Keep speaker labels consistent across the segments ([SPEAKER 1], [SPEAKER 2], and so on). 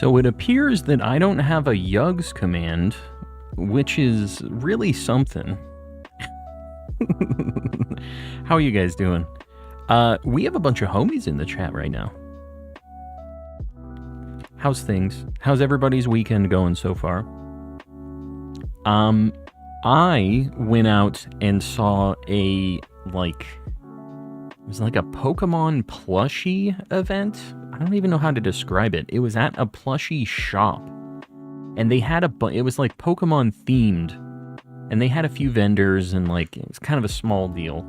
[SPEAKER 1] So it appears that I don't have a Yugs command, which is really something. How are you guys doing? We have a bunch of homies in the chat right now. How's things? How's everybody's weekend going so far? I went out and saw it was like a Pokemon plushie event. I don't even know how to describe it. It was at a plushie shop, and they had it was like Pokemon themed, and they had a few vendors, and like it was kind of a small deal.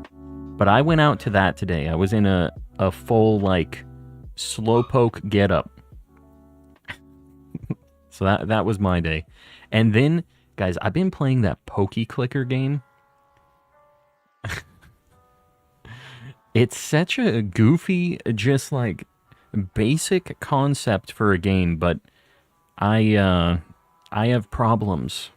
[SPEAKER 1] But I went out to that today. I was in a full like Slowpoke getup. So that was my day. And then, guys, I've been playing that Poke Clicker game. It's such a goofy, just like basic concept for a game, but I have problems.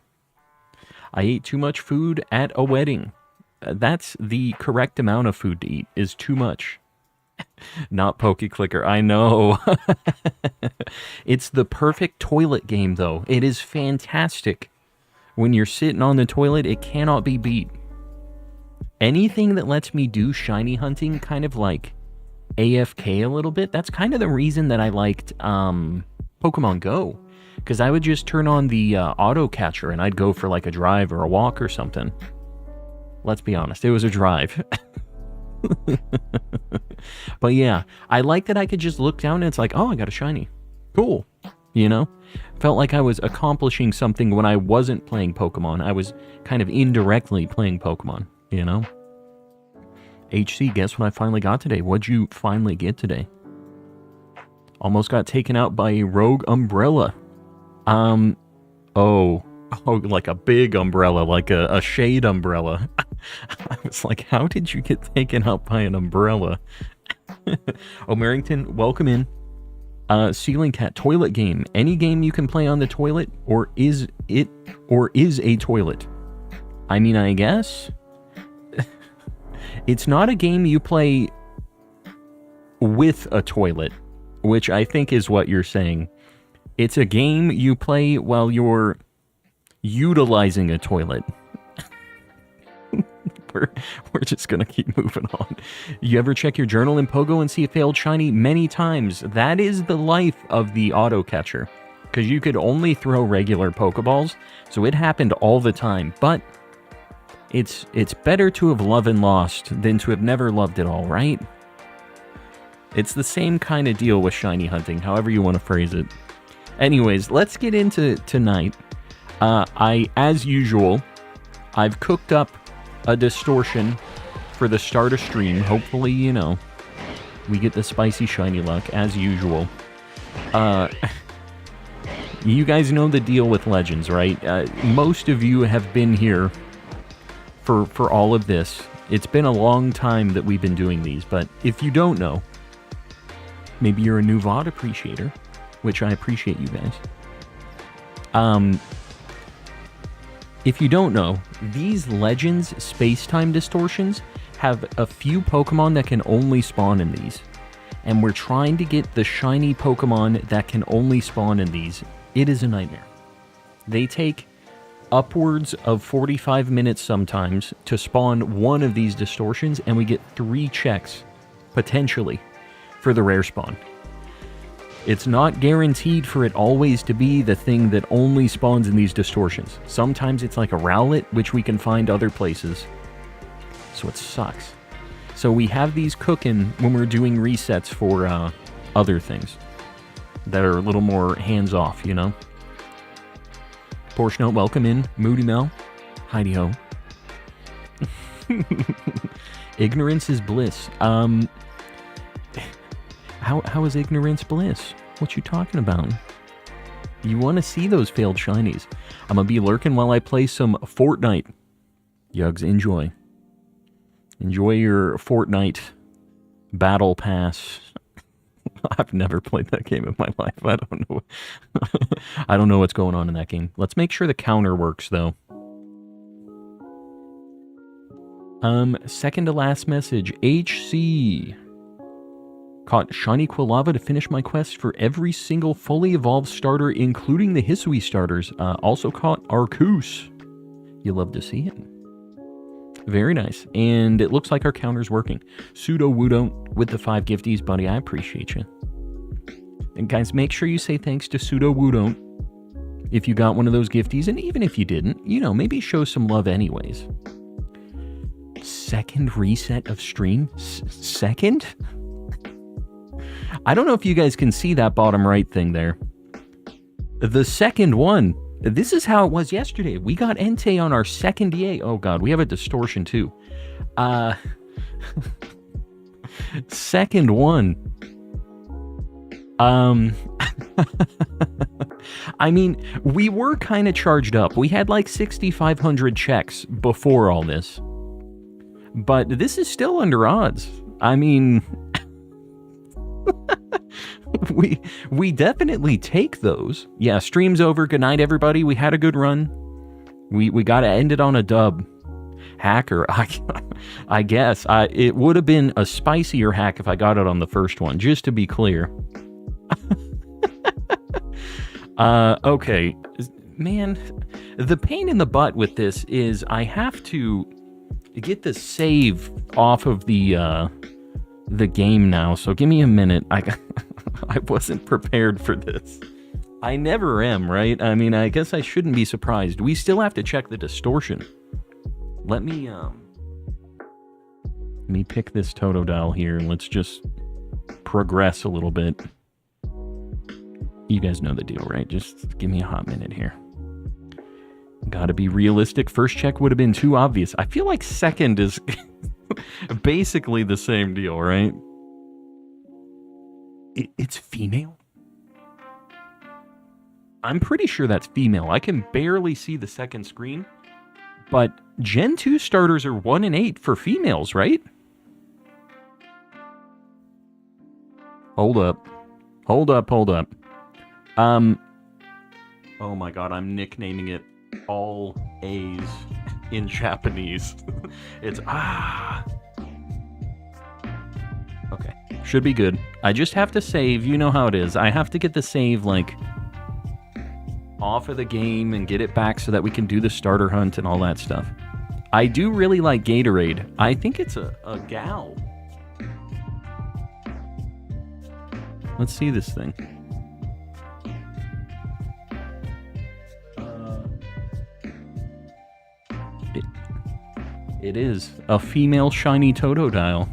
[SPEAKER 1] I ate too much food at a wedding. That's the correct amount of food to eat, is too much. Not Poke Clicker, I know. It's the perfect toilet game, though. It is fantastic. When you're sitting on the toilet, it cannot be beat. Anything that lets me do shiny hunting, kind of like AFK a little bit, that's kind of the reason that I liked Pokemon Go. Because I would just turn on the auto catcher and I'd go for like a drive or a walk or something. Let's be honest, it was a drive. But yeah, I like that I could just look down and it's like, oh, I got a shiny. Cool. You know? Felt like I was accomplishing something when I wasn't playing Pokemon. I was kind of indirectly playing Pokemon, you know? HC, guess what I finally got today? What'd you finally get today? Almost got taken out by a rogue umbrella. Oh, like a big umbrella, like a shade umbrella. I was like, how did you get taken out by an umbrella? Oh, Merrington, welcome in. Ceiling Cat, toilet game. Any game you can play on the toilet, or is a toilet? I mean, I guess. It's not a game you play with a toilet, which I think is what you're saying. It's a game you play while you're utilizing a toilet. We're just gonna keep moving on. You ever check your journal in Pogo and see a failed shiny? Many times. That is the life of the auto catcher, because you could only throw regular Pokeballs, so it happened all the time. But it's better to have loved and lost than to have never loved at all, right? It's the same kind of deal with shiny hunting, however you want to phrase it. Anyways, let's get into tonight. As usual, I've cooked up a distortion for the start of stream. Hopefully, you know, we get the spicy shiny luck, as usual. You guys know the deal with Legends, right? Most of you have been here for all of this. It's been a long time that we've been doing these, but if you don't know, maybe you're a new VOD appreciator, which I appreciate you guys. If you don't know, these Legends space-time distortions have a few Pokemon that can only spawn in these. And we're trying to get the shiny Pokemon that can only spawn in these. It is a nightmare. They take upwards of 45 minutes sometimes to spawn one of these distortions, and we get 3 checks, potentially, for the rare spawn. It's not guaranteed for it always to be the thing that only spawns in these distortions. Sometimes it's like a Rowlet, which we can find other places. So it sucks. So we have these cooking when we're doing resets for other things that are a little more hands-off, you know? Porsche Note, welcome in. Moody Mel. Heidi-ho. Ignorance is bliss. How is ignorance bliss? What you talking about? You want to see those failed shinies. I'm going to be lurking while I play some Fortnite. Yugs, enjoy. Enjoy your Fortnite Battle Pass. I've never played that game in my life. I don't know. I don't know what's going on in that game. Let's make sure the counter works, though. Second to last message. HC. Caught Shiny Quilava to finish my quest for every single fully evolved starter, including the Hisui starters. Also caught Arceus. You love to see it. Very nice. And it looks like our counter's working. Pseudo Woodon with the 5 gifties, buddy. I appreciate you. And guys, make sure you say thanks to Pseudo Woodon if you got one of those gifties. And even if you didn't, you know, maybe show some love anyways. Second reset of stream? Second? I don't know if you guys can see that bottom right thing there. The second one. This is how it was yesterday. We got Entei on our second EA. Oh god, we have a distortion too. Second one. I mean, we were kind of charged up. We had like 6,500 checks before all this. But this is still under odds. I mean... we definitely take those. Yeah, stream's over. Good night, everybody. We had a good run. We got to end it on a dub. Hacker, I guess. It would have been a spicier hack if I got it on the first one, just to be clear. Okay. Man, the pain in the butt with this is I have to get the save off of the game now, so give me a minute. I wasn't prepared for this. I never am, right? I mean, I guess I shouldn't be surprised. We still have to check the distortion. Let me pick this Totodile here, and let's just progress a little bit. You guys know the deal, right? Just give me a hot minute here. Gotta be realistic. First check would have been too obvious. I feel like second is basically the same deal, right? It's female? I'm pretty sure that's female. I can barely see the second screen. But Gen 2 starters are 1 in 8 for females, right? Hold up. Hold up. Oh my god, I'm nicknaming it all A's in Japanese. It's okay, should be good. I just have to save. You know how it is. I have to get the save like off of the game and get it back so that we can do the starter hunt and all that stuff. I do really like Gatorade. I think it's a gal. Let's see this thing. It is a female shiny Totodile.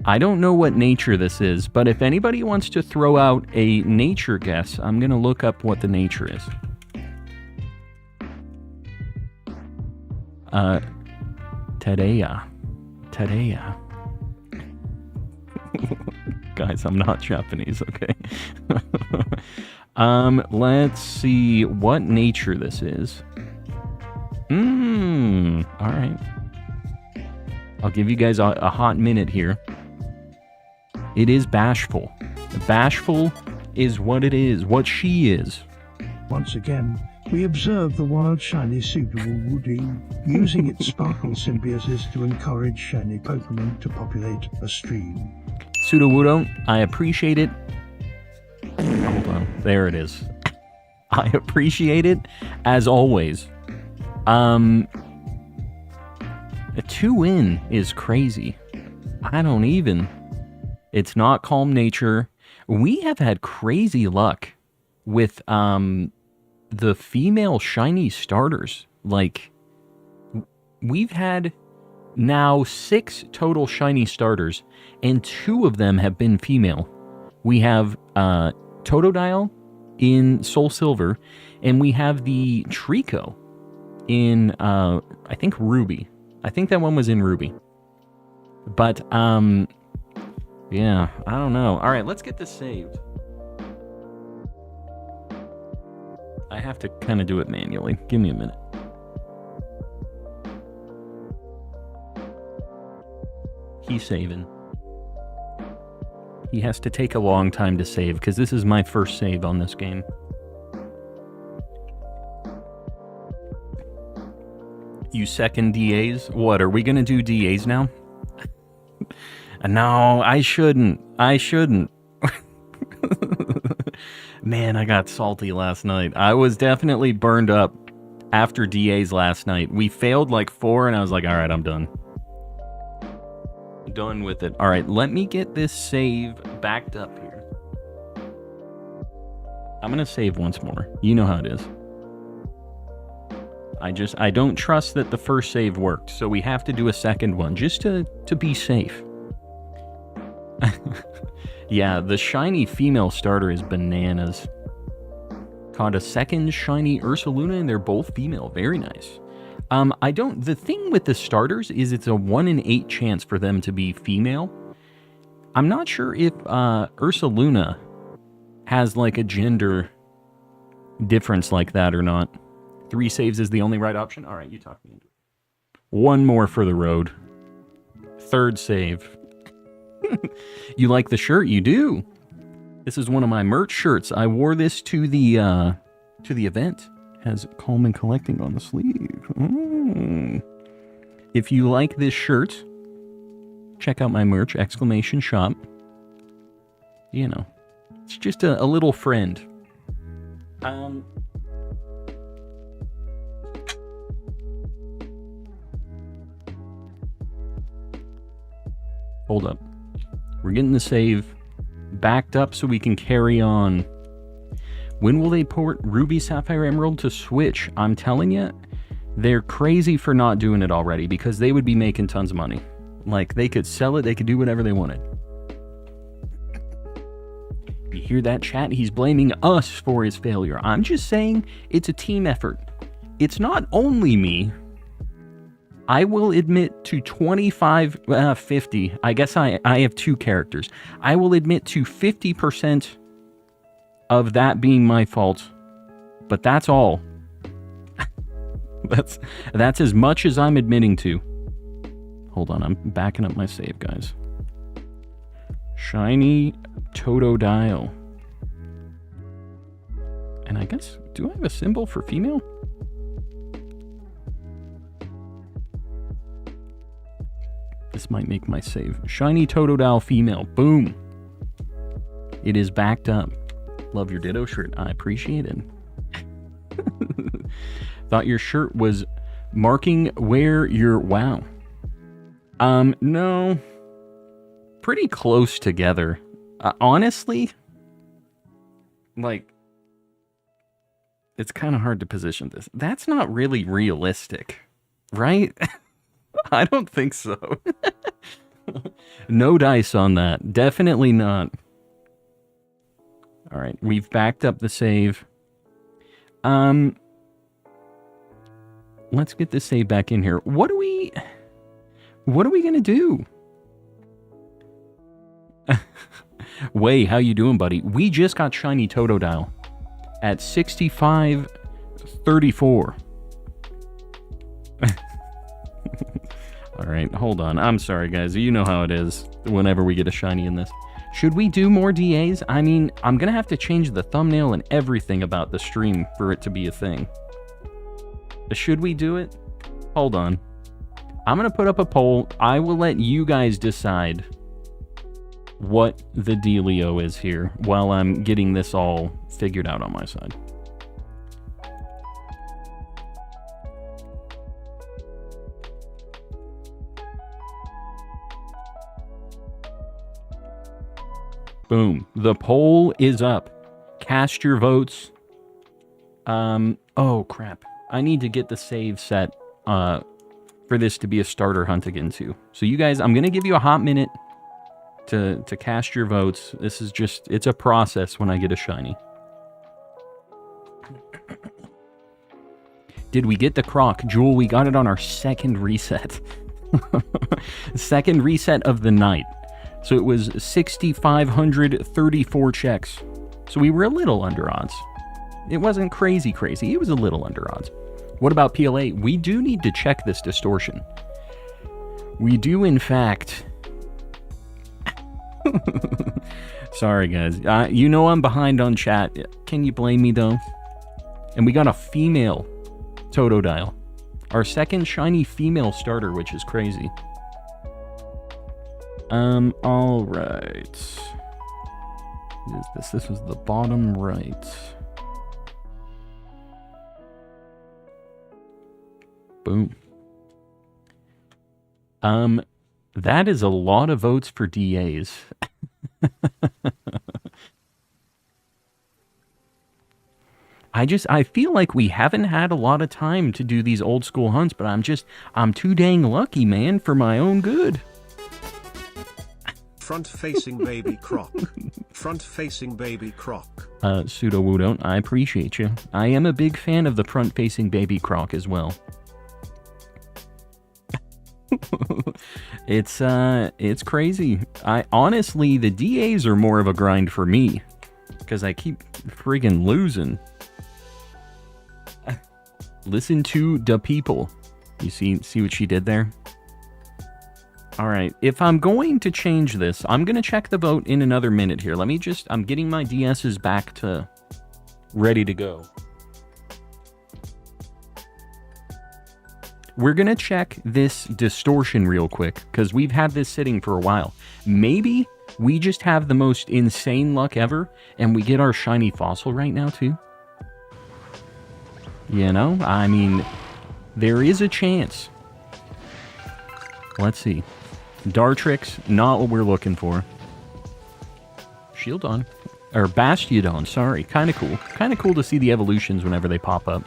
[SPEAKER 1] I don't know what nature this is, but if anybody wants to throw out a nature guess, I'm going to look up what the nature is. Tadeya. Guys, I'm not Japanese, okay? Let's see what nature this is. Alright. I'll give you guys a hot minute here. It is bashful. Bashful is what it is, what she is.
[SPEAKER 2] Once again, we observe the wild shiny Pseudo Woodon using its sparkle symbiosis to encourage shiny Pokemon to populate a stream.
[SPEAKER 1] Pseudo Woodon, I appreciate it. Hold on, there it is. I appreciate it, as always. A 2-in is crazy. I don't even... It's not Calm Nature. We have had crazy luck with the female shiny starters. Like, we've had now 6 total shiny starters, and 2 of them have been female. We have Totodile in Soul Silver, and we have the Trico in, I think, Ruby. I think that one was in Ruby. But, yeah, I don't know. All right, let's get this saved. I have to kind of do it manually. Give me a minute. He's saving. He has to take a long time to save, because this is my first save on this game. You second DAs? What, are we gonna do DAs now? No, I shouldn't. Man, I got salty last night. I was definitely burned up after DAs last night. We failed like 4, and I was like, alright, I'm done. Done with it. Alright, let me get this save backed up here. I'm gonna save once more. You know how it is. I don't trust that the first save worked, so we have to do a second one, just to be safe. Yeah, the shiny female starter is bananas. Caught a second shiny Ursaluna, and they're both female. Very nice. The thing with the starters is it's a 1 in 8 chance for them to be female. I'm not sure if Ursaluna has like a gender difference like that or not. 3 saves is the only right option? Alright, you talk me into it. 1 more for the road. 3rd save. You like the shirt? You do. This is one of my merch shirts. I wore this to the event. Has Coleman Collecting on the sleeve. If you like this shirt, check out my merch, exclamation shop. You know, it's just a little friend. Hold up. We're getting the save backed up so we can carry on. When will they port Ruby, Sapphire, Emerald to Switch? I'm telling you, they're crazy for not doing it already, because they would be making tons of money. Like, they could sell it, they could do whatever they wanted. You hear that, chat? He's blaming us for his failure. I'm just saying it's a team effort. It's not only me. I will admit to 50. I guess I have 2 characters. I will admit to 50% of that being my fault. But that's all. That's as much as I'm admitting to. Hold on, I'm backing up my save, guys. Shiny Totodile. And I guess, do I have a symbol for female? This might make my save. Shiny Totodile female. Boom. It is backed up. Love your Ditto shirt. I appreciate it. Thought your shirt was marking where you're... Wow. No. Pretty close together. Honestly, like, it's kind of hard to position this. That's not really realistic, right? I don't think so. No dice on that. Definitely not. All right, we've backed up the save. Let's get the save back in here. What are we gonna do? Way, how you doing, buddy? We just got shiny Totodile at 65.34. All right, hold on. I'm sorry, guys. You know how it is whenever we get a shiny in this. Should we do more DAs? I mean, I'm gonna have to change the thumbnail and everything about the stream for it to be a thing. Should we do it? Hold on. I'm gonna put up a poll. I will let you guys decide what the dealio is here while I'm getting this all figured out on my side. Boom. The poll is up. Cast your votes. Oh, crap. I need to get the save set for this to be a starter hunt again, too. So you guys, I'm going to give you a hot minute to cast your votes. This is just, it's a process when I get a shiny. Did we get the croc? Jewel, we got it on our second reset. Second reset of the night. So it was 6,534 checks. So we were a little under odds. It wasn't crazy. It was a little under odds. What about PLA? We do need to check this distortion. We do, in fact... Sorry, guys. You know I'm behind on chat. Can you blame me, though? And we got a female Totodile. Our second shiny female starter, which is crazy. Alright. What is this? This is the bottom right. Boom. That is a lot of votes for DAs. I feel like we haven't had a lot of time to do these old school hunts, but I'm too dang lucky, man, for my own good.
[SPEAKER 3] Front-facing baby croc. Front-facing baby croc.
[SPEAKER 1] Pseudo Woodon, I appreciate you. I am a big fan of the front-facing baby croc as well. It's crazy. Honestly, the DAs are more of a grind for me, because I keep friggin' losing. Listen to the people. You see what she did there? Alright, if I'm going to change this, I'm going to check the vote in another minute here. I'm getting my DSs back to ready to go. We're going to check this distortion real quick, because we've had this sitting for a while. Maybe we just have the most insane luck ever, and we get our shiny fossil right now, too. You know? I mean, there is a chance. Let's see. Dartrix, not what we're looking for. Shieldon. Or Bastiodon, sorry. Kind of cool. Kind of cool to see the evolutions whenever they pop up.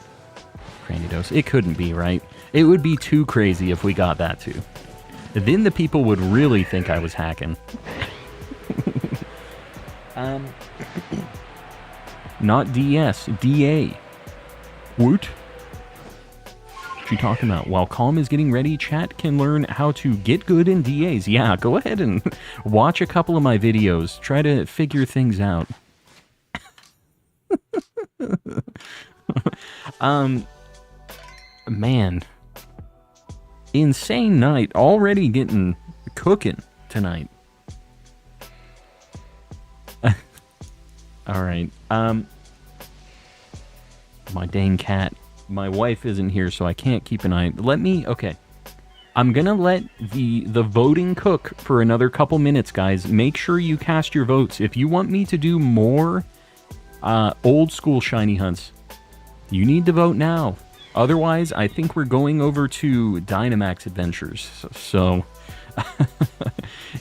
[SPEAKER 1] Cranidos. It couldn't be, right? It would be too crazy if we got that too. Then the people would really think I was hacking. Not DS, DA. Woot. What you talking about? While Calm is getting ready, chat can learn how to get good in DAs. Yeah, go ahead and watch a couple of my videos. Try to figure things out. Man. Insane night. Already getting cooking tonight. Alright. My dang cat. My wife isn't here, so I can't keep an eye. Okay. I'm gonna let the voting cook for another couple minutes, guys. Make sure you cast your votes. If you want me to do more old school shiny hunts, you need to vote now. Otherwise, I think we're going over to Dynamax Adventures. So,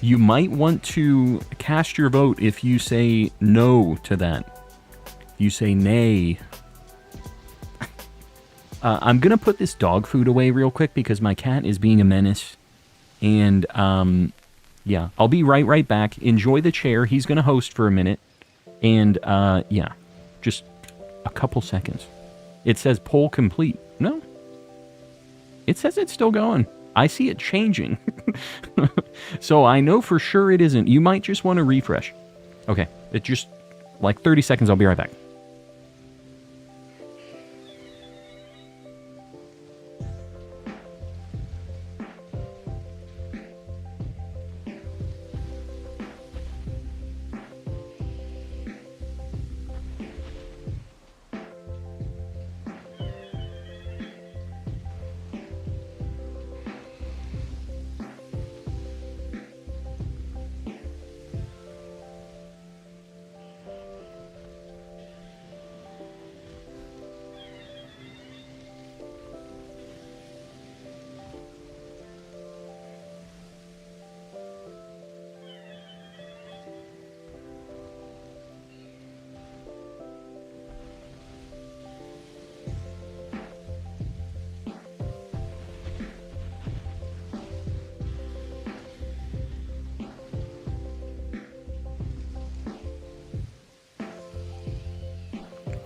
[SPEAKER 1] you might want to cast your vote if you say no to that. If you say nay. I'm going to put this dog food away real quick because my cat is being a menace. And, yeah, I'll be right back. Enjoy the chair. He's going to host for a minute. And, yeah, just a couple seconds. It says poll complete. No. It says it's still going. I see it changing. So I know for sure it isn't. You might just want to refresh. Okay. It just, like 30 seconds. I'll be right back.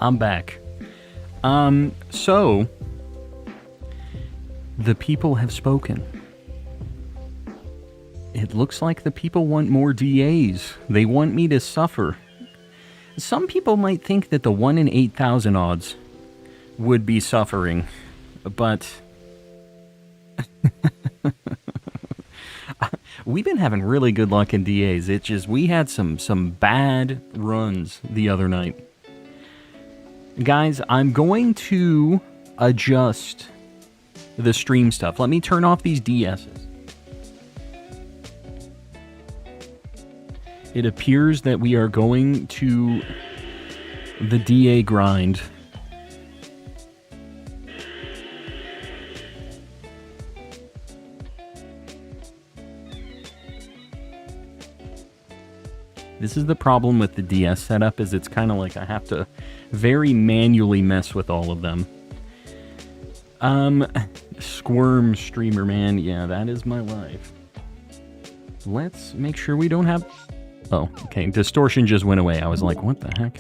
[SPEAKER 1] I'm back. So, the people have spoken. It looks like the people want more DAs. They want me to suffer. Some people might think that the 1 in 8,000 odds would be suffering, but we've been having really good luck in DAs. It's just, we had some bad runs the other night. Guys, I'm going to adjust the stream stuff. Let me turn off these DSs. It appears that we are going to the DA grind. This is the problem with the DS setup, is it's kind of like I have to very manually mess with all of them. Squirm streamer, man. Yeah, that is my life. Let's make sure we don't have... Oh, okay. Distortion just went away. I was like, what the heck?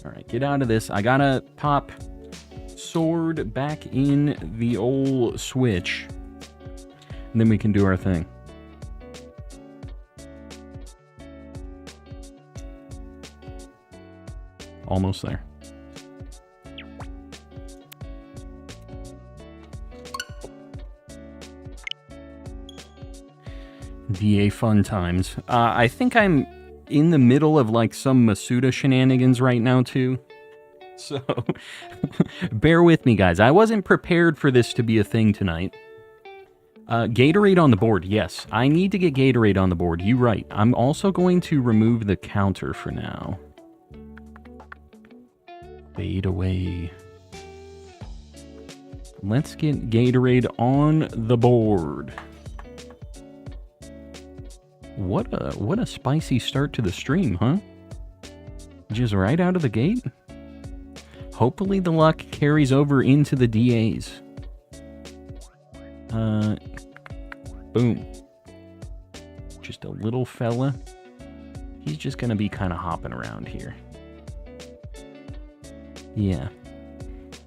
[SPEAKER 1] Alright, get out of this. I gotta pop sword back in the old Switch. And then we can do our thing. Almost there. DA fun times. I think I'm in the middle of like some Masuda shenanigans right now too. So bear with me, guys. I wasn't prepared for this to be a thing tonight. Gatorade on the board. Yes, I need to get Gatorade on the board. You're right. I'm also going to remove the counter for now. Fade away. Let's get Gatorade on the board. What a spicy start to the stream, huh? Just right out of the gate? Hopefully the luck carries over into the DAs. Boom. Just a little fella. He's just gonna be kind of hopping around here. Yeah.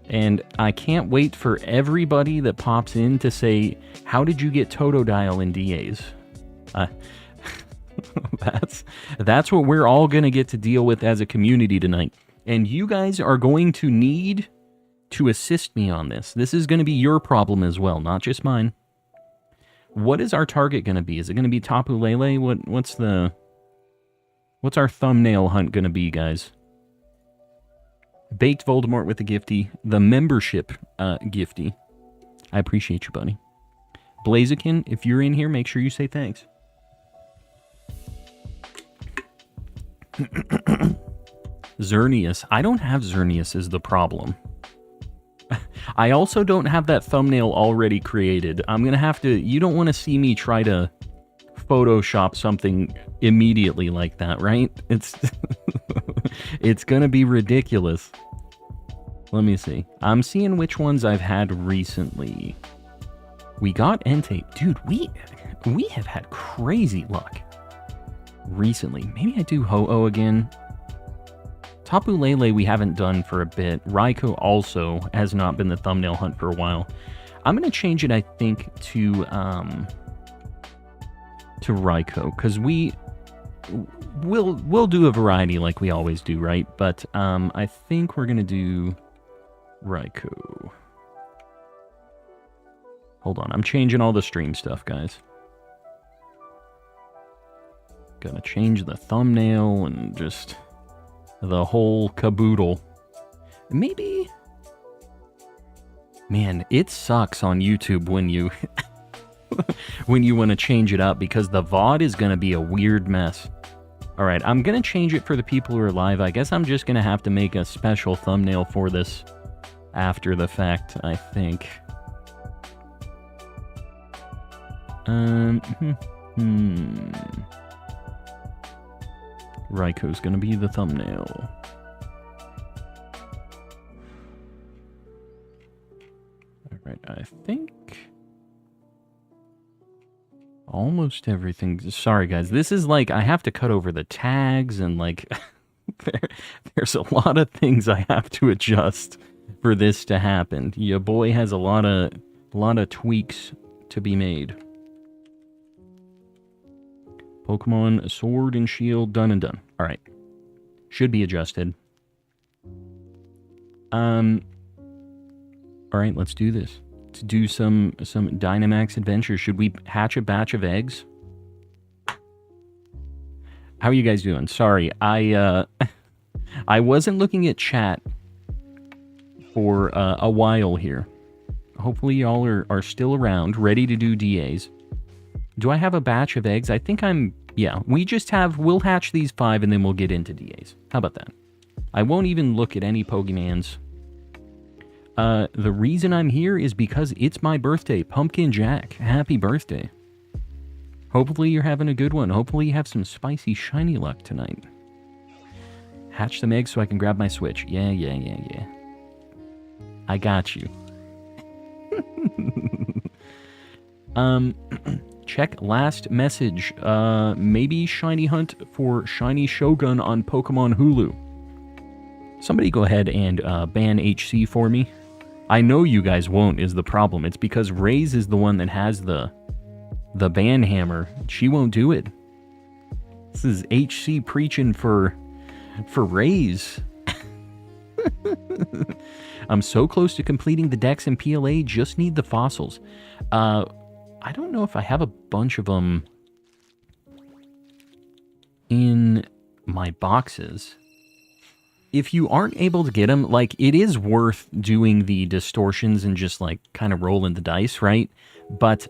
[SPEAKER 1] And I can't wait for everybody that pops in to say, how did you get Totodile in DAs? That's what we're all going to get to deal with as a community tonight. And you guys are going to need to assist me on this. This is going to be your problem as well, not just mine. What is our target going to be? Is it going to be Tapu Lele? What's our thumbnail hunt going to be, guys? Baked Voldemort with the gifty. The membership gifty. I appreciate you, buddy. Blaziken, if you're in here, make sure you say thanks. Xerneas. I don't have Xerneas is the problem. I also don't have that thumbnail already created. I'm going to have to... You don't want to see me try to Photoshop something immediately like that, right? It's it's going to be ridiculous. Let me see. I'm seeing which ones I've had recently. We got Entei. Dude, we have had crazy luck recently. Maybe I do Ho-Oh again. Tapu Lele we haven't done for a bit. Raikou also has not been the thumbnail hunt for a while. I'm going to change it, I think, to Raikou, because we'll do a variety like we always do, right? But I think we're going to do Raikou. Hold on, I'm changing all the stream stuff, guys. Gonna change the thumbnail and just the whole caboodle. Maybe... Man, it sucks on YouTube when you... when you want to change it up, because the VOD is going to be a weird mess. Alright, I'm going to change it for the people who are live. I guess I'm just going to have to make a special thumbnail for this after the fact, I think. Raikou's going to be the thumbnail. Alright, I think... almost everything. Sorry, guys. This is like, I have to cut over the tags and like, there's a lot of things I have to adjust for this to happen. Your boy has a lot of tweaks to be made. Pokemon Sword and Shield, done and done. All right. Should be adjusted. All right, let's do this. To do some Dynamax Adventures. Should we hatch a batch of eggs? How are you guys doing? Sorry, I wasn't looking at chat for a while here. Hopefully y'all are still around, ready to do DAs. Do I have a batch of eggs? I think yeah, we'll hatch these 5 and then we'll get into DAs. How about that? I won't even look at any Pokemans. The reason I'm here is because it's my birthday. Pumpkin Jack, happy birthday. Hopefully you're having a good one. Hopefully you have some spicy shiny luck tonight. Hatch some eggs so I can grab my Switch. Yeah. I got you. Check last message. Maybe shiny hunt for shiny Shogun on Pokemon Hulu. Somebody go ahead and ban HC for me. I know you guys won't is the problem. It's because Raze is the one that has the ban hammer. She won't do it. This is HC preaching for Raze. I'm so close to completing the Dex and PLA, just need the fossils. I don't know if I have a bunch of them in my boxes. If you aren't able to get them, like, it is worth doing the distortions and just, like, kind of rolling the dice, right? But,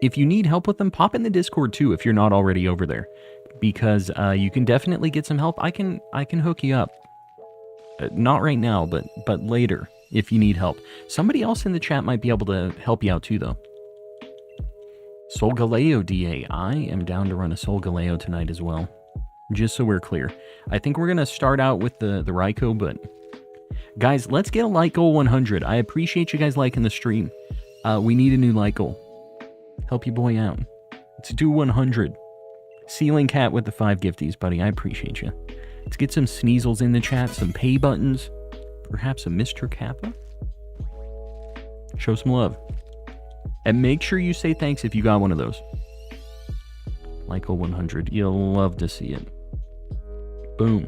[SPEAKER 1] if you need help with them, pop in the Discord, too, if you're not already over there. Because, you can definitely get some help. I can hook you up. Not right now, but later, if you need help. Somebody else in the chat might be able to help you out, too, though. Solgaleo DA. I am down to run a Solgaleo tonight as well. Just so we're clear. I think we're going to start out with the Raikou, but... Guys, let's get a like goal 100. I appreciate you guys liking the stream. We need a new like goal. Help your boy out. Let's do 100. Ceiling Cat with the 5 gifties, buddy. I appreciate you. Let's get some Sneasels in the chat, some pay buttons. Perhaps a Mr. Kappa? Show some love. And make sure you say thanks if you got one of those. Like a 100. You'll love to see it. Boom.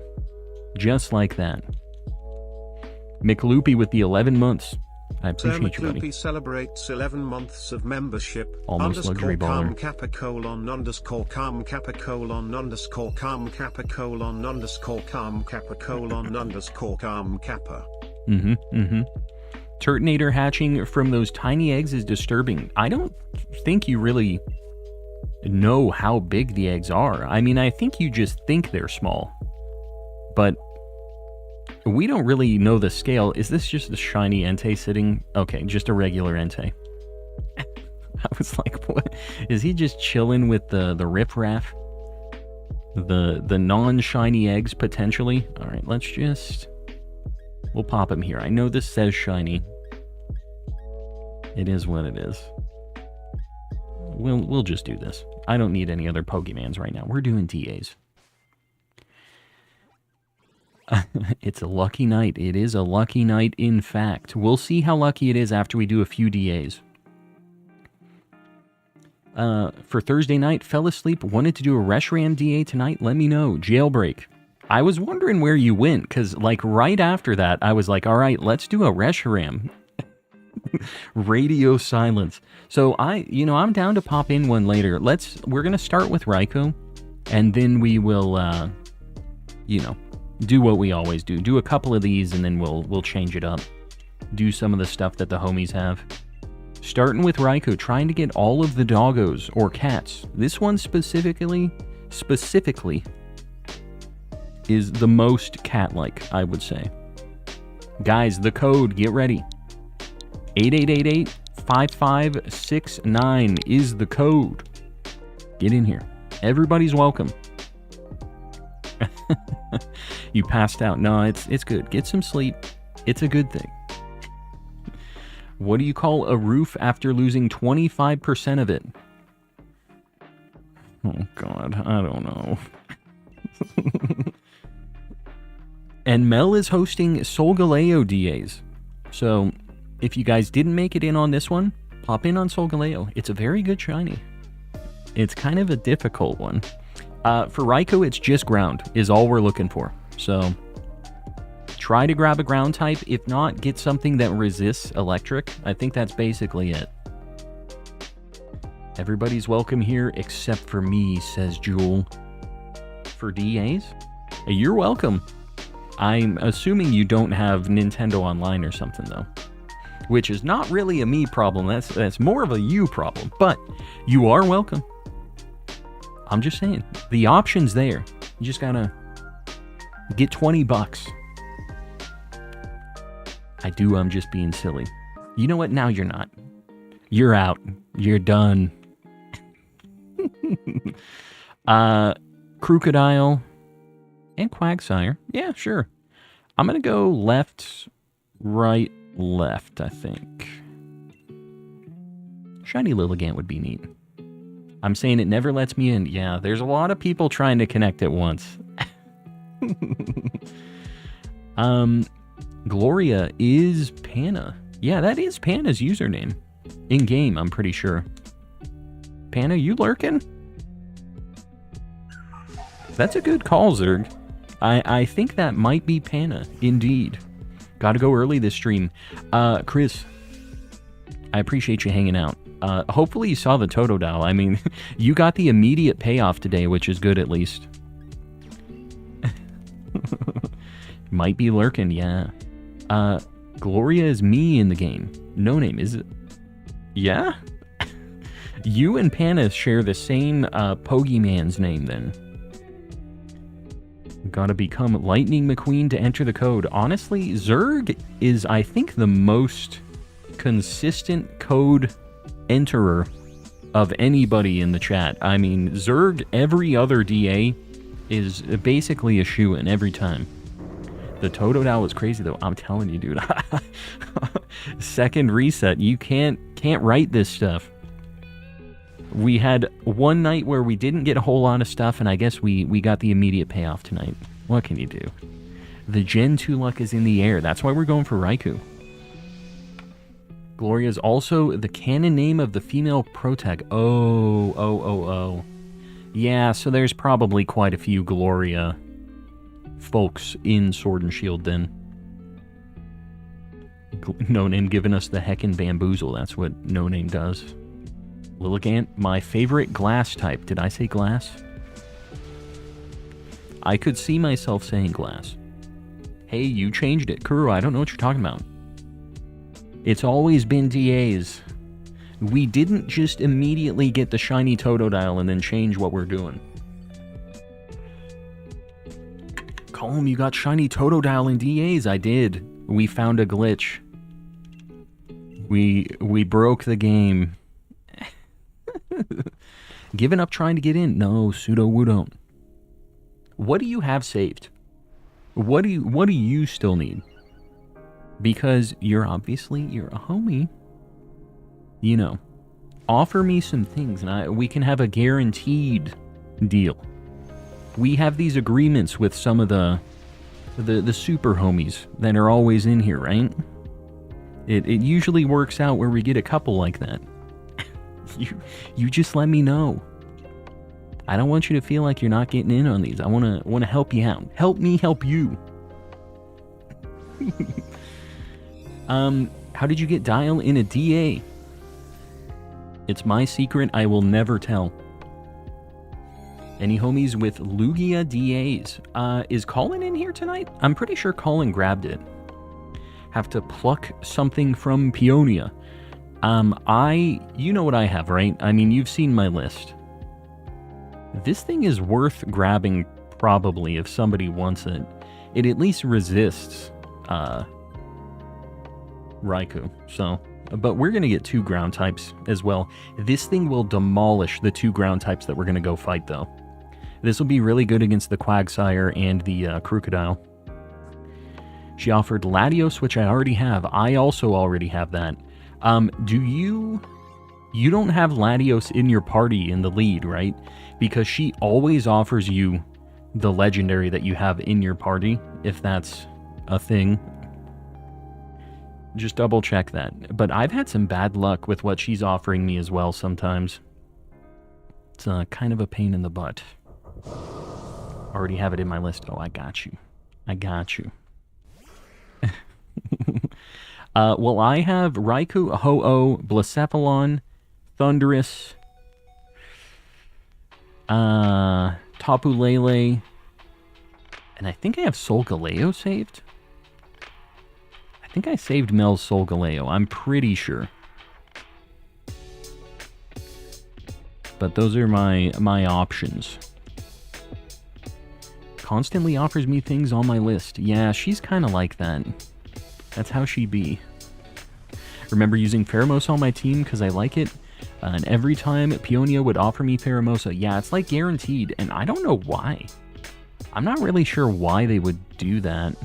[SPEAKER 1] Just like that. McLoopy with the 11 months. I appreciate you, buddy.
[SPEAKER 3] McLoopy celebrates 11 months of membership.
[SPEAKER 1] Almost luxury baller.
[SPEAKER 3] Kappa colon underscore calm Kappa colon underscore calm Kappa colon underscore calm Kappa colon underscore calm Kappa.
[SPEAKER 1] Turtonator hatching from those tiny eggs is disturbing. I don't think you really know how big the eggs are. I mean, I think you just think they're small. But we don't really know the scale. Is this just a shiny Entei sitting? Okay, just a regular Entei. I was like, what? Is he just chilling with the riffraff? The non-shiny eggs, potentially? Alright, let's just... We'll pop him here. I know this says shiny. It is what it is. We'll just do this. I don't need any other Pokemans right now. We're doing DAs. It's a lucky night. It is a lucky night, in fact. We'll see how lucky it is after we do a few DAs. For Thursday night, fell asleep, wanted to do a Reshiram DA tonight. Let me know. Jailbreak. I was wondering where you went, because, like, right after that, I was like, all right, let's do a Reshiram. Radio silence. So, I'm down to pop in one later. We're going to start with Raikou, and then we will, do what we always do. Do a couple of these, and then we'll change it up. Do some of the stuff that the homies have. Starting with Raikou, trying to get all of the doggos, or cats. This one specifically, is the most cat-like, I would say. Guys, the code, get ready. 8888-5569 is the code. Get in here. Everybody's welcome. You passed out. No, it's good. Get some sleep. It's a good thing. What do you call a roof after losing 25% of it? Oh, God. I don't know. And Mel is hosting Solgaleo DAs. So, if you guys didn't make it in on this one, pop in on Solgaleo. It's a very good shiny. It's kind of a difficult one. For Raikou, it's just ground, is all we're looking for. So, try to grab a ground type. If not, get something that resists electric. I think that's basically it. Everybody's welcome here except for me, says Jewel. For DAs? You're welcome. I'm assuming you don't have Nintendo Online or something, though. which is not really a me problem. That's more of a you problem. But you are welcome. I'm just saying, the option's there. You just gotta get $20. I'm just being silly. You know what? Now you're not. You're out. You're done. Crocodile and Quagsire. Yeah, sure. I'm gonna go left, right, left, I think. Shiny Lilligant would be neat. I'm saying it never lets me in. Yeah, there's a lot of people trying to connect at once. Gloria is Panna. Yeah, that is Panna's username. In-game, I'm pretty sure. Panna, you lurking? That's a good call, Zerg. I think that might be Panna, indeed. Gotta go early this stream. Chris, I appreciate you hanging out. Hopefully you saw the Totodile. I mean, you got the immediate payoff today, which is good at least. Might be lurking, yeah. Gloria is me in the game. No name, is it? Yeah? You and Panna share the same Pokemon's name, then. Gotta become Lightning McQueen to enter the code. Honestly, Zerg is, I think, the most consistent code enterer of anybody in the chat. I mean, Zerg, every other DA is basically a shoo-in every time. The Totodile was crazy, though. I'm telling you, dude. Second reset. You can't write this stuff. We had one night where we didn't get a whole lot of stuff, and I guess we got the immediate payoff tonight. What can you do? The Gen 2 luck is in the air. That's why we're going for Raikou. Gloria is also the canon name of the female protag. Oh. Yeah, so there's probably quite a few Gloria folks in Sword and Shield then. No Name giving us the heckin' bamboozle. That's what No Name does. Lilligant, my favorite glass type. Did I say glass? I could see myself saying glass. Hey, you changed it. Kuro, I don't know what you're talking about. It's always been DAs. We didn't just immediately get the shiny Totodile and then change what we're doing. Colm, you got shiny Totodile in DAs. I did. We found a glitch. We broke the game. Giving up trying to get in? No, pseudo-woo-don't. What do you have saved? What do you still need? Because you're a homie. You know, offer me some things and we can have a guaranteed deal. We have these agreements with some of the super homies that are always in here, right? It usually works out where we get a couple like that. You just let me know. I don't want you to feel like you're not getting in on these. I want to help you out. Help me help you. How did you get Dial in a DA? It's my secret I will never tell. Any homies with Lugia DAs? Is Colin in here tonight? I'm pretty sure Colin grabbed it. Have to pluck something from Peonia. You know what I have, right? I mean, you've seen my list. This thing is worth grabbing, probably, if somebody wants it. It at least resists, Raikou, so... But we're going to get 2 ground types as well. This thing will demolish the 2 ground types that we're going to go fight, though. This will be really good against the Quagsire and the Crocodile. She offered Latios, which I already have. I also already have that. You don't have Latios in your party in the lead, right? Because she always offers you the legendary that you have in your party, if that's a thing. Just double check that. But I've had some bad luck with what she's offering me as well sometimes. It's kind of a pain in the butt. Already have it in my list. Oh, I got you. Well, I have Raikou, Ho-Oh, Blacephalon, Thundurus, Tapu Lele, and I think I have Solgaleo saved. I think I saved Mel's Solgaleo. I'm pretty sure. But those are my options. Constantly offers me things on my list. Yeah, she's kind of like that. That's how she be. Remember using Pheromosa on my team because I like it. And every time Peonia would offer me Pheromosa, yeah, it's like guaranteed. And I don't know why. I'm not really sure why they would do that.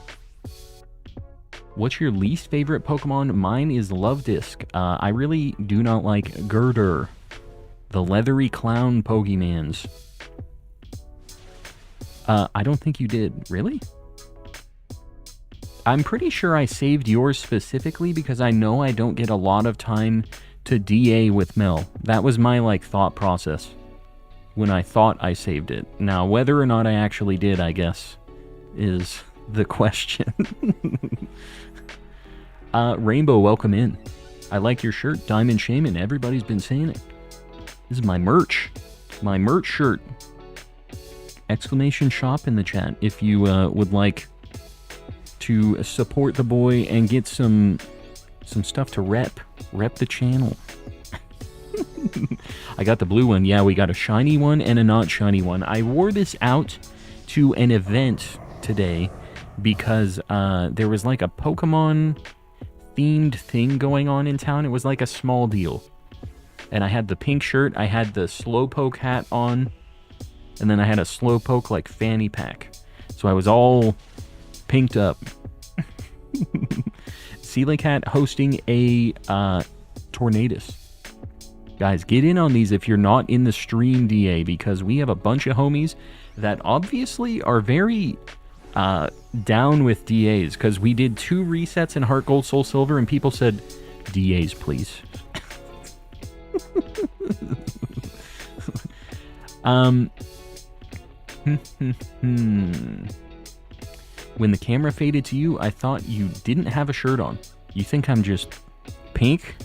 [SPEAKER 1] What's your least favorite Pokemon? Mine is Lovedisk. I really do not like Girder, the leathery clown Pokemans. I don't think you did. Really? I'm pretty sure I saved yours specifically because I know I don't get a lot of time to DA with Mel. That was my, like, thought process when I thought I saved it. Now, whether or not I actually did, I guess, is the question. Rainbow, welcome in. I like your shirt, Diamond Shaman. Everybody's been saying it. This is my merch. My merch shirt. Exclamation shop in the chat if you would like to support the boy and get some stuff to rep the channel. I got the blue one. Yeah, we got a shiny one and a not shiny one. I wore this out to an event today because there was like a Pokemon themed thing going on in town. It was like a small deal. And I had the pink shirt, I had the Slowpoke hat on, and then I had a Slowpoke like fanny pack. So I was all pinked up. Sealy Cat hosting a Tornadus. Guys, get in on these if you're not in the stream DA, because we have a bunch of homies that obviously are very down with DAs, because we did 2 resets in Heart Gold, Soul Silver, and people said, DAs, please. When the camera faded to you, I thought you didn't have a shirt on. You think I'm just pink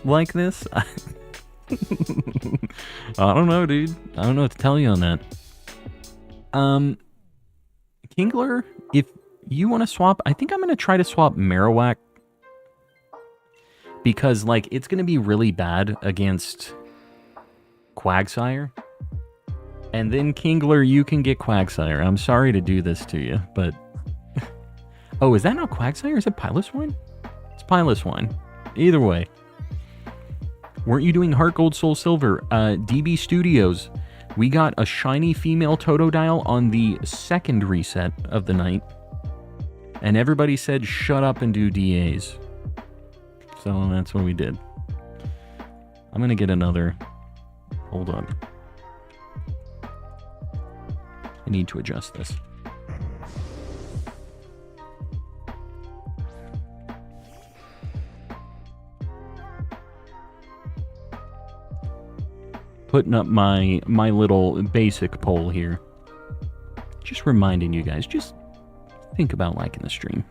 [SPEAKER 1] like this? I don't know, dude. I don't know what to tell you on that. Kingler, if you want to swap, I think I'm going to try to swap Marowak. Because, like, it's going to be really bad against Quagsire. And then, Kingler, you can get Quagsire. I'm sorry to do this to you, but... Oh, is that not Quagsire? Is it Piloswine? It's Piloswine. Either way. Weren't you doing Heart Gold, Soul Silver? DB Studios. We got a shiny female Totodile on the 2nd reset of the night. And everybody said, shut up and do DAs. So that's what we did. I'm going to get another... Hold on. I need to adjust this. Putting up my little basic poll here. Just reminding you guys, just think about liking the stream.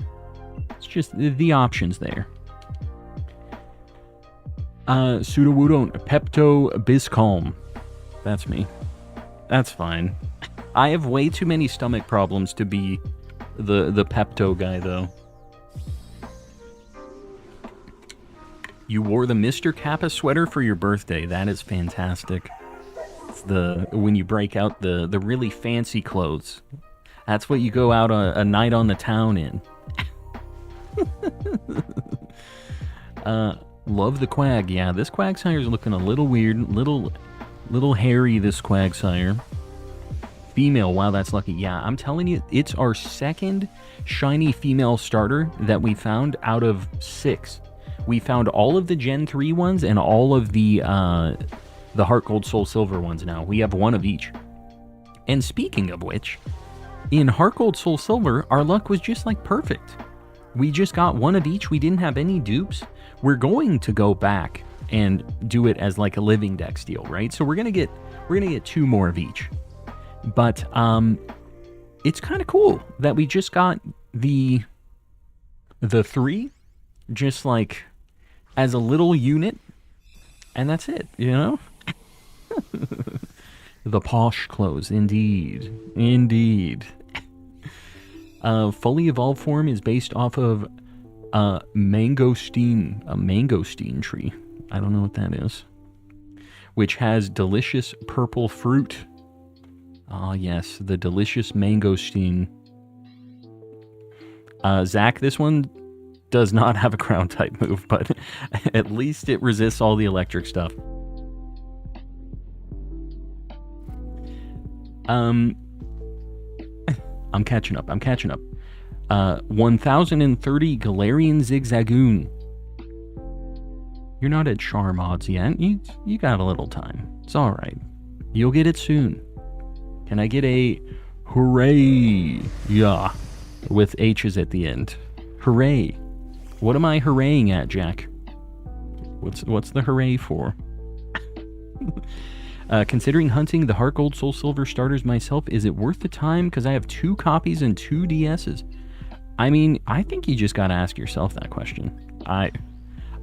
[SPEAKER 1] It's just the options there. Sudowoodo, Pepto Biscalm. That's me. That's fine. I have way too many stomach problems to be the Pepto guy, though. You wore the Mr. Kappa sweater for your birthday. That is fantastic. It's when you break out the really fancy clothes. That's what you go out a night on the town in. Love the Quag. Yeah, this Quagsire's looking a little weird. Little hairy, this Quagsire. Female, wow, that's lucky. Yeah, I'm telling you, it's our 2nd shiny female starter that we found out of 6. We found all of the Gen 3 ones and all of the Heart Gold, Soul Silver ones now. We have 1 of each. And speaking of which, in Heart Gold, Soul Silver, our luck was just like perfect. We just got 1 of each. We didn't have any dupes. We're going to go back and do it as like a living dex deal, right? So we're gonna get 2 more of each. But it's kind of cool that we just got the 3 just like as a little unit, and that's it, you know? The posh clothes, indeed. Fully evolved form is based off of Mangosteen, a mangosteen tree. I don't know what that is. Which has delicious purple fruit. Ah, yes, the delicious mangosteen. Zach, this one does not have a ground type move, but at least it resists all the electric stuff. I'm catching up. 1030 Galarian Zigzagoon. You're not at charm odds yet. You got a little time. It's alright. You'll get it soon. Can I get a hooray? Yeah. With H's at the end. Hooray. What am I hooraying at, Jack? What's the hooray for? Considering hunting the Heart Gold Soul Silver starters myself, is it worth the time? Because I have 2 copies and 2 DSs. I mean, I think you just gotta ask yourself that question.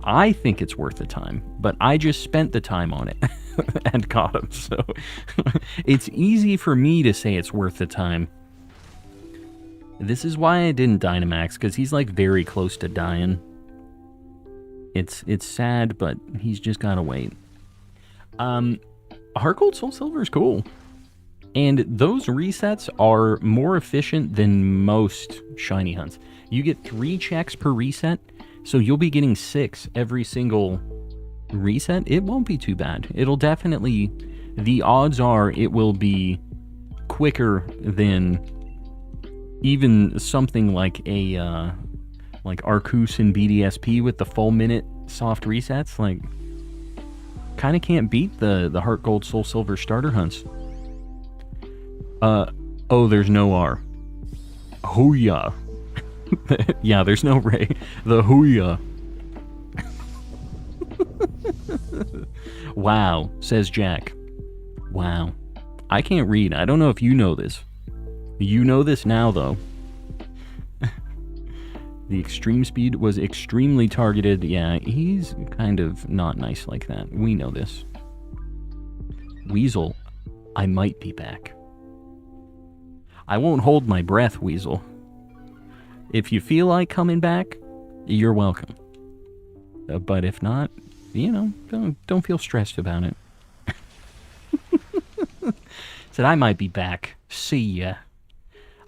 [SPEAKER 1] I think it's worth the time, but I just spent the time on it and got them, so it's easy for me to say it's worth the time. This is why I didn't Dynamax, because he's like very close to dying. It's sad, but he's just gotta wait. Heart Gold Soul Silver is cool. And those resets are more efficient than most shiny hunts. You get 3 checks per reset, so you'll be getting 6 every single reset. It won't be too bad. It'll definitely, the odds are it will be quicker than even something like a like Arceus and BDSP with the full minute soft resets. Like, kind of can't beat the Heart Gold Soul Silver starter hunts. Oh, there's no R. Hooyah. Yeah, there's no Ray. The hooyah. Wow, says Jack. Wow. I can't read. I don't know if you know this. You know this now, though. The extreme speed was extremely targeted. Yeah, he's kind of not nice like that. We know this. Weasel, I might be back. I won't hold my breath, Weasel. If you feel like coming back, you're welcome. But if not, you know, don't feel stressed about it. Said I might be back. See ya.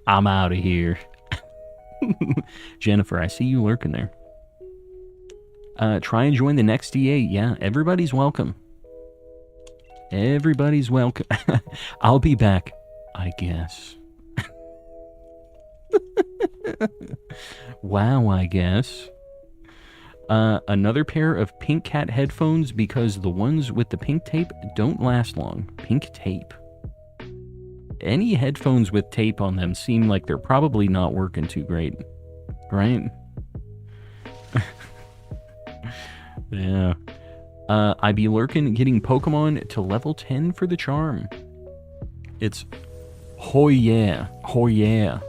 [SPEAKER 1] I'm out of here. Jennifer, I see you lurking there. Try and join the next D8. Yeah, everybody's welcome. Everybody's welcome. I'll be back, I guess. Wow, I guess. Another pair of pink cat headphones because the ones with the pink tape don't last long. Pink tape. Any headphones with tape on them seem like they're probably not working too great. Right? Yeah. I be lurking getting Pokemon to level 10 for the charm. It's... Oh yeah. Oh yeah.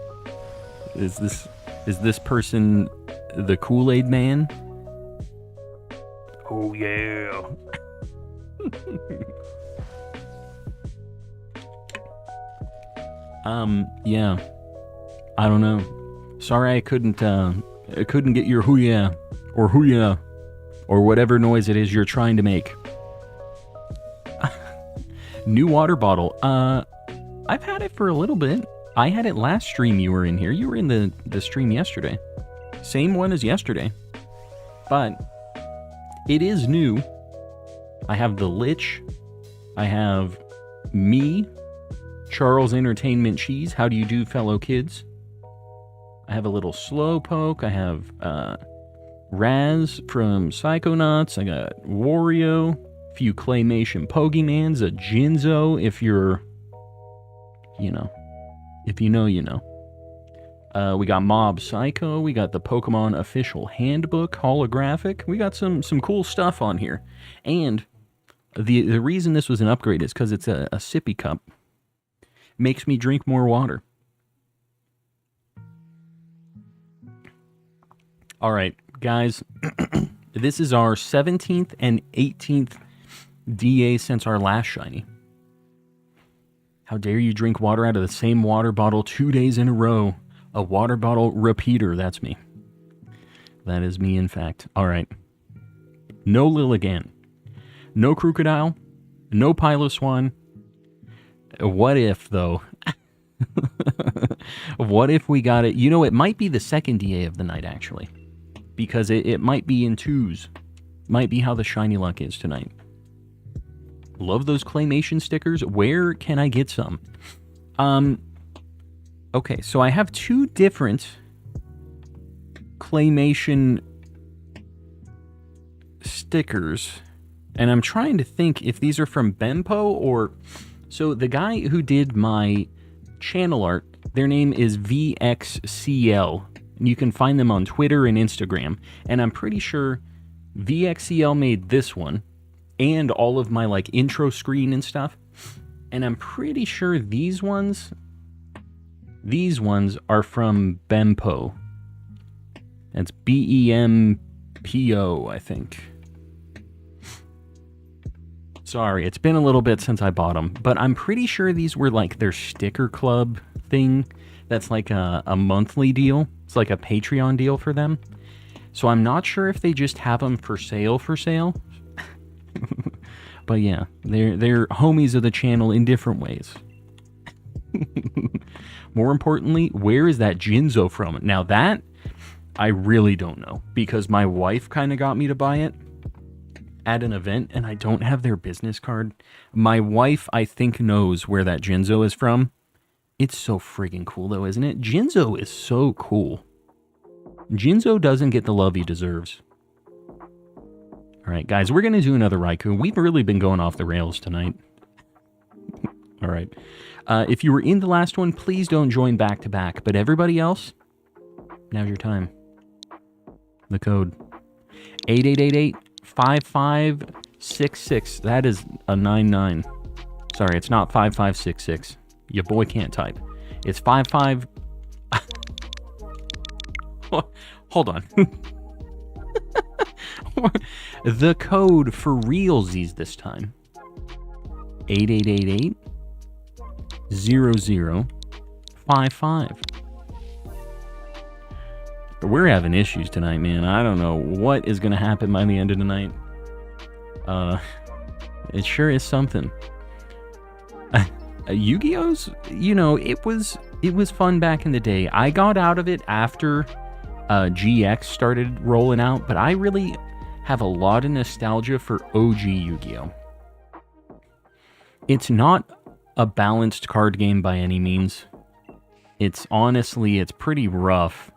[SPEAKER 1] Is this person the Kool-Aid man? Oh yeah. Yeah. I don't know. Sorry I couldn't get your hoo-yeah, or whatever noise it is you're trying to make. New water bottle. I've had it for a little bit. I had it last stream you were in here. You were in the stream yesterday. Same one as yesterday. But it is new. I have the Lich. I have me, Charles Entertainment Cheese. How do you do, fellow kids? I have a little Slowpoke. I have Raz from Psychonauts. I got Wario. A few Claymation Pokemans. A Jinzo, if you're, you know. If you know, you know. We got Mob Psycho. We got the Pokemon official handbook, holographic. We got some cool stuff on here. And the reason this was an upgrade is because it's a sippy cup. Makes me drink more water. All right, guys. This is our 17th and 18th DA since our last shiny. How dare you drink water out of the same water bottle 2 days in a row? A water bottle repeater, that's me. That is me, in fact. All right. No Lilligan. No Crocodile. No Piloswan. What if, though? What if we got it? You know, it might be the second DA of the night, actually. Because it might be in twos. Might be how the shiny luck is tonight. Love those claymation stickers. Where can I get some? Okay, so I have two different claymation stickers. And I'm trying to think if these are from Benpo or... So the guy who did my channel art, their name is VXCL. And you can find them on Twitter and Instagram. And I'm pretty sure VXCL made this one. And all of my, like, intro screen and stuff. And I'm pretty sure these ones are from Benpo. That's BEMPO, I think. Sorry, it's been a little bit since I bought them. But I'm pretty sure these were, like, their sticker club thing. That's like a monthly deal. It's like a Patreon deal for them. So I'm not sure if they just have them for sale. But yeah, they're homies of the channel in different ways. More importantly, where is that Jinzo from? Now that, I really don't know. Because my wife kind of got me to buy it at an event, and I don't have their business card. My wife, I think, knows where that Jinzo is from. It's so friggin' cool, though, isn't it? Jinzo is so cool. Jinzo doesn't get the love he deserves. Alright, guys, we're going to do another Raikou. We've really been going off the rails tonight. Alright. If you were in the last one, please don't join back-to-back. But everybody else, now's your time. The code. 8888-5566. That is a 99. Sorry, it's not 5566. Your boy can't type. It's 55... Hold on. The code for realsies this time. 8888-0055. We're having issues tonight, man. I don't know what is going to happen by the end of the night. It sure is something. Yu-Gi-Oh's, you know, it was fun back in the day. I got out of it after GX started rolling out, but I really have a lot of nostalgia for OG Yu-Gi-Oh! It's not a balanced card game by any means. It's pretty rough.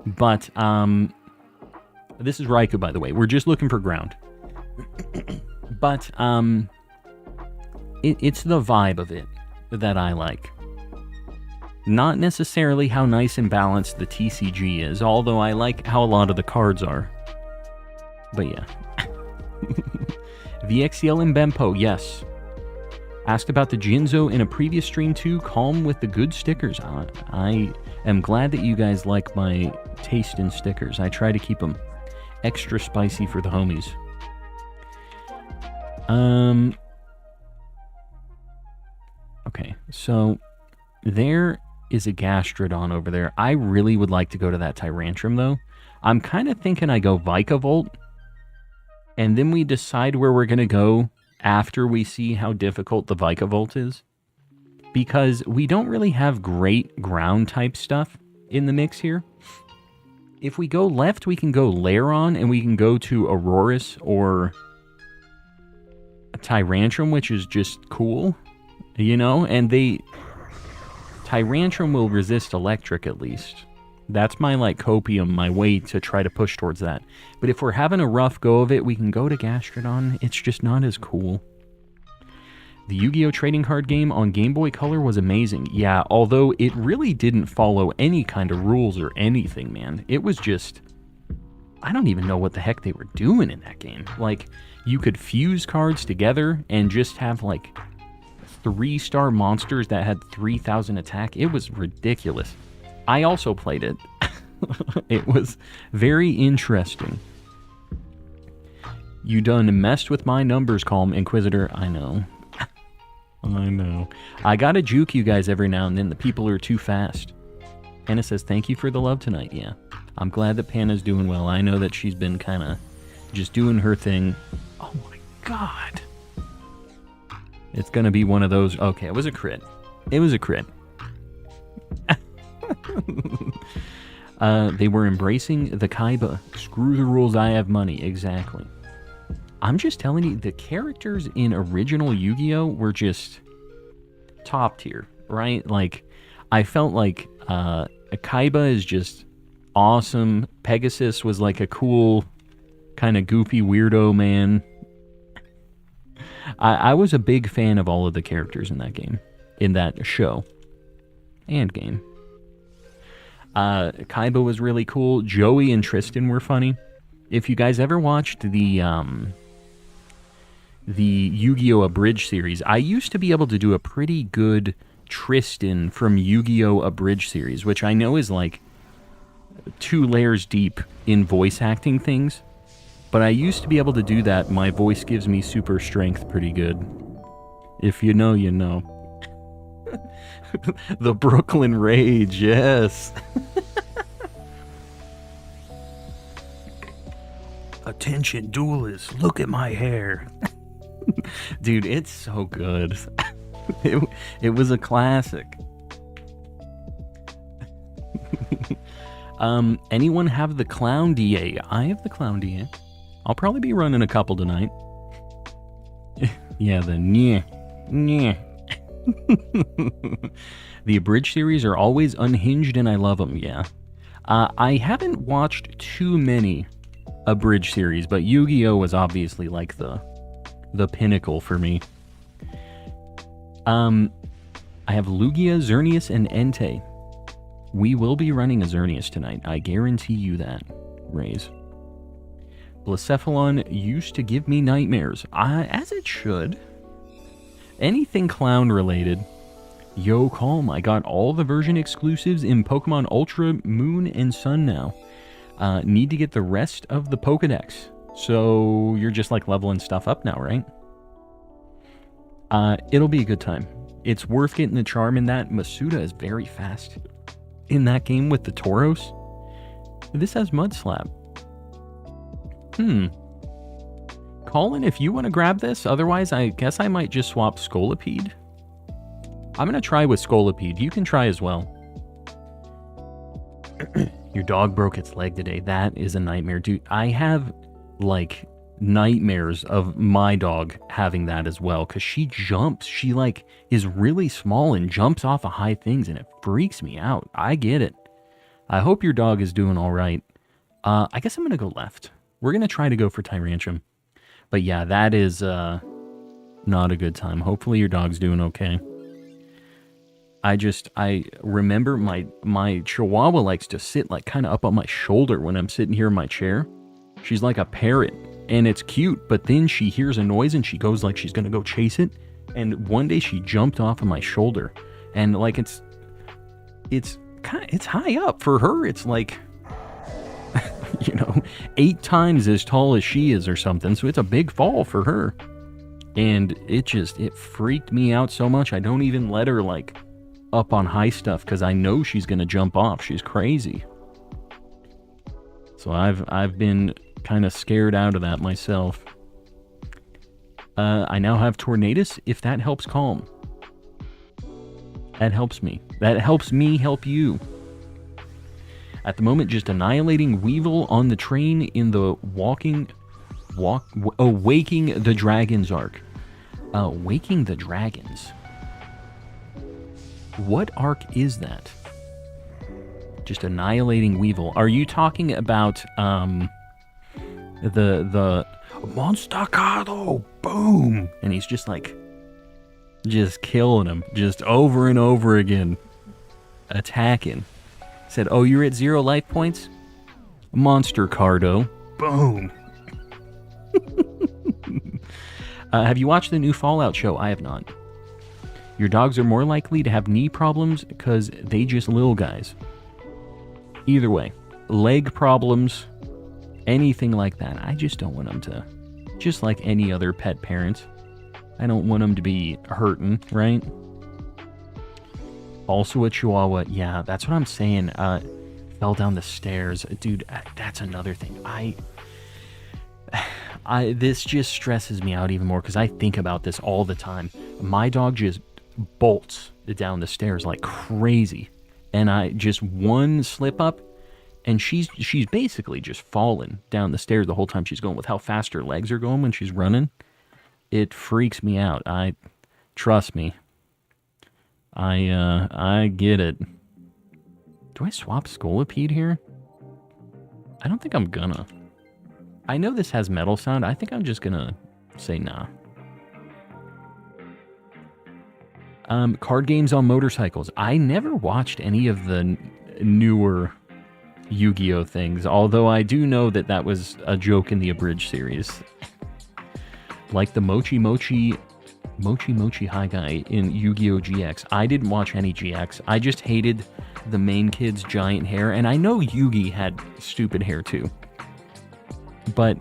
[SPEAKER 1] But, this is Raikou, by the way. We're just looking for ground. But, it's the vibe of it that I like. Not necessarily how nice and balanced the TCG is, although I like how a lot of the cards are. But yeah. VXCL and Benpo, yes. Asked about the Jinzo in a previous stream too. Calm with the good stickers. I am glad that you guys like my taste in stickers. I try to keep them extra spicy for the homies. Okay, so there is a Gastrodon over there. I really would like to go to that Tyrantrum, though. I'm kind of thinking I go Vikavolt, and then we decide where we're going to go after we see how difficult the Vikavolt is. Because we don't really have great ground-type stuff in the mix here. If we go left, we can go Lairon, and we can go to Aurorus or a Tyrantrum, which is just cool, you know? And Tyrantrum will resist electric, at least. That's my, like, copium, my way to try to push towards that. But if we're having a rough go of it, we can go to Gastrodon. It's just not as cool. The Yu-Gi-Oh! Trading card game on Game Boy Color was amazing. Yeah, although it really didn't follow any kind of rules or anything, man. It was just... I don't even know what the heck they were doing in that game. Like, you could fuse cards together and just have, like, 3-star monsters that had 3,000 attack. It was ridiculous. I also played it. It was very interesting. You done messed with my numbers, Calm Inquisitor. I know. I know. I gotta juke you guys every now and then. The people are too fast. Anna says, thank you for the love tonight. Yeah. I'm glad that Panna's doing well. I know that she's been kind of just doing her thing. Oh my god. It's going to be one of those. Okay, it was a crit. It was a crit. They were embracing the Kaiba. Screw the rules, I have money. Exactly. I'm just telling you, the characters in original Yu-Gi-Oh! Were just top tier, right? Like, I felt like Kaiba is just awesome. Pegasus was like a cool, kind of goofy weirdo man. I was a big fan of all of the characters in that game, in that show and game. Kaiba was really cool. Joey and Tristan were funny. If you guys ever watched the Yu-Gi-Oh! Abridged series, I used to be able to do a pretty good Tristan from Yu-Gi-Oh! Abridged series, which I know is like 2 layers deep in voice acting things. But I used to be able to do that. My voice gives me super strength pretty good. If you know, you know. The Brooklyn Rage, yes. Attention, duelists, look at my hair. Dude, it's so good. It was a classic. Anyone have the Clown DA? I have the Clown DA. I'll probably be running a couple tonight. Yeah, the nyeh. The Abridged series are always unhinged and I love them, yeah. I haven't watched too many Abridged series, but Yu-Gi-Oh! Was obviously like the pinnacle for me. I have Lugia, Xerneas, and Entei. We will be running a Xerneas tonight. I guarantee you that, Raze. Blacephalon used to give me nightmares. As it should. Anything clown related. Yo, Calm, I got all the version exclusives in Pokemon Ultra, Moon, and Sun now. Need to get the rest of the Pokedex. So you're just like leveling stuff up now, right? It'll be a good time. It's worth getting the charm in that. Masuda is very fast in that game with the Tauros. This has Mud Slap. Colin, if you want to grab this, otherwise I guess I might just swap Scolipede. I'm going to try with Scolipede. You can try as well. Your dog broke its leg today. That is a nightmare, dude. I have, like, nightmares of my dog having that as well, because she jumps. She, like, is really small and jumps off of high things, and it freaks me out. I get it. I hope your dog is doing all right. I guess I'm going to go left. We're going to try to go for Tyrantrum. But yeah, that is not a good time. Hopefully your dog's doing okay. I remember my Chihuahua likes to sit like kind of up on my shoulder when I'm sitting here in my chair. She's like a parrot, and it's cute, but then she hears a noise and she goes like she's going to go chase it. And one day she jumped off of my shoulder, and like it's high up for her. It's like, 8 times as tall as she is or something. So it's a big fall for her. And it freaked me out so much. I don't even let her like up on high stuff because I know she's going to jump off. She's crazy. So I've been kind of scared out of that myself. I now have Tornadus, if that helps Calm. That helps me. That helps me help you. At the moment, just annihilating Weevil on the train in the Waking the Dragons arc. Waking the Dragons. What arc is that? Just annihilating Weevil. Are you talking about the Monstacado? Boom! And he's just like just killing him, just over and over again, attacking. Said, oh, you're at 0 life points? Monster Cardo. Boom. Have you watched the new Fallout show? I have not. Your dogs are more likely to have knee problems because they just little guys. Either way, leg problems, anything like that. I just don't want them to, just like any other pet parent, I don't want them to be hurting, right? Also a Chihuahua. Yeah, that's what I'm saying. Fell down the stairs. Dude, that's another thing. This just stresses me out even more because I think about this all the time. My dog just bolts down the stairs like crazy. And I just one slip up and she's basically just fallen down the stairs the whole time she's going with how fast her legs are going when she's running. It freaks me out. Trust me. I get it. Do I swap Scolipede here? I don't think I'm gonna. I know this has metal sound. I think I'm just gonna say nah. Card games on motorcycles. I never watched any of the newer Yu-Gi-Oh things, although I do know that was a joke in the abridged series. Like the Mochi Mochi High Guy in Yu-Gi-Oh! GX. I didn't watch any GX. I just hated the main kid's giant hair, and I know Yugi had stupid hair too. But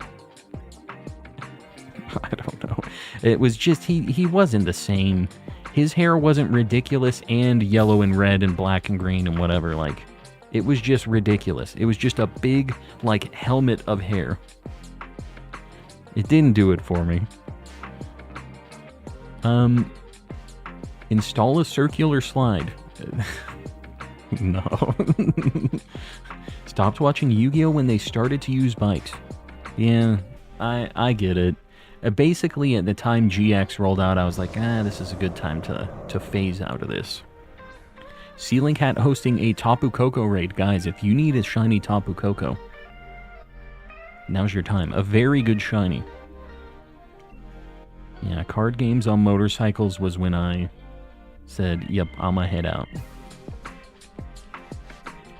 [SPEAKER 1] I don't know. It was just he wasn't the same. His hair wasn't ridiculous and yellow and red and black and green and whatever. Like, it was just ridiculous. It was just a big, like, helmet of hair. It didn't do it for me. Install a circular slide. No. Stopped watching Yu-Gi-Oh! When they started to use bikes. Yeah, I get it. Basically, at the time GX rolled out, I was like, this is a good time to phase out of this. Ceiling Cat hosting a Tapu Koko raid. Guys, if you need a shiny Tapu Koko, now's your time. A very good shiny. Yeah, card games on motorcycles was when I said, yep, I'm gonna head out.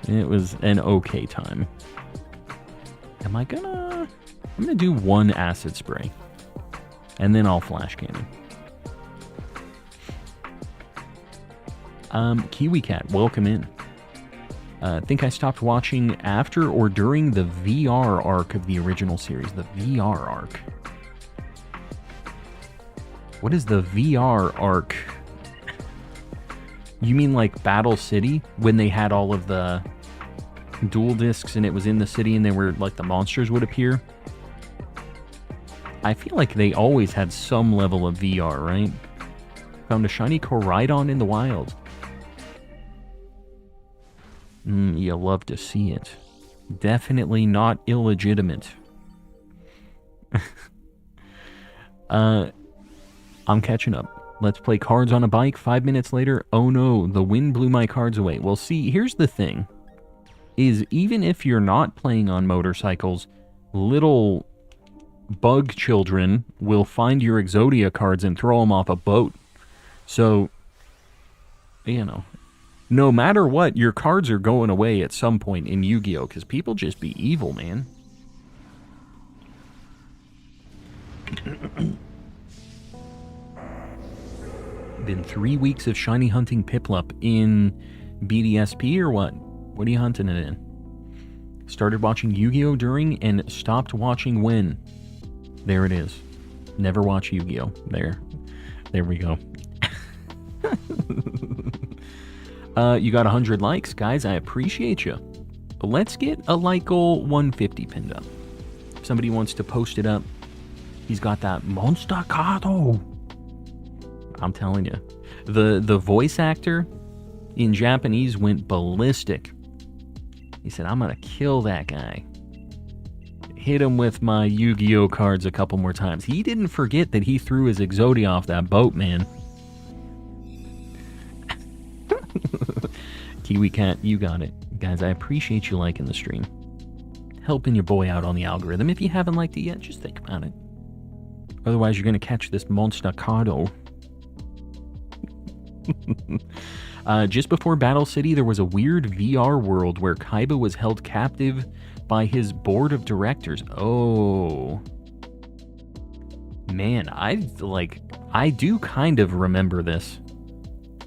[SPEAKER 1] It was an okay time. I'm gonna do one acid spray. And then I'll flash cannon. Kiwi Cat, welcome in. Think I stopped watching after or during the VR arc of the original series. The VR arc. What is the VR arc? You mean like Battle City? When they had all of the dual discs and it was in the city and they were like the monsters would appear? I feel like they always had some level of VR, right? Found a shiny Koraidon in the wild. You love to see it. Definitely not illegitimate. I'm catching up. Let's play cards on a bike. 5 minutes later, oh no, the wind blew my cards away. Well, see, here's the thing. Is even if you're not playing on motorcycles, little bug children will find your Exodia cards and throw them off a boat. So, you know, no matter what, your cards are going away at some point in Yu-Gi-Oh! Because people just be evil, man. Been 3 weeks of shiny hunting Piplup in BDSP or what? What are you hunting it in? Started watching Yu-Gi-Oh! During and stopped watching when. There it is. Never watch Yu-Gi-Oh! There we go. You got 100 likes, guys. I appreciate you. Let's get a like goal 150 pinned up. If somebody wants to post it up, he's got that monster cardo. I'm telling you, the voice actor in Japanese went ballistic. He said, "I'm gonna kill that guy. Hit him with my Yu-Gi-Oh cards a couple more times." He didn't forget that he threw his Exodia off that boat, man. Kiwi Cat, you got it. Guys, I appreciate you liking the stream. Helping your boy out on the algorithm. If you haven't liked it yet, just think about it. Otherwise, you're going to catch this monster cardo. Just before Battle City, there was a weird VR world where Kaiba was held captive by his board of directors. Oh. Man, I do kind of remember this.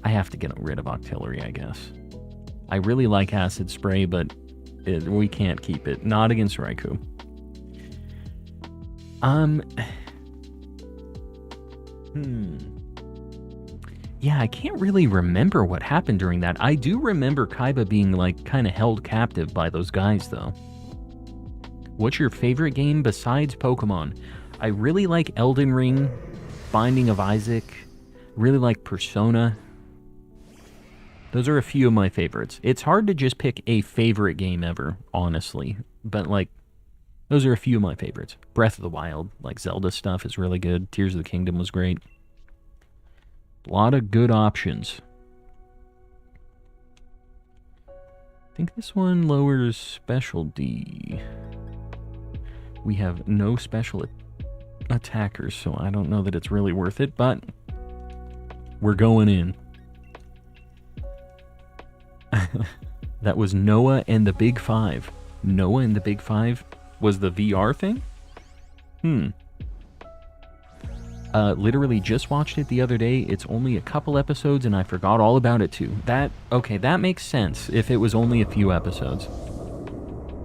[SPEAKER 1] I have to get rid of Octillery, I guess. I really like Acid Spray, but we can't keep it. Not against Raikou. Yeah, I can't really remember what happened during that. I do remember Kaiba being, like, kind of held captive by those guys, though. What's your favorite game besides Pokemon? I really like Elden Ring, Binding of Isaac, really like Persona. Those are a few of my favorites. It's hard to just pick a favorite game ever, honestly. But, like, those are a few of my favorites. Breath of the Wild, like Zelda stuff, is really good. Tears of the Kingdom was great. A lot of good options. I think this one lowers specialty. We have no special attackers, so I don't know that it's really worth it, but we're going in. That was Noah and the Big Five. Noah and the Big Five was the VR thing? Literally just watched it the other day. It's only a couple episodes and I forgot all about it too. That makes sense if it was only a few episodes.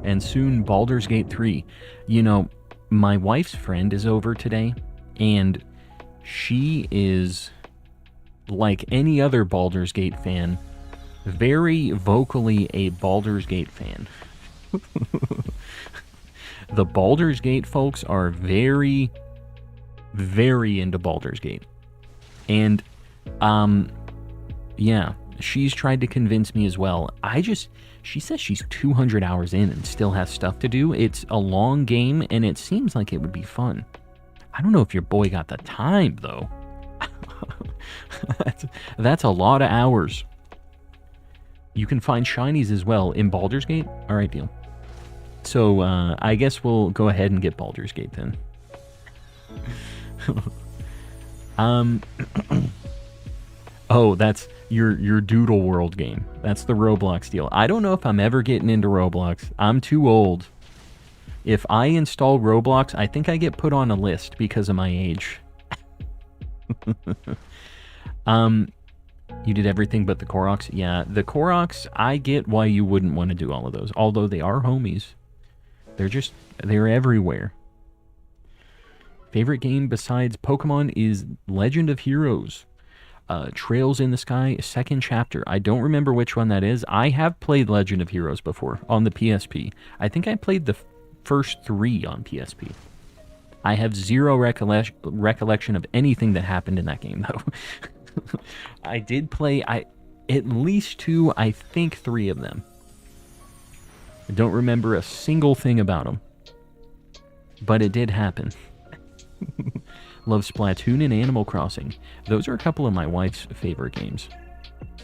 [SPEAKER 1] And soon Baldur's Gate 3. You know, my wife's friend is over today, and she is, like any other Baldur's Gate fan, very vocally a Baldur's Gate fan. The Baldur's Gate folks are very, very into Baldur's Gate. And, yeah, she's tried to convince me as well. She says she's 200 hours in and still has stuff to do. It's a long game, and it seems like it would be fun. I don't know if your boy got the time, though. That's a lot of hours. You can find shinies as well in Baldur's Gate. All right, deal. So, I guess we'll go ahead and get Baldur's Gate then. Oh, that's your Doodle World game. That's the Roblox deal. I don't know if I'm ever getting into Roblox. I'm too old. If I install Roblox, I think I get put on a list because of my age. You did everything but the Koroks? Yeah, the Koroks, I get why you wouldn't want to do all of those. Although they are homies. They're everywhere. Favorite game besides Pokemon is Legend of Heroes. Trails in the Sky, second chapter. I don't remember which one that is. I have played Legend of Heroes before on the PSP. I think I played the first 3 on PSP. I have zero recollection of anything that happened in that game, though. I did play at least 2, I think 3 of them. I don't remember a single thing about them. But it did happen. Love Splatoon and Animal Crossing. Those are a couple of my wife's favorite games.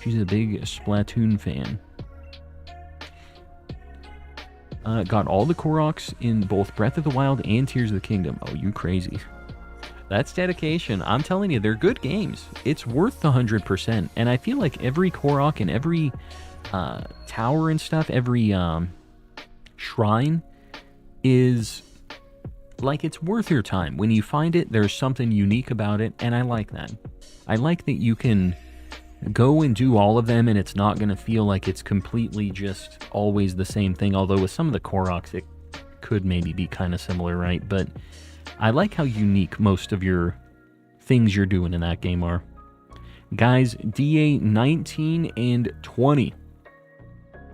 [SPEAKER 1] She's a big Splatoon fan. Got all the Koroks in both Breath of the Wild and Tears of the Kingdom. Oh, you crazy. That's dedication. I'm telling you, they're good games. It's worth the 100%. And I feel like every Korok and every tower and stuff, every shrine is... like, it's worth your time. When you find it, there's something unique about it, and I like that. I like that you can go and do all of them, and it's not going to feel like it's completely just always the same thing, although with some of the Koroks, it could maybe be kind of similar, right? But I like how unique most of your things you're doing in that game are. Guys, DA 19 and 20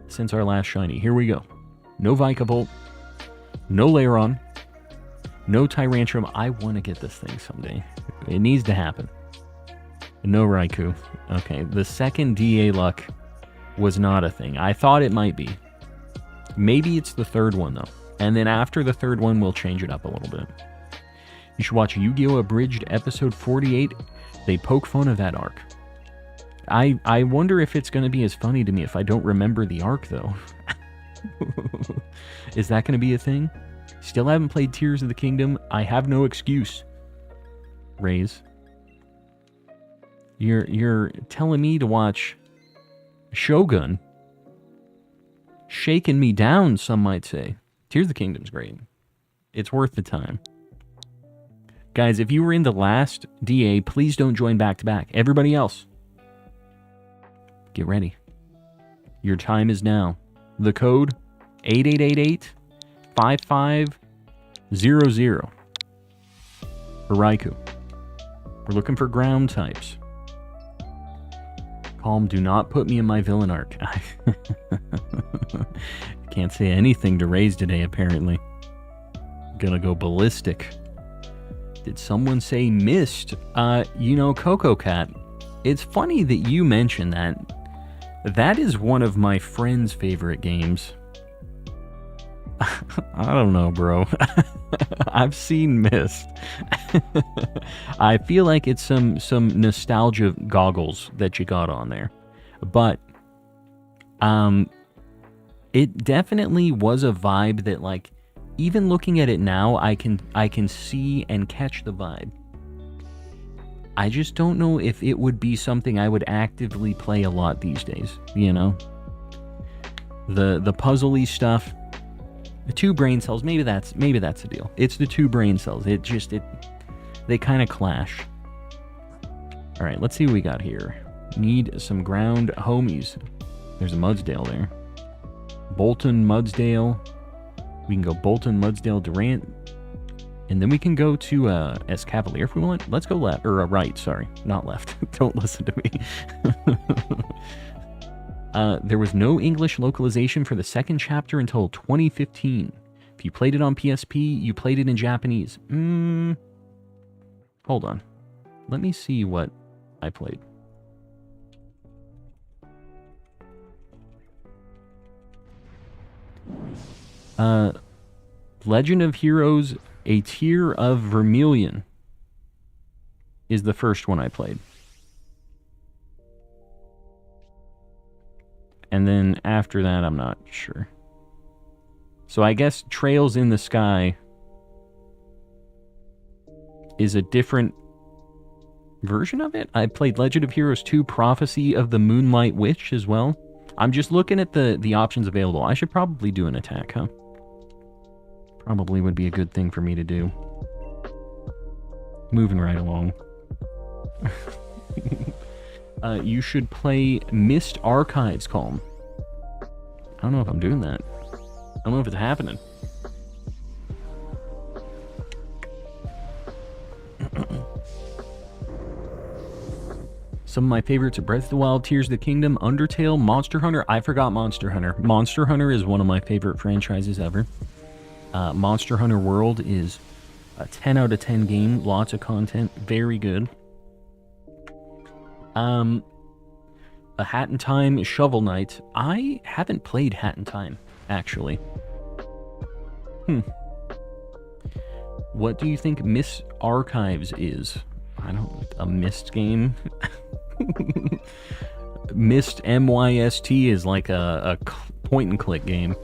[SPEAKER 1] since our last shiny. Here we go. No Vikavolt, no Lairon, no Tyrantrum. I want to get this thing someday. It needs to happen. No Raikou. Okay, the second DA luck was not a thing. I thought it might be. Maybe it's the third one, though. And then after the third one, we'll change it up a little bit. You should watch Yu-Gi-Oh! Abridged episode 48. They poke fun of that arc. I wonder if it's going to be as funny to me if I don't remember the arc, though. Is that going to be a thing? Still haven't played Tears of the Kingdom. I have no excuse. Raze. You're telling me to watch Shogun. Shaking me down, some might say. Tears of the Kingdom's great. It's worth the time. Guys, if you were in the last DA, please don't join back-to-back. Everybody else, get ready. Your time is now. The code, 8888-5500 for Raikou. We're looking for ground types. Calm, do not put me in my villain arc. Can't say anything to Raze today, apparently. Gonna go ballistic. Did someone say missed? You know, Coco Cat, it's funny that you mentioned that. That is one of my friend's favorite games. I don't know, bro. I've seen Mist. I feel like it's some nostalgia goggles that you got on there. But it definitely was a vibe that, like, even looking at it now, I can see and catch the vibe. I just don't know if it would be something I would actively play a lot these days, you know? The puzzly stuff, the 2 brain cells, maybe that's the deal. It's the 2 brain cells. They kind of clash. All right, let's see what we got here. Need some ground homies. There's a Mudsdale there. Bolton, Mudsdale. We can go Bolton, Mudsdale, Durant. And then we can go to Escavalier if we want. Let's go left, or right, sorry. Not left. Don't listen to me. There was no English localization for the second chapter until 2015. If you played it on PSP, you played it in Japanese. Hold on. Let me see what I played. Legend of Heroes, A Tear of Vermilion is the first one I played. And then after that, I'm not sure. So I guess Trails in the Sky is a different version of it. I played Legend of Heroes 2 Prophecy of the Moonlight Witch as well. I'm just looking at the options available. I should probably do an attack, huh? Probably would be a good thing for me to do. Moving right along. You should play Mist Archives, Calm. I don't know if I'm doing that. I don't know if it's happening. Some of my favorites are Breath of the Wild, Tears of the Kingdom, Undertale, Monster Hunter. I forgot Monster Hunter. Monster Hunter is one of my favorite franchises ever. Monster Hunter World is a 10 out of 10 game. Lots of content. Very good. A Hat in Time, Shovel Knight. I haven't played Hat in Time, actually. What do you think Mist Archives is? I don't... A Mist game? Mist, M-Y-S-T, is like a point-and-click game.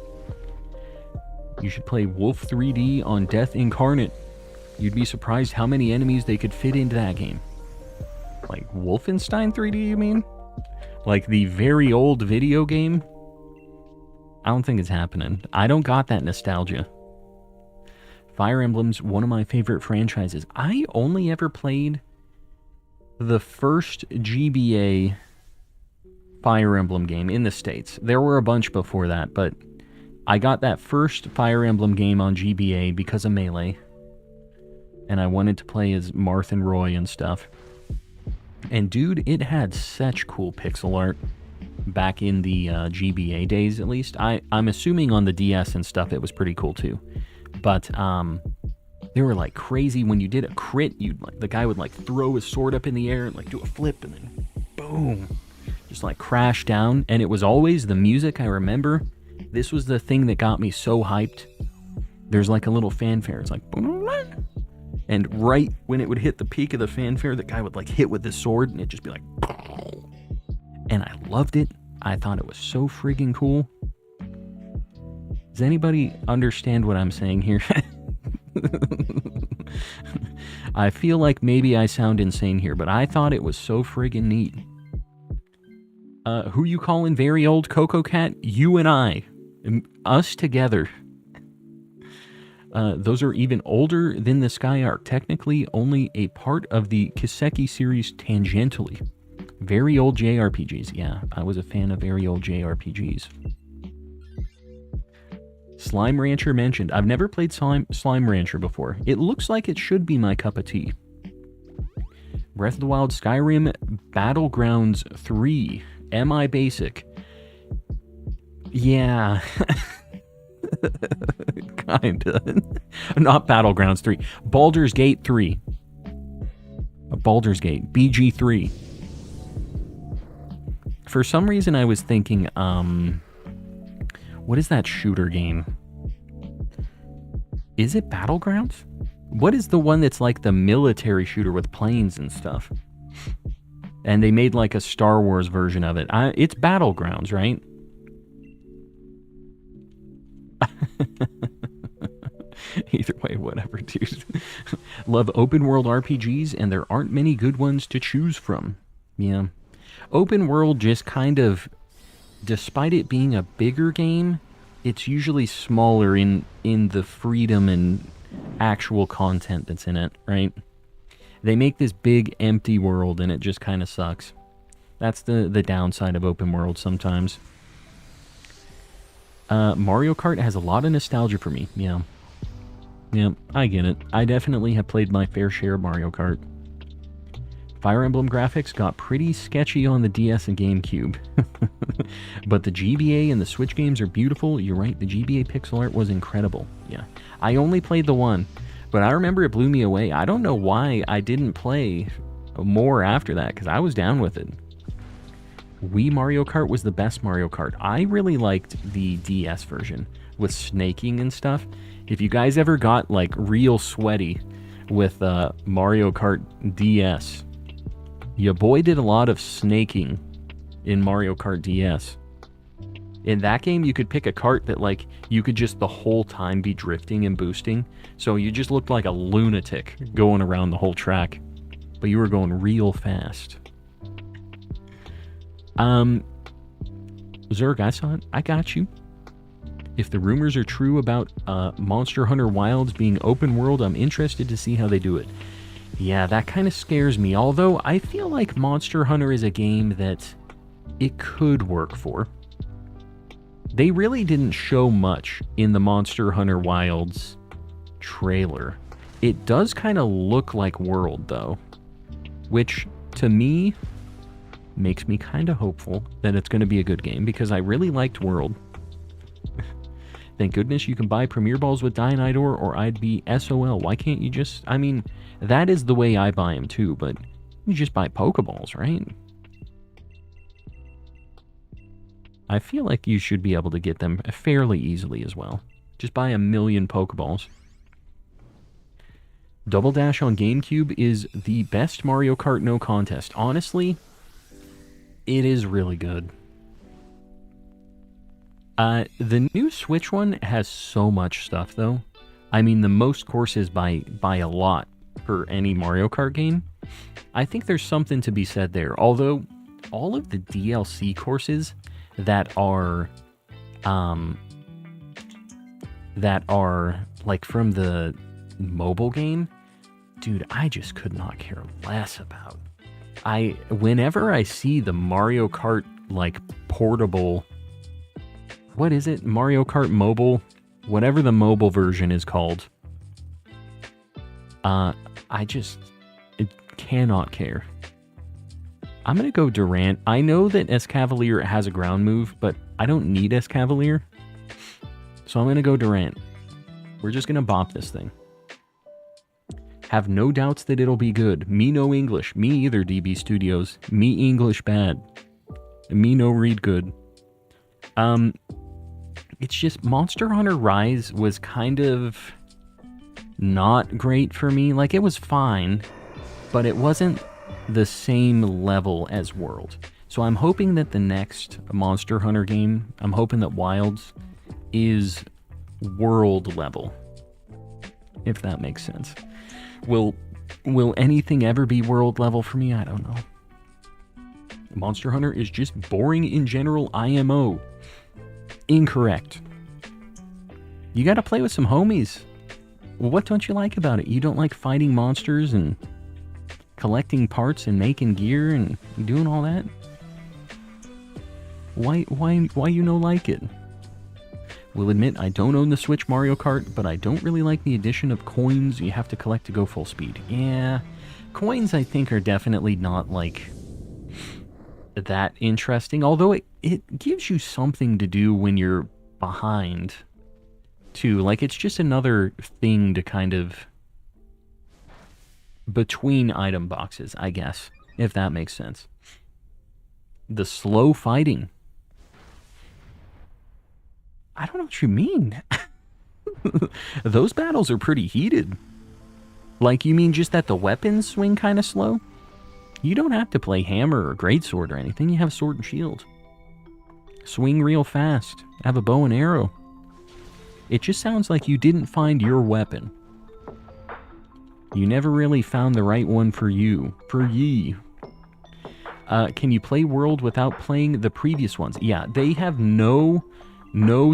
[SPEAKER 1] You should play Wolf 3D on Death Incarnate. You'd be surprised how many enemies they could fit into that game. Like Wolfenstein 3D, you mean? Like the very old video game? I don't think it's happening. I don't got that nostalgia. Fire Emblem's one of my favorite franchises. I only ever played the first GBA Fire Emblem game in the States. There were a bunch before that, but I got that first Fire Emblem game on GBA because of Melee. And I wanted to play as Marth and Roy and stuff. And dude, it had such cool pixel art back in the GBA days, at least. I'm assuming on the DS and stuff it was pretty cool too. But they were like crazy. When you did a crit, the guy would like throw his sword up in the air and like do a flip and then boom, just like crash down. And it was always the music. I remember this was the thing that got me so hyped. There's like a little fanfare. It's like, and right when it would hit the peak of the fanfare, the guy would like hit with his sword and it'd just be like, and I loved it. I thought it was so friggin' cool. Does anybody understand what I'm saying here? I feel like maybe I sound insane here, but I thought it was so friggin' neat. Who you calling very old, Coco Cat? You and I. Us together. Those are even older than the Sky Arc. Technically, only a part of the Kiseki series tangentially. Very old JRPGs. Yeah, I was a fan of very old JRPGs. Slime Rancher mentioned. I've never played Slime Rancher before. It looks like it should be my cup of tea. Breath of the Wild, Skyrim, Battlegrounds 3. Am I basic? Yeah. Kinda. Not Battlegrounds 3. Baldur's Gate 3. Baldur's Gate. BG 3. For some reason I was thinking, what is that shooter game? Is it Battlegrounds? What is the one that's like the military shooter with planes and stuff? And they made like a Star Wars version of it. It's Battlegrounds, right? Either way, whatever, dude. Love open world RPGs, and there aren't many good ones to choose from. Yeah. Open world just kind of, despite it being a bigger game, it's usually smaller in the freedom and actual content that's in it, right? They make this big empty world and it just kind of sucks. That's the downside of open world sometimes. Mario Kart has a lot of nostalgia for me, yeah. Yeah, I get it. I definitely have played my fair share of Mario Kart. Fire Emblem graphics got pretty sketchy on the DS and GameCube. But the GBA and the Switch games are beautiful. You're right, the GBA pixel art was incredible. Yeah. I only played the one, but I remember it blew me away. I don't know why I didn't play more after that, because I was down with it. Wii Mario Kart was the best Mario Kart. I really liked the DS version with snaking and stuff. If you guys ever got like real sweaty with Mario Kart DS, your boy did a lot of snaking in Mario Kart DS. In that game, you could pick a kart that like you could just the whole time be drifting and boosting. So you just looked like a lunatic going around the whole track, but you were going real fast. Zerg, I saw it. I got you. If the rumors are true about Monster Hunter Wilds being open world, I'm interested to see how they do it. Yeah, that kind of scares me, although I feel like Monster Hunter is a game that it could work for. They really didn't show much in the Monster Hunter Wilds trailer. It does kind of look like World, though, which, to me, makes me kind of hopeful that it's going to be a good game, because I really liked World. Thank goodness you can buy Premier Balls with Dynidor, or I'd be SOL. Why can't you just... I mean, that is the way I buy them too, but you just buy Pokeballs, right? I feel like you should be able to get them fairly easily as well. Just buy 1,000,000 Pokeballs. Double Dash on GameCube is the best Mario Kart, no contest. Honestly, it is really good. The new Switch one has so much stuff, though. I mean, the most courses by a lot for any Mario Kart game. I think there's something to be said there. Although, all of the DLC courses that are like from the mobile game, dude, I just could not care less about. Whenever I see the Mario Kart like portable, what is it? Mario Kart Mobile, whatever the mobile version is called. I just cannot care. I'm going to go Durant. I know that Escavalier has a ground move, but I don't need Escavalier. So I'm going to go Durant. We're just going to bop this thing. Have no doubts that it'll be good. Me no English. Me either, DB Studios. Me English bad. Me no read good. It's just Monster Hunter Rise was kind of not great for me. Like, it was fine, but it wasn't the same level as World. So I'm hoping that the next Monster Hunter game, I'm hoping that Wilds is World level, if that makes sense. Will anything ever be World level for me? I don't know. Monster Hunter is just boring in general, IMO. Incorrect. You gotta play with some homies. What don't you like about it? You don't like fighting monsters and collecting parts and making gear and doing all that? Why you no like it? Will admit I don't own the Switch Mario Kart, but I don't really like the addition of coins you have to collect to go full speed. Yeah, Coins, I think, are definitely not, like, that interesting. Although it gives you something to do when you're behind, too. Like, it's just another thing to kind of... between item boxes, I guess, if that makes sense. The slow fighting. I don't know what you mean. Those battles are pretty heated. Like, you mean just that the weapons swing kind of slow? You don't have to play hammer or greatsword or anything. You have sword and shield. Swing real fast. Have a bow and arrow. It just sounds like you didn't find your weapon. You never really found the right one for you. For ye. Can you play World without playing the previous ones? Yeah, they have no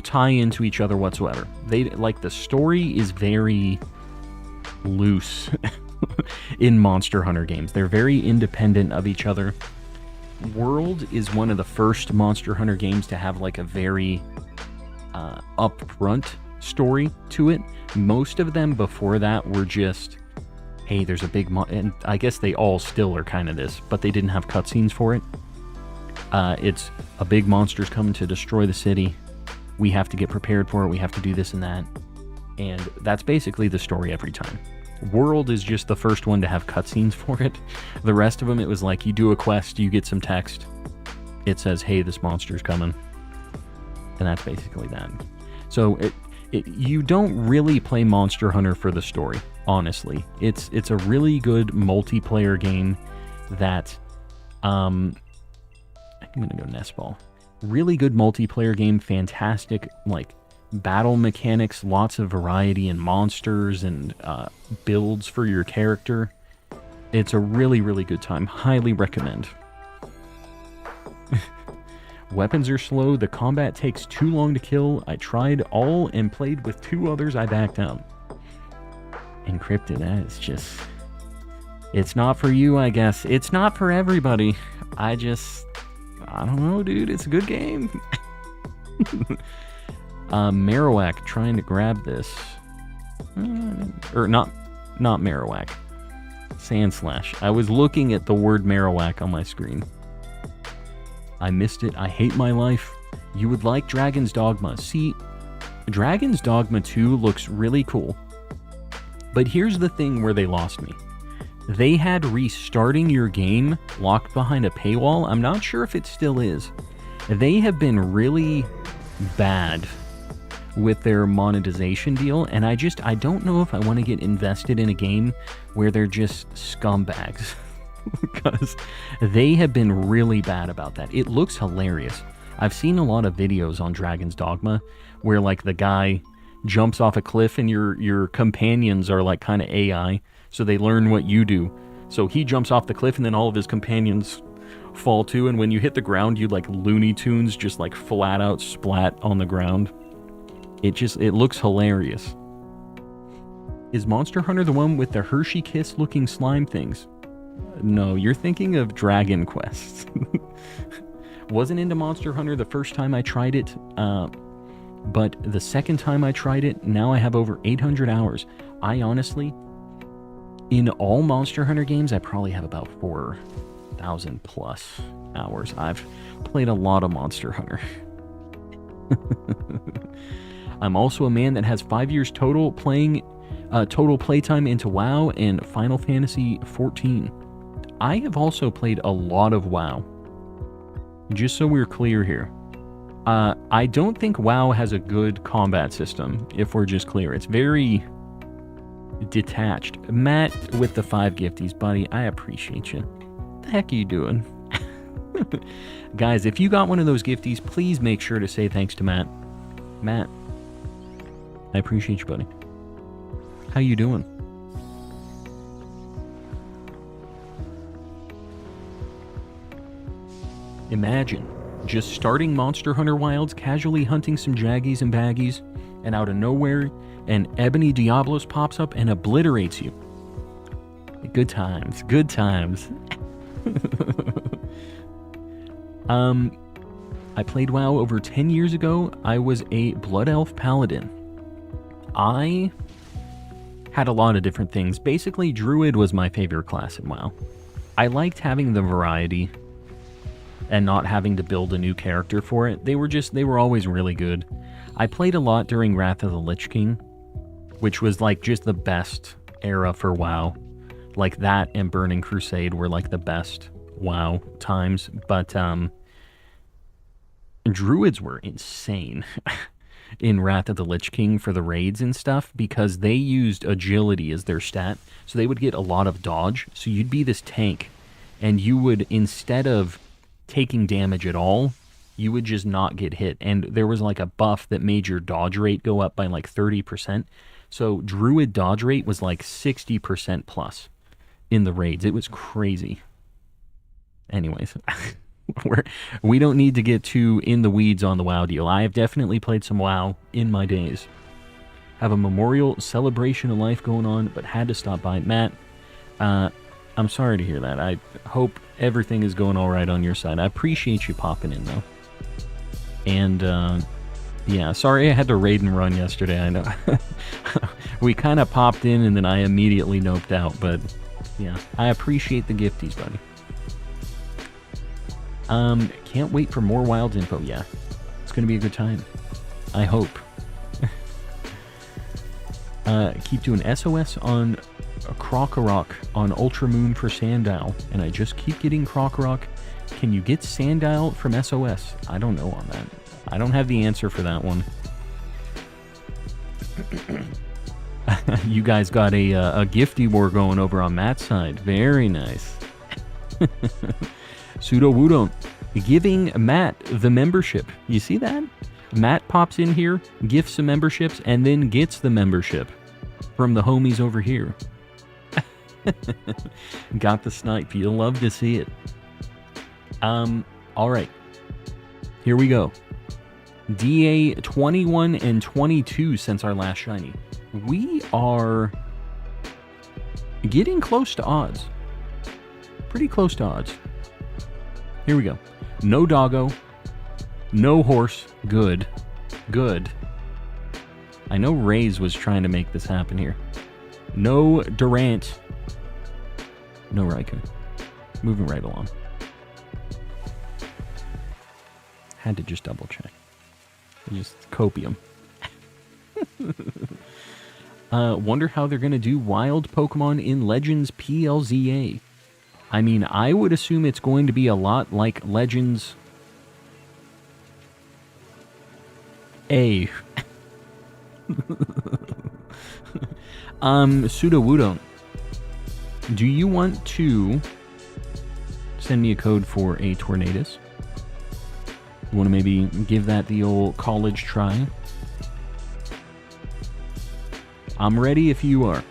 [SPEAKER 1] tie-in to each other whatsoever. They, like, the story is very loose in Monster Hunter games. They're very independent of each other. World is one of the first Monster Hunter games to have, like, a very upfront story to it. Most of them before that were just, hey, there's a big and I guess they all still are kind of this, but they didn't have cutscenes for it. It's a big monster's coming to destroy the city. We have to get prepared for it. We have to do this and that. And that's basically the story every time. World is just the first one to have cutscenes for it. The rest of them, it was like, you do a quest, you get some text. It says, hey, this monster's coming. And that's basically that. So you don't really play Monster Hunter for the story, honestly. It's a really good multiplayer game that, I'm going to go nest ball. Really good multiplayer game, fantastic, like, battle mechanics, lots of variety in monsters and builds for your character. It's a really, really good time. Highly recommend. Weapons are slow. The combat takes too long to kill. I tried all and played with 2 others. I backed out. Encrypted, that is just... It's not for you, I guess. It's not for everybody. I don't know, dude. It's a good game. Marowak trying to grab this. Or not Marowak. Sandslash. I was looking at the word Marowak on my screen. I missed it. I hate my life. You would like Dragon's Dogma. See, Dragon's Dogma 2 looks really cool. But here's the thing where they lost me. They had restarting your game locked behind a paywall. I'm not sure if it still is. They have been really bad with their monetization deal, and I don't know if I want to get invested in a game where they're just scumbags. Because they have been really bad about that. It looks hilarious. I've seen a lot of videos on Dragon's Dogma where, like, the guy jumps off a cliff and your companions are, like, kind of AI, so they learn what you do. So he jumps off the cliff and then all of his companions fall too, and when you hit the ground, you, like, Looney Tunes just, like, flat out splat on the ground. It looks hilarious. Is Monster Hunter the one with the Hershey Kiss looking slime things? No, you're thinking of Dragon Quest. Wasn't into Monster Hunter the first time I tried it, but the second time I tried it, now I have over 800 hours. I honestly, in all Monster Hunter games, I probably have about 4,000 plus hours. I've played a lot of Monster Hunter. I'm also a man that has 5 years total playtime into WoW and Final Fantasy XIV. I have also played a lot of WoW. Just so we're clear here. I don't think WoW has a good combat system, if we're just clear. It's very detached. Matt with the 5 gifties, buddy, I appreciate you. What the heck are you doing? Guys, if you got one of those gifties, please make sure to say thanks to Matt. Matt, I appreciate you, buddy. How you doing? Imagine just starting Monster Hunter Wilds, casually hunting some jaggies and baggies, and out of nowhere, an Ebony Diablos pops up and obliterates you. Good times, good times. I played WoW over 10 years ago. I was a Blood Elf Paladin. I had a lot of different things. Basically, Druid was my favorite class in WoW. I liked having the variety and not having to build a new character for it. They were always really good. I played a lot during Wrath of the Lich King, which was like just the best era for WoW. Like that and Burning Crusade were like the best WoW times, but Druids were insane in Wrath of the Lich King for the raids and stuff, because they used agility as their stat, so they would get a lot of dodge. So you'd be this tank, and you would, instead of taking damage at all, you would just not get hit. And there was like a buff that made your dodge rate go up by like 30%. So Druid dodge rate was like 60% plus in the raids. It was crazy. Anyways, we don't need to get too in the weeds on the WoW deal. I have definitely played some WoW in my days. Have a memorial celebration of life going on, but had to stop by. Matt, I'm sorry to hear that. I hope everything is going all right on your side. I appreciate you popping in, though. And, yeah, sorry I had to raid and run yesterday. I know. We kind of popped in, and then I immediately noped out. But, yeah, I appreciate the gifties, buddy. Can't wait for more wild info. Yeah, it's going to be a good time. I hope. Keep doing SOS on Krokorok on Ultramoon for Sandile, and I just keep getting Krokorok. Can you get Sandile from SOS? I don't know on that. I don't have the answer for that one. You guys got a gifty war going over on Matt's side. Very nice. Pseudo Wudon giving Matt the membership. You see that? Matt pops in here, gifts some memberships, and then gets the membership from the homies over here. Got the snipe. You'll love to see it. Alright. Here we go. DA 21 and 22 since our last shiny. We are getting close to odds. Pretty close to odds. Here we go. No doggo. No horse. Good. Good. I know Raze was trying to make this happen here. No Durant. No Raikou. Moving right along. Had to just double check. Just copium. Wonder how they're going to do wild Pokemon in Legends PLZA. I mean, I would assume it's going to be a lot like Legends A. Pseudo Wudon, do you want to send me a code for a Tornadus? You want to maybe give that the old college try? I'm ready if you are.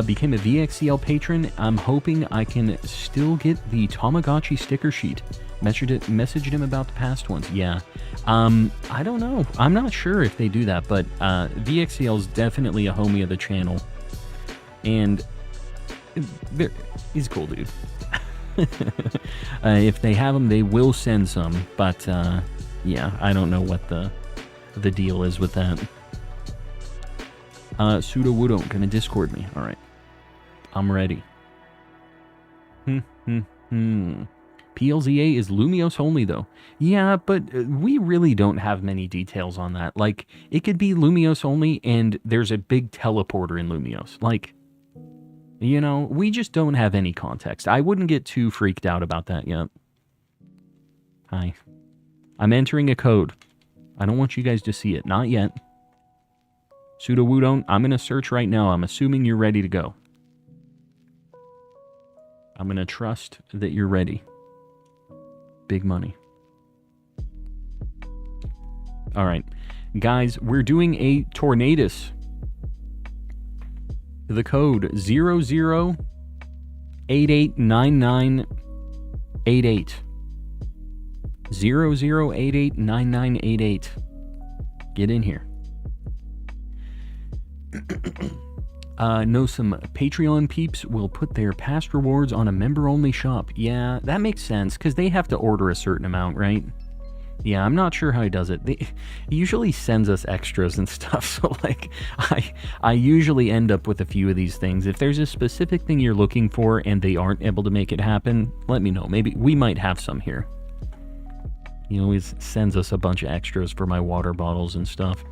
[SPEAKER 1] Became a VXCL patron. I'm hoping I can still get the Tamagotchi sticker sheet. Messaged him about the past ones. Yeah. I don't know. I'm not sure if they do that, but VXCL is definitely a homie of the channel. And he's a cool dude. If they have them, they will send some. But yeah, I don't know what the deal is with that. Pseudo Wudon gonna Discord me. Alright. I'm ready. PLZA is Lumiose only, though. Yeah, but we really don't have many details on that. Like, it could be Lumiose only, and there's a big teleporter in Lumiose. Like, you know, we just don't have any context. I wouldn't get too freaked out about that yet. Hi. I'm entering a code. I don't want you guys to see it. Not yet. Pseudo Wudon, I'm going to search right now. I'm assuming you're ready to go. I'm going to trust that you're ready. Big money. Alright. Guys, we're doing a Tornadus. The code 00889988. 00889988. Get in here. Know some Patreon peeps will put their past rewards on a member-only shop. Yeah, that makes sense, because they have to order a certain amount, right? Yeah, I'm not sure how he does it. He usually sends us extras and stuff, so like, I usually end up with a few of these things. If there's a specific thing you're looking for and they aren't able to make it happen, let me know. Maybe we might have some here. He always sends us a bunch of extras for my water bottles and stuff.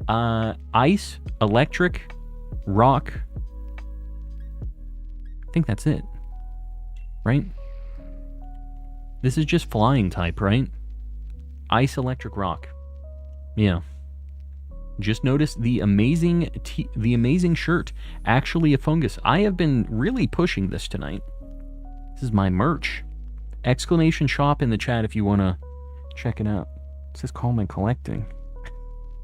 [SPEAKER 1] Ice, electric, rock. I think that's it. Right? This is just flying type, right? Ice, electric, rock. Yeah. Just notice the amazing shirt. Actually a fungus. I have been really pushing this tonight. This is my merch. Exclamation shop in the chat if you want to check it out. It says Calm and Collecting.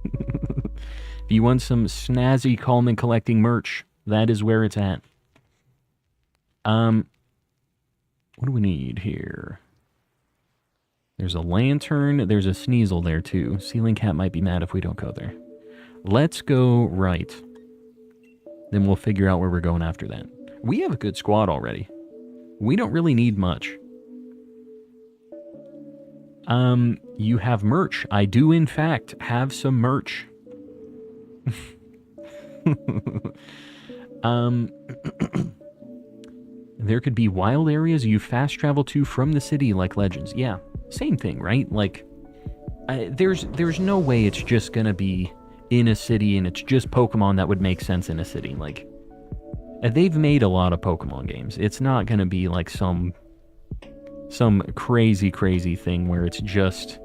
[SPEAKER 1] If you want some snazzy Calm and Collecting merch, that is where it's at. What do we need here? There's a lantern. There's a Sneasel there, too. Ceiling Cat might be mad if we don't go there. Let's go right. Then we'll figure out where we're going after that. We have a good squad already. We don't really need much. You have merch. I do, in fact, have some merch. There could be wild areas you fast travel to from the city like Legends. Yeah, same thing, right? Like, there's no way it's just gonna be in a city and it's just Pokemon that would make sense in a city. Like, they've made a lot of Pokemon games. It's not gonna be like some crazy thing where it's just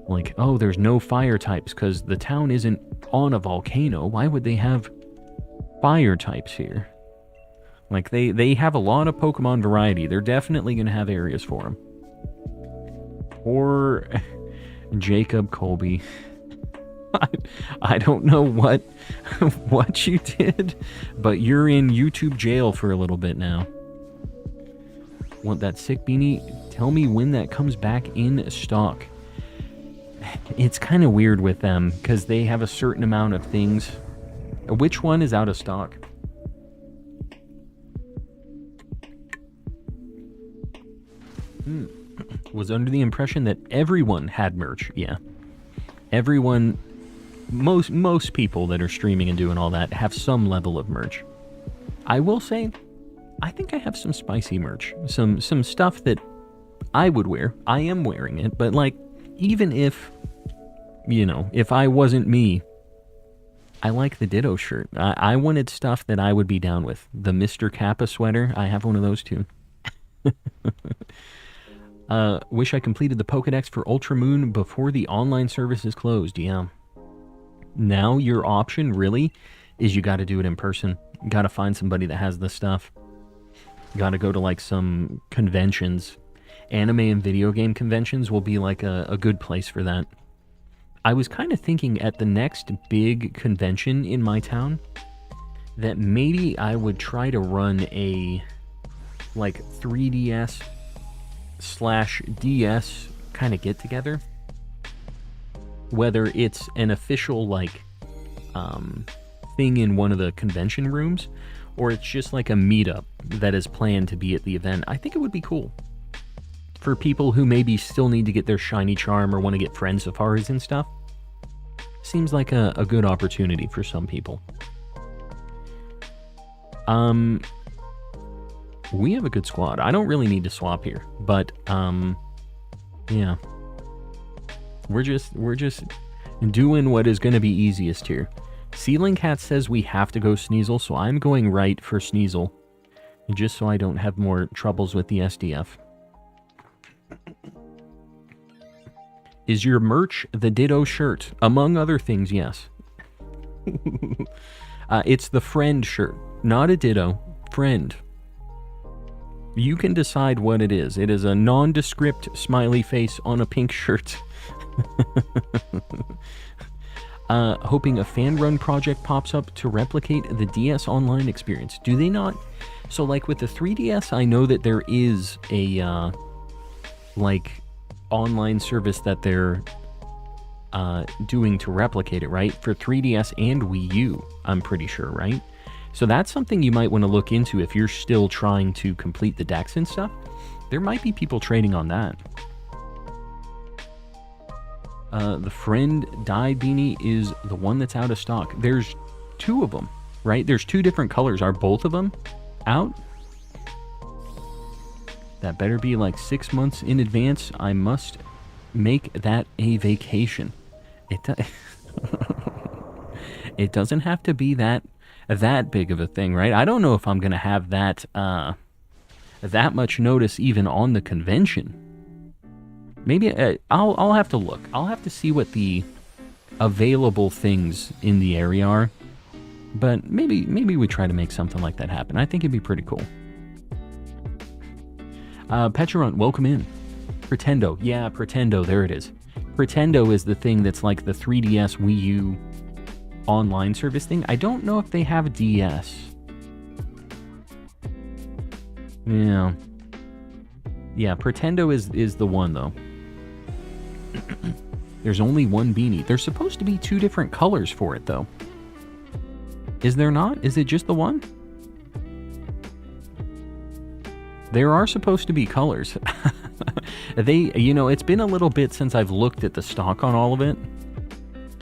[SPEAKER 1] like, oh, there's no fire types because the town isn't on a volcano. Why would they have fire types here? Like, they have a lot of Pokemon variety. They're definitely going to have areas for them. Or Jacob Colby. I don't know what you did, but you're in YouTube jail for a little bit now. Want that sick beanie? Tell me when that comes back in stock. It's kind of weird with them because they have a certain amount of things. Which one is out of stock? Was under the impression that everyone had merch. Yeah. Everyone, most people that are streaming and doing all that have some level of merch. I will say, I think I have some spicy merch. Some stuff that I would wear. I am wearing it, but like, even if, you know, if I wasn't me, I like the Ditto shirt. I wanted stuff that I would be down with. The Mr. Kappa sweater, I have one of those too. Wish I completed the Pokedex for Ultra Moon before the online service is closed. Yeah. Now your option really is you got to do it in person. You got to find somebody that has this stuff. You got to go to like some conventions. Anime and video game conventions will be like a good place for that. I was kind of thinking at the next big convention in my town that maybe I would try to run a like 3DS/DS kind of get together. Whether it's an official like thing in one of the convention rooms or it's just like a meetup that is planned to be at the event. I think it would be cool for people who maybe still need to get their shiny charm or want to get friend safaris and stuff. Seems like a good opportunity for some people. We have a good squad. I don't really need to swap here, but yeah. We're just doing what is going to be easiest here. Ceiling Cat says we have to go Sneasel, so I'm going right for Sneasel, just so I don't have more troubles with the SDF. Is your merch the Ditto shirt? Among other things, yes. It's the friend shirt, not a Ditto. Friend. You can decide what it is. It is a nondescript smiley face on a pink shirt. Hoping a fan-run project pops up to replicate the DS Online experience. Do they not? So, like, with the 3DS, I know that there is a, like, online service that they're doing to replicate it, right? For 3DS and Wii U, I'm pretty sure, right? So that's something you might want to look into if you're still trying to complete the decks and stuff. There might be people trading on that. The friend dye beanie is the one that's out of stock. There's 2 of them, right? There's 2 different colors. Are both of them out? That better be like 6 months in advance. I must make that a vacation. It doesn't have to be that big of a thing, right? I don't know if I'm gonna have that much notice even on the convention. Maybe I'll have to look. I'll have to see what the available things in the area are. But maybe we try to make something like that happen. I think it'd be pretty cool. Pecharunt, welcome in. Pretendo. Yeah, Pretendo. There it is. Pretendo is the thing that's like the 3DS Wii U online service thing. I don't know if they have DS. Yeah. Yeah, Pretendo is the one, though. There's only one beanie. There's supposed to be 2 different colors for it, though. Is there not? Is it just the one? There are supposed to be colors. It's been a little bit since I've looked at the stock on all of it.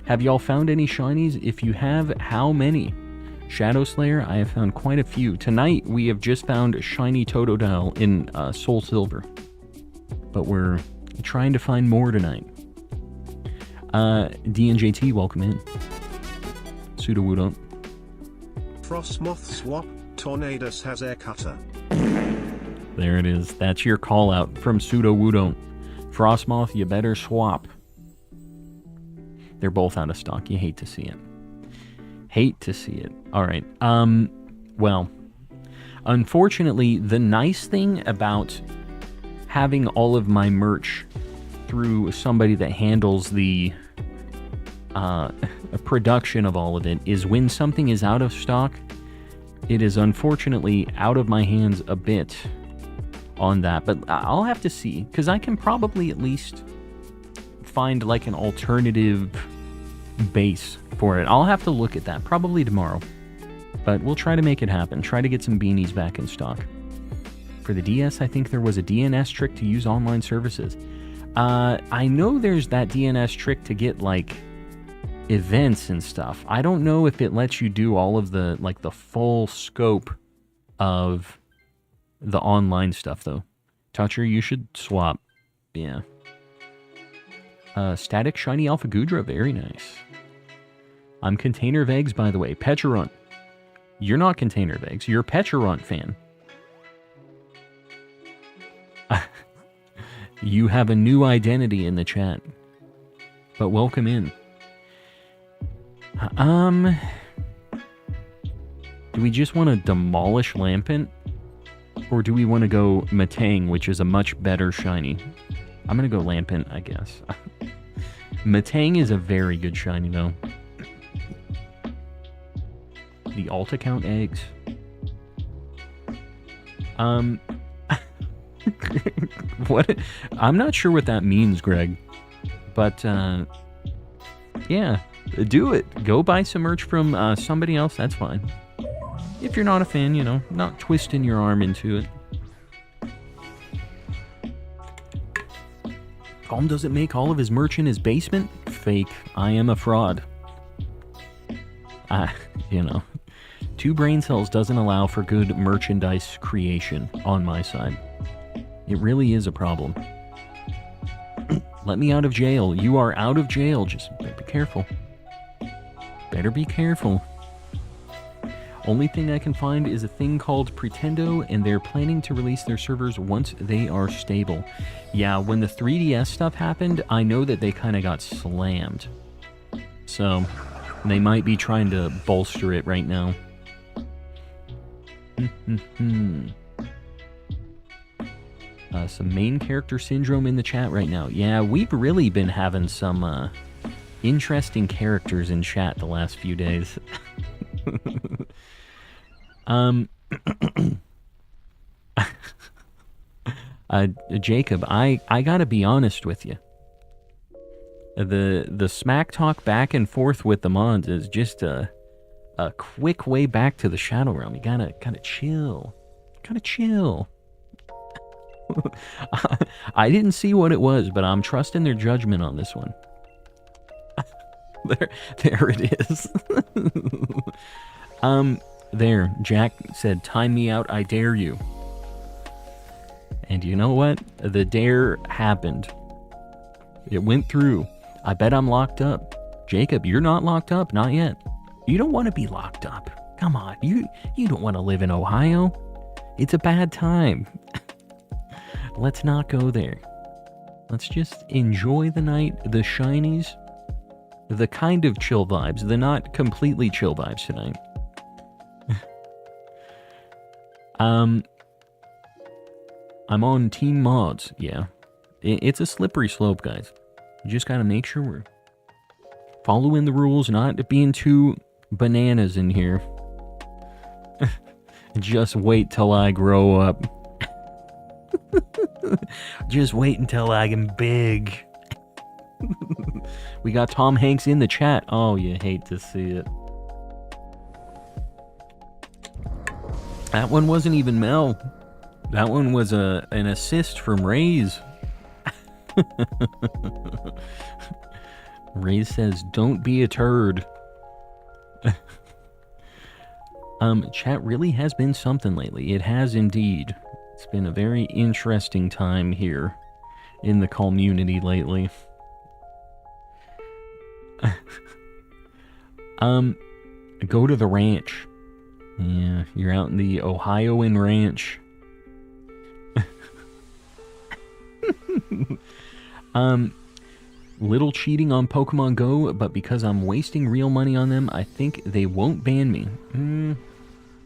[SPEAKER 1] Have y'all found any shinies? If you have, how many? Shadow Slayer, I have found quite a few. Tonight, we have just found a shiny Totodile in Soul Silver. But we're trying to find more tonight. DNJT, welcome in. Pseudo-Wudon.
[SPEAKER 3] Frostmoth swap, Tornadus has air cutter.
[SPEAKER 1] There it is. That's your call out from Pseudo-Wudon. Frostmoth, you better swap. They're both out of stock. You hate to see it. Hate to see it. Alright. Well, unfortunately, the nice thing about having all of my merch through somebody that handles the production of all of it is when something is out of stock, it is unfortunately out of my hands a bit on that. But I'll have to see, because I can probably at least find like an alternative base for it. I'll have to look at that probably tomorrow, but we'll try to make it happen. Try to get some beanies back in stock. For the DS, I think there was a DNS trick to use online services. I know there's that DNS trick to get like events and stuff. I don't know if it lets you do all of the like the full scope of the online stuff though. Toucher, you should swap. Yeah. Static Shiny Alpha Gudra, very nice. I'm Container Vegs, by the way. Pecharunt. You're not Container Vegs, you're a Pecharunt fan. You have a new identity in the chat. But welcome in. Do we just want to demolish Lampent? Or do we want to go Matang, which is a much better shiny? I'm going to go Lampent, I guess. Matang is a very good shiny, though. The alt account eggs. What? I'm not sure what that means, Greg. But, yeah. Do it. Go buy some merch from somebody else. That's fine. If you're not a fan, you know, not twisting your arm into it. Calm doesn't make all of his merch in his basement? Fake. I am a fraud. You know. 2 brain cells doesn't allow for good merchandise creation on my side. It really is a problem. Let me out of jail. You are out of jail. Just be careful. Better be careful. Only thing I can find is a thing called Pretendo, and they're planning to release their servers once they are stable. Yeah, when the 3DS stuff happened, I know that they kind of got slammed. So, they might be trying to bolster it right now. Some main character syndrome in the chat right now. Yeah, we've really been having some interesting characters in chat the last few days. Jacob, I gotta be honest with you. The smack talk back and forth with the mods is just a quick way back to the Shadow Realm. You gotta chill. Gotta chill. I didn't see what it was, but I'm trusting their judgment on this one. There it is. There, Jack said, time me out, I dare you. And you know what? The dare happened. It went through. I bet I'm locked up. Jacob, you're not locked up, not yet. You don't want to be locked up. Come on, you don't want to live in Ohio. It's a bad time. Let's not go there. Let's just enjoy the night, the Shinies, the kind of chill vibes, the not completely chill vibes tonight. I'm on Team Mods, yeah. It's a slippery slope, guys. You just gotta make sure we're following the rules, not being too bananas in here. Just wait till I grow up. Just wait until I am big. We got Tom Hanks in the chat. Oh, you hate to see it. That one wasn't even Mel. That one was an assist from Raze. Raze says, don't be a turd. Chat really has been something lately. It has indeed. It's been a very interesting time here in the community lately. Go to the ranch. Yeah, you're out in the Ohioan ranch. Little cheating on Pokemon Go, but because I'm wasting real money on them, I think they won't ban me.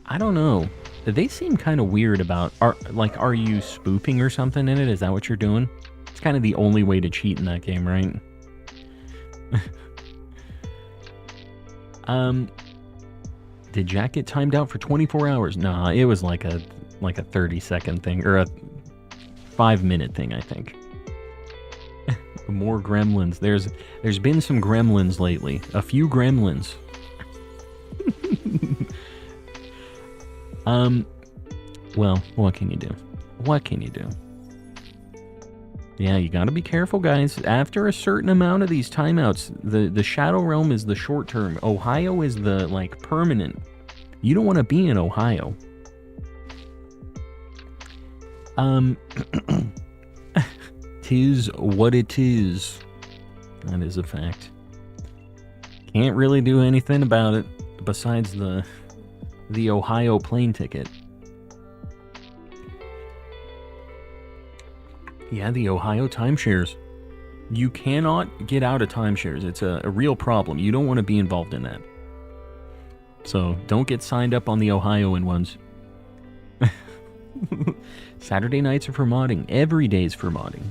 [SPEAKER 1] I don't know. They seem kind of weird about, are you spoofing or something in it? Is that what you're doing? It's kind of the only way to cheat in that game, right? Did Jack get timed out for 24 hours? Nah, it was like a 30-second thing, or a 5-minute thing, I think. More gremlins. There's been some gremlins lately. A few gremlins. Well, what can you do? What can you do? Yeah, you gotta be careful, guys. After a certain amount of these timeouts, the Shadow Realm is the short term. Ohio is the, permanent. You don't want to be in Ohio. Tis what it is. That is a fact. Can't really do anything about it besides the Ohio plane ticket. Yeah, the Ohio timeshares. You cannot get out of timeshares. It's a real problem. You don't want to be involved in that. So don't get signed up on the Ohioan ones. Saturday nights are for modding. Every day's for modding.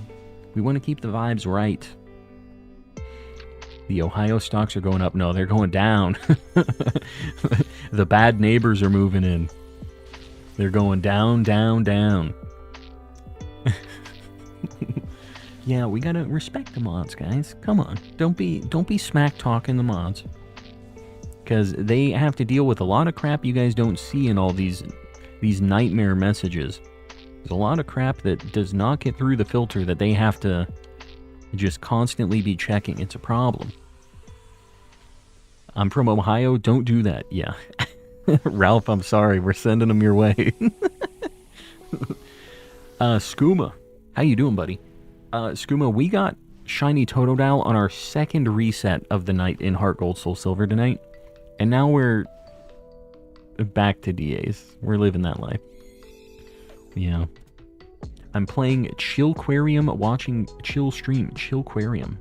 [SPEAKER 1] We want to keep the vibes right. The Ohio stocks are going up. No, they're going down. The bad neighbors are moving in. They're going down, down, down. Yeah, we gotta respect the mods, guys. Come on. Don't be smack talking the mods. Because they have to deal with a lot of crap you guys don't see in all these nightmare messages. There's a lot of crap that does not get through the filter that they have to just constantly be checking. It's a problem. I'm from Ohio. Don't do that. Yeah. Ralph, I'm sorry. We're sending them your way. Skooma. How you doing, buddy? Skooma, we got Shiny Totodile on our second reset of the night in Heart Gold Soul Silver tonight. And now we're back to DAs. We're living that life. Yeah. I'm playing Chillquarium, watching Chill stream. Chillquarium.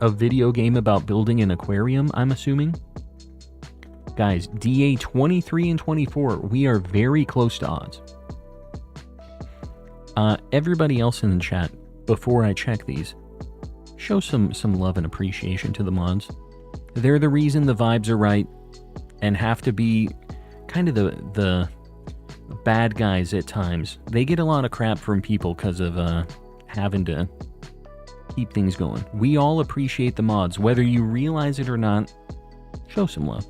[SPEAKER 1] A video game about building an aquarium, I'm assuming. Guys, DA 23 and 24, we are very close to odds. Everybody else in the chat, before I check these, show some love and appreciation to the mods. They're the reason the vibes are right, and have to be kind of the bad guys at times. They get a lot of crap from people because of having to keep things going. We all appreciate the mods, whether you realize it or not. Show some love.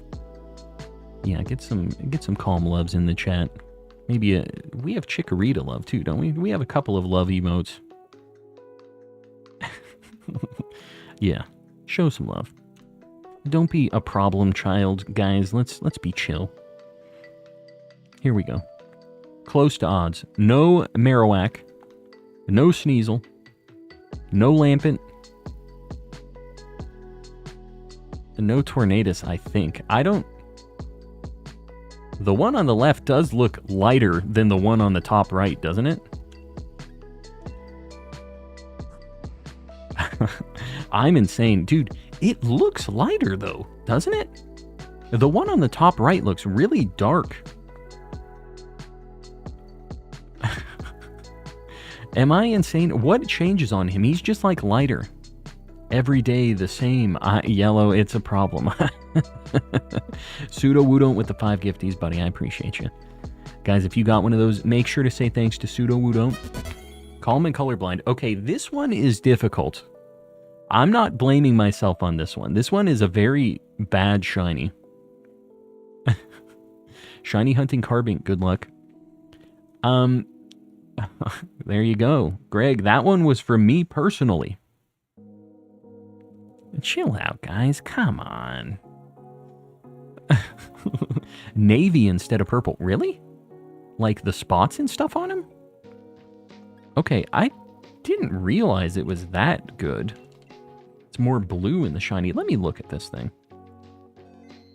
[SPEAKER 1] Yeah, get some calm loves in the chat. Maybe we have Chikorita love too, don't we? We have a couple of love emotes. Yeah, Show some love. Don't be a problem child, guys. Let's be chill. Here we go. Close to odds. No Marowak. No Sneasel. No Lampent. No Tornadus, I think. I don't... The one on the left does look lighter than the one on the top right, doesn't it? I'm insane. Dude, it looks lighter though, doesn't it? The one on the top right looks really dark. Am I insane? What changes on him? He's just like lighter. Every day the same. Yellow, it's a problem. Pseudo Woodont with the 5 gifties, buddy. I appreciate you. Guys, if you got one of those, make sure to say thanks to Pseudo Woodont. Calm and colorblind. Okay, this one is difficult. I'm not blaming myself on this one. This one is a very bad shiny. Shiny hunting carbink. Good luck. There you go. Greg, that one was for me personally. Chill out, guys. Come on. Navy instead of purple. Really? Like the spots and stuff on him? Okay, I didn't realize it was that good. It's more blue in the shiny. Let me look at this thing.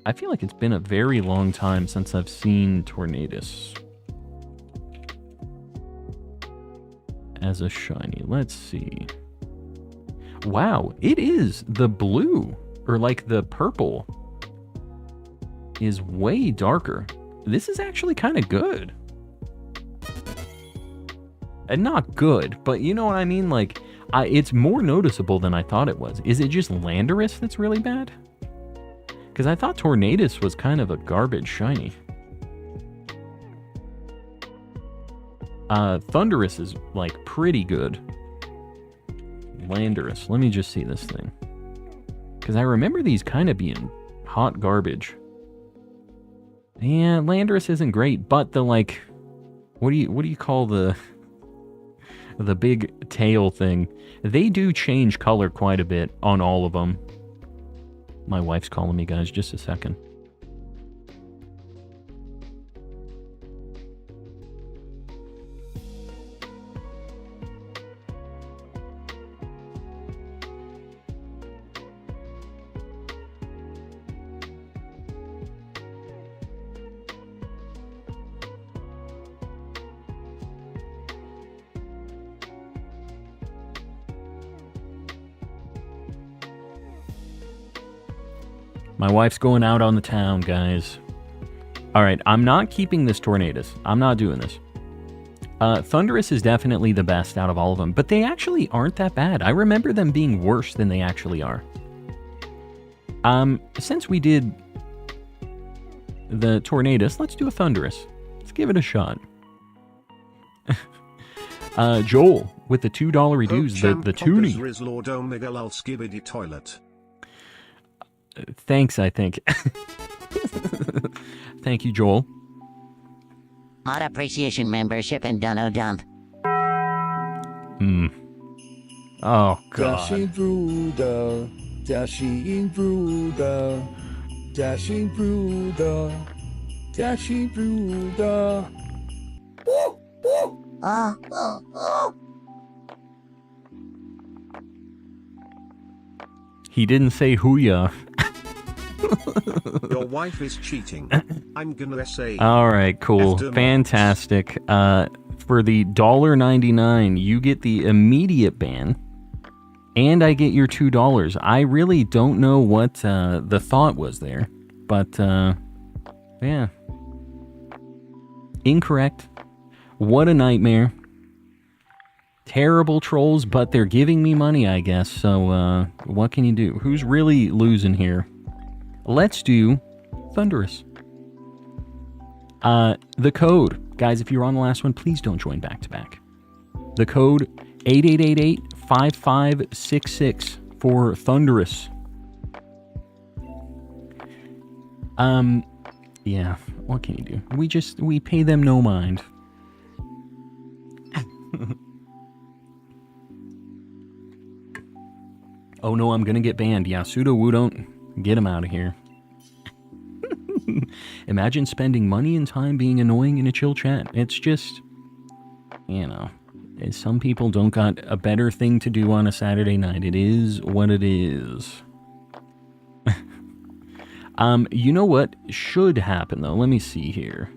[SPEAKER 1] I feel like it's been a very long time since I've seen Tornadus as a shiny. Let's see. Wow, it is the blue, or like the purple, is way darker. This is actually kind of good. And not good, but you know what I mean? Like, it's more noticeable than I thought it was. Is it just Landorus that's really bad? Because I thought Tornadus was kind of a garbage shiny. Thundurus is, like, pretty good. Landorus. Let me just see this thing. Because I remember these kind of being hot garbage. Yeah, Landorus isn't great, but the, like... What do you call the big tail thing? They do change color quite a bit on all of them. My wife's calling me, guys. Just a second. My wife's going out on the town, guys. Alright, I'm not keeping this Tornadus. I'm not doing this. Thundurus is definitely the best out of all of them, but they actually aren't that bad. I remember them being worse than they actually are. Since we did the Tornadus, let's do a Thundurus. Let's give it a shot. Joel, with the $2 reduce, the toonie. Thanks, I think. Thank you, Joel.
[SPEAKER 4] Mod appreciation membership and Dunno Dump.
[SPEAKER 1] Oh, God.
[SPEAKER 5] Dashing through the, dashing through the, dashing through the, dashing through the.
[SPEAKER 1] He didn't say hooyah.
[SPEAKER 3] Your wife is cheating. I'm gonna say.
[SPEAKER 1] All right, cool.
[SPEAKER 3] After
[SPEAKER 1] Fantastic. For the $1.99, you get the immediate ban, and I get your $2. I really don't know what the thought was there, but yeah. Incorrect. What a nightmare. Terrible trolls, but they're giving me money, I guess, so what can you do? Who's really losing here? Let's do Thundurus. The code. Guys, if you're on the last one, please don't join back-to-back. The code 8888-5566 for Thundurus. Yeah, what can you do? We pay them no mind. Oh no, I'm gonna get banned. Yeah, Pseudo-Woo, don't get him out of here. Imagine spending money and time being annoying in a chill chat. It's just, you know, some people don't got a better thing to do on a Saturday night. It is what it is. You know what should happen, though? Let me see here.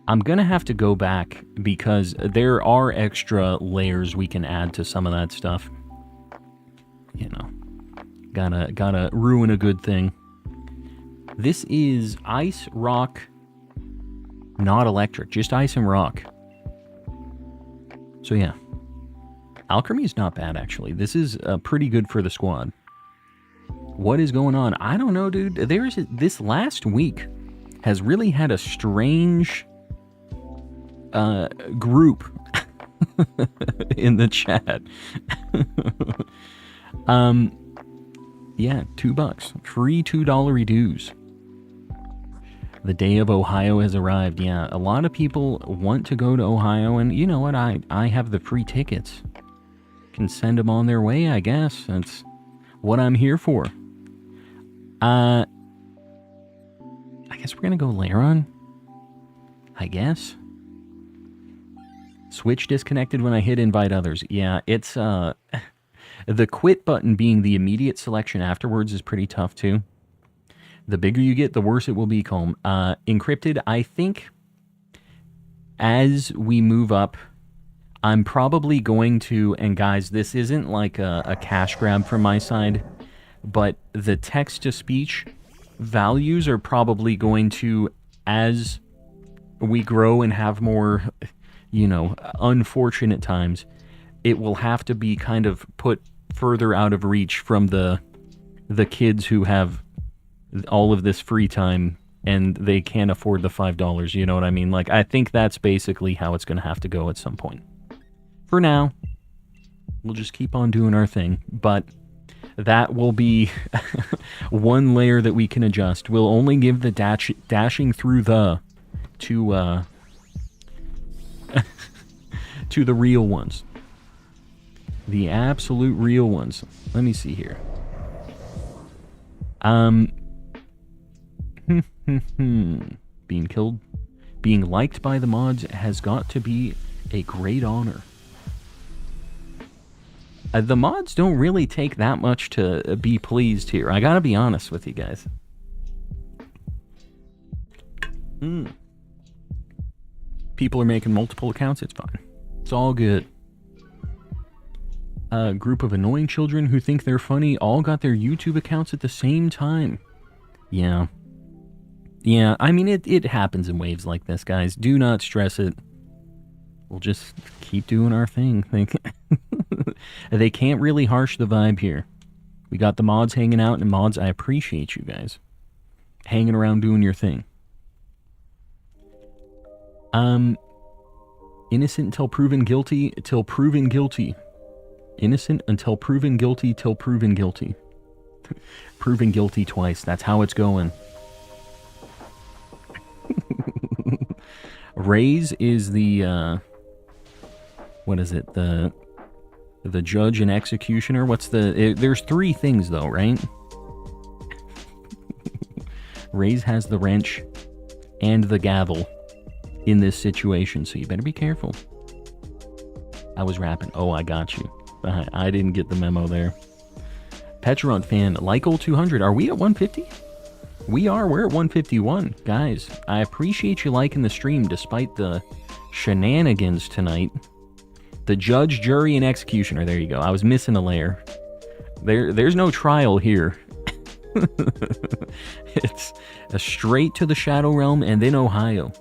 [SPEAKER 1] I'm gonna have to go back because there are extra layers we can add to some of that stuff. You know, gotta ruin a good thing. This is ice, rock, not electric, just ice and rock. So yeah, alchemy is not bad actually. This is pretty good for the squad. What is going on? I don't know, dude. This last week has really had a strange group in the chat. Yeah, $2. Free $2 dues. The day of Ohio has arrived. Yeah, a lot of people want to go to Ohio, and you know what? I have the free tickets. Can send them on their way, I guess. That's what I'm here for. I guess we're gonna go Laron. I guess. Switch disconnected when I hit invite others. Yeah, it's the quit button being the immediate selection afterwards is pretty tough too. The bigger you get, the worse it will become. Encrypted, I think as we move up, I'm probably going to, and guys, this isn't like a cash grab from my side, but the text-to-speech values are probably going to, as we grow and have more, you know, unfortunate times, it will have to be kind of put further out of reach from the kids who have all of this free time and they can't afford the $5, you know what I mean? Like, I think that's basically how it's going to have to go at some point. For now, we'll just keep on doing our thing, but that will be one layer that we can adjust. We'll only give the dashing through the to to the real ones. The absolute real ones. Let me see here. Being killed, being liked by the mods has got to be a great honor. The mods don't really take that much to be pleased here. I gotta be honest with you guys. People are making multiple accounts. It's fine. It's all good. A group of annoying children who think they're funny all got their YouTube accounts at the same time. Yeah. Yeah, I mean, it happens in waves like this, guys. Do not stress it. We'll just keep doing our thing. They can't really harsh the vibe here. We got the mods hanging out, and mods, I appreciate you guys hanging around doing your thing. Innocent until proven guilty, till proven guilty. Innocent until proven guilty, till proven guilty. Proven guilty twice. That's how it's going. Raise is the, what is it? The judge and executioner? What's the... there's three things, though, right? Raise has the wrench and the gavel in this situation, so you better be careful. I was rapping. Oh, I got you. I didn't get the memo there. Petron fan, Lycol 200. Are we at 150? We are. We're at 151. Guys, I appreciate you liking the stream despite the shenanigans tonight. The judge, jury, and executioner. There you go. I was missing a layer. There's no trial here. It's a straight to the Shadow Realm and then Ohio.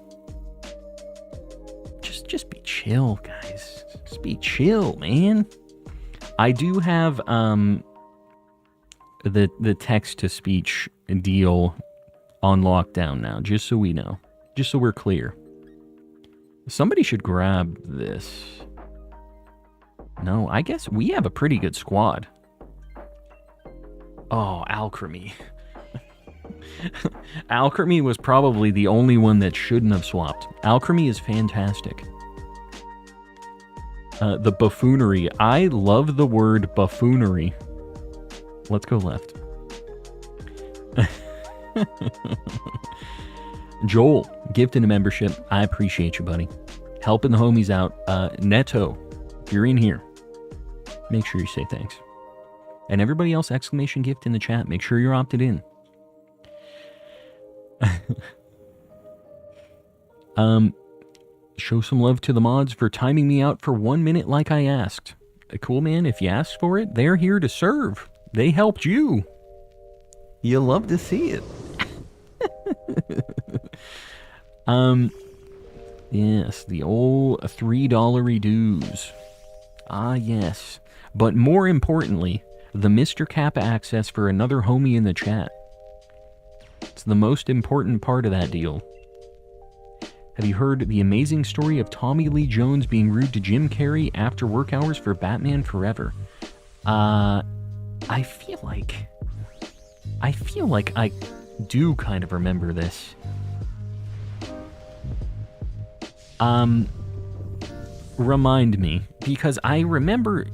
[SPEAKER 1] Just be chill, guys. Just be chill, man. I do have the text-to-speech deal on lockdown now, just so we know. Just so we're clear. Somebody should grab this. No, I guess we have a pretty good squad. Oh, Alchemy. Alchemy was probably the only one that shouldn't have swapped. Alchemy is fantastic. The buffoonery. I love the word buffoonery. Let's go left. Joel, gifted a membership. I appreciate you, buddy. Helping the homies out. Neto, if you're in here, make sure you say thanks. And everybody else, exclamation gift in the chat. Make sure you're opted in. Show some love to the mods for timing me out for 1 minute like I asked. Cool, man. If you asked for it, they're here to serve. They helped you. You love to see it. Yes, the old $3 dues. Ah, yes. But more importantly, the Mr. Kappa access for another homie in the chat. It's the most important part of that deal. Have you heard the amazing story of Tommy Lee Jones being rude to Jim Carrey after work hours for Batman Forever? I feel like I do kind of remember this. Remind me, because I remember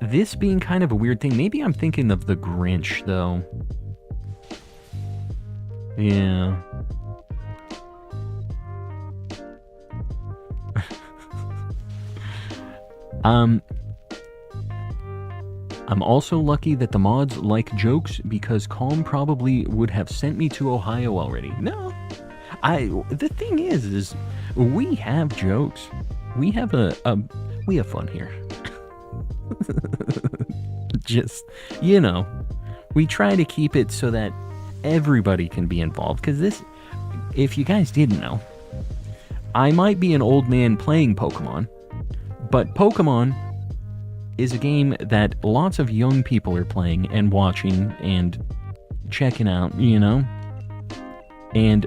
[SPEAKER 1] this being kind of a weird thing. Maybe I'm thinking of The Grinch, though. Yeah. I'm also lucky that the mods like jokes because Calm probably would have sent me to Ohio already. No. The thing is we have jokes. We have we have fun here. Just, we try to keep it so that everybody can be involved. Because this, if you guys didn't know, I might be an old man playing Pokemon, but Pokemon is a game that lots of young people are playing and watching and checking out, And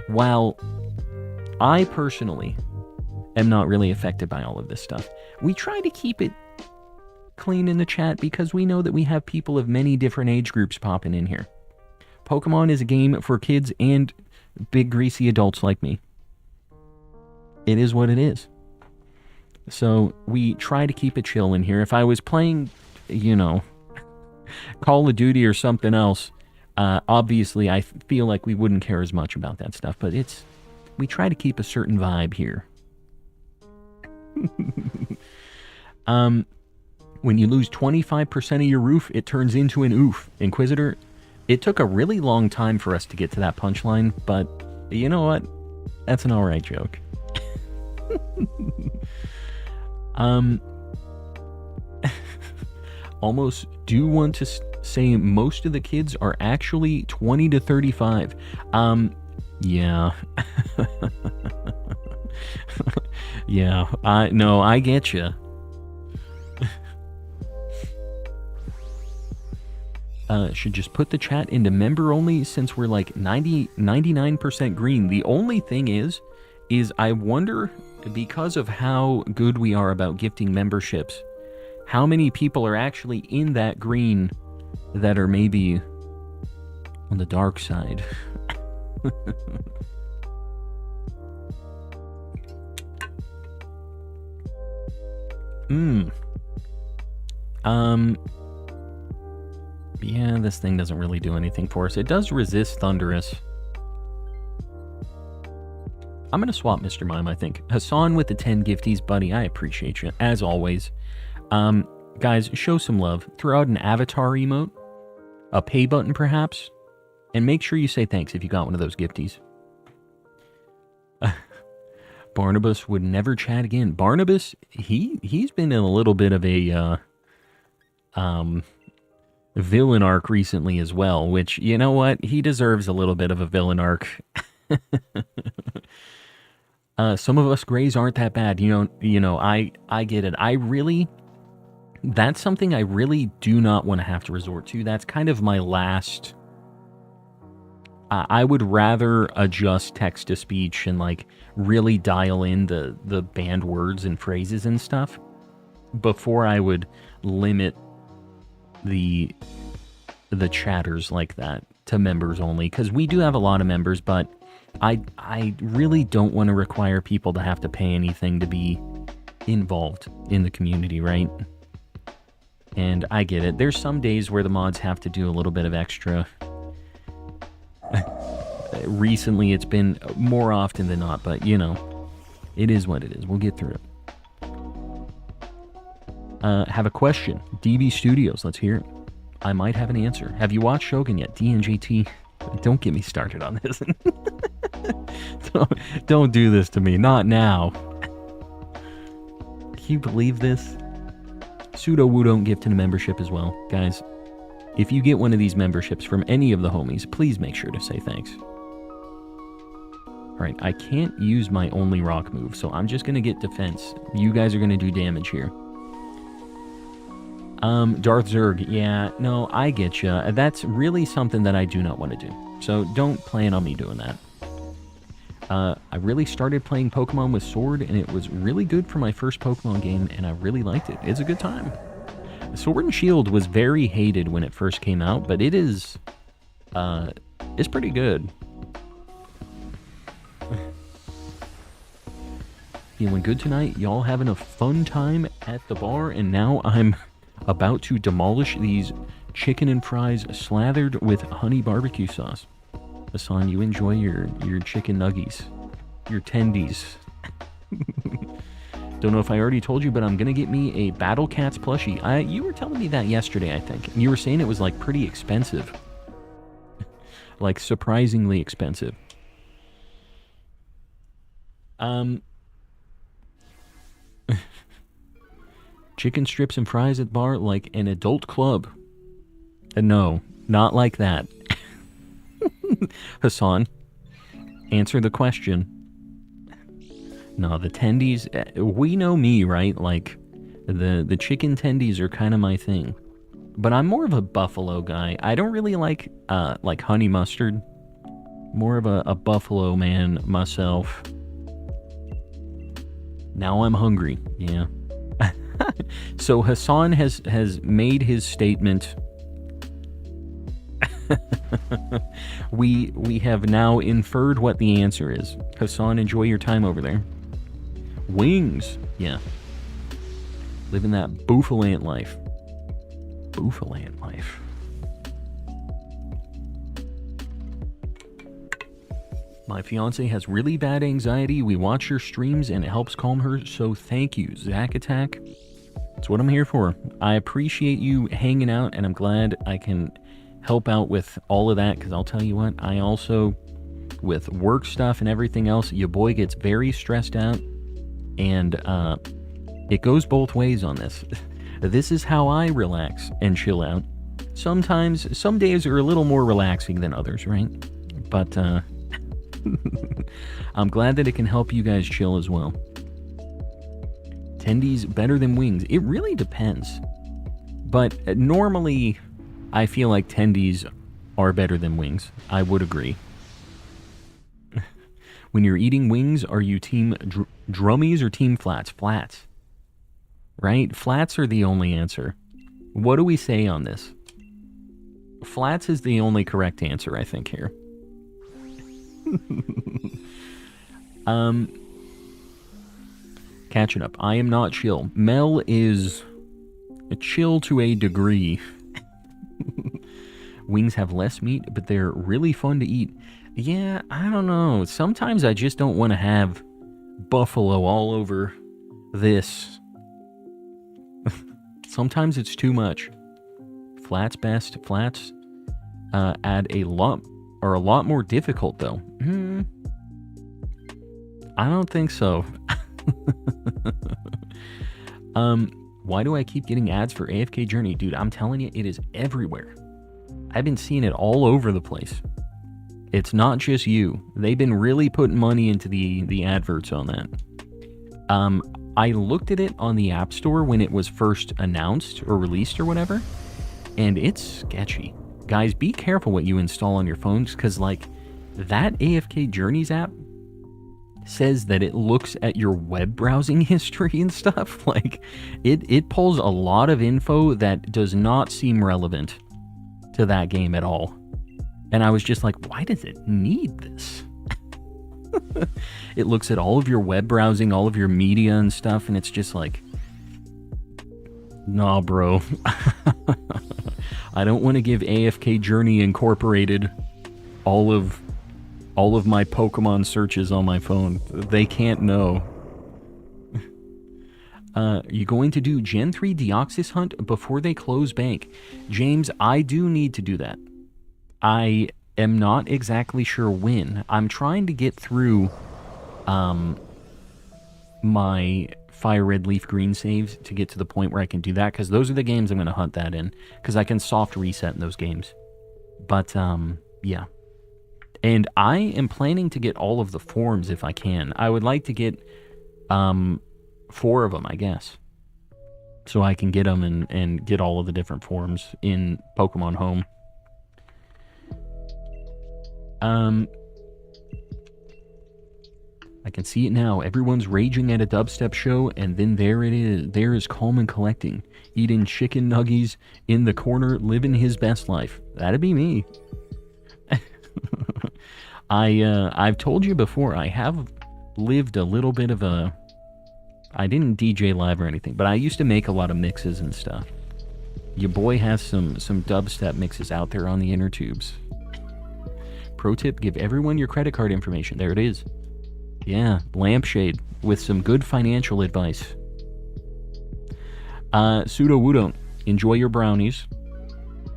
[SPEAKER 1] while I personally am not really affected by all of this stuff, we try to keep it clean in the chat because we know that we have people of many different age groups popping in here. Pokemon is a game for kids and big greasy adults like me. It is what it is. So we try to keep it chill in here. If I was playing, Call of Duty or something else, obviously I feel like we wouldn't care as much about that stuff, but we try to keep a certain vibe here. When you lose 25% of your roof, it turns into an oof. Inquisitor, it took a really long time for us to get to that punchline, but you know what? That's an alright joke. Almost do want to say most of the kids are actually 20 to 35. Yeah. Yeah, no, I get you. Should just put the chat into member only since we're like 99% green. The only thing is I wonder, because of how good we are about gifting memberships, how many people are actually in that green that are maybe on the dark side. Yeah, this thing doesn't really do anything for us. It does resist Thunderous. I'm going to swap Mr. Mime, I think. Hassan with the 10 gifties, buddy, I appreciate you, as always. Guys, show some love. Throw out an avatar emote, a pay button perhaps, and make sure you say thanks if you got one of those gifties. Barnabas would never chat again. Barnabas, he's been in a little bit of a villain arc recently as well, which, you know what? He deserves a little bit of a villain arc. Some of us grays aren't that bad. I get it. That's something I really do not want to have to resort to. That's kind of my last... I would rather adjust text to speech and really dial in the banned words and phrases and stuff before I would limit the chatters like that to members only, because we do have a lot of members, but I really don't want to require people to have to pay anything to be involved in the community, right? And I get it. There's some days where the mods have to do a little bit of extra. Recently, it's been more often than not, but you know, it is what it is. We'll get through it. Have a question. DB Studios, let's hear it. I might have an answer. Have you watched Shogun yet? DNJT, don't get me started on this. don't do this to me. Not now. Can you believe this? Pseudo Woo don't gift in a membership as well. Guys, if you get one of these memberships from any of the homies, please make sure to say thanks. Alright, I can't use my only rock move, so I'm just going to get defense. You guys are going to do damage here. Darth Zerg, yeah, no, I get ya. That's really something that I do not want to do. So don't plan on me doing that. I really started playing Pokemon with Sword, and it was really good for my first Pokemon game, and I really liked it. It's a good time. Sword and Shield was very hated when it first came out, but it is, it's pretty good. Feeling good tonight? Y'all having a fun time at the bar, and now I'm about to demolish these chicken and fries slathered with honey barbecue sauce. Hassan, you enjoy your chicken nuggies, your tendies. Don't know if I already told you, but I'm gonna get me a Battle Cats plushie. You were telling me that yesterday, I think. You were saying it was like pretty expensive, like surprisingly expensive. Chicken strips and fries at the bar like an adult club. No, not like that. Hassan, answer the question. No, the tendies, we know me, right? Like, the chicken tendies are kind of my thing. But I'm more of a buffalo guy. I don't really like honey mustard. More of a buffalo man myself. Now I'm hungry, yeah. So Hassan has made his statement. We have now inferred what the answer is. Hassan, enjoy your time over there. Wings, yeah. Living that boofalant life. Boofalant life. My fiance has really bad anxiety. We watch her streams and it helps calm her, so thank you, Zack Attack. That's what I'm here for. I appreciate you hanging out, and I'm glad I can help out with all of that, because I'll tell you what, I also, with work stuff and everything else, your boy gets very stressed out, and it goes both ways on this. This is how I relax and chill out. Sometimes, some days are a little more relaxing than others, right? But, I'm glad that it can help you guys chill as well. Tendies better than wings. It really depends. But normally, I feel like tendies are better than wings. I would agree. When you're eating wings, are you team drummies or team flats? Flats. Right? Flats are the only answer. What do we say on this? Flats is the only correct answer, I think, here. Catching up. I am not chill. Mel is chill to a degree. Wings have less meat, but they're really fun to eat. Yeah, I don't know. Sometimes I just don't want to have buffalo all over this. Sometimes it's too much. Flats best. Flats add a lot, are a lot more difficult though. I don't think so. Why do I keep getting ads for AFK Journey? Dude, I'm telling you, it is everywhere. I've been seeing it all over the place. It's not just you. They've been really putting money into the adverts on that. I looked at it on the App Store when it was first announced or released or whatever, and it's sketchy. Guys, be careful what you install on your phones, because like that AFK Journeys app says that it looks at your web browsing history and stuff. Like it pulls a lot of info that does not seem relevant to that game at all. And I was just like, why does it need this? It looks at all of your web browsing, all of your media and stuff, and it's just like, nah, bro. I don't want to give AFK Journey Incorporated all of my Pokemon searches on my phone. They can't know. You going to do Gen 3 Deoxys hunt before they close bank? James, I do need to do that. I am not exactly sure when. I'm trying to get through my Fire Red Leaf Green saves to get to the point where I can do that, because those are the games I'm going to hunt that in, because I can soft reset in those games. But, yeah. And I am planning to get all of the forms if I can. I would like to get 4 of them, I guess, so I can get them and get all of the different forms in Pokemon Home. I can see it now. Everyone's raging at a dubstep show, and then there it is. There is Coleman collecting, eating chicken nuggies in the corner, living his best life. That'd be me. I've told you before, I have lived a little bit of a... I didn't DJ live or anything, but I used to make a lot of mixes and stuff. Your boy has some dubstep mixes out there on the inner tubes. Pro tip, give everyone your credit card information. There it is. Yeah, Lampshade with some good financial advice. Pseudo Wudon, enjoy your brownies.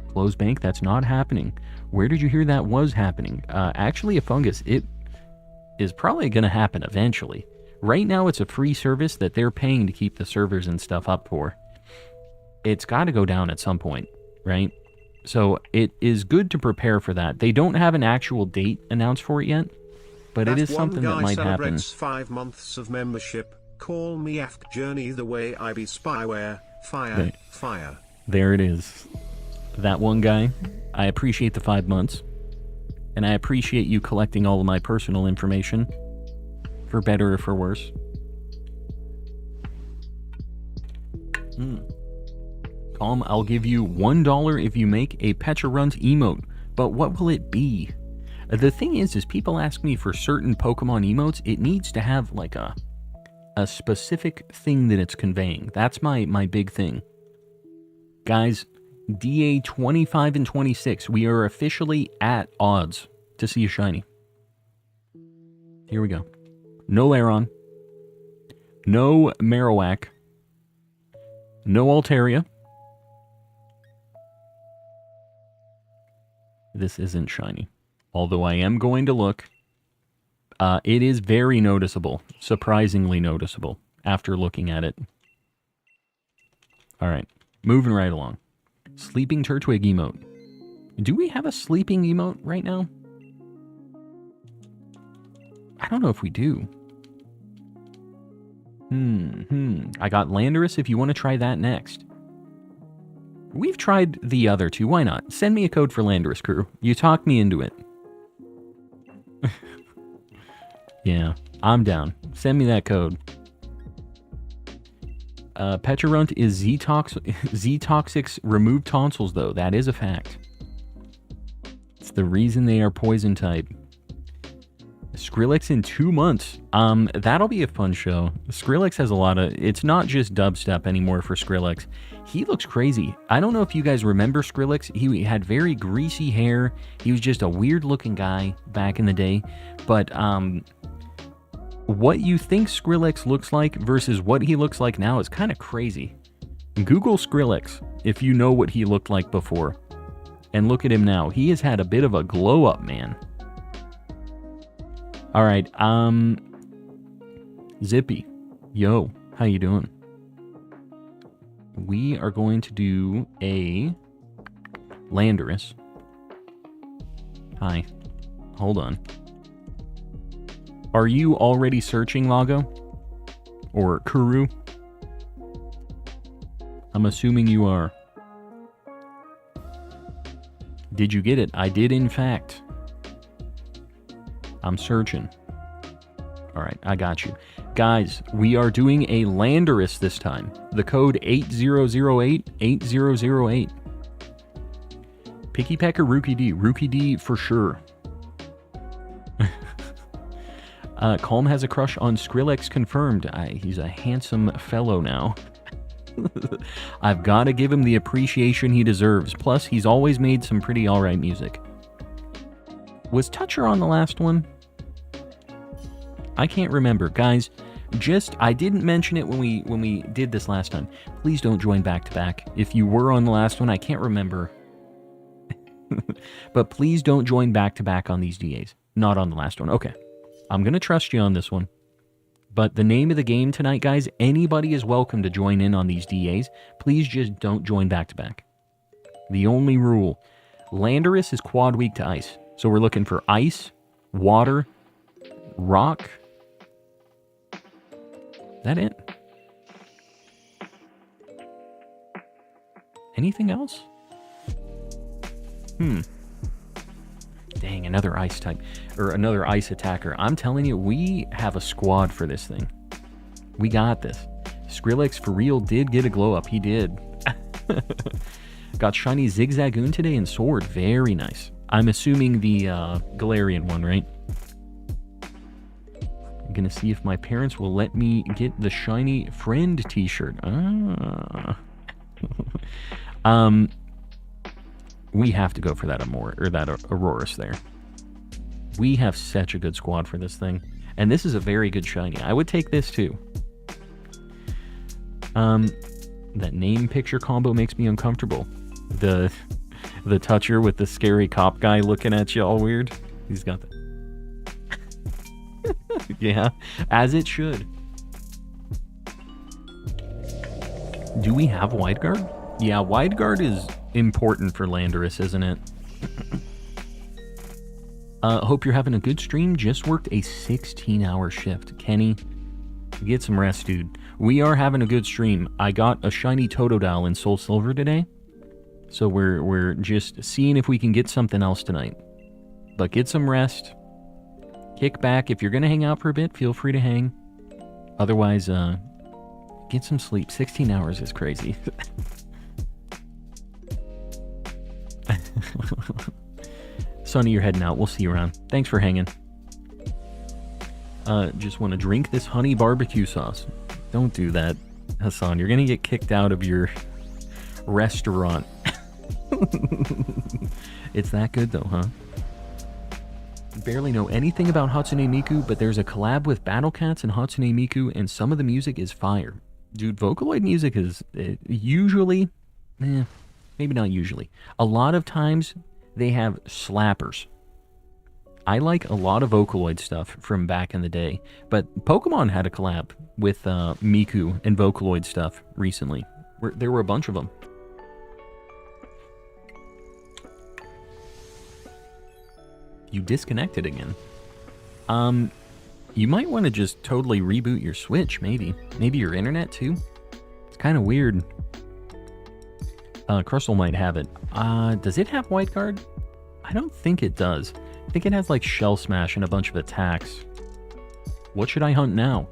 [SPEAKER 1] Close bank, that's not happening. Where did you hear that was happening? Actually, a fungus. It is probably going to happen eventually. Right now, it's a free service that they're paying to keep the servers and stuff up for. It's got to go down at some point, right? So it is good to prepare for that. They don't have an actual date announced for it yet, but it is something that might happen.
[SPEAKER 3] 5 months of membership. Call me AFK Journey the way I be spyware. Fire, fire.
[SPEAKER 1] There it is. That one guy. I appreciate the 5 months. And I appreciate you collecting all of my personal information. For better or for worse. Calm, I'll give you $1 if you make a Pecharunt emote. But what will it be? The thing is people ask me for certain Pokemon emotes. It needs to have like a specific thing that it's conveying. That's my big thing. Guys, DA 25 and 26, we are officially at odds to see a shiny. Here we go. No Aeron. No Marowak. No Altaria. This isn't shiny. Although I am going to look. It is very noticeable. Surprisingly noticeable after looking at it. Alright. Moving right along. Sleeping Turtwig emote. Do we have a sleeping emote right now? I don't know if we do. I got Landorus if you want to try that next. We've tried the other two. Why not? Send me a code for Landorus, crew. You talked me into it. Yeah, I'm down. Send me that code. Pecharunt is Z-Toxic's removed tonsils, though. That is a fact. It's the reason they are poison type. Skrillex in 2 months. That'll be a fun show. Skrillex has a lot of... It's not just dubstep anymore for Skrillex. He looks crazy. I don't know if you guys remember Skrillex. He had very greasy hair. He was just a weird-looking guy back in the day. But, what you think Skrillex looks like versus what he looks like now is kind of crazy. Google Skrillex if you know what he looked like before. And look at him now. He has had a bit of a glow-up, man. Alright, Zippy. Yo, how you doing? We are going to do a Landorus. Hi. Hold on. Are you already searching, Lago? Or Kuru? I'm assuming you are. Did you get it? I did, in fact. I'm searching. Alright, I got you. Guys, we are doing a Landorus this time. The code 8008, 8008. Picky Pecker, Rookie D. Rookie D for sure. Calm has a crush on Skrillex confirmed. He's a handsome fellow now. I've got to give him the appreciation he deserves. Plus, he's always made some pretty alright music. Was Toucher on the last one? I can't remember. Guys, I didn't mention it when we did this last time. Please don't join back-to-back. If you were on the last one, I can't remember. But please don't join back-to-back on these DAs. Not on the last one. Okay. I'm going to trust you on this one. But the name of the game tonight, guys, anybody is welcome to join in on these DAs. Please just don't join back-to-back. The only rule. Landorus is quad weak to ice. So we're looking for ice, water, rock. That it? Anything else? Dang, another ice type, or another ice attacker. I'm telling you, we have a squad for this thing. We got this. Skrillex for real did get a glow up. He did. Got shiny Zigzagoon today and sword. Very nice. I'm assuming the Galarian one, right? I'm gonna see if my parents will let me get the shiny friend t-shirt. We have to go for that Aurorus there. We have such a good squad for this thing. And this is a very good shiny. I would take this too. That name picture combo makes me uncomfortable. The Toucher with the scary cop guy looking at you all weird. He's got that. Yeah, as it should. Do we have Wide Guard? Yeah, Wide Guard is important for Landorus, isn't it? Hope you're having a good stream. Just worked a 16-hour shift. Kenny, get some rest, dude. We are having a good stream. I got a shiny Totodile in Soul Silver today. So we're just seeing if we can get something else tonight. But get some rest. Kick back. If you're going to hang out for a bit, feel free to hang. Otherwise, get some sleep. 16 hours is crazy. Sonny, you're heading out. We'll see you around. Thanks for hanging. Just want to drink this honey barbecue sauce. Don't do that, Hassan. You're going to get kicked out of your restaurant. It's that good though, huh? Barely know anything about Hatsune Miku, but there's a collab with Battle Cats and Hatsune Miku, and some of the music is fire. Dude, Vocaloid music is usually... maybe not usually. A lot of times, they have slappers. I like a lot of Vocaloid stuff from back in the day, but Pokemon had a collab with Miku and Vocaloid stuff recently. There were a bunch of them. You disconnected again. You might want to just totally reboot your Switch, maybe. Maybe your internet, too? It's kind of weird. Crystal might have it. Does it have White Guard? I don't think it does. I think it has, like, Shell Smash and a bunch of attacks. What should I hunt now?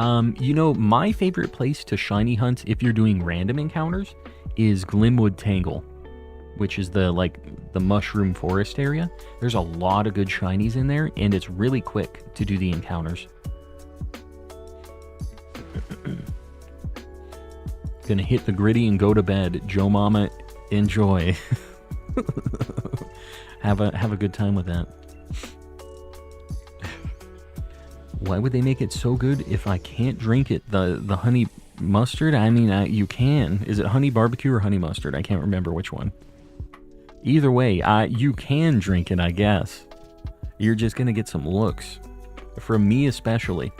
[SPEAKER 1] You know, my favorite place to shiny hunt if you're doing random encounters is Glimwood Tangle, which is the mushroom forest area. There's a lot of good shinies in there, and it's really quick to do the encounters. Gonna hit the gritty and go to bed. Joe Mama, enjoy. Have a good time with that. Why would they make it so good if I can't drink it? The honey mustard? I mean, you can. Is it honey barbecue or honey mustard? I can't remember which one. Either way, you can drink it, I guess. You're just gonna get some looks. From me especially.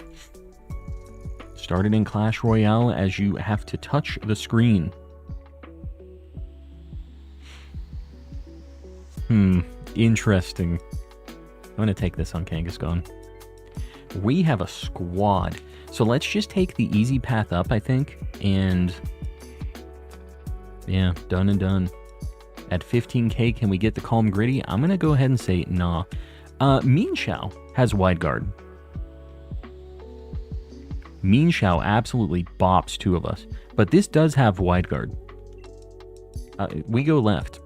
[SPEAKER 1] Started in Clash Royale as you have to touch the screen. Interesting. I'm gonna take this on Kangaskhan. We have a squad. So let's just take the easy path up, I think. And... yeah, done and done. At 15k, can we get the Calm Gritty? I'm going to go ahead and say nah. Mean Shao has Wide Guard. Mean Shao absolutely bops two of us. But this does have Wide Guard. We go left.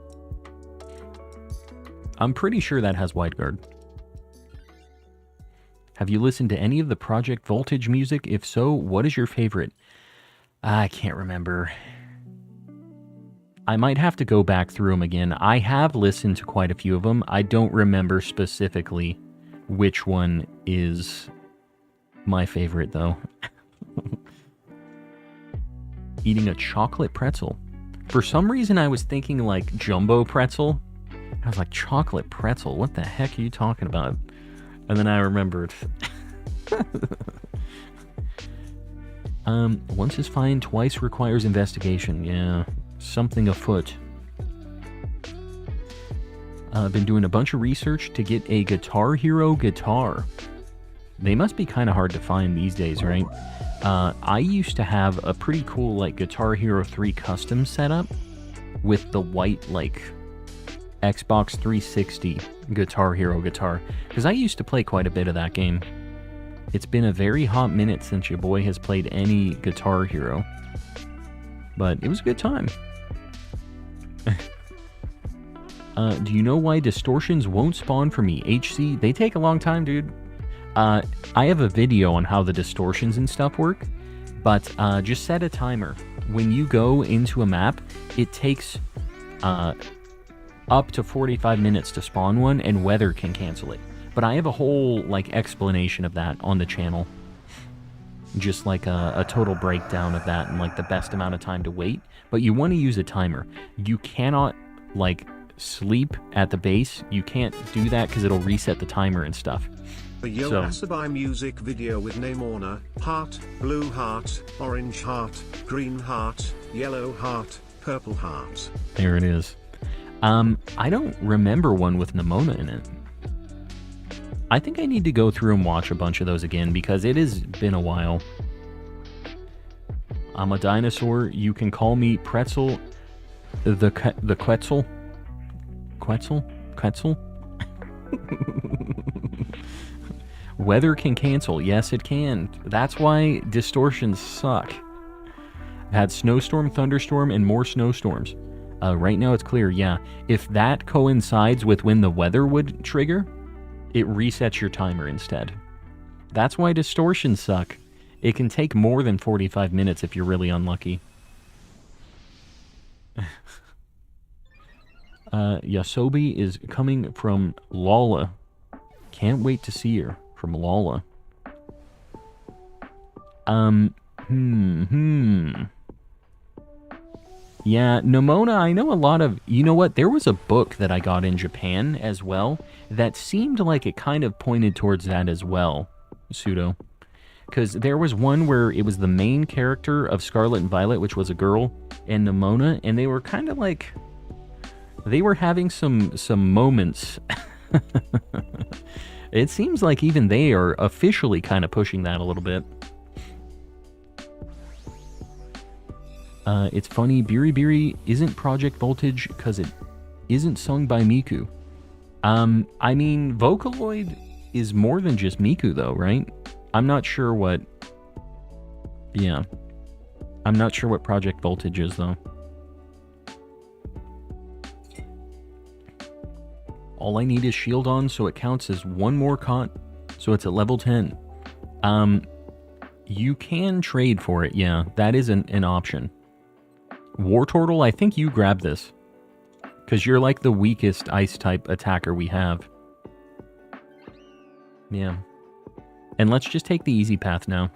[SPEAKER 1] I'm pretty sure that has Wide Guard. Have you listened to any of the Project Voltage music? If so, what is your favorite? I can't remember. I might have to go back through them again. I have listened to quite a few of them. I don't remember specifically which one is my favorite, though. Eating a chocolate pretzel. For some reason, I was thinking like jumbo pretzel. I was like, chocolate pretzel? What the heck are you talking about? And then I remembered. Once is fine, twice requires investigation. Yeah, something afoot. I've been doing a bunch of research to get a Guitar Hero guitar. They must be kind of hard to find these days, right? I used to have a pretty cool, like, Guitar Hero 3 custom setup with the white, like, Xbox 360 Guitar Hero guitar. Because I used to play quite a bit of that game. It's been a very hot minute since your boy has played any Guitar Hero. But it was a good time. Do you know why distortions won't spawn for me? HC, they take a long time, dude. I have a video on how the distortions and stuff work, but just set a timer. When you go into a map, it takes up to 45 minutes to spawn one, and weather can cancel it. But I have a whole like explanation of that on the channel. Just like a total breakdown of that and like the best amount of time to wait. But you want to use a timer. You cannot like sleep at the base. You can't do that because it'll reset the timer and stuff.
[SPEAKER 3] The Yoasabi music video with Namorna, heart, blue heart, orange heart, green heart, yellow heart, purple heart.
[SPEAKER 1] There it is. I don't remember one with Nimona in it. I think I need to go through and watch a bunch of those again because it has been a while. I'm a dinosaur. You can call me Pretzel. The Quetzal. Quetzal? Quetzal? Weather can cancel. Yes, it can. That's why distortions suck. I've had snowstorm, thunderstorm, and more snowstorms. Right now it's clear, yeah. If that coincides with when the weather would trigger, it resets your timer instead. That's why distortions suck. It can take more than 45 minutes if you're really unlucky. Yasobi is coming from Lala. Can't wait to see her from Lala. Yeah, Nimona, I know a lot of... You know what? There was a book that I got in Japan as well that seemed like it kind of pointed towards that as well, Pseudo. Because there was one where it was the main character of Scarlet and Violet, which was a girl, and Nimona, and they were kind of like... They were having some moments. It seems like even they are officially kind of pushing that a little bit. It's funny, Biribiri isn't Project Voltage because it isn't sung by Miku. I mean, Vocaloid is more than just Miku though, right? I'm not sure what... Yeah. I'm not sure what Project Voltage is though. All I need is shield on, so it counts as one more cot, so it's at level 10. You can trade for it, yeah. That is an option. War Turtle, I think you grab this. Because you're like the weakest ice-type attacker we have. Yeah. And let's just take the easy path now.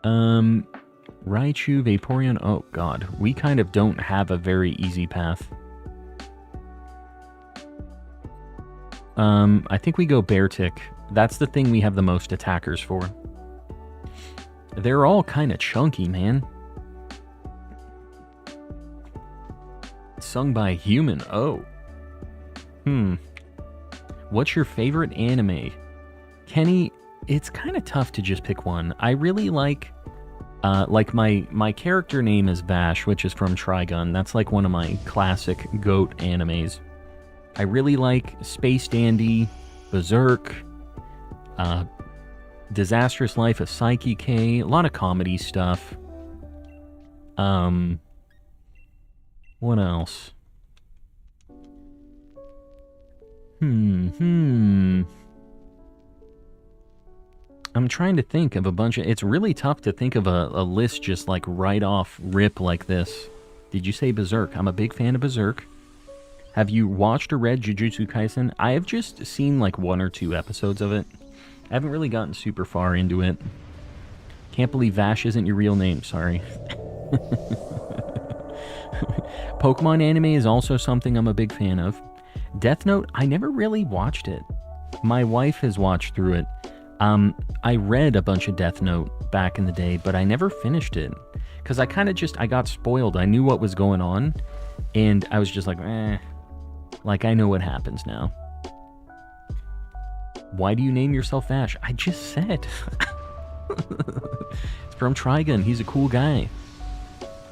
[SPEAKER 1] Raichu, Vaporeon, oh god. We kind of don't have a very easy path. I think we go Beartic. That's the thing we have the most attackers for. They're all kind of chunky, man. Sung by a human. Oh. What's your favorite anime? Kenny, it's kind of tough to just pick one. I really like my character name is Vash, which is from Trigun. That's like one of my classic GOAT animes. I really like Space Dandy, Berserk, Disastrous Life of Psyche K, a lot of comedy stuff. What else? I'm trying to think of a bunch of... It's really tough to think of a list just like right off rip like this. Did you say Berserk? I'm a big fan of Berserk. Have you watched or read Jujutsu Kaisen? I have just seen like 1 or 2 episodes of it. I haven't really gotten super far into it. Can't believe Vash isn't your real name, sorry. Pokemon anime is also something I'm a big fan of. Death Note, I never really watched it. My wife has watched through it. I read a bunch of Death Note back in the day, but I never finished it. Because I kind of I got spoiled. I knew what was going on, and I was just like, like I know what happens now. Why do you name yourself Vash? I just said. It's from Trigun. He's a cool guy.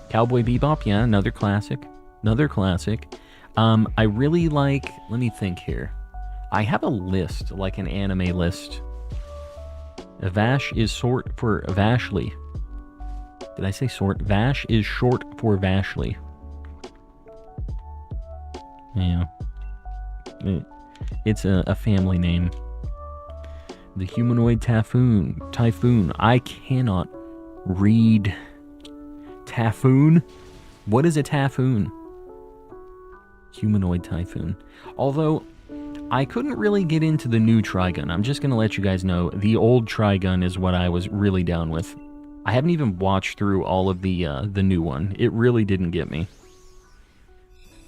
[SPEAKER 1] Cowboy Bebop, yeah, another classic. Another classic. I really like... Let me think here. I have a list, like an anime list. Vash is short for Vashly. Did I say short? Vash is short for Vashly. Yeah. It's a family name. The humanoid typhoon. I cannot read typhoon. What is a typhoon? Humanoid typhoon. Although I couldn't really get into the new Trigun. I'm just gonna let you guys know the old Trigun is what I was really down with. I haven't even watched through all of the new one. It really didn't get me.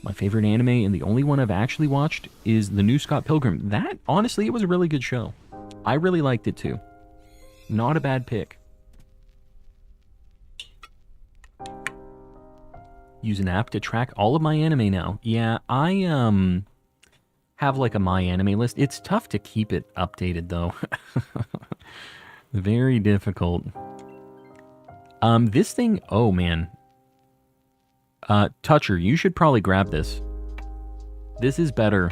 [SPEAKER 1] My favorite anime, and the only one I've actually watched, is the new Scott Pilgrim. That, honestly, it was a really good show. I really liked it too. Not a bad pick. Use an app to track all of my anime now. Yeah, I have like a My Anime list. It's tough to keep it updated though. Very difficult. This thing, oh man. Toucher, you should probably grab this. This is better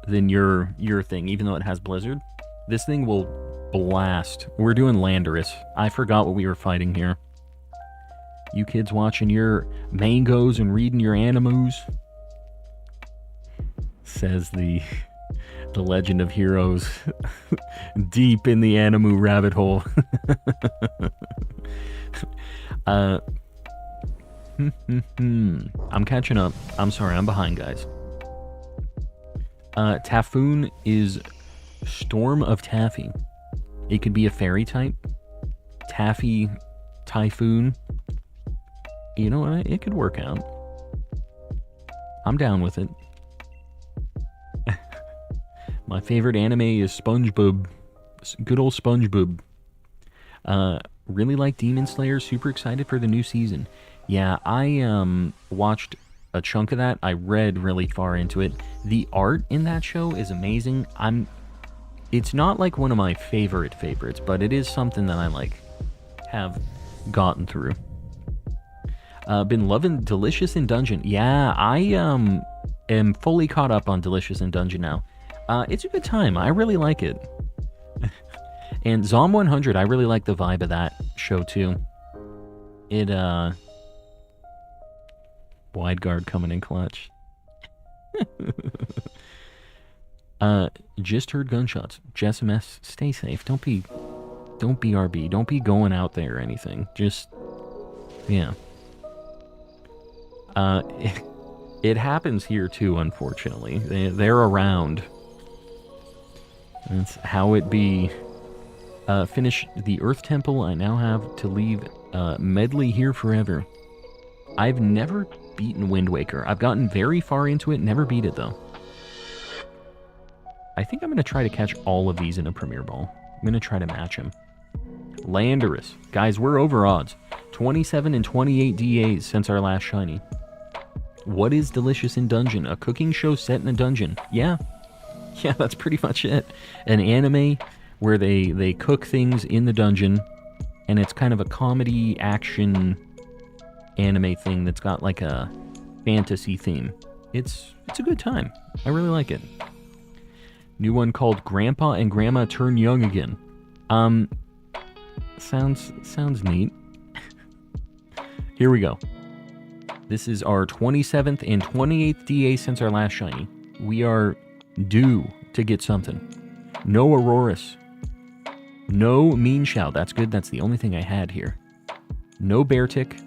[SPEAKER 1] than your thing, even though it has Blizzard. This thing will blast. We're doing Landorus. I forgot what we were fighting here. You kids watching your mangoes and reading your animus? Says the Legend of Heroes. Deep in the animu rabbit hole. I'm catching up. I'm sorry, I'm behind, guys. Typhoon is Storm of Taffy. It could be a fairy type. Taffy, Typhoon. You know what? It could work out. I'm down with it. My favorite anime is SpongeBob. Good old SpongeBob. Really like Demon Slayer. Super excited for the new season. Yeah, I watched a chunk of that. I read really far into it. The art in that show is amazing. It's not like one of my favorites, but it is something that I have gotten through. Been loving Delicious in Dungeon. Yeah, I am fully caught up on Delicious in Dungeon now. It's a good time. I really like it. And Zom 100, I really like the vibe of that show too. It wide guard coming in clutch. Just heard gunshots. JSMS, stay safe. Don't be RB. Don't be going out there or anything. Just, yeah. It happens here too, unfortunately. They're around. That's how it be. Finish the Earth Temple. I now have to leave Medley here forever. I've never beaten Wind Waker. I've gotten very far into it, never beat it though. I think I'm going to try to catch all of these in a Premier Ball. I'm going to try to match him. Landorus. Guys, we're over odds. 27 and 28 DAs since our last shiny. What is Delicious in Dungeon? A cooking show set in a dungeon. Yeah. Yeah, that's pretty much it. An anime where they cook things in the dungeon, and it's kind of a comedy action anime thing that's got like a fantasy theme. It's a good time. I really like it. New one called Grandpa and Grandma Turn Young Again. Sounds neat. Here we go. This is our 27th and 28th DA since our last shiny. We are do to get something. No Auroras. No Mean Shell. That's good. That's the only thing I had here. No Beartic.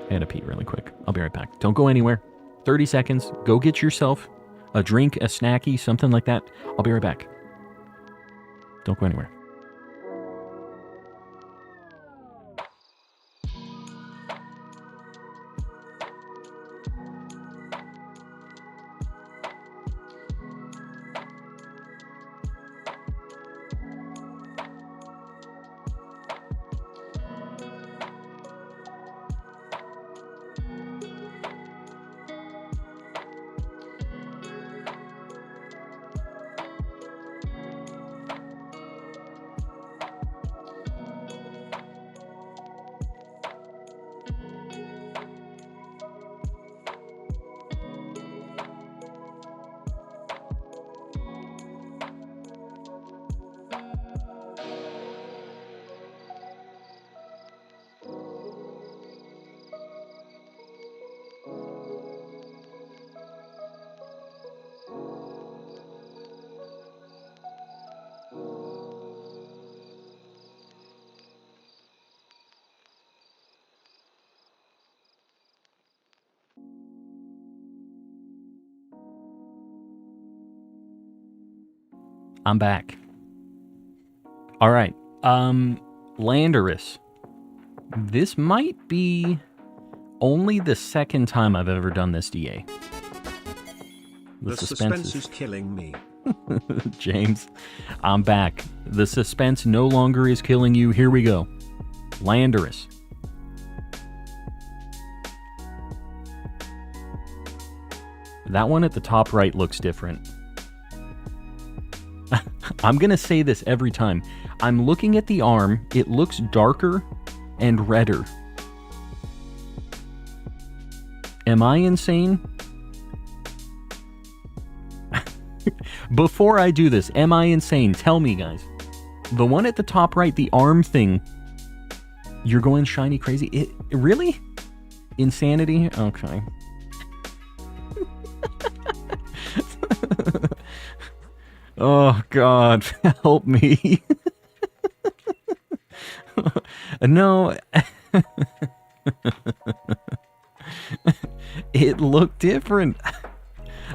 [SPEAKER 1] I had to pee really quick. I'll be right back. Don't go anywhere. 30 seconds. Go get yourself a drink, a snacky, something like that. I'll be right back. Don't go anywhere. I'm back. All right. Landorus. This might be only the second time I've ever done this DA.
[SPEAKER 3] The suspense is killing me.
[SPEAKER 1] James, I'm back. The suspense no longer is killing you. Here we go. Landorus. That one at the top right looks different. I'm going to say this every time. I'm looking at the arm. It looks darker and redder. Am I insane? Before I do this, am I insane? Tell me, guys. The one at the top right, the arm thing, you're going shiny crazy? Really? Insanity? Okay. Oh, God, help me. No. It looked different.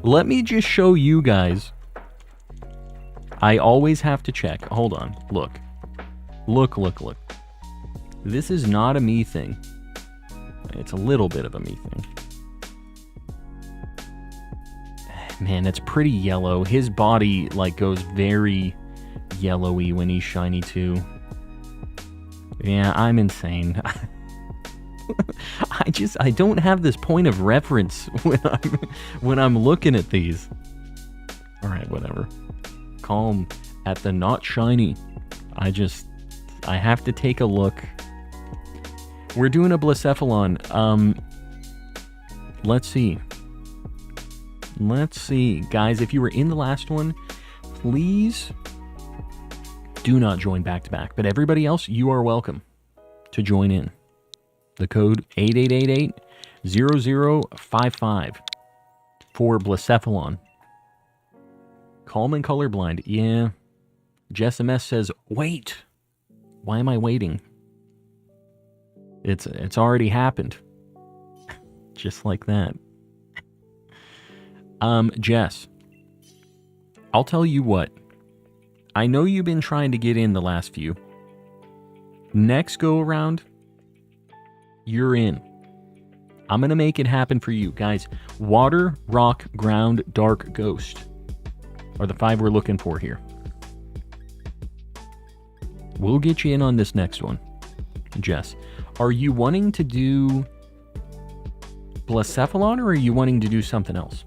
[SPEAKER 1] Let me just show you guys. I always have to check. Hold on. Look. Look, look, look. This is not a me thing. It's a little bit of a me thing. Man, it's pretty yellow. His body, like, goes very yellowy when he's shiny, too. Yeah, I'm insane. I don't have this point of reference when I'm looking at these. All right, whatever. Calm at the not shiny. I have to take a look. We're doing a Blacephalon. Let's see. Let's see. Guys, if you were in the last one, please do not join back-to-back. But everybody else, you are welcome to join in. The code 8888-0055 for Blacephalon. Calm and colorblind. Yeah. Jess MS says, wait. Why am I waiting? It's already happened. Just like that. Jess, I'll tell you what. I know you've been trying to get in the last few. Next go around, you're in. I'm going to make it happen for you. Guys, water, rock, ground, dark, ghost are the 5 we're looking for here. We'll get you in on this next one. Jess, are you wanting to do Blacephalon or are you wanting to do something else?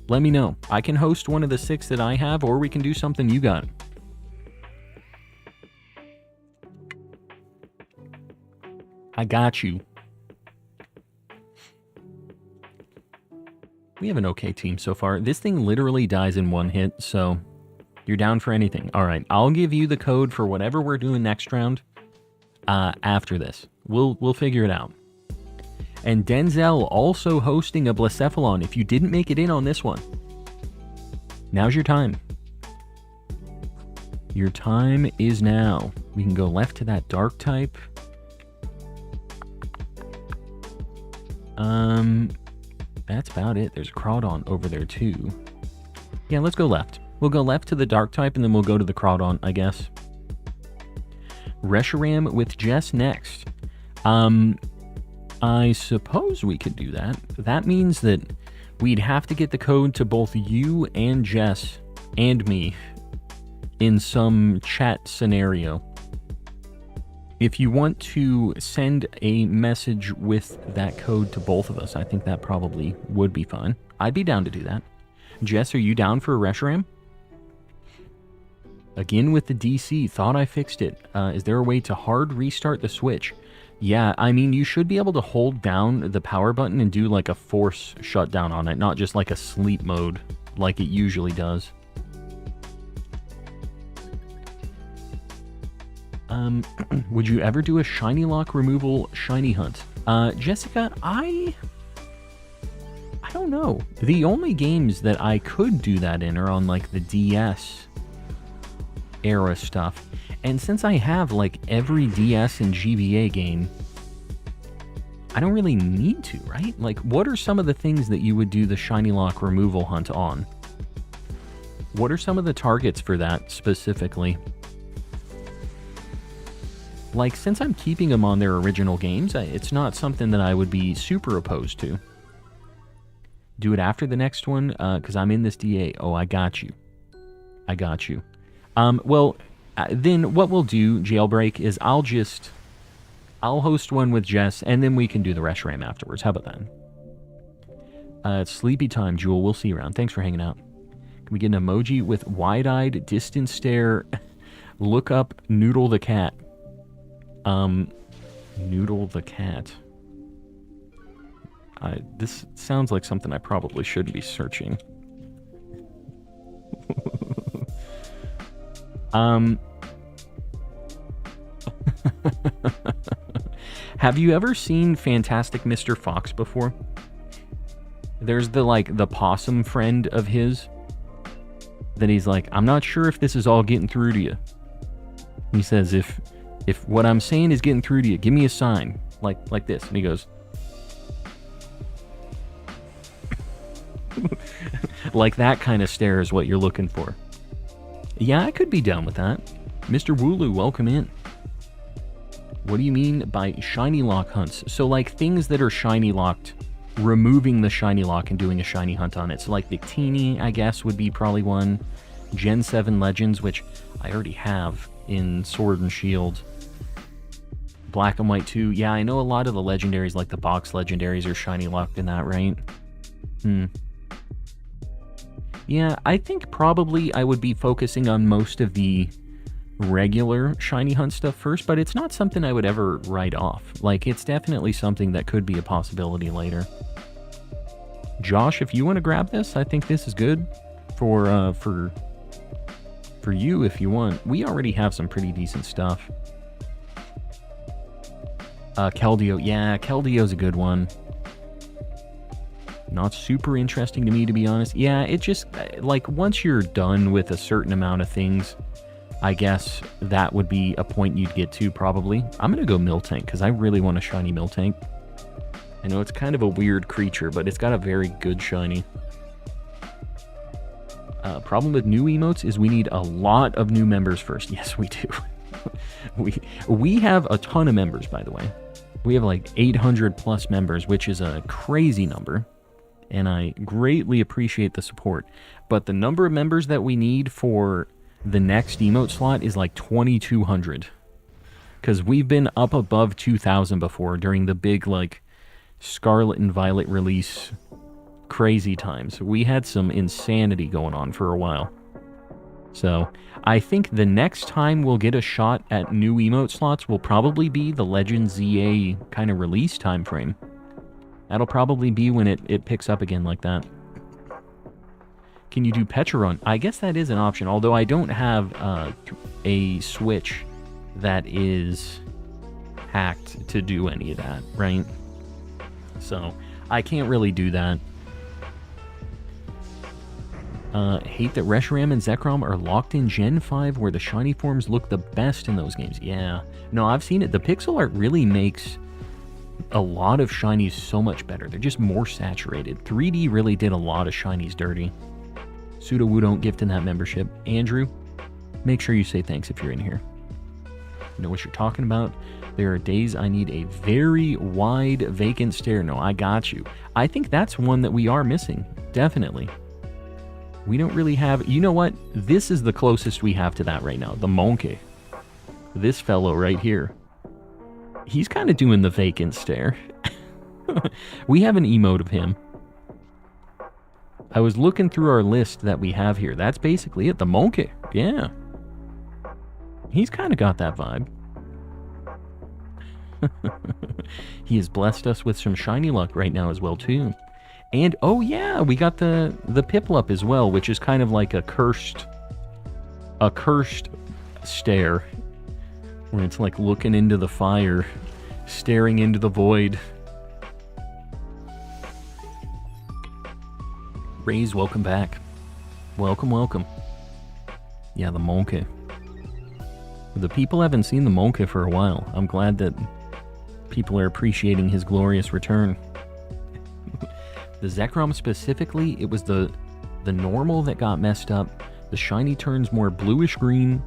[SPEAKER 1] Let me know. I can host one of the 6 that I have, or we can do something you got. I got you. We have an okay team so far. This thing literally dies in 1 hit, so you're down for anything. All right, I'll give you the code for whatever we're doing next round after this. We'll figure it out. And Denzel also hosting a Blacephalon if you didn't make it in on this one. Now's your time. Your time is now. We can go left to that dark type. That's about it. There's a Crawdon over there too. Yeah, let's go left. We'll go left to the dark type and then we'll go to the Crawdon, I guess. Reshiram with Jess next. I suppose we could do that. That means that we'd have to get the code to both you and Jess and me in some chat scenario. If you want to send a message with that code to both of us, I think that probably would be fun. I'd be down to do that. Jess, are you down for a Reshiram? Again with the DC, thought I fixed it. Is there a way to hard restart the Switch? Yeah, I mean, you should be able to hold down the power button and do like a force shutdown on it, not just like a sleep mode like it usually does. Would you ever do a shiny lock removal shiny hunt? Jessica, I don't know. The only games that I could do that in are on like the DS era stuff. And since I have like every DS and GBA game, I don't really need to, right? Like, what are some of the things that you would do the shiny lock removal hunt on? What are some of the targets for that specifically? Like, since I'm keeping them on their original games, it's not something that I would be super opposed to. Do it after the next one, because I'm in this DA. Oh, I got you. I got you. Well, then what we'll do, Jailbreak, is I'll host one with Jess, and then we can do the Reshiram afterwards. How about that? It's sleepy time, Jewel. We'll see you around. Thanks for hanging out. Can we get an emoji with wide-eyed, distant stare, look up, Noodle the cat? Noodle the cat. This sounds like something I probably shouldn't be searching. Have you ever seen Fantastic Mr. Fox before? There's the possum friend of his that he's like, I'm not sure if this is all getting through to you. He says, if what I'm saying is getting through to you, give me a sign like this. And he goes, like that kind of stare is what you're looking for. Yeah, I could be down with that. Mr. Wooloo, welcome in. What do you mean by shiny lock hunts? So like things that are shiny locked, removing the shiny lock and doing a shiny hunt on it. So like Victini, I guess, would be probably one. Gen 7 Legends, which I already have in Sword and Shield. Black and White 2. Yeah, I know a lot of the legendaries, like the box legendaries, are shiny locked in that, right? Yeah, I think probably I would be focusing on most of the regular shiny hunt stuff first, but it's not something I would ever write off. Like, it's definitely something that could be a possibility later. Josh, if you want to grab this, I think this is good for you if you want. We already have some pretty decent stuff. Keldeo. Yeah, Keldeo's a good one. Not super interesting to me, to be honest. Yeah, it just, like, once you're done with a certain amount of things, I guess that would be a point you'd get to, probably. I'm going to go Miltank, because I really want a shiny Miltank. I know it's kind of a weird creature, but it's got a very good shiny. Problem with new emotes is we need a lot of new members first. Yes, we do. we have a ton of members, by the way. We have like 800 plus members, which is a crazy number. And I greatly appreciate the support. But the number of members that we need for the next emote slot is like 2,200. Because we've been up above 2,000 before during the big, like, Scarlet and Violet release crazy times. We had some insanity going on for a while. So, I think the next time we'll get a shot at new emote slots will probably be the Legends ZA kind of release time frame. That'll probably be when it picks up again like that. Can you do Petron? I guess that is an option, although I don't have a Switch that is hacked to do any of that, right? So I can't really do that. Hate that Reshiram and Zekrom are locked in Gen 5 where the shiny forms look the best in those games. Yeah. No, I've seen it. The pixel art really makes a lot of shinies so much better. They're just more saturated. 3D really did a lot of shinies dirty. Pseudo don't gift in that membership. Andrew, make sure you say thanks if you're in here. Know what you're talking about. There are days I need a very wide vacant stare. No, I got you. I think that's one that we are missing. Definitely. We don't really have... You know what? This is the closest we have to that right now. The Monkey. This fellow right here. He's kind of doing the vacant stare. We have an emote of him. I was looking through our list that we have here. That's basically it. The Monkey. Yeah. He's kind of got that vibe. He has blessed us with some shiny luck right now as well, too. And, oh yeah, we got the Piplup as well, which is kind of like a cursed stare. Where it's like looking into the fire, staring into the void. Raze, welcome back. Welcome, welcome. Yeah, the Monkey. The people haven't seen the Monkey for a while. I'm glad that people are appreciating his glorious return. The Zekrom specifically, it was the normal that got messed up. The shiny turns more bluish green,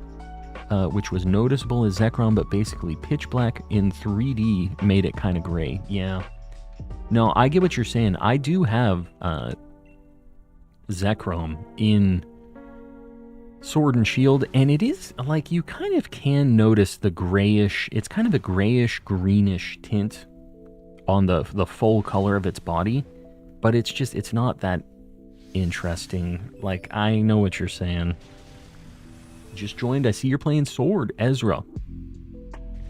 [SPEAKER 1] which was noticeable as Zekrom, but basically pitch black in 3D made it kind of gray. Yeah. No, I get what you're saying. I do have Zekrom in Sword and Shield, and it is like you kind of can notice the grayish, it's kind of a grayish greenish tint on the full color of its body, but it's not that interesting. Like, I know what you're saying. Just joined. I see you're playing Sword, Ezra.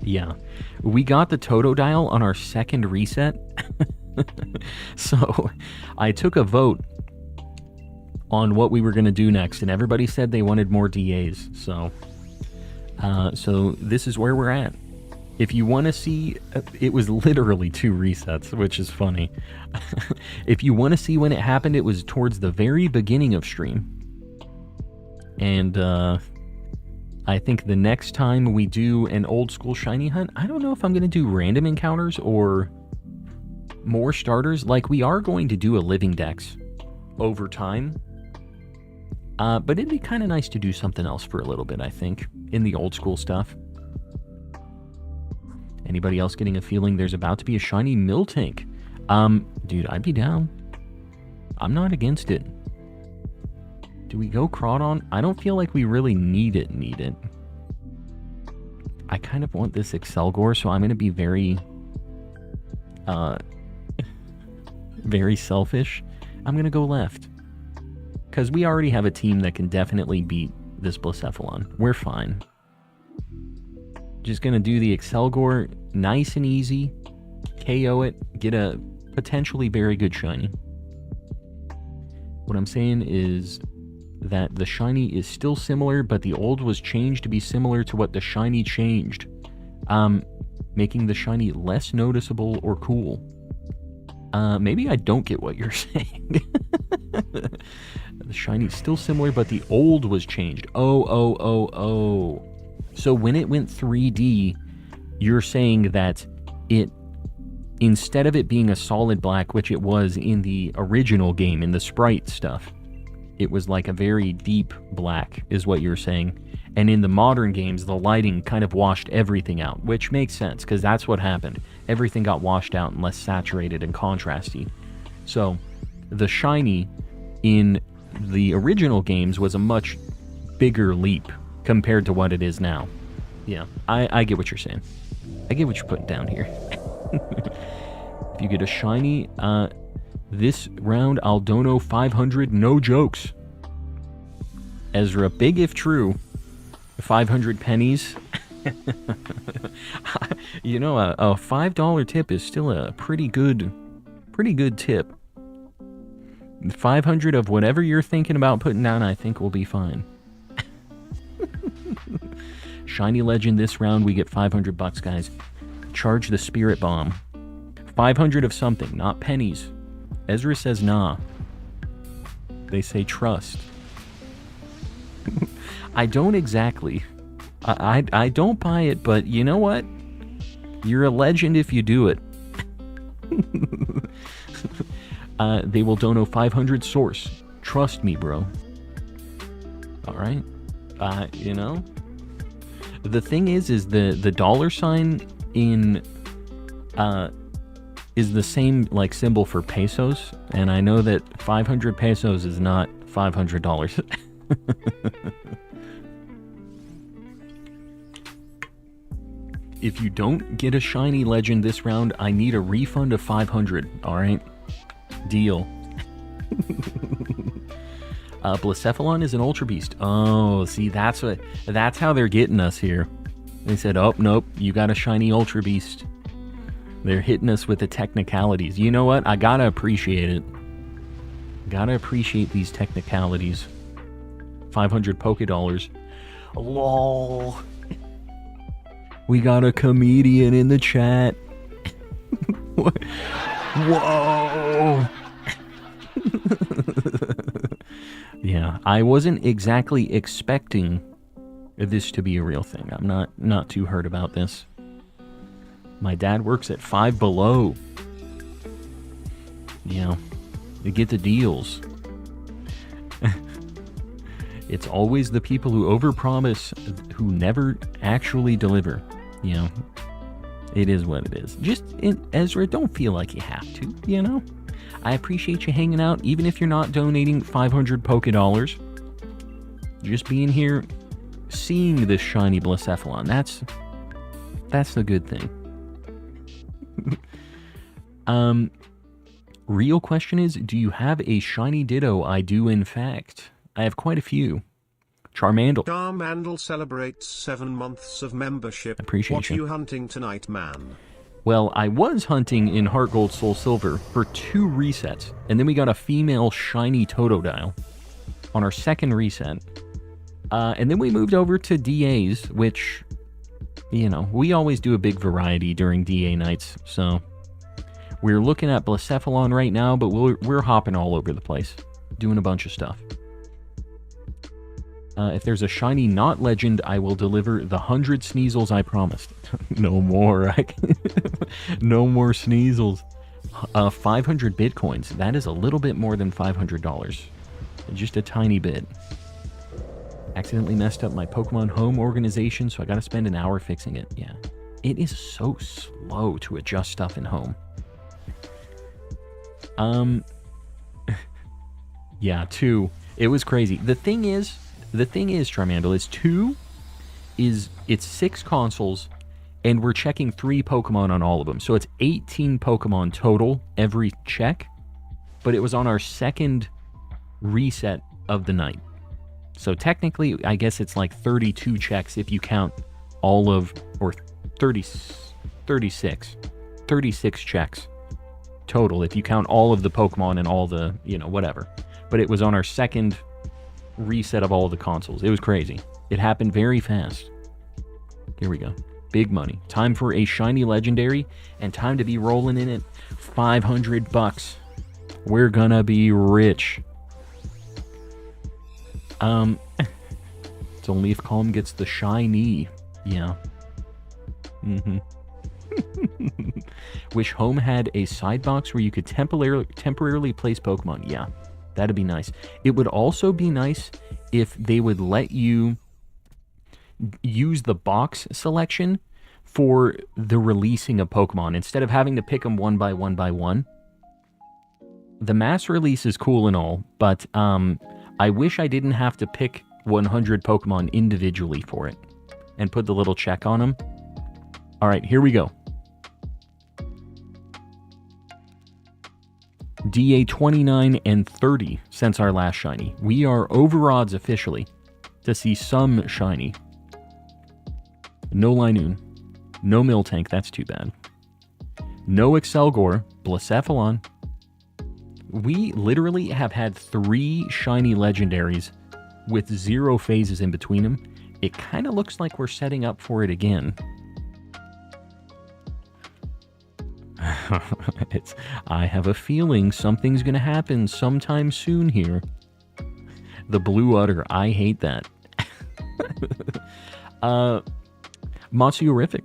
[SPEAKER 1] Yeah. We got the Totodile on our second reset. So I took a vote on what we were going to do next, and everybody said they wanted more DAs. So this is where we're at. If you want to see, it was literally 2 resets, which is funny. If you want to see when it happened, it was towards the very beginning of stream. And I think the next time we do an old school shiny hunt, I don't know if I'm going to do random encounters or more starters. Like, we are going to do a living dex over time. But it'd be kind of nice to do something else for a little bit, I think, in the old school stuff. Anybody else getting a feeling there's about to be a shiny Miltank? Dude, I'd be down. I'm not against it. Do we go Crawdon? I don't feel like we really need it. I kind of want this Excelgor, so I'm going to be very, very selfish. I'm going to go left. Because we already have a team that can definitely beat this Blacephalon. We're fine. Just going to do the Excelgor nice and easy. KO it. Get a potentially very good shiny. What I'm saying is that the shiny is still similar, but the old was changed to be similar to what the shiny changed. Making the shiny less noticeable or cool. Maybe I don't get what you're saying. The shiny's still similar, but the old was changed. Oh. So when it went 3D, you're saying that it, instead of it being a solid black, which it was in the original game, in the sprite stuff, it was like a very deep black, is what you're saying. And in the modern games, the lighting kind of washed everything out, which makes sense, because that's what happened. Everything got washed out and less saturated and contrasty. So, the shiny in the original games was a much bigger leap compared to what it is now. Yeah, I get what you're saying. I get what you're putting down here. If you get a shiny, this round I'll dono 500, no jokes. Ezra, big if true. 500 pennies. You know, a $5 tip is still a pretty good tip. 500 of whatever you're thinking about putting down, I think will be fine. Shiny Legend this round, we get $500, guys. Charge the Spirit Bomb. 500 of something, not pennies. Ezra says nah. They say trust. I don't exactly. I don't buy it, but you know what? You're a legend if you do it. They will dono 500 source. Trust me, bro. Alright. You know? The thing is the dollar sign in is the same like symbol for pesos, and I know that 500 pesos is not $500. If you don't get a shiny legend this round, I need a refund of 500. Alright? Deal. Blacephalon is an Ultra Beast. Oh, see, that's how they're getting us here. They said, oh, nope, you got a shiny Ultra Beast. They're hitting us with the technicalities. You know what? I gotta appreciate it. Gotta appreciate these technicalities. 500 Poké-Dollars. LOL. We got a comedian in the chat. What? Whoa. Yeah, I wasn't exactly expecting this to be a real thing. I'm not too hurt about this. My dad works at Five Below. Yeah, you get the deals. It's always the people who overpromise who never actually deliver. You know, it is what it is. Just, Ezra, don't feel like you have to, you know? I appreciate you hanging out, even if you're not donating 500 Poké-Dollars. Just being here, seeing this shiny Blacephalon, that's the good thing. Real question is, do you have a shiny Ditto? I do, in fact. I have quite a few. Charmander.
[SPEAKER 3] Charmander celebrates 7 months of membership.
[SPEAKER 1] Appreciate
[SPEAKER 3] What
[SPEAKER 1] you.
[SPEAKER 3] are you hunting tonight, man?
[SPEAKER 1] Well, I was hunting in Heart Gold Soul Silver for 2 resets, and then we got a female shiny Totodile on our second reset. And then we moved over to DAs, which, you know, we always do a big variety during DA nights, so we're looking at Blacephalon right now, but we're hopping all over the place, doing a bunch of stuff. If there's a shiny not legend, I will deliver the 100 Sneasels I promised. No more. No more Sneasels. 500 Bitcoins. That is a little bit more than $500. Just a tiny bit. Accidentally messed up my Pokemon home organization, so I gotta spend an hour fixing it. Yeah. It is so slow to adjust stuff in home. Yeah, 2. It was crazy. The thing is, Charmander, it's 6 consoles, and we're checking 3 Pokemon on all of them. So it's 18 Pokemon total every check, but it was on our second reset of the night. So technically, I guess it's like 32 checks if you count all of, or 36 checks total if you count all of the Pokemon and all the, you know, whatever. But it was on our second reset of all of the consoles. It was crazy. It happened very fast. Here we go. Big money. Time for a shiny legendary, and time to be rolling in it. $500. We're gonna be rich. So Leaf Calm gets the shiny. Yeah. Wish home had a side box where you could temporarily place Pokemon. Yeah, that'd be nice. It would also be nice if they would let you use the box selection for the releasing of Pokemon instead of having to pick them one by one. The mass release is cool and all, but I wish I didn't have to pick 100 Pokemon individually for it and put the little check on them. All right, here we go. DA 29 and 30 since our last shiny. We are over odds officially to see some shiny. No Linoon. No Miltank, that's too bad. No Excelgor. Blacephalon. We literally have had 3 shiny legendaries with 0 phases in between them. It kind of looks like we're setting up for it again. I have a feeling something's gonna happen sometime soon here. The blue udder, I hate that. Matsuyorific,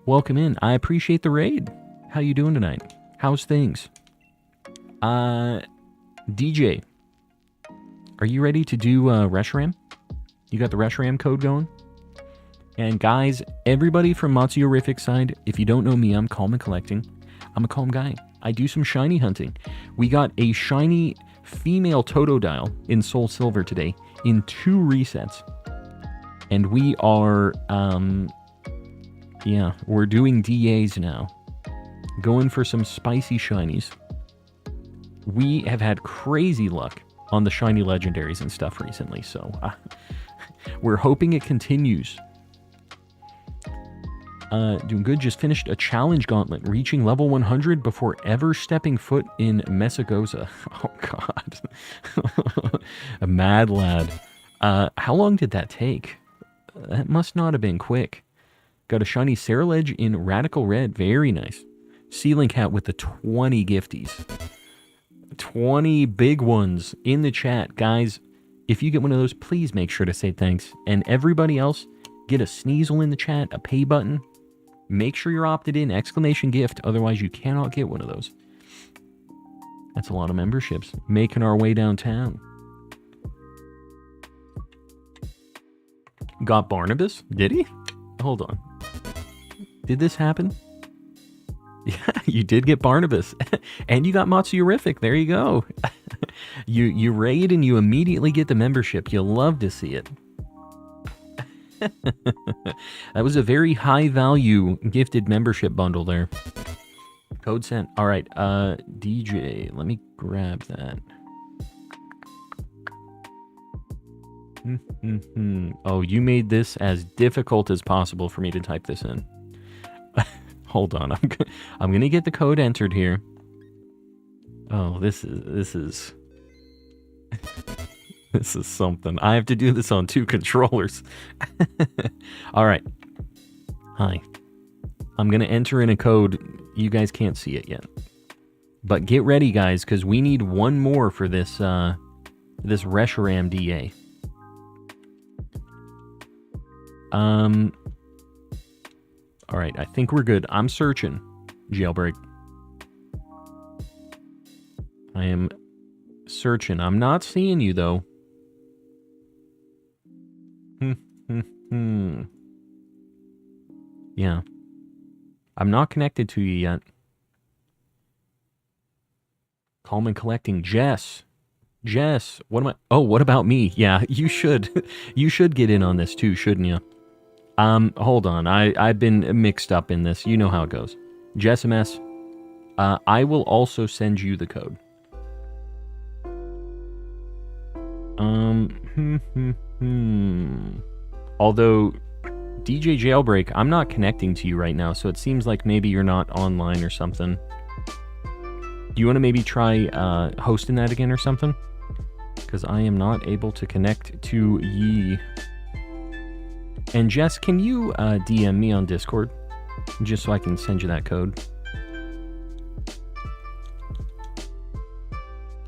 [SPEAKER 1] welcome in. I appreciate the raid. How you doing tonight? How's things? DJ, are you ready to do Reshiram? You got the Reshiram code going? And guys, everybody from Matsuyorific's side, if you don't know me, I'm calm and collecting. I'm a calm guy. I do some shiny hunting. We got a shiny female Totodile in Soul Silver today in 2 resets. And we are, we're doing DAs now. Going for some spicy shinies. We have had crazy luck on the shiny legendaries and stuff recently, so we're hoping it continues. Doing good. Just finished a challenge gauntlet, reaching level 100 before ever stepping foot in Messagoza. Oh, God. A mad lad. How long did that take? That must not have been quick. Got a shiny Ceruledge in Radical Red. Very nice. Ceiling Cat with the 20 gifties. 20 big ones in the chat. Guys, if you get one of those, please make sure to say thanks. And everybody else, get a Sneasel in the chat, a pay button. Make sure you're opted in, exclamation gift, otherwise you cannot get one of those. That's a lot of memberships. Making our way downtown. Got Barnabas? Did he? Hold on. Did this happen? Yeah, you did get Barnabas. And you got Matsuyorific. There you go. You raid and you immediately get the membership. You'll love to see it. That was a very high value gifted membership bundle there. Code sent. All right, DJ, let me grab that. Oh, you made this as difficult as possible for me to type this in. Hold on, I'm gonna get the code entered here. Oh, this is this is something. I have to do this on 2 controllers. All right. Hi. I'm going to enter in a code. You guys can't see it yet. But get ready, guys, because we need one more for this this Reshiram DA. All right, I think we're good. I'm searching. Jailbreak. I am searching. I'm not seeing you, though. Yeah. I'm not connected to you yet. Calm and collecting. Jess, what am I? Oh, what about me? Yeah, you should. You should get in on this too, shouldn't you? Hold on. I've been mixed up in this. You know how it goes. Jess MS. I will also send you the code. Although, DJ Jailbreak, I'm not connecting to you right now, so it seems like maybe you're not online or something. Do you want to maybe try hosting that again or something? Because I am not able to connect to ye. And Jess, can you DM me on Discord? Just so I can send you that code.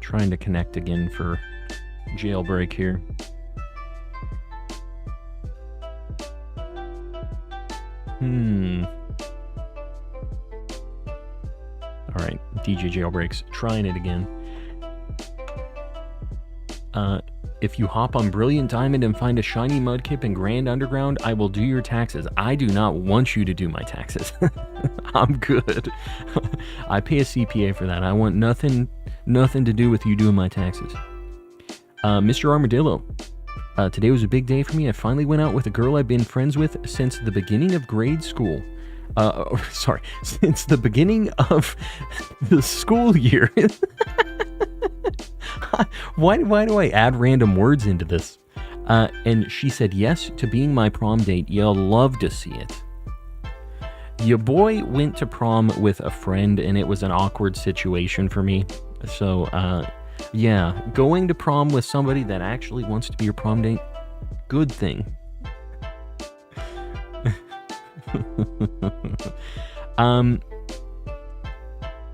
[SPEAKER 1] Trying to connect again for Jailbreak here. Alright, DJ Jailbreak's trying it again. If you hop on Brilliant Diamond and find a shiny Mudkip in Grand Underground, I will do your taxes. I do not want you to do my taxes. I'm good. I pay a CPA for that. I want nothing to do with you doing my taxes. Mr. Armadillo. Today was a big day for me. I finally went out with a girl I've been friends with since the beginning of grade school. Since the beginning of the school year. Why do I add random words into this? And she said yes to being my prom date. You'll love to see it. Your boy went to prom with a friend, and it was an awkward situation for me. So, yeah, going to prom with somebody that actually wants to be your prom date, good thing.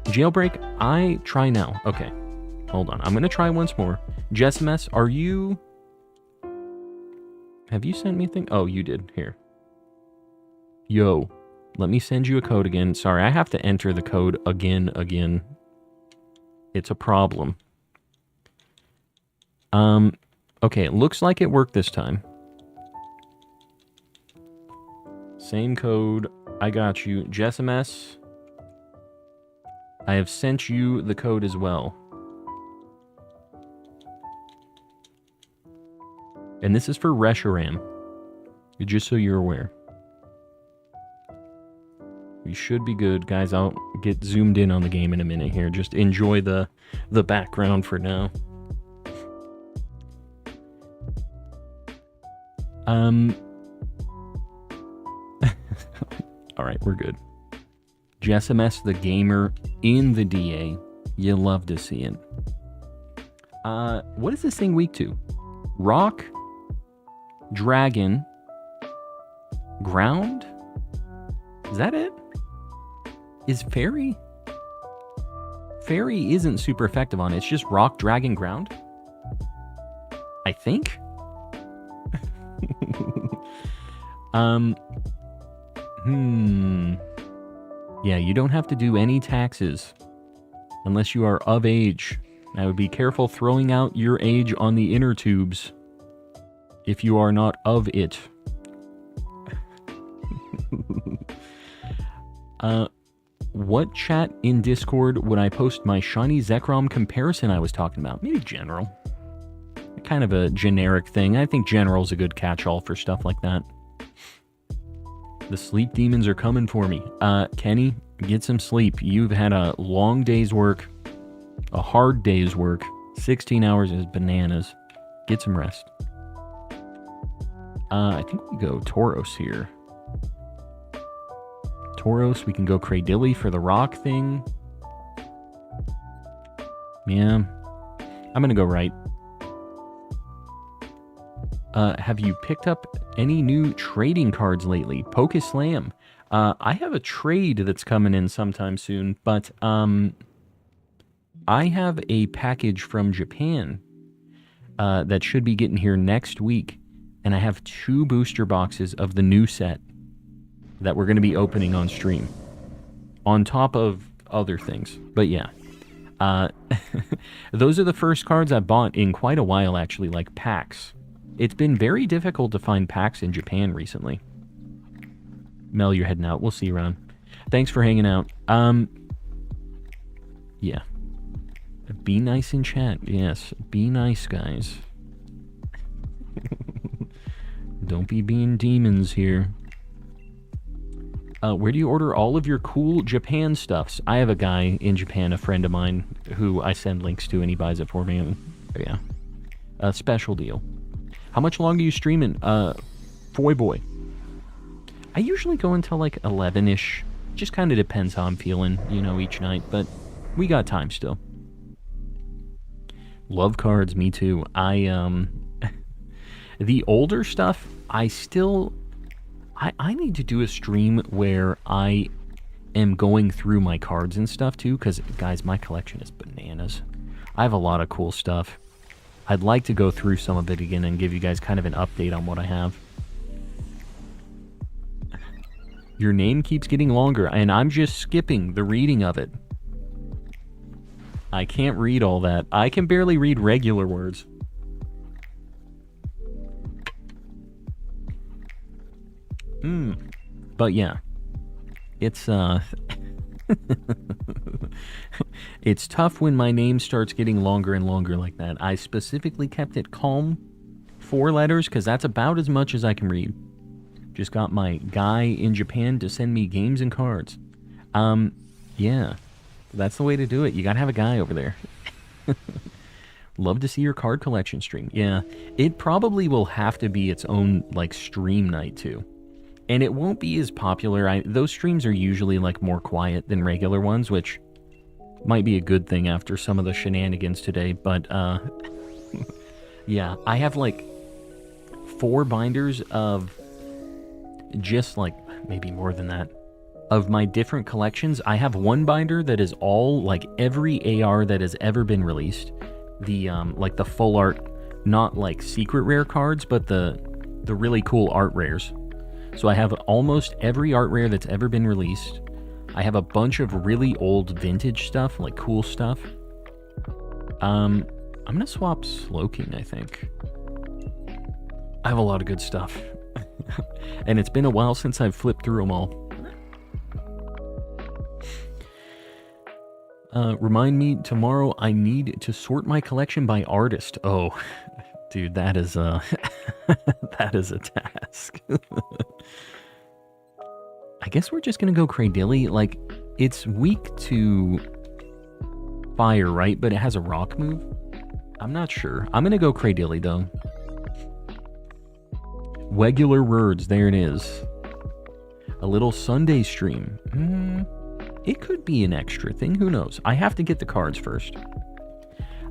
[SPEAKER 1] Jailbreak, I try now. Okay, hold on. I'm going to try once more. JSMS, are you... Have you sent me a thing? Oh, you did. Here. Yo, let me send you a code again. Sorry, I have to enter the code again. It's a problem. Okay, it looks like it worked this time. Same code. I got you. JSMS. I have sent you the code as well. And this is for Reshiram. Just so you're aware. We should be good. Guys, I'll get zoomed in on the game in a minute here. Just enjoy the background for now. Alright, we're good. JSMS the gamer in the DA. You love to see it. What is this thing weak to? Rock, dragon, ground? Is that it? Is fairy? Fairy isn't super effective on it. It's just rock, dragon, ground? I think? Yeah, you don't have to do any taxes unless you are of age. I would be careful throwing out your age on the inner tubes if you are not of it. What chat in Discord would I post my shiny Zekrom comparison I was talking about? Maybe general. Kind of a generic thing. I think general's a good catch-all for stuff like that. The sleep demons are coming for me. Kenny, get some sleep. You've had a long day's work. A hard day's work. 16 hours is bananas. Get some rest. I think we go Tauros here. Tauros, we can go Cradilly for the rock thing. Yeah. I'm gonna go right. Have you picked up any new trading cards lately? Pokeslam. I have a trade that's coming in sometime soon, but I have a package from Japan that should be getting here next week, and I have 2 booster boxes of the new set that we're going to be opening on stream, on top of other things. But yeah, those are the first cards I bought in quite a while, actually, like packs. It's been very difficult to find packs in Japan recently. Mel, you're heading out. We'll see you around. Thanks for hanging out. Yeah. Be nice in chat. Yes. Be nice, guys. Don't be being demons here. Where do you order all of your cool Japan stuffs? I have a guy in Japan, a friend of mine, who I send links to and he buys it for me. And, yeah. A special deal. How much longer are you streaming? Foy boy. I usually go until like 11-ish. Just kind of depends how I'm feeling, you know, each night. But we got time still. Love cards, me too. The older stuff, I need to do a stream where I am going through my cards and stuff too, because, guys, my collection is bananas. I have a lot of cool stuff. I'd like to go through some of it again and give you guys kind of an update on what I have. Your name keeps getting longer, and I'm just skipping the reading of it. I can't read all that. I can barely read regular words. But yeah, it's it's tough when my name starts getting longer and longer like that. I specifically kept it calm, 4 letters, because that's about as much as I can read. Just got my guy in Japan to send me games and cards. Yeah, that's the way to do it. You gotta have a guy over there. Love to see your card collection stream. Yeah, it probably will have to be its own, like, stream night too. And it won't be as popular. Those streams are usually like more quiet than regular ones, which might be a good thing after some of the shenanigans today. But yeah, I have like 4 binders of just like maybe more than that, of my different collections, I have one binder that is all, like, every AR that has ever been released. The, like, the full art, not, like, secret rare cards, but the really cool art rares. So I have almost every art rare that's ever been released. I have a bunch of really old vintage stuff, like cool stuff. I'm gonna swap Slowking, I think. I have a lot of good stuff. And it's been a while since I've flipped through them all. Remind me, tomorrow I need to sort my collection by artist. Oh, dude, that is a... that is a task. I guess we're just gonna go Cradilly. Like, it's weak to fire, right? But it has a rock move? I'm not sure. I'm gonna go Cradilly, though. Regular words, there it is. A little Sunday stream. It could be an extra thing, who knows? I have to get the cards first.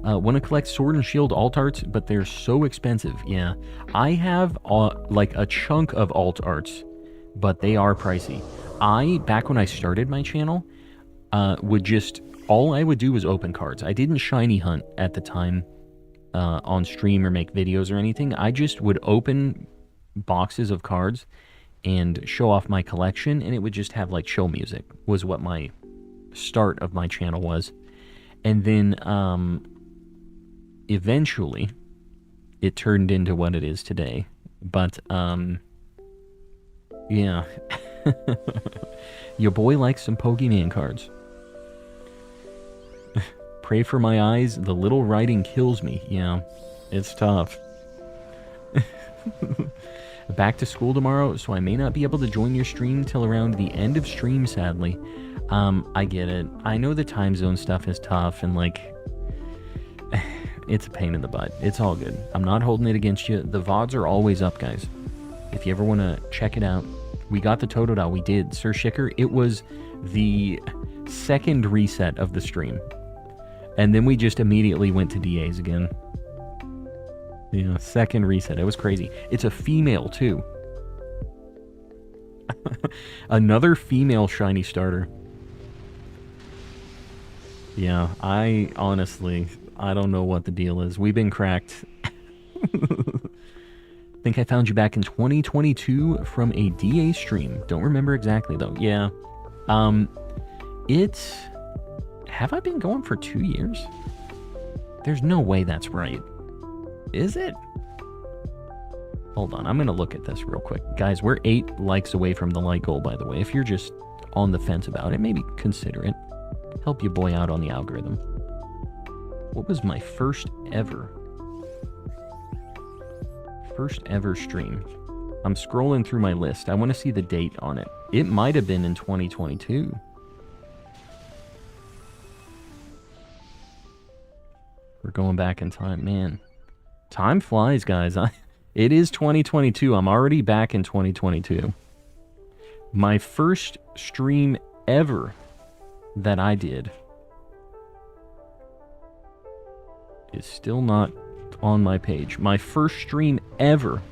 [SPEAKER 1] Want to collect Sword and Shield alt arts, but they're so expensive. Yeah, I have like a chunk of alt arts, but they are pricey. Back when I started my channel, all I would do was open cards. I didn't shiny hunt at the time on stream or make videos or anything. I just would open boxes of cards and show off my collection, and it would just have like chill music, was what my start of my channel was. And then eventually it turned into what it is today. But yeah. Your boy likes some Pokemon cards. Pray for my eyes, the little writing kills me. Yeah, it's tough. Back to school tomorrow, so I may not be able to join your stream till around the end of stream, sadly. I get it. I know the time zone stuff is tough, and like, it's a pain in the butt. It's all good. I'm not holding it against you. The VODs are always up, guys. If you ever want to check it out. We got the Totodile, we did. Sir Shicker, it was the second reset of the stream. And then we just immediately went to DAs again. Yeah, second reset. It was crazy. It's a female, too. Another female shiny starter. Yeah, I don't know what the deal is. We've been cracked. Think I found you back in 2022 from a DA stream. Don't remember exactly, though. Yeah. Have I been going for 2 years? There's no way that's right. Is it? Hold on, I'm going to look at this real quick. Guys, we're 8 likes away from the like goal, by the way. If you're just on the fence about it, maybe consider it. Help your boy out on the algorithm. What was my first ever stream? I'm scrolling through my list. I want to see the date on it. It might have been in 2022. We're going back in time. Man, time flies, guys. It is 2022. I'm already back in 2022. My first stream ever that I did is still not on my page. My first stream ever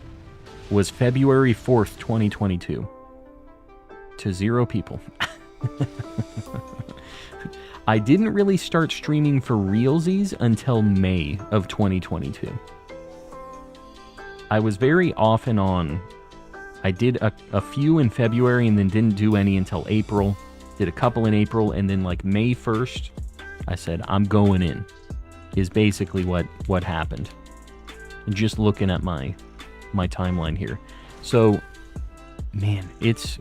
[SPEAKER 1] was February 4th, 2022. To 0 people. I didn't really start streaming for realsies until May of 2022. I was very off and on. I did a few in February and then didn't do any until April. Did a couple in April, and then like May 1st, I said, I'm going in. Is basically what happened. Just looking at my timeline here. So, man, it's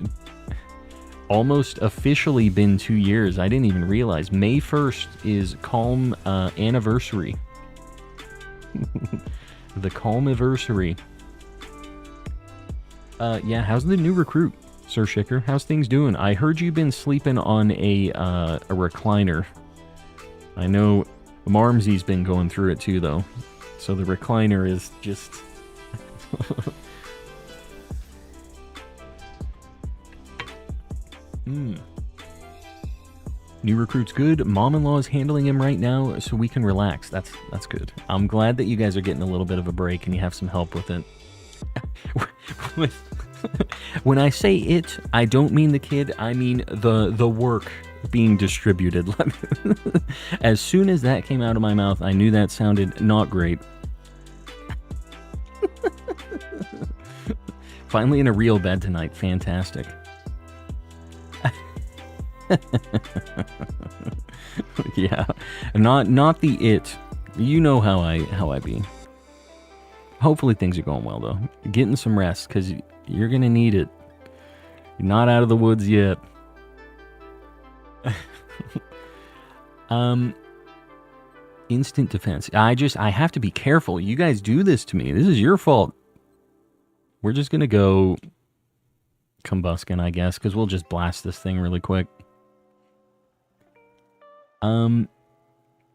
[SPEAKER 1] almost officially been 2 years. I didn't even realize. May 1st is Calm anniversary. The Calm anniversary. Yeah, how's the new recruit, Sir Shicker? How's things doing? I heard you've been sleeping on a recliner. I know Marmsy's been going through it too, though. So the recliner is just... New recruit's good. Mom-in-law is handling him right now, so we can relax. That's good. I'm glad that you guys are getting a little bit of a break and you have some help with it. When I say it, I don't mean the kid, I mean the work being distributed. As soon as that came out of my mouth, I knew that sounded not great. Finally in a real bed tonight. Fantastic. Yeah. Not the it. You know how I be. Hopefully things are going well though. Getting some rest, because you're gonna need it. You're not out of the woods yet. Instant defense. I have to be careful. You guys do this to me. This is your fault. We're just gonna go combustion, I guess, because we'll just blast this thing really quick.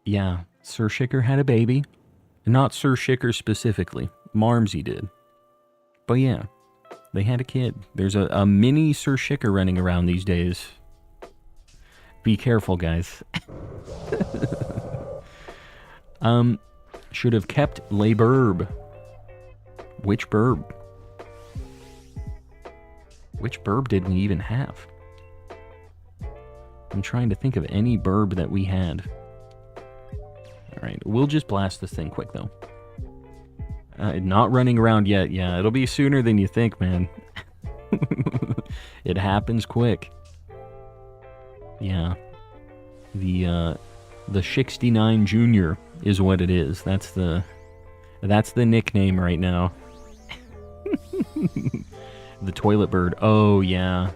[SPEAKER 1] Yeah, Sir Shicker had a baby. Not Sir Shicker specifically. Marmsy did. But yeah, they had a kid. There's a mini Sir Shicker running around these days. Be careful, guys. Should have kept Le Burb. Which burb? Which burb did we even have? I'm trying to think of any burb that we had. Alright, we'll just blast this thing quick, though. Not running around yet. Yeah, it'll be sooner than you think, man. It happens quick. Yeah. The 69 Junior is what it is. That's the nickname right now. The toilet bird. Oh, yeah.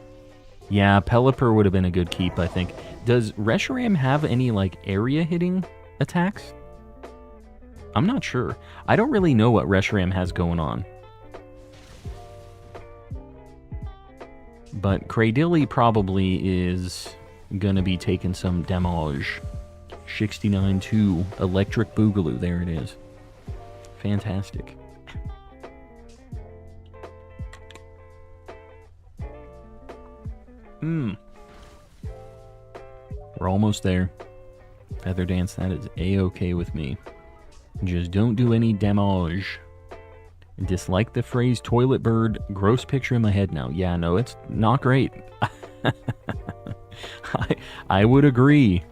[SPEAKER 1] Yeah, Pelipper would have been a good keep, I think. Does Reshiram have any, like, area-hitting attacks? I'm not sure. I don't really know what Reshiram has going on. But Cradilly probably is gonna be taking some damage. 69-2. Electric Boogaloo. There it is. Fantastic. We're almost there. Feather Dance, that is A-okay with me. Just don't do any damage. Dislike the phrase toilet bird. Gross picture in my head now. Yeah, no, it's not great. I would agree.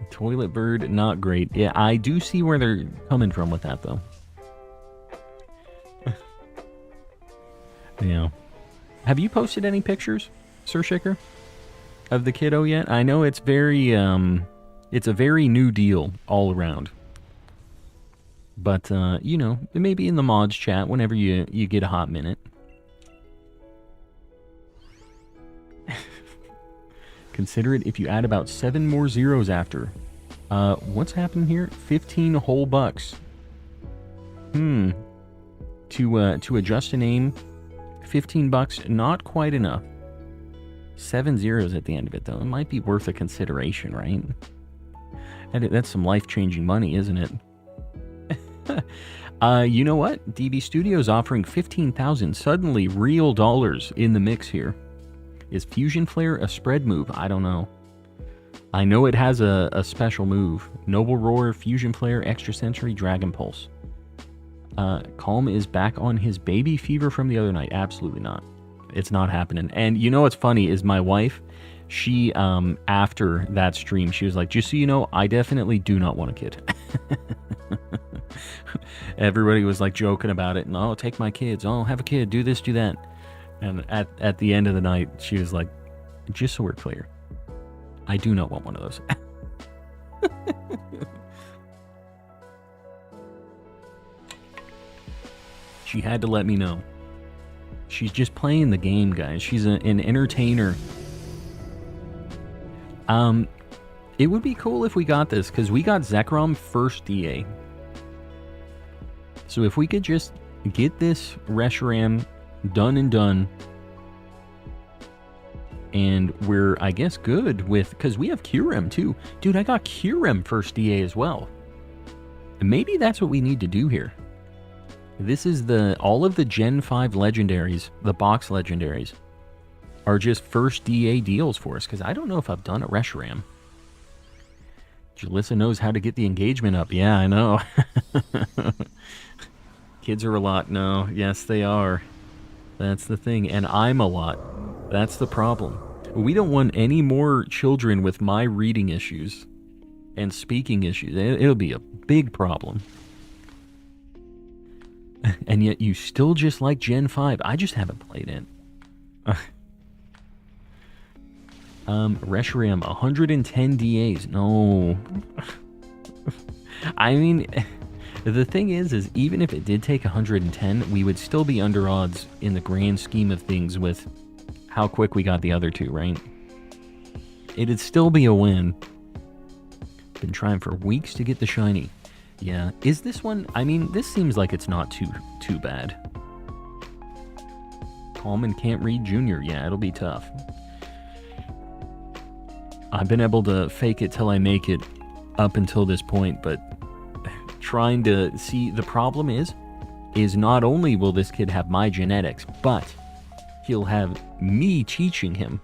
[SPEAKER 1] Toilet bird, not great. Yeah, I do see where they're coming from with that, though. Yeah. Have you posted any pictures, Sir Shicker, of the kiddo yet? I know it's very, it's a very new deal all around. But, you know, maybe in the mods chat whenever you get a hot minute. Consider it if you add about 7 more zeros after. What's happening here? 15 whole bucks. To adjust a name, 15 bucks, not quite enough. 7 zeros at the end of it, though. It might be worth a consideration, right? And that's some life-changing money, isn't it? You know what? DB Studios offering 15,000 suddenly real dollars in the mix here. Is Fusion Flare a spread move? I don't know. I know it has a special move. Noble Roar, Fusion Flare, Extra Sensory, Dragon Pulse. Calm is back on his baby fever from the other night. Absolutely not. It's not happening. And you know what's funny is my wife, she, after that stream, she was like, just so you know, I definitely do not want a kid. Everybody was like joking about it. And, oh, take my kids. Oh, have a kid. Do this, do that. And at the end of the night, she was like, just so we're clear, I do not want one of those. She had to let me know. She's just playing the game, guys. She's an entertainer. It would be cool if we got this, because we got Zekrom first DA. So if we could just get this Reshiram done and done, and we're, I guess, good with, because we have Kyurem too. Dude, I got Kyurem first DA as well. And maybe that's what we need to do here. This is all of the Gen 5 legendaries, the box legendaries, are just first DA deals for us, because I don't know if I've done a Reshiram. Jalissa knows how to get the engagement up. Yeah, I know. Kids are a lot. No, yes, they are. That's the thing. And I'm a lot. That's the problem. We don't want any more children with my reading issues and speaking issues. It'll be a big problem. And yet you still just like Gen 5. I just haven't played it. Reshiram, 110 DAs. No. I mean, the thing is even if it did take 110, we would still be under odds in the grand scheme of things with how quick we got the other two, right? It'd still be a win. Been trying for weeks to get the shiny. Yeah, is this one... I mean, this seems like it's not too bad. Coleman can't read Junior. Yeah, it'll be tough. I've been able to fake it till I make it up until this point, but trying to see... The problem is not only will this kid have my genetics, but he'll have me teaching him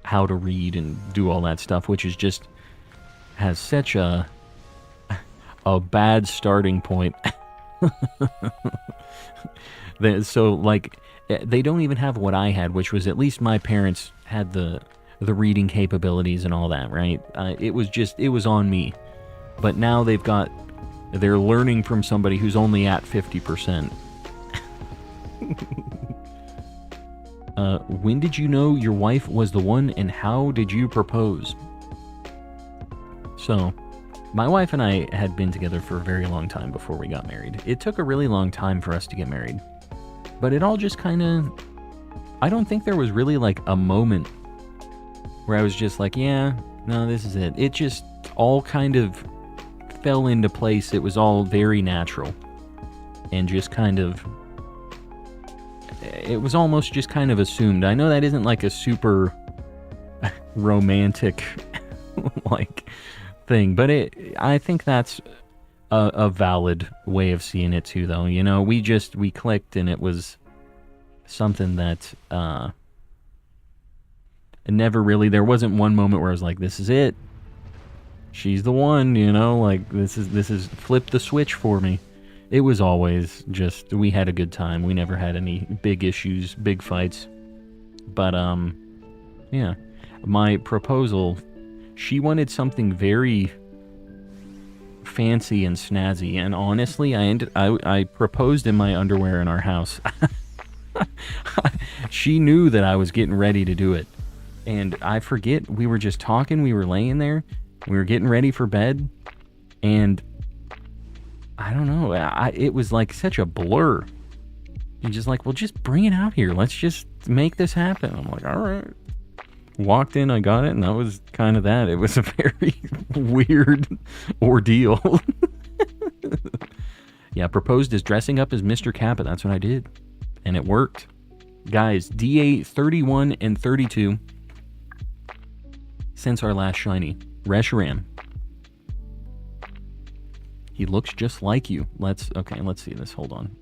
[SPEAKER 1] how to read and do all that stuff, which is just... has such a bad starting point. So, like, they don't even have what I had, which was at least my parents had the reading capabilities and all that, right? It was on me. But now they're learning from somebody who's only at 50%. When did you know your wife was the one, and how did you propose? So, my wife and I had been together for a very long time before we got married. It took a really long time for us to get married. But it all just kind of... I don't think there was really like a moment where I was just like, yeah, no, this is it. It just all kind of fell into place. It was all very natural. And just kind of... It was almost just kind of assumed. I know that isn't like a super romantic like thing, but I think that's a valid way of seeing it too, though. You know, we clicked, and it was something that never really... There wasn't one moment where I was like, this is it. She's the one, you know, like this is flip the switch for me. It was always just, we had a good time. We never had any big issues, big fights. But, yeah. My proposal, she wanted something very fancy and snazzy. And honestly, I proposed in my underwear in our house. She knew that I was getting ready to do it. And I forget, we were just talking, we were laying there, we were getting ready for bed, and... I don't know. It was like such a blur. You're just like, well, just bring it out here. Let's just make this happen. I'm like, all right. Walked in, I got it, and that was kind of that. It was a very weird ordeal. Yeah, proposed as dressing up as Mr. Kappa. That's what I did. And it worked. Guys, DA 31 and 32 since our last shiny. Reshiram. He looks just like you. Let's see this. Hold on.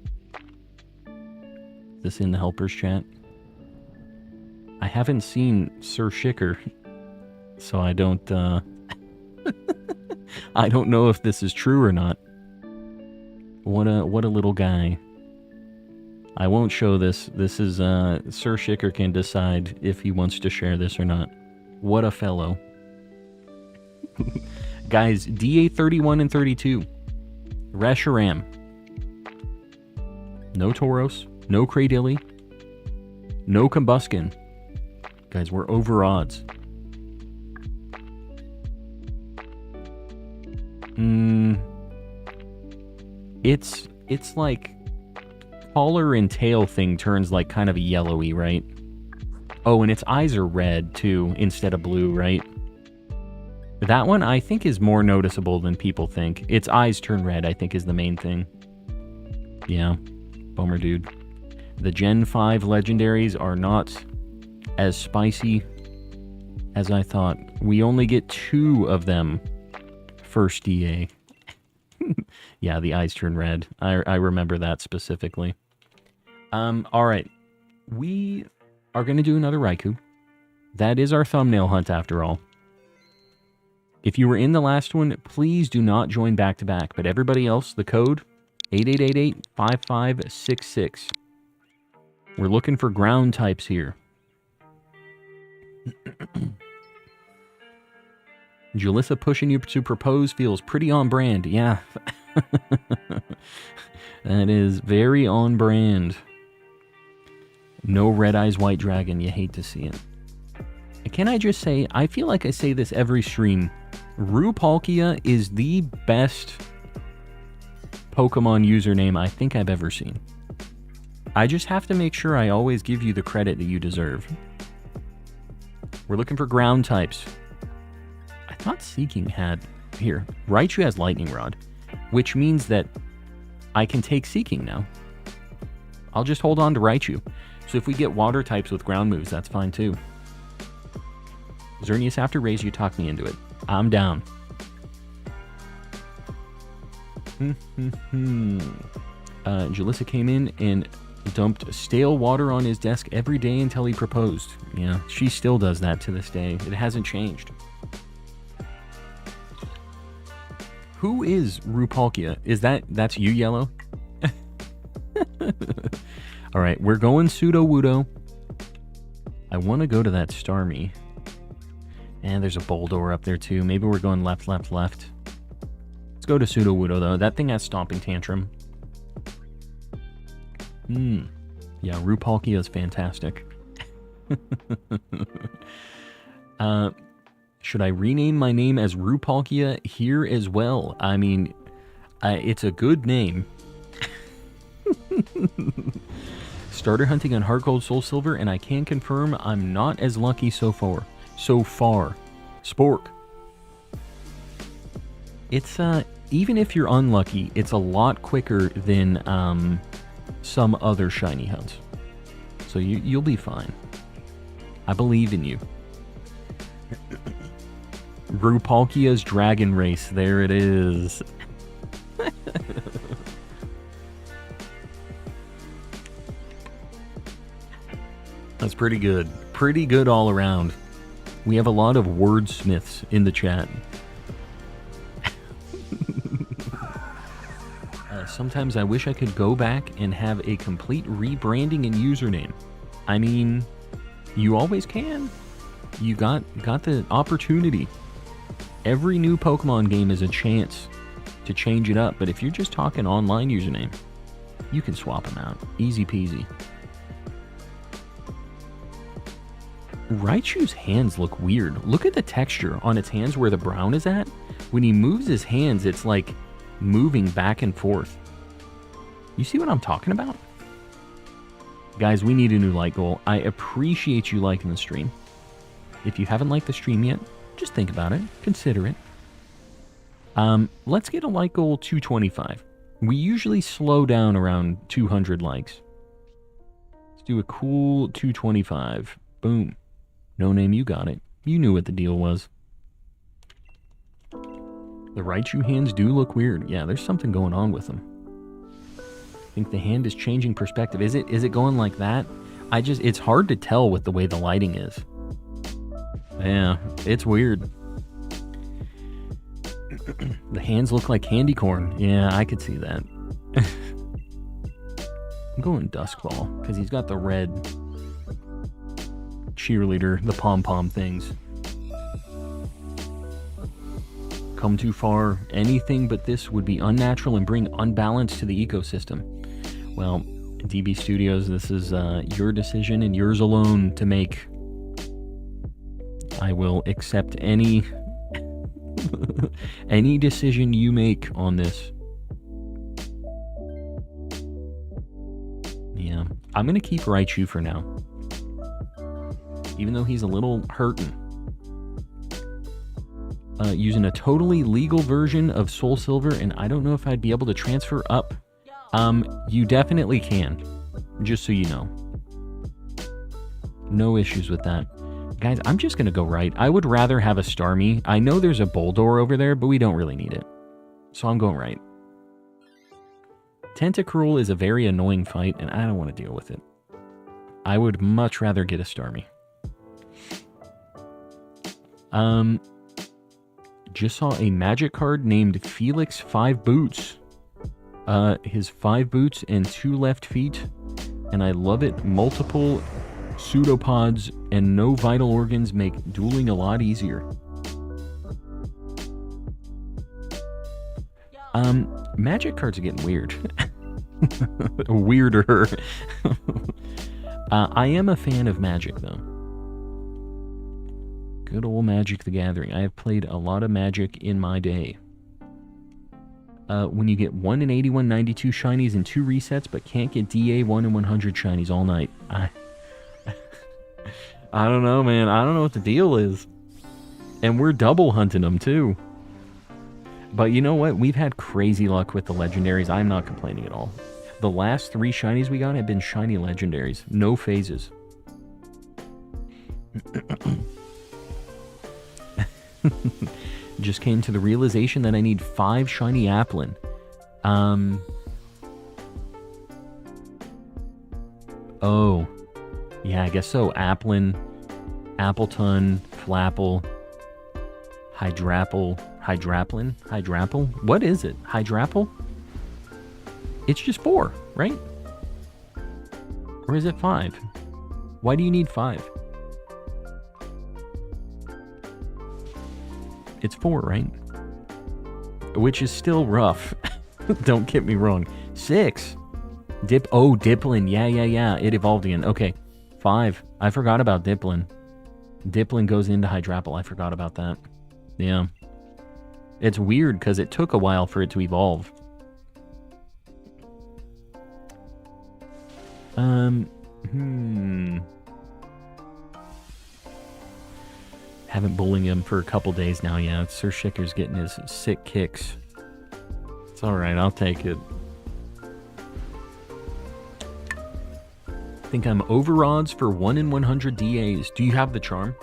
[SPEAKER 1] Is this in the helpers chat? I haven't seen Sir Shicker, so I don't I don't know if this is true or not. What a little guy. I won't show this. This is Sir Shicker can decide if he wants to share this or not. What a fellow. Guys, DA 31 and 32. Reshiram. No Tauros. No Cradilly. No Combuskin. Guys, we're over odds. It's like collar and tail thing turns like kind of a yellowy, right? Oh, and its eyes are red too instead of blue, right? That one, I think, is more noticeable than people think. Its eyes turn red, I think, is the main thing. Yeah. Bummer, dude. The Gen 5 legendaries are not as spicy as I thought. We only get 2 of them first DA. Yeah, the eyes turn red. I remember that specifically. Alright. We are going to do another Raikou. That is our thumbnail hunt, after all. If you were in the last one, please do not join back-to-back. But everybody else, the code, 8888-5566. We're looking for ground types here. Julissa pushing you to propose feels pretty on brand. Yeah. That is very on brand. No Red Eyes White Dragon. You hate to see it. Can I just say, I feel like I say this every stream. Rupalkia is the best Pokemon username I think I've ever seen. I just have to make sure I always give you the credit that you deserve. We're looking for ground types. I thought Seeking had... Here, Raichu has Lightning Rod, which means that I can take Seeking now. I'll just hold on to Raichu. So if we get water types with ground moves, that's fine too. Xerneas, after Raise, you talk me into it. I'm down. Julissa came in and dumped stale water on his desk every day until he proposed. Yeah, she still does that to this day. It hasn't changed. Who is Rupalkia? That's you, Yellow? Alright, we're going Pseudo-Wudo. I want to go to that Starmie. And there's a Boldore up there too. Maybe we're going left, left, left. Let's go to Pseudo-Wudo though. That thing has Stomping Tantrum. Yeah, Rupalkia is fantastic. Should I rename my name as Rupalkia here as well? I mean, it's a good name. Starter hunting on Heart Gold, Soul Silver, and I can confirm I'm not as lucky so far. Spork. It's, even if you're unlucky, it's a lot quicker than, some other shiny hunts. So you'll be fine. I believe in you. Rupalkia's Dragon Race. There it is. That's pretty good. Pretty good all around. We have a lot of wordsmiths in the chat. Sometimes I wish I could go back and have a complete rebranding and username. I mean, you always can. You got the opportunity. Every new Pokemon game is a chance to change it up, but if you're just talking online username, you can swap them out. Easy peasy. Raichu's hands look weird. Look at the texture on its hands where the brown is at. When he moves his hands, it's like moving back and forth. You see what I'm talking about? Guys, we need a new like goal. I appreciate you liking the stream. If you haven't liked the stream yet, just think about it. Consider it. Let's get a like goal 225. We usually slow down around 200 likes. Let's do a cool 225. Boom. No name, you got it. You knew what the deal was. The Raichu hands do look weird. Yeah, there's something going on with them. I think the hand is changing perspective. Is it going like that? It's hard to tell with the way the lighting is. Yeah, it's weird. The hands look like candy corn. Yeah, I could see that. I'm going Duskball, because he's got the red cheerleader, the pom-pom things. Come too far. Anything but this would be unnatural and bring unbalance to the ecosystem. Well, DB Studios, this is your decision and yours alone to make. I will accept any any decision you make on this. Yeah, I'm gonna keep Raichu for now, even though he's a little hurtin'. Using a totally legal version of Soul Silver, and I don't know if I'd be able to transfer up. You definitely can, just so you know. No issues with that. Guys, I'm just going to go right. I would rather have a Starmie. I know there's a Boldore over there, but we don't really need it. So I'm going right. Tentacruel is a very annoying fight, and I don't want to deal with it. I would much rather get a Starmie. Just saw a magic card named Felix 5 Boots. His 5 boots and 2 left feet and I love it. Multiple pseudopods and no vital organs make dueling a lot easier. Magic cards are getting weird. Weirder. I am a fan of Magic, though. Good old Magic the Gathering. I have played a lot of Magic in my day. When you get 1 in 81, 92 shinies and 2 resets, but can't get DA 1 in 100 shinies all night. I don't know, man. I don't know what the deal is. And we're double hunting them, too. But you know what? We've had crazy luck with the legendaries. I'm not complaining at all. The last 3 shinies we got have been shiny legendaries. No phases. Just came to the realization that I need 5 shiny Applin. Oh. Yeah, I guess so. Applin, Appleton, Flapple, Hydraplin? What is it? Hydrapple? It's just 4, right? Or is it 5? Why do you need 5? It's 4, right? Which is still rough. Don't get me wrong. 6. Diplin. Yeah. It evolved again. Okay. 5. I forgot about Diplin. Diplin goes into Hydrapple. I forgot about that. Yeah. It's weird because it took a while for it to evolve. Haven't bullying him for a couple days now. Yeah, Sir Shicker's getting his sick kicks. It's alright, I'll take it. Think I'm over odds for 1 in 100 DAs. Do you have the charm?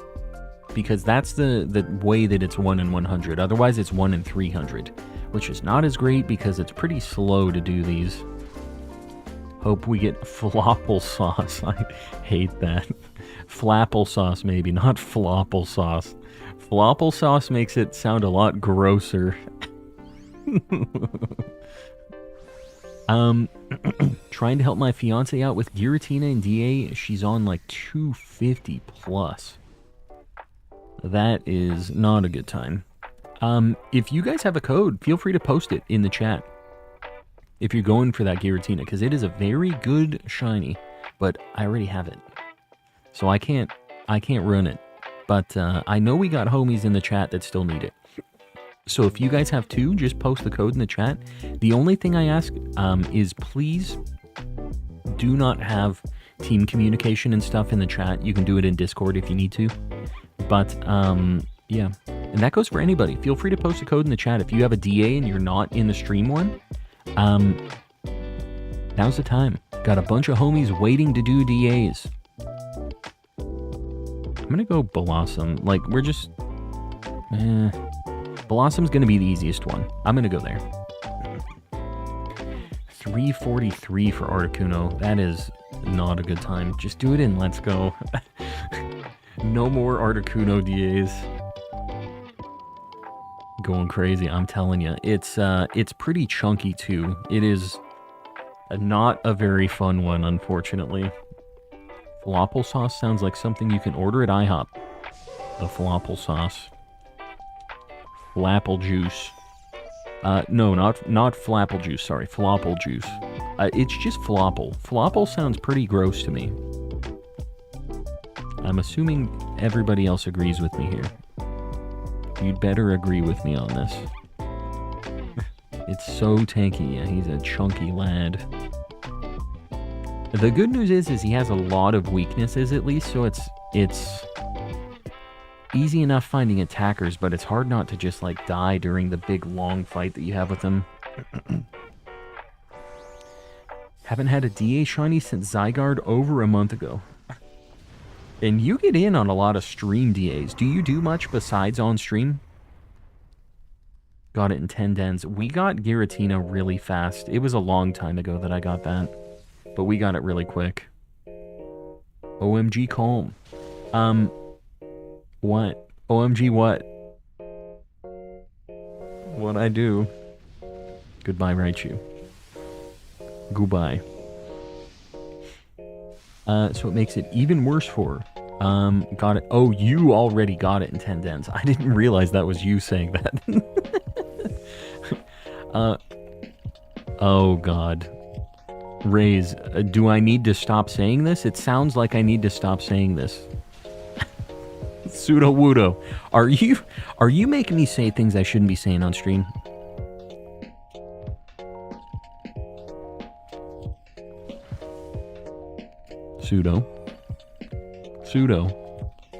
[SPEAKER 1] Because that's the way that it's 1 in 100. Otherwise, it's 1 in 300. Which is not as great because it's pretty slow to do these. Hope we get flopple sauce. I hate that. Flapple sauce, maybe, not flopple sauce. Flopple sauce makes it sound a lot grosser. Trying to help my fiance out with Giratina and DA. She's on like 250 plus. That is not a good time. If you guys have a code, feel free to post it in the chat. If you're going for that Giratina, because it is a very good shiny, but I already have it. So I can't run it. But I know we got homies in the chat that still need it. So if you guys have 2, just post the code in the chat. The only thing I ask is please do not have team communication and stuff in the chat. You can do it in Discord if you need to. But yeah, and that goes for anybody. Feel free to post a code in the chat. If you have a DA and you're not in the stream one, now's the time. Got a bunch of homies waiting to do DAs. I'm gonna go Blossom. Like, we're just... Blossom's gonna be the easiest one. I'm gonna go there. 343 for Articuno. That is not a good time. Just do it in Let's Go. No more Articuno DAs. Going crazy, I'm telling you. It's pretty chunky too. It is not a very fun one, unfortunately. Falafel sauce sounds like something you can order at IHOP. The falafel sauce. Flapple juice. No, not flapple juice, sorry. Falafel juice. It's just falafel. Falafel sounds pretty gross to me. I'm assuming everybody else agrees with me here. You'd better agree with me on this. It's so tanky. Yeah, he's a chunky lad. The good news is he has a lot of weaknesses at least, so it's easy enough finding attackers, but it's hard not to just like die during the big long fight that you have with him. Haven't had a DA shiny since Zygarde over a month ago. And you get in on a lot of stream DAs. Do you do much besides on stream? Got it in 10 dens. We got Giratina really fast. It was a long time ago that I got that. But we got it really quick. OMG calm. What? OMG what? What I do? Goodbye, Raichu. Goodbye. So it makes it even worse for her. Got it. Oh, you already got it in 10 dens. I didn't realize that was you saying that. Oh god. Raise, do I need to stop saying this? It sounds like I need to stop saying this. Pseudo Wudo. Are you making me say things I shouldn't be saying on stream? Pseudo.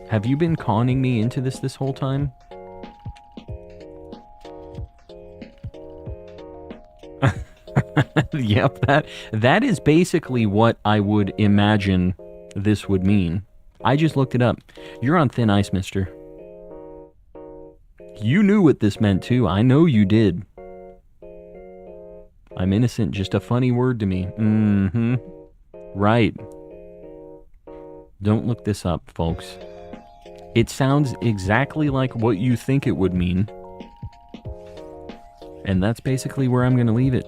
[SPEAKER 1] Have you been conning me into this whole time? Yep, that is basically what I would imagine this would mean. I just looked it up. You're on thin ice, mister. You knew what this meant too. I know you did. I'm innocent, just a funny word to me. Mm-hmm. Right. Don't look this up, folks. It sounds exactly like what you think it would mean. And that's basically where I'm going to leave it.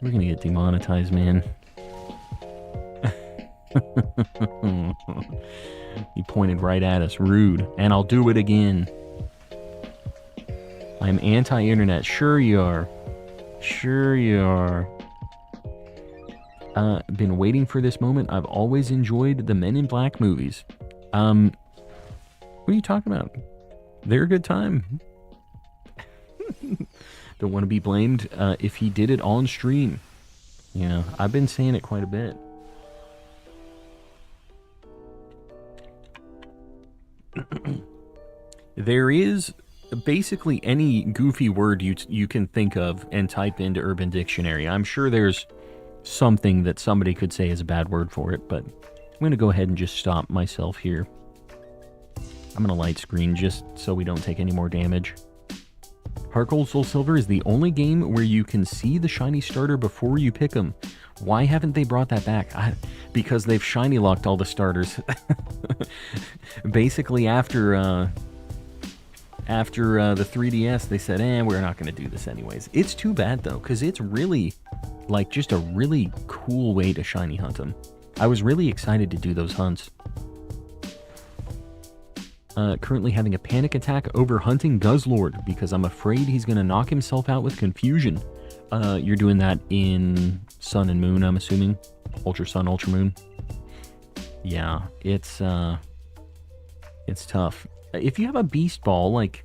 [SPEAKER 1] We're going to get demonetized, man. He pointed right at us. Rude. And I'll do it again. I'm anti-internet. Sure you are. Sure you are. Been waiting for this moment. I've always enjoyed the Men in Black movies. What are you talking about? They're a good time. Don't want to be blamed if he did it on stream. Yeah, I've been saying it quite a bit. There is basically any goofy word you can think of and type into Urban Dictionary. I'm sure there's something that somebody could say is a bad word for it, but I'm going to go ahead and just stop myself here. I'm going to light screen just so we don't take any more damage. Heart Gold Soul Silver is the only game where you can see the shiny starter before you pick them. Why haven't they brought that back? Because they've shiny locked all the starters. Basically, after the 3DS, they said, we're not going to do this anyways. It's too bad, though, because it's really, like, just a really cool way to shiny hunt them. I was really excited to do those hunts. Currently having a panic attack over hunting Guzzlord because I'm afraid he's going to knock himself out with confusion. You're doing that in Sun and Moon, I'm assuming? Ultra Sun, Ultra Moon? Yeah, it's tough. If you have a Beast Ball, like,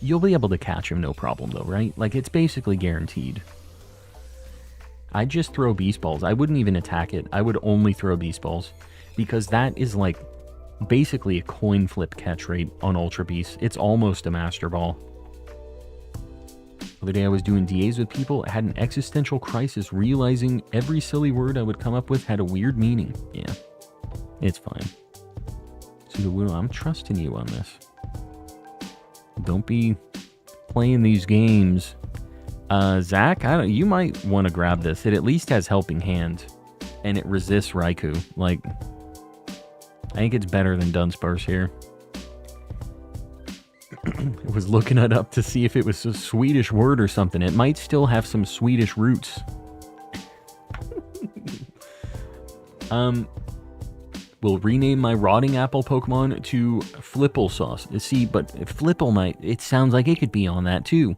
[SPEAKER 1] you'll be able to catch him no problem, though, right? Like, it's basically guaranteed. I'd just throw Beast Balls. I wouldn't even attack it. I would only throw Beast Balls. Because that is, like, basically a coin flip catch rate on Ultra Beast. It's almost a Master Ball. The other day I was doing DAs with people. I had an existential crisis realizing every silly word I would come up with had a weird meaning. Yeah, it's fine. So I'm trusting you on this. Don't be playing these games. Zach, you might want to grab this. It at least has Helping Hand. And it resists Raikou. Like, I think it's better than Dunsparce here. I was looking it up to see if it was a Swedish word or something. It might still have some Swedish roots. Will rename my rotting apple Pokemon to Flipple Sauce. See, but Flipple might... It sounds like it could be on that too.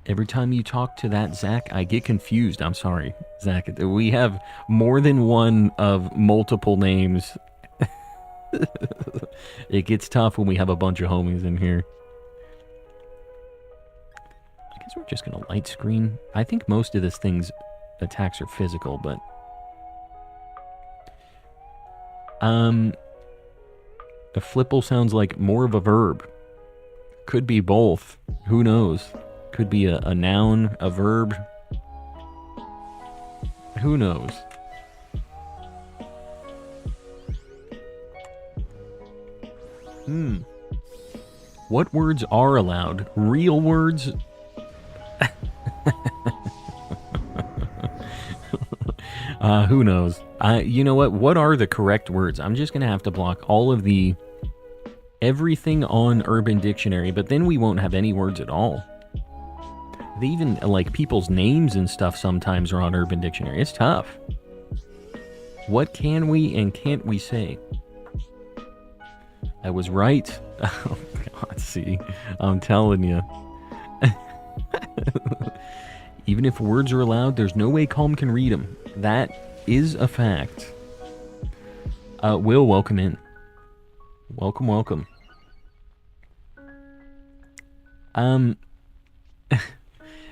[SPEAKER 1] Every time you talk to that Zach, I get confused. I'm sorry, Zach. We have more than one of multiple names. It gets tough when we have a bunch of homies in here. I guess we're just going to light screen. I think most of this thing's attacks are physical, but... A Flipple sounds like more of a verb. Could be both. Who knows? Could be a noun, a verb. Who knows? What words are allowed? Real words? Who knows? You know what? What are the correct words? I'm just going to have to block all of everything on Urban Dictionary, but then we won't have any words at all. They even, like, people's names and stuff sometimes are on Urban Dictionary. It's tough. What can we and can't we say? I was right. Oh, God, see. I'm telling you. Even if words are allowed, there's no way Calm can read them. That is a fact. Will, welcome in. Welcome, welcome.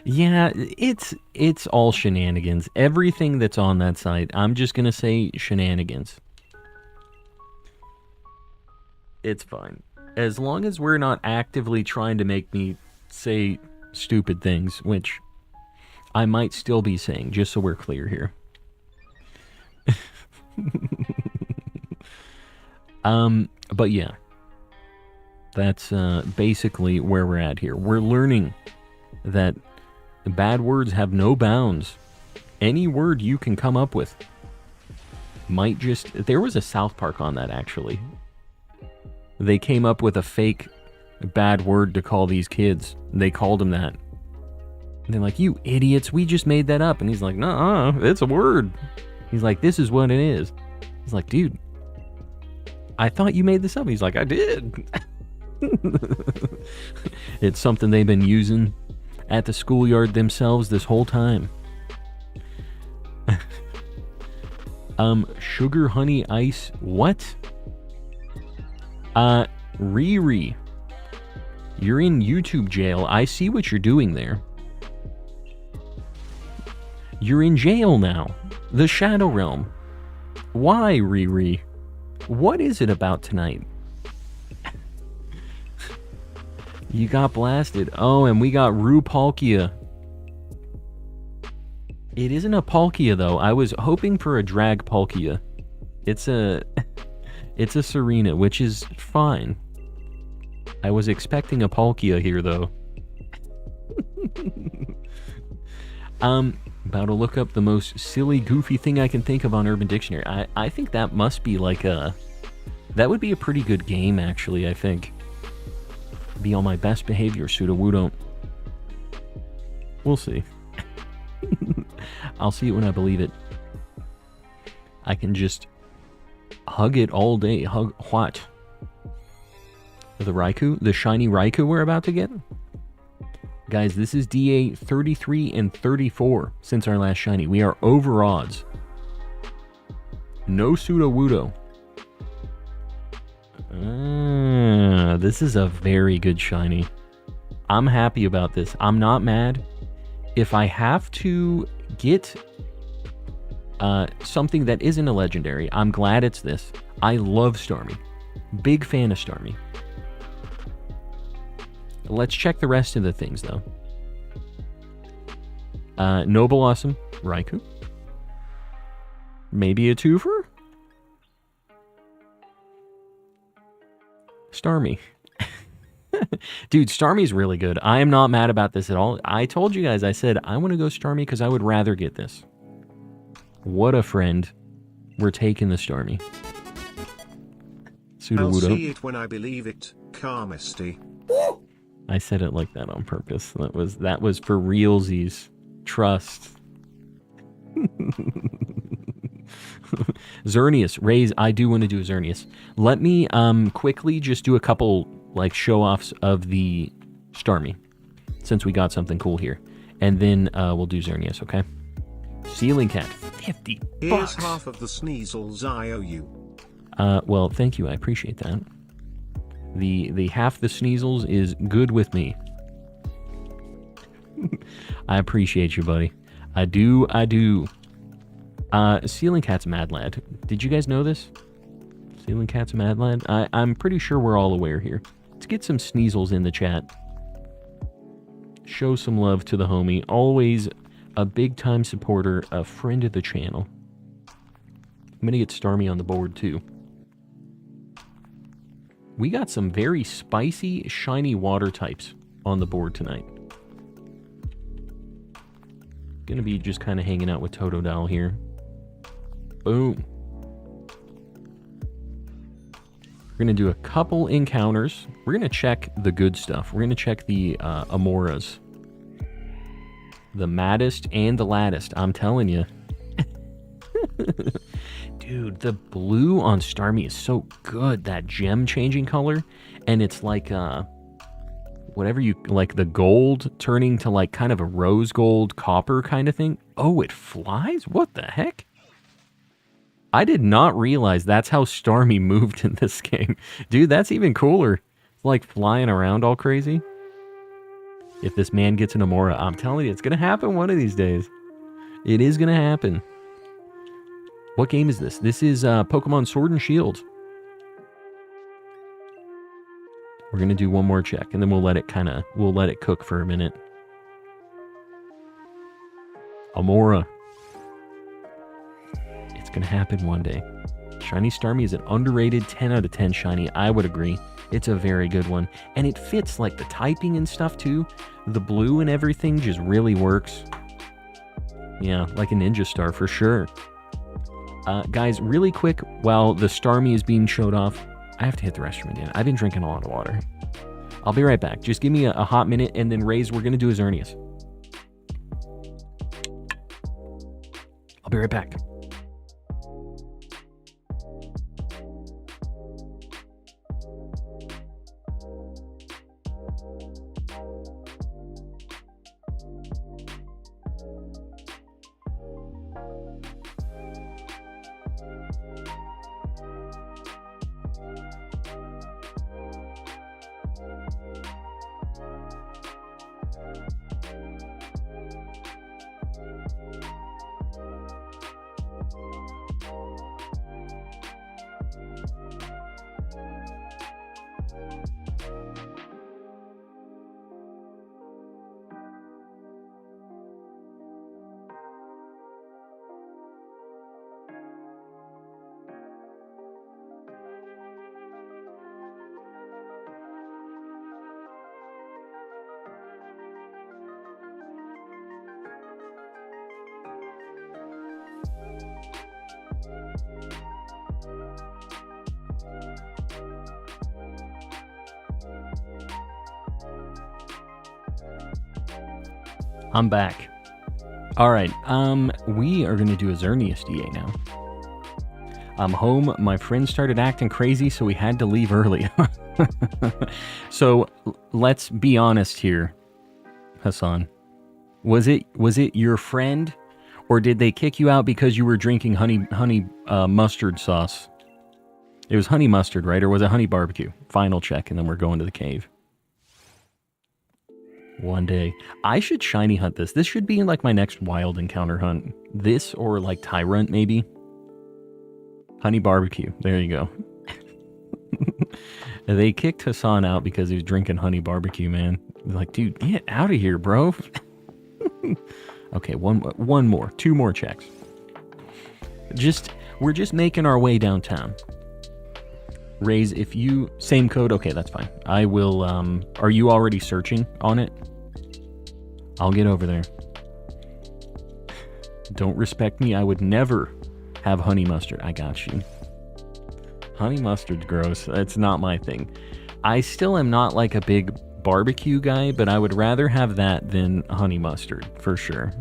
[SPEAKER 1] Yeah, it's all shenanigans. Everything that's on that site, I'm just gonna say shenanigans. It's fine. As long as we're not actively trying to make me say stupid things, which I might still be saying, just so we're clear here. But yeah. That's basically where we're at here. We're learning that bad words have no bounds. Any word you can come up with might just... There was a South Park on that, actually. They came up with a fake bad word to call these kids. They called them that. And they're like, you idiots, we just made that up. And he's like, nah, it's a word. He's like, this is what it is. He's like, dude, I thought you made this up. He's like, I did. It's something they've been using at the schoolyard themselves this whole time. Sugar, honey, ice, what? Riri, you're in YouTube jail. I see what you're doing there. You're in jail now. The Shadow Realm. Why, Riri? What is it about tonight? You got blasted. Oh, and we got Rupalkia. It isn't a Palkia, though. I was hoping for a drag Palkia. It's a Serena, which is fine. I was expecting a Palkia here, though. About to look up the most silly, goofy thing I can think of on Urban Dictionary. I think that must be like a... That would be a pretty good game, actually, I think. Be on my best behavior, Sudowoodo. We'll see. I'll see it when I believe it. I can just hug it all day. Hug what? The Raikou? The shiny Raikou we're about to get? Guys, this is DA 33 and 34 since our last shiny. We are over odds. No Sudowoodo. This is a very good shiny. I'm happy about this. I'm not mad. If I have to get something that isn't a legendary, I'm glad it's this. I love Starmie. Big fan of Starmie. Let's check the rest of the things, though. Noble Awesome, Raikou. Maybe a twofer? Starmie. Dude, Starmie's really good. I am not mad about this at all. I told you guys, I said, I want to go Starmie because I would rather get this. What a friend. We're taking the Starmie.
[SPEAKER 3] I'll
[SPEAKER 1] Sudowoodo.
[SPEAKER 3] see it when I believe it, Carmisty.
[SPEAKER 1] I said it like that on purpose. That was for realsies. Trust. Xerneas. Raise, I do want to do a Xerneas. Let me quickly just do a couple like show-offs of the Starmie, since we got something cool here. And then we'll do Xerneas, okay? Ceiling Cat. 50
[SPEAKER 3] Here's
[SPEAKER 1] bucks.
[SPEAKER 3] half of the Sneasels I owe you.
[SPEAKER 1] Well, thank you. I appreciate that. The half the Sneasels is good with me. I appreciate you, buddy. I do. Ceiling Cat's Mad Lad. Did you guys know this? Ceiling Cat's Mad Lad? I'm pretty sure we're all aware here. Let's get some Sneasels in the chat. Show some love to the homie. Always a big-time supporter, a friend of the channel. I'm going to get Starmie on the board, too. We got some very spicy, shiny water types on the board tonight. Gonna be just kind of hanging out with Totodile here. Boom. We're gonna do a couple encounters. We're gonna check the good stuff. We're gonna check the Amoras. The maddest and the laddest, I'm telling you. Dude, the blue on Starmie is so good. That gem changing color. And it's like, whatever you, like the gold turning to like kind of a rose gold copper kind of thing. Oh, it flies? What the heck? I did not realize that's how Starmie moved in this game. Dude, that's even cooler. It's like flying around all crazy. If this man gets an Amora, I'm telling you, it's going to happen one of these days. It is going to happen. What game is this? This is Pokemon Sword and Shield. We're going to do one more check, and then we'll let it cook for a minute. Amora. It's going to happen one day. Shiny Starmie is an underrated 10 out of 10 shiny. I would agree. It's a very good one. And it fits like the typing and stuff too. The blue and everything just really works. Yeah, like a Ninja Star for sure. Guys, really quick, while the Starmie is being showed off, I have to hit the restroom again. I've been drinking a lot of water. I'll be right back. Just give me a hot minute, and then Raze, we're going to do a Xerneas. I'll be right back. I'm back. All right, we are going to do a Xerneas DA now. I'm home. My friend started acting crazy, so we had to leave early. So let's be honest here, Hassan. Was it your friend, or did they kick you out because you were drinking honey mustard sauce? It was honey mustard, right? Or was it honey barbecue? Final check, and then we're going to the cave. One day. I should shiny hunt this. This should be like my next wild encounter hunt. This or like Tyrant, maybe. Honey barbecue. There you go. They kicked Hassan out because he was drinking honey barbecue, man. Like, dude, get out of here, bro. Okay, one more. 2 more checks. We're just making our way downtown. Raze, if you... Same code? Okay, that's fine. I will... Are you already searching on it? I'll get over there. Don't respect me. I would never have honey mustard. I got you. Honey mustard's gross. That's not my thing. I still am not like a big barbecue guy, but I would rather have that than honey mustard, for sure.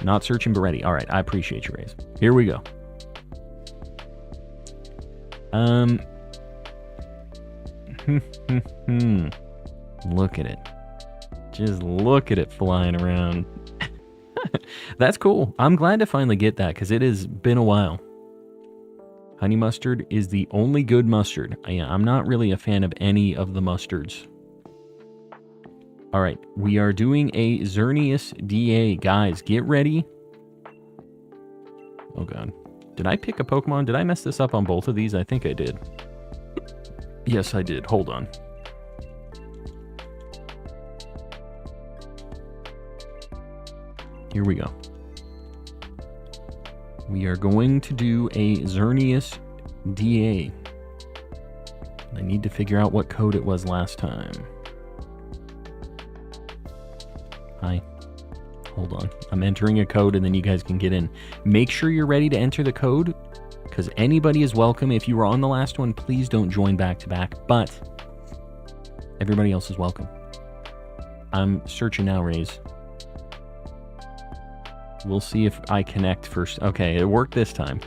[SPEAKER 1] Not searching, but ready. All right, I appreciate you, Raze. Here we go. Look at it. Just look at it flying around. That's cool. I'm glad to finally get that because it has been a while. Honey mustard is the only good mustard. I'm not really a fan of any of the mustards. All right, we are doing a Xerneas DA. Guys, get ready. Oh, God. Did I pick a Pokemon? Did I mess this up on both of these? I think I did. Yes, I did. Hold on. Here we go. We are going to do a Xerneas DA. I need to figure out what code it was last time. Hi. Hold on. I'm entering a code and then you guys can get in. Make sure you're ready to enter the code because anybody is welcome. If you were on the last one, please don't join back to back, but everybody else is welcome. I'm searching now, Raze. We'll see if I connect first. Okay, it worked this time.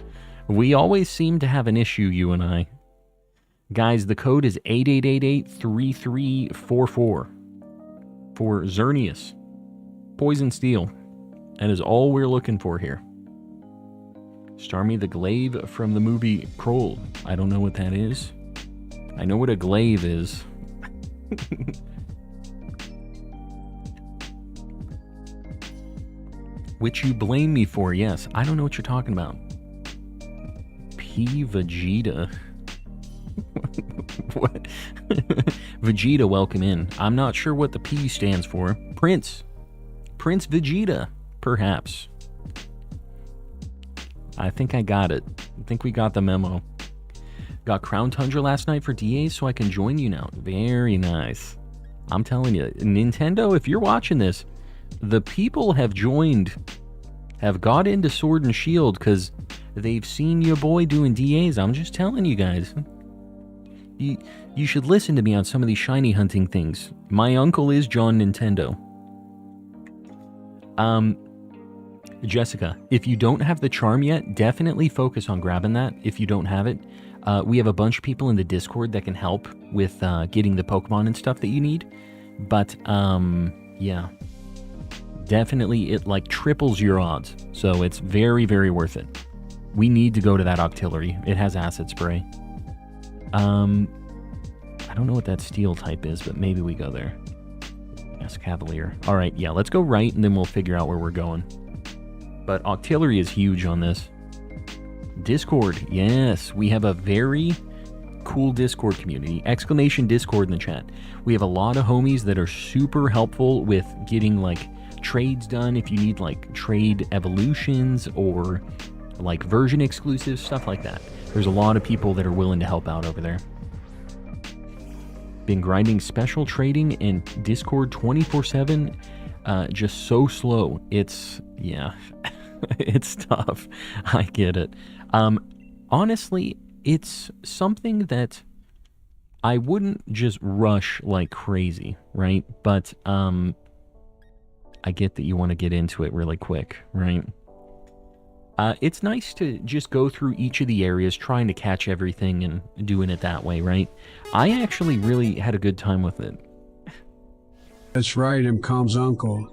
[SPEAKER 1] We always seem to have an issue, you and I. Guys, the code is 8888-3344 for Xerneas. Poison Steel. That is all we're looking for here. Starmie the Glaive from the movie Kroll. I don't know what that is. I know what a glaive is. Which you blame me for, yes. I don't know what you're talking about. P. Vegeta. What? Vegeta, welcome in. I'm not sure what the P stands for. Prince Vegeta, perhaps. I think I got it. I think we got the memo. Got Crown Tundra last night for DAs, so I can join you now. Very nice. I'm telling you, Nintendo, if you're watching this, the people have got into Sword and Shield because they've seen your boy doing DAs. I'm just telling you guys. You should listen to me on some of these shiny hunting things. My uncle is John Nintendo. Jessica, if you don't have the charm yet, definitely focus on grabbing that if you don't have it. We have a bunch of people in the Discord that can help with getting the Pokemon and stuff that you need. But, yeah. Definitely, it like triples your odds. So it's very, very worth it. We need to go to that Octillery. It has Acid Spray. I don't know what that Steel type is, but maybe we go there. Yes, Cavalier. Alright, yeah, let's go right, and then we'll figure out where we're going. But Octillery is huge on this. Discord, yes. We have a very cool Discord community. Exclamation Discord in the chat. We have a lot of homies that are super helpful with getting, like, trades done if you need, like, trade evolutions or, like, version exclusives, stuff like that. There's a lot of people that are willing to help out over there. Been grinding special trading and Discord 24/7. Just so slow. It's, yeah, it's tough. I get it. Honestly, it's something that I wouldn't just rush like crazy, right? But, I get that you want to get into it really quick, right? It's nice to just go through each of the areas, trying to catch everything and doing it that way, right? I actually really had a good time with it.
[SPEAKER 6] That's right, I'm Calm's uncle,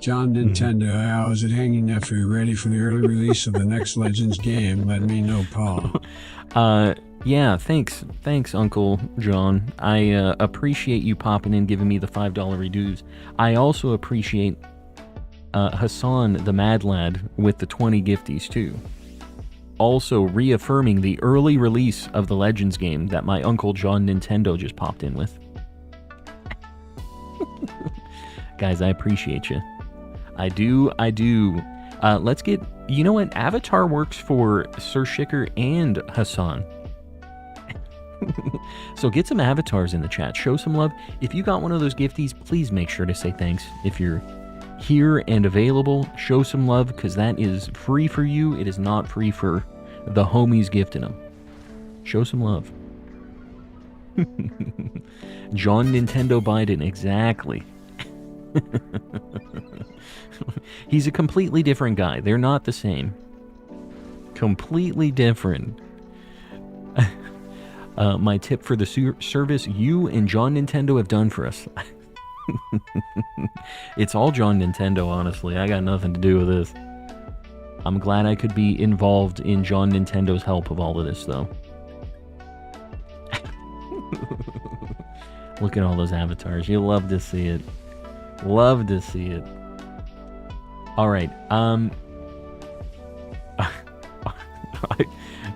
[SPEAKER 6] John Nintendo. How is it hanging there for you? Ready for the early release of the next Legends game? Let me know, Paul.
[SPEAKER 1] Yeah, thanks, Uncle John. I appreciate you popping in, giving me the $5 reduce. I also appreciate Hassan the Mad Lad with the 20 gifties too. Also reaffirming the early release of the Legends game that my Uncle John Nintendo just popped in with. Guys, I appreciate you. I do. Let's get... You know what? Avatar works for Sir Shicker and Hassan. So get some avatars in the chat. Show some love. If you got one of those gifties, please make sure to say thanks. If you're here and available, show some love, because that is free for you. It is not free for the homies gifting them. Show some love. John Nintendo Biden, exactly. He's a completely different guy. They're not the same. Completely different. My tip for the service you and John Nintendo have done for us. It's all John Nintendo, honestly. I got nothing to do with this. I'm glad I could be involved in John Nintendo's help of all of this, though. Look at all those avatars. You love to see it. Love to see it. Alright,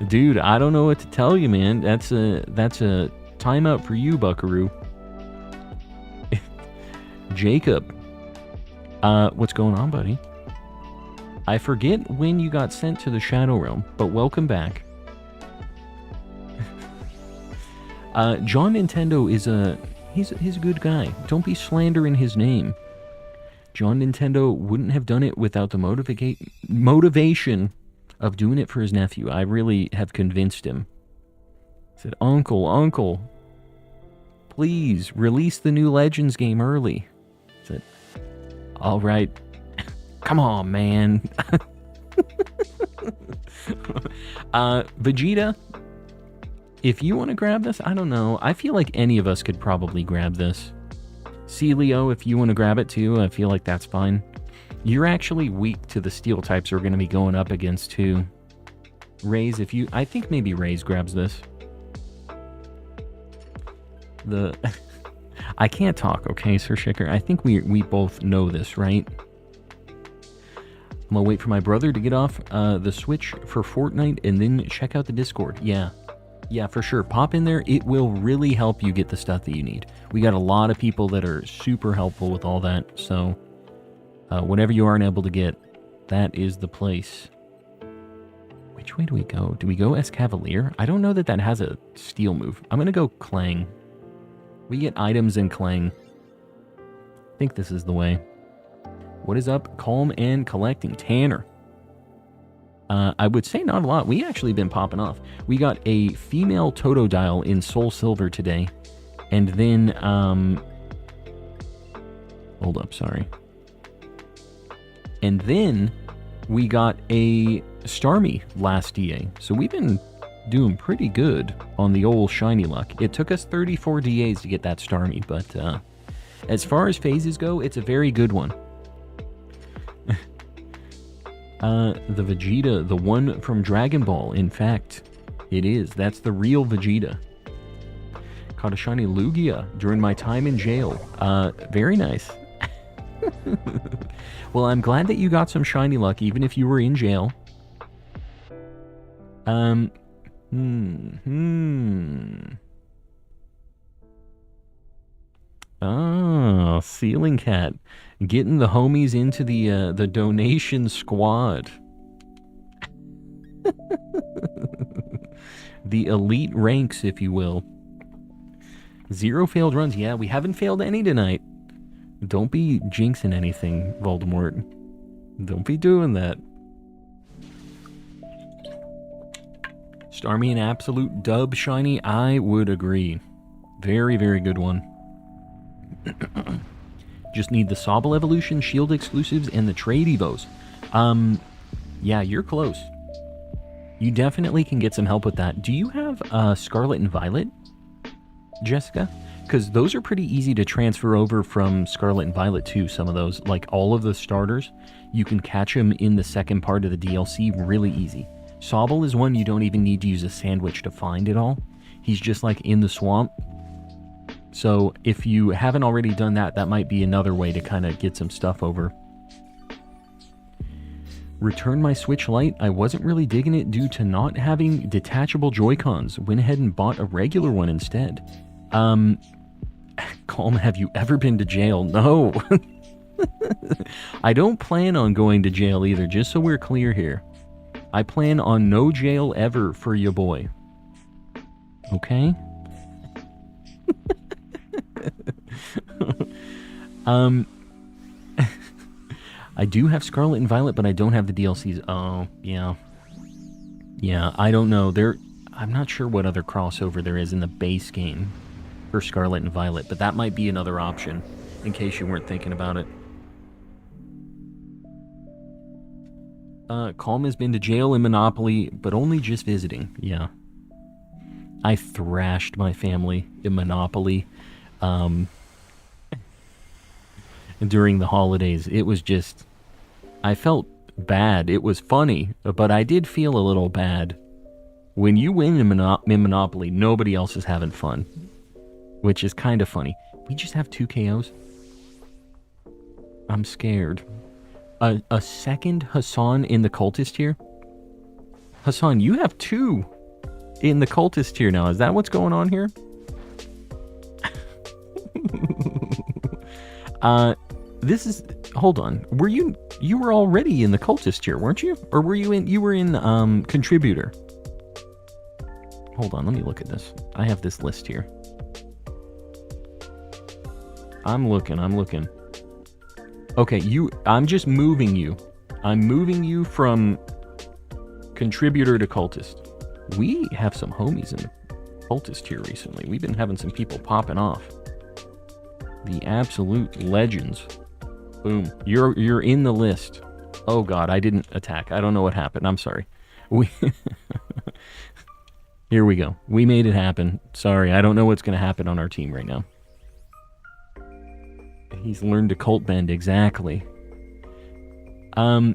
[SPEAKER 1] dude, I don't know what to tell you, man. That's a timeout for you, Buckaroo. Jacob, what's going on, buddy? I forget when you got sent to the Shadow Realm, but welcome back. John Nintendo is he's a good guy. Don't be slandering his name. John Nintendo wouldn't have done it without the motivation of doing it for his nephew. I really have convinced him. I said, Uncle, please release the new Legends game early. I said, all right. Come on, man. Vegeta, if you want to grab this, I don't know. I feel like any of us could probably grab this. Celio, if you want to grab it too, I feel like that's fine. You're actually weak to the steel types we're going to be going up against too. Raze, if you... I think maybe Raze grabs this. I can't talk, okay, Sir Shicker? I think we both know this, right? I'm gonna wait for my brother to get off the Switch for Fortnite and then check out the Discord. Yeah, for sure. Pop in there. It will really help you get the stuff that you need. We got a lot of people that are super helpful with all that. So whatever you aren't able to get, that is the place. Which way do we go? Do we go Escavalier? I don't know that has a steel move. I'm going to go Clang. We get items in Clang. I think this is the way. What is up? Calm and collecting. Tanner. I would say not a lot. We actually been popping off. We got a female Totodile in Soul Silver today. And then, hold up, sorry. And then we got a Starmie last DA. So we've been doing pretty good on the old shiny luck. It took us 34 DAs to get that Starmie, but as far as phases go, it's a very good one. The Vegeta, the one from Dragon Ball, in fact, it is. That's the real Vegeta. Caught a shiny Lugia during my time in jail. Very nice. Well, I'm glad that you got some shiny luck, even if you were in jail. Oh, Ceiling Cat. Getting the homies into the donation squad. The elite ranks, if you will. 0 failed runs. Yeah, we haven't failed any tonight. Don't be jinxing anything, Voldemort. Don't be doing that. Starmie an absolute dub shiny. I would agree. Very, very good one. Just need the Sobble evolution, shield exclusives, and the trade evos. Yeah, you're close. You definitely can get some help with that. Do you have Scarlet and Violet, Jessica? Because those are pretty easy to transfer over from Scarlet and Violet too, some of those. Like all of the starters, you can catch them in the second part of the DLC really easy. Sobble is one you don't even need to use a sandwich to find it all. He's just like in the swamp. So if you haven't already done that, that might be another way to kind of get some stuff over. Return my Switch Lite. I wasn't really digging it due to not having detachable Joy-Cons. Went ahead and bought a regular one instead. Calm, have you ever been to jail? No. I don't plan on going to jail either, just so we're clear here. I plan on no jail ever for your boy. Okay? I do have Scarlet and Violet, but I don't have the DLCs. Oh, yeah. Yeah, I don't know. I'm not sure what other crossover there is in the base game for Scarlet and Violet, but that might be another option, in case you weren't thinking about it. Calm has been to jail in Monopoly, but only just visiting. Yeah. I thrashed my family in Monopoly during the holidays. It was just... I felt bad. It was funny, but I did feel a little bad. When you win in Monopoly, nobody else is having fun, which is kind of funny. We just have 2 KOs. I'm scared. A second Hassan in the cultist tier? Hassan, you have 2 in the cultist tier now. Is that what's going on here? This is... Hold on. Were you were already in the cultist tier, weren't you? Or were you were in contributor? Hold on, let me look at this. I have this list here. I'm looking. Okay, I'm just moving you. I'm moving you from contributor to cultist. We have some homies in the cultist here recently. We've been having some people popping off. The absolute legends. Boom. You're in the list. Oh god, I didn't attack. I don't know what happened. I'm sorry. We Here we go. We made it happen. Sorry, I don't know what's going to happen on our team right now. He's learned to cult bend, exactly. Yeah.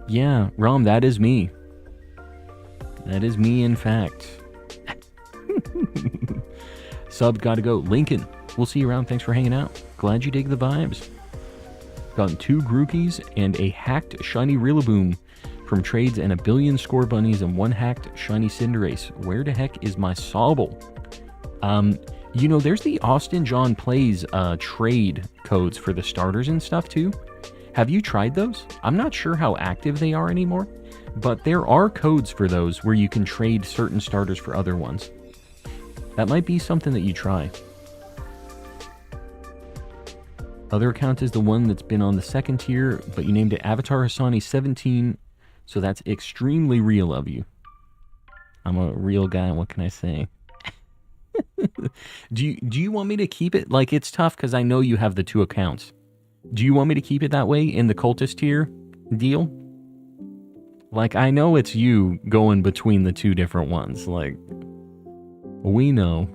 [SPEAKER 1] Yeah, Rom, that is me. That is me, in fact. Sub gotta go. Lincoln, we'll see you around. Thanks for hanging out. Glad you dig the vibes. Gotten 2 Grookies and a hacked shiny Rillaboom from trades and a billion score bunnies and 1 hacked shiny Cinderace. Where the heck is my Sobble? You know, there's the Austin John Plays trade codes for the starters and stuff too. Have you tried those? I'm not sure how active they are anymore, but there are codes for those where you can trade certain starters for other ones. That might be something that you try. Other account is the one that's been on the 2nd tier, but you named it Avatar Hassani 17, so that's extremely real of you. I'm a real guy, what can I say? Do you want me to keep it? Like, it's tough because I know you have the 2 accounts. Do you want me to keep it that way in the cultist tier deal? Like, I know it's you going between the 2 different ones. Like, we know.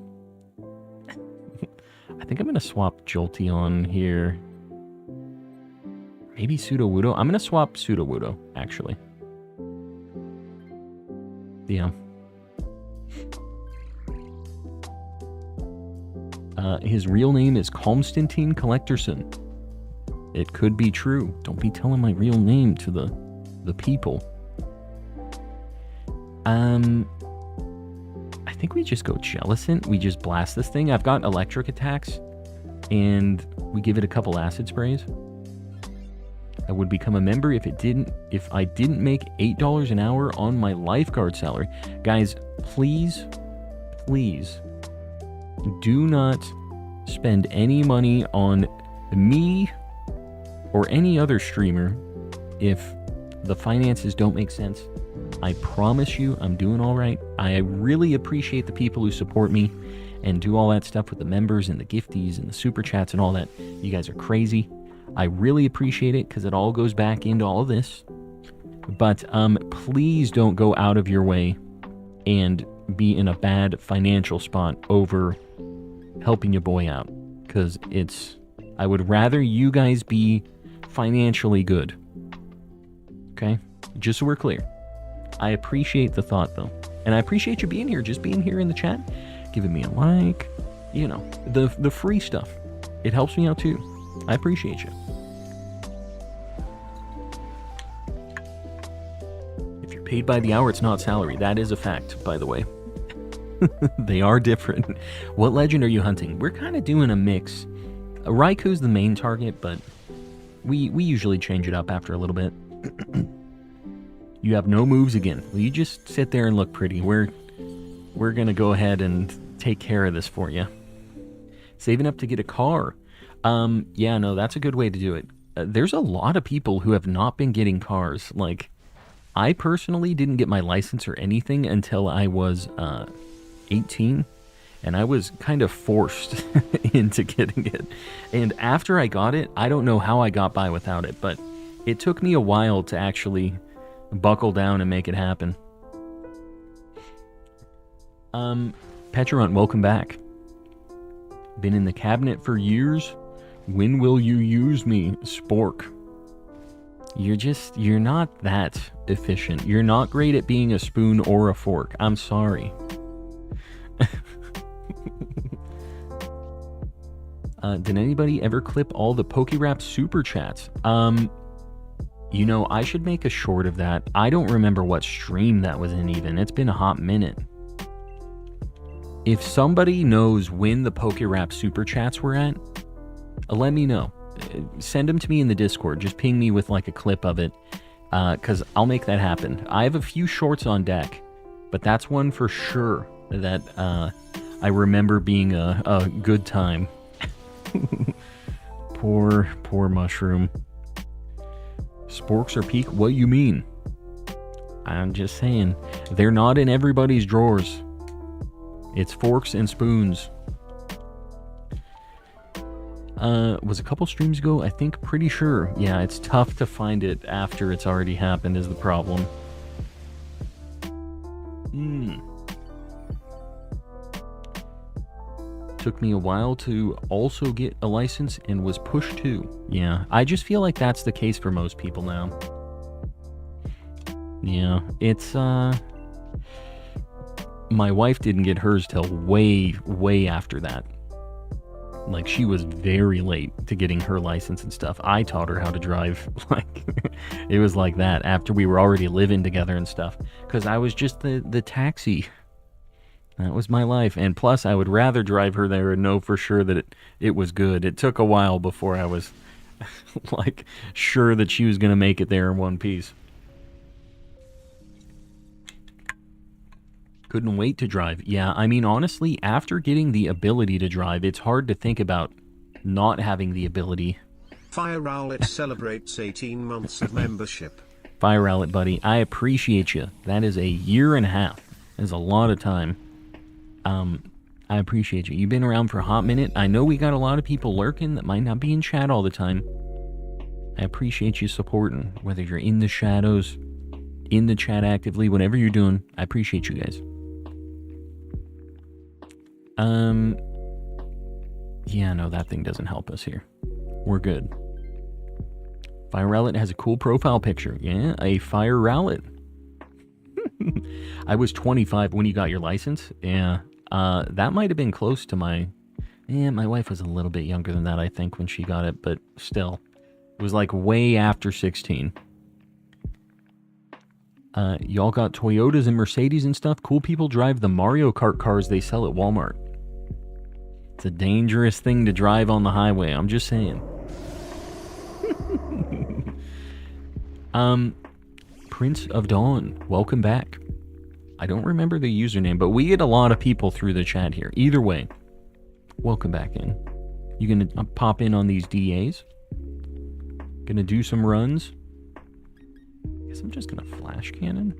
[SPEAKER 1] I think I'm going to swap Jolteon here. Maybe Sudowoodo. I'm going to swap Sudowoodo, actually. Yeah. His real name is Constantine Collectorson. It could be true. Don't be telling my real name to the people. I think we just go Jellicent. We just blast this thing. I've got electric attacks, and we give it a couple acid sprays. I would become a member if I didn't make $8 an hour on my lifeguard salary. Guys, please, please do not spend any money on me or any other streamer if the finances don't make sense. I promise you I'm doing all right. I really appreciate the people who support me and do all that stuff with the members and the gifties and the super chats and all that. You guys are crazy. I really appreciate it because it all goes back into all of this. But please don't go out of your way and be in a bad financial spot over helping your boy out, because I would rather you guys be financially good. Okay? Just so we're clear. I appreciate the thought, though. And I appreciate you being here, just being here in the chat, giving me a like, you know, the free stuff. It helps me out, too. I appreciate you. If you're paid by the hour, it's not salary. That is a fact, by the way. They are different. What legend are you hunting? We're kind of doing a mix. Raiku's the main target, but we usually change it up after a little bit. You have no moves again. Well, you just sit there and look pretty. We're gonna go ahead and take care of this for you. Saving up to get a car. Yeah, no, that's a good way to do it. There's a lot of people who have not been getting cars. Like, I personally didn't get my license or anything until I was 18, and I was kind of forced into getting it. And after I got it, I don't know how I got by without it, but it took me a while to actually buckle down and make it happen. Petrunt, welcome back. Been in the cabinet for years. When will you use me, Spork? You're not that efficient. You're not great at being a spoon or a fork. I'm sorry. Did anybody ever clip all the PokeRap super chats? You know, I should make a short of that. I don't remember what stream that was in even. It's been a hot minute. If somebody knows when the PokeRap super chats were at, let me know. Send them to me in the Discord. Just ping me with like a clip of it, because I'll make that happen. I have a few shorts on deck, but that's one for sure that I remember being a good time. Poor mushroom. Sporks are peak? What you mean? I'm just saying, they're not in everybody's drawers. It's forks and spoons. Was a couple streams ago, I think, pretty sure. Yeah, it's tough to find it after it's already happened is the problem. Took me a while to also get a license and was pushed to. Yeah, I just feel like that's the case for most people now. Yeah, it's, my wife didn't get hers till way, way after that. Like, she was very late to getting her license and stuff. I taught her how to drive. Like, it was like that after we were already living together and stuff. Because I was just the taxi. That was my life. And plus, I would rather drive her there and know for sure that it was good. It took a while before I was, like, sure that she was going to make it there in one piece. Couldn't wait to drive. Yeah, I mean, honestly, after getting the ability to drive, it's hard to think about not having the ability.
[SPEAKER 3] Fire Owlet celebrates 18 months of membership.
[SPEAKER 1] Fire Owlet, buddy, I appreciate you. That is a year and a half. That is a lot of time. I appreciate you. You've been around for a hot minute. I know we got a lot of people lurking that might not be in chat all the time. I appreciate you supporting, whether you're in the shadows, in the chat actively, whatever you're doing. I appreciate you guys. Yeah, no, that thing doesn't help us here. We're good. Fire Rowlet has a cool profile picture. Yeah, a Fire Rowlet. I was 25 when you got your license. Yeah, that might have been close to my... Yeah, my wife was a little bit younger than that, I think, when she got it, but still. It was like way after 16. Y'all got Toyotas and Mercedes and stuff. Cool people drive the Mario Kart cars they sell at Walmart. It's a dangerous thing to drive on the highway, I'm just saying. Prince of Dawn, welcome back. I don't remember the username, but we get a lot of people through the chat here. Either way, welcome back in. You gonna pop in on these DAs? Gonna do some runs? Guess I'm just gonna flash cannon.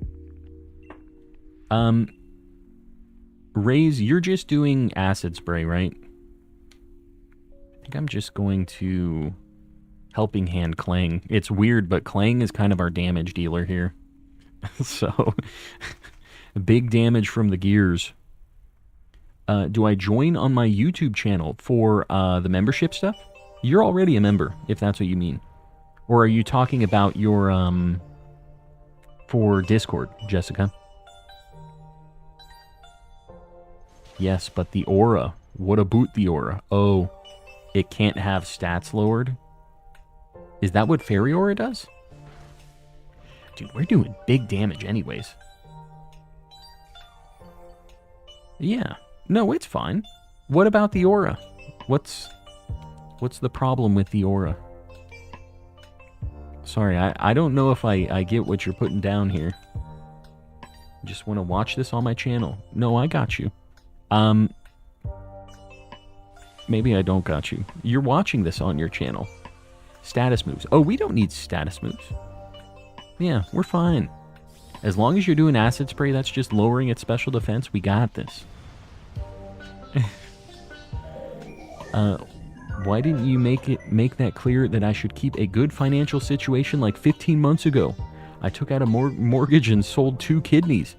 [SPEAKER 1] Raze, you're just doing acid spray, right? I think I'm just going to helping hand Clang. It's weird, but Clang is kind of our damage dealer here. So, big damage from the gears. Do I join on my YouTube channel for the membership stuff? You're already a member, if that's what you mean. Or are you talking about your, for Discord, Jessica? Yes, but the aura. What about the aura? Oh, it can't have stats lowered? Is that what Fairy Aura does? Dude, we're doing big damage anyways. Yeah. No, it's fine. What about the aura? What's the problem with the aura? Sorry, I don't know if I get what you're putting down here. Just want to watch this on my channel. No, I got you. Maybe I don't got you. You're watching this on your channel. Status moves. Oh, we don't need status moves. Yeah, we're fine. As long as you're doing acid spray, that's just lowering its special defense. We got this. Why didn't you make that clear that I should keep a good financial situation like 15 months ago? I took out a mortgage and sold 2 kidneys.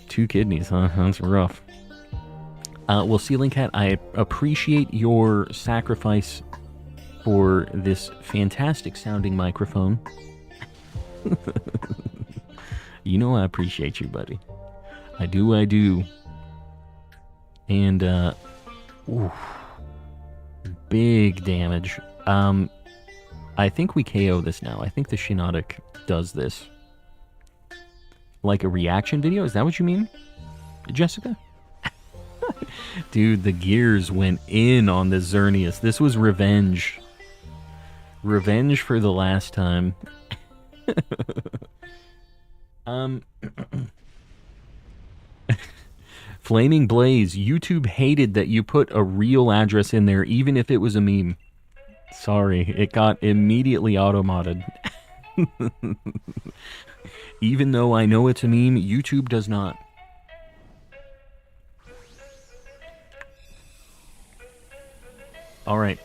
[SPEAKER 1] 2 kidneys, huh? That's rough. Well, Ceiling Cat, I appreciate your sacrifice for this fantastic sounding microphone. You know I appreciate you, buddy. I do. And, oof, big damage. I think we KO this now. I think the Shinotic does this. Like a reaction video? Is that what you mean, Jessica? Dude, the gears went in on the Xerneas. This was revenge. Revenge for the last time. Flaming Blaze, YouTube hated that you put a real address in there, even if it was a meme. Sorry, it got immediately auto-modded. Even though I know it's a meme, YouTube does not. Alright.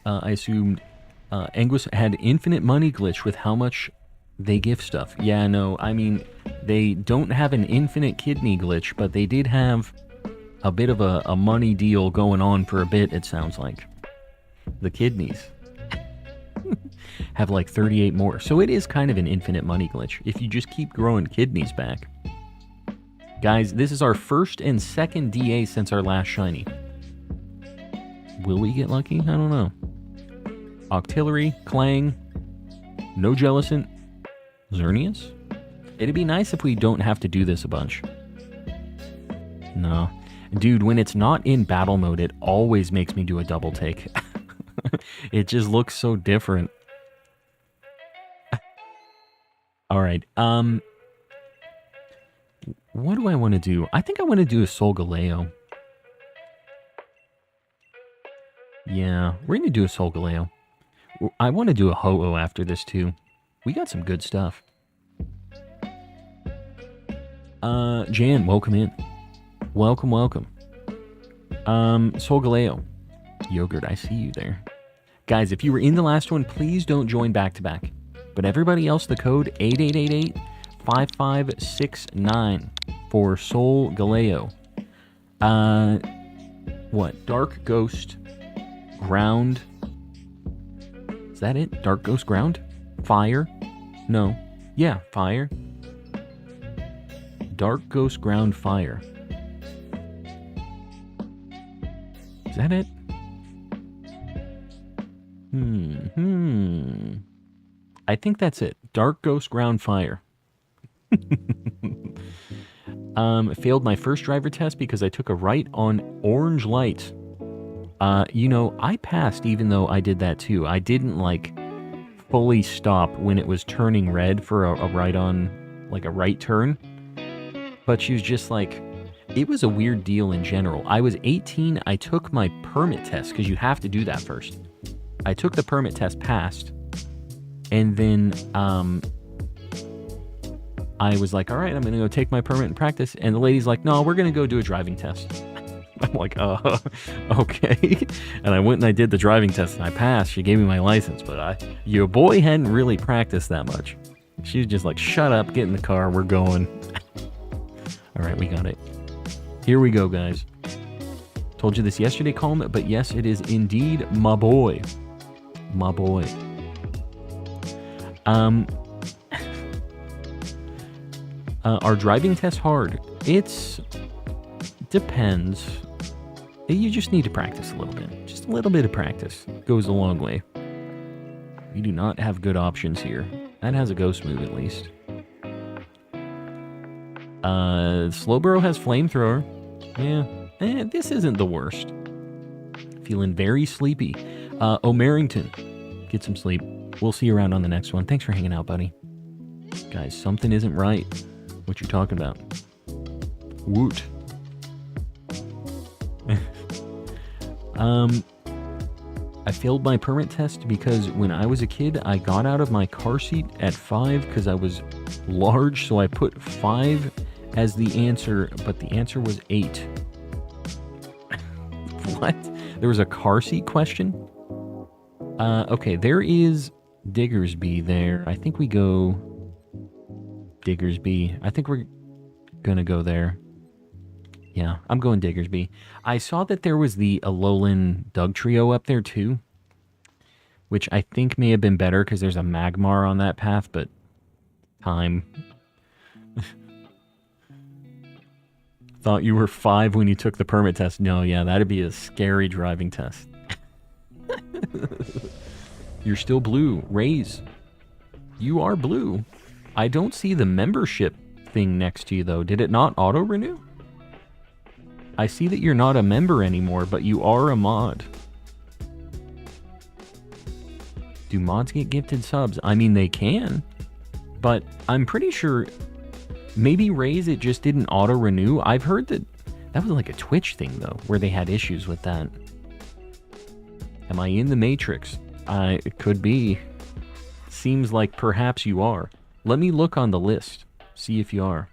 [SPEAKER 1] I assumed Anguis had infinite money glitch with how much they gift stuff. Yeah, no, I mean, they don't have an infinite kidney glitch, but they did have a bit of a money deal going on for a bit, it sounds like. The kidneys have like 38 more. So it is kind of an infinite money glitch if you just keep growing kidneys back. Guys, this is our first and second DA since our last shiny. Will we get lucky? I don't know. Octillery, Clang, no Jellicent, Xerneas? It'd be nice if we don't have to do this a bunch. No. Dude, when it's not in battle mode, it always makes me do a double take. It just looks so different. Alright, what do I want to do? I think I want to do a Solgaleo. Yeah, we're going to do a Solgaleo. I want to do a Ho-Oh after this, too. We got some good stuff. Jan, welcome in. Welcome, welcome. Solgaleo. Yogurt, I see you there. Guys, if you were in the last one, please don't join back-to-back. But everybody else, the code 8888-5569 for Solgaleo. What? Dark Ghost Ground. Is that it? Dark Ghost Ground? Fire? No. Yeah, Fire. Dark Ghost Ground Fire. Is that it? I think that's it. Dark Ghost Ground Fire. Failed my first driver test because I took a right on orange light. You know, I passed even though I did that too. I didn't, like, fully stop when it was turning red for a right on, like, a right turn. But she was just like, it was a weird deal in general. I was 18, I took my permit test, because you have to do that first. I took the permit test, passed, and then, I was like, all right, I'm going to go take my permit and practice. And the lady's like, no, we're going to go do a driving test. I'm like, okay. And I went and I did the driving test and I passed. She gave me my license, but your boy hadn't really practiced that much. She was just like, shut up, get in the car, we're going. All right, we got it. Here we go, guys. Told you this yesterday, Calm, but yes, it is indeed my boy. My boy. Are driving tests hard? Depends. You just need to practice a little bit. Just a little bit of practice goes a long way. We do not have good options here. That has a ghost move at least. Slowbro has flamethrower. Yeah, this isn't the worst. Feeling very sleepy. O'Marrington, get some sleep. We'll see you around on the next one. Thanks for hanging out, buddy. Guys, something isn't right. What you talking about? Woot. I failed my permit test because when I was a kid, I got out of my car seat at 5 because I was large, so I put 5 as the answer, but the answer was 8. What? There was a car seat question? Okay, there is Diggersby there. I think we go Diggersby. I think we're gonna go there. Yeah, I'm going Diggersby. I saw that there was the Alolan Dugtrio up there too, which I think may have been better because there's a Magmar on that path, but time. Thought you were 5 when you took the permit test. No, yeah, that'd be a scary driving test. You're still blue. Raise. You are blue. I don't see the membership thing next to you, though. Did it not auto-renew? I see that you're not a member anymore, but you are a mod. Do mods get gifted subs? I mean, they can. But I'm pretty sure... Maybe Raise, it just didn't auto-renew. I've heard that... That was like a Twitch thing, though, where they had issues with that. Am I in the Matrix? It could be. Seems like perhaps you are. Let me look on the list. See if you are.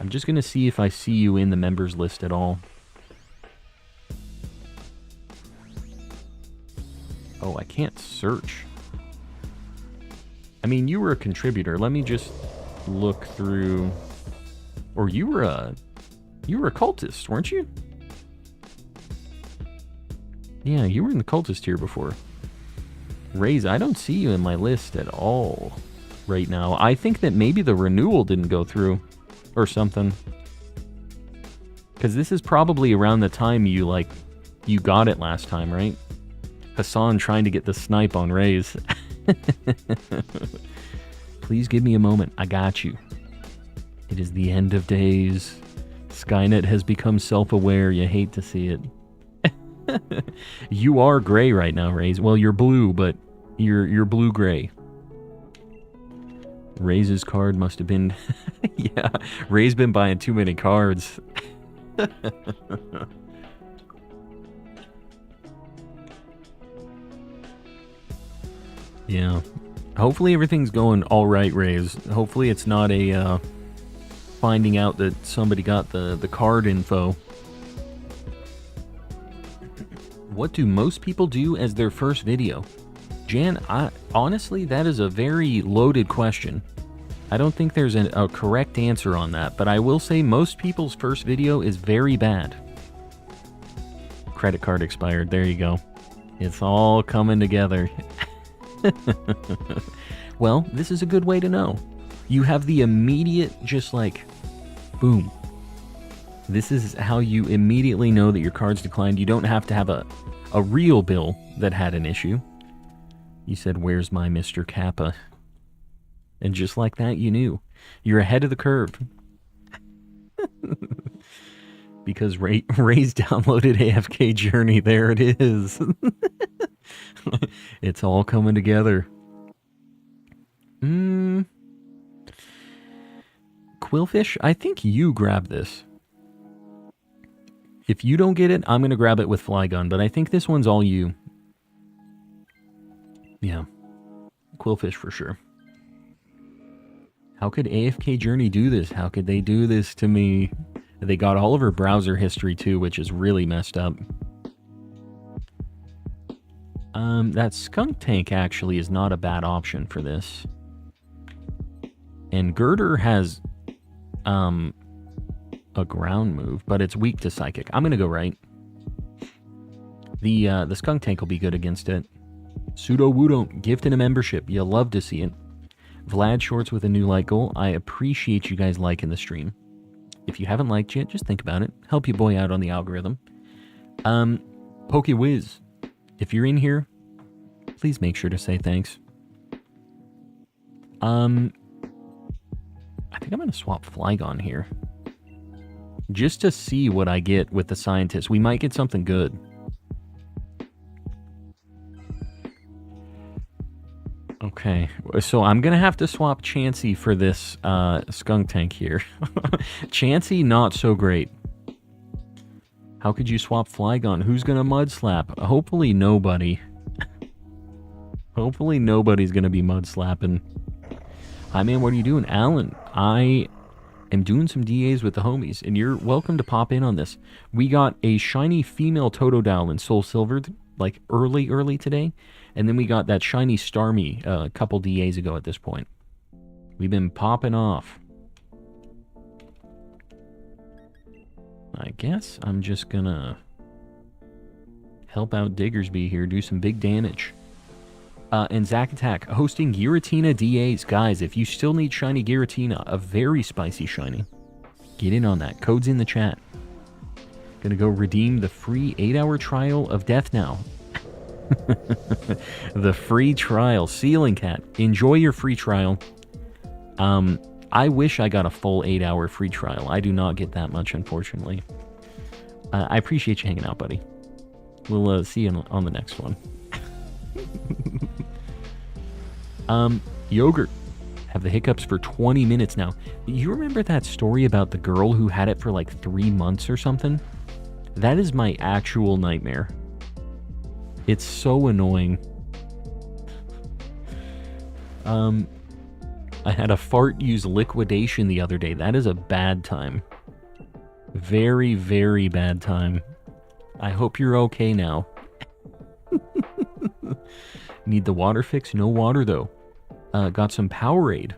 [SPEAKER 1] I'm just going to see if I see you in the members list at all. Oh, I can't search. I mean, you were a contributor. Let me just look through. Or you were a cultist, weren't you? Yeah, you were in the cultist tier before. Raze, I don't see you in my list at all right now. I think that maybe the renewal didn't go through or something. Because this is probably around the time you got it last time, right? Hassan trying to get the snipe on Raze. Please give me a moment. I got you. It is the end of days. Skynet has become self-aware. You hate to see it. You are gray right now, Raze. Well, you're blue, but you're blue-gray. Raze's card must have been... Yeah, Ray's been buying too many cards. Yeah. Hopefully everything's going all right, Raze. Hopefully it's not a finding out that somebody got the card info. What do most people do as their first video? Jan, honestly, that is a very loaded question. I don't think there's a correct answer on that, but I will say most people's first video is very bad. Credit card expired. There you go. It's all coming together. Well, this is a good way to know. You have the immediate, just like, boom. This is how you immediately know that your card's declined. You don't have to have a real bill that had an issue. You said, "Where's my Mr. Kappa?" And just like that, you knew. You're ahead of the curve. Because Ray's downloaded AFK Journey. There it is. It's all coming together. Quillfish, I think you grab this. If you don't get it, I'm going to grab it with Flygun, but I think this one's all you. Yeah. Quillfish for sure. How could AFK Journey do this? How could they do this to me? They got all of her browser history too, which is really messed up. That skunk tank actually is not a bad option for this. And Girder has a ground move, but it's weak to psychic. I'm gonna go right. The skunk tank will be good against it. Pseudo Woodon gifted a membership. You'll love to see it. Vlad Shorts with a new like goal. I appreciate you guys liking the stream. If you haven't liked yet, just think about it. Help your boy out on the algorithm. PokeWiz, if you're in here, please make sure to say thanks. I think I'm going to swap Flygon here. Just to see what I get with the scientist. We might get something good. Okay, so I'm going to have to swap Chansey for this skunk tank here. Chansey, not so great. How could you swap Flygon? Who's going to mud slap? Hopefully nobody. Hopefully nobody's going to be mud slapping. Hi man, what are you doing? Alan, I am doing some DAs with the homies, and you're welcome to pop in on this. We got a shiny female Totodile in Soul Silvered, like early today. And then we got that shiny Starmie a couple DAs ago at this point. We've been popping off. I guess I'm just gonna help out Diggersby here, do some big damage. And Zack Attack, hosting Giratina DAs. Guys, if you still need shiny Giratina, a very spicy shiny, get in on that. Code's in the chat. Gonna go redeem the free 8-hour trial of Death Now. The free trial. Ceiling Cat, enjoy your free trial. I wish I got a full 8-hour free trial. I do not get that much, unfortunately. I appreciate you hanging out, buddy. We'll see you on the next one. Yogurt, have the hiccups for 20 minutes now. You remember that story about the girl who had it for like 3 months or something? That is my actual nightmare. It's so annoying. I had a fart use liquidation the other day. That is a bad time. Very, very bad time. I hope you're okay now. Need the water fix? No water, though. Got some Powerade.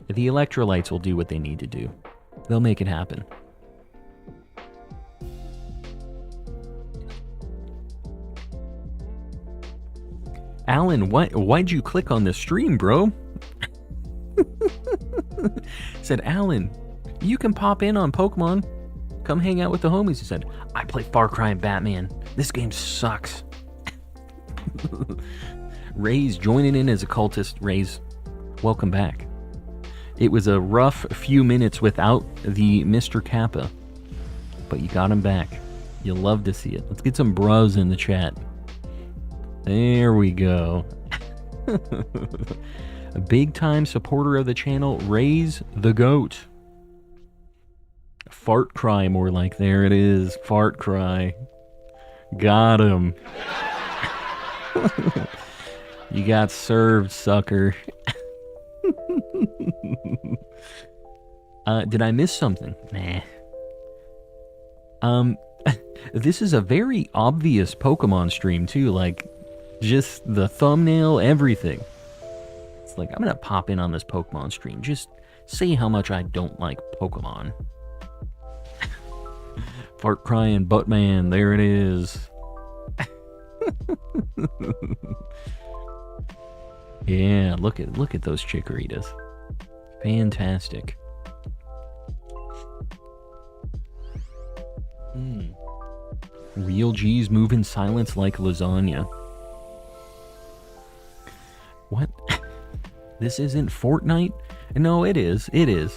[SPEAKER 1] The electrolytes will do what they need to do. They'll make it happen. Alan, why'd you click on the stream, bro? Said, Alan, you can pop in on Pokemon. Come hang out with the homies. He said, I play Far Cry and Batman. This game sucks. Ray's joining in as a cultist. Ray's, welcome back. It was a rough few minutes without the Mr. Kappa, but you got him back. You'll love to see it. Let's get some bros in the chat. There we go. A big-time supporter of the channel, Ray's the GOAT. Fart cry, more like. There it is. Fart cry. Got him. You got served, sucker. Did I miss something? Nah. This is a very obvious Pokemon stream, too. Like, just the thumbnail, everything. It's like, I'm gonna pop in on this Pokemon stream. Just see how much I don't like Pokemon. Fart crying Buttman, there it is. Yeah, look at those Chikorritas. Fantastic. Real G's move in silence like lasagna. What? This isn't Fortnite? No, it is. It is.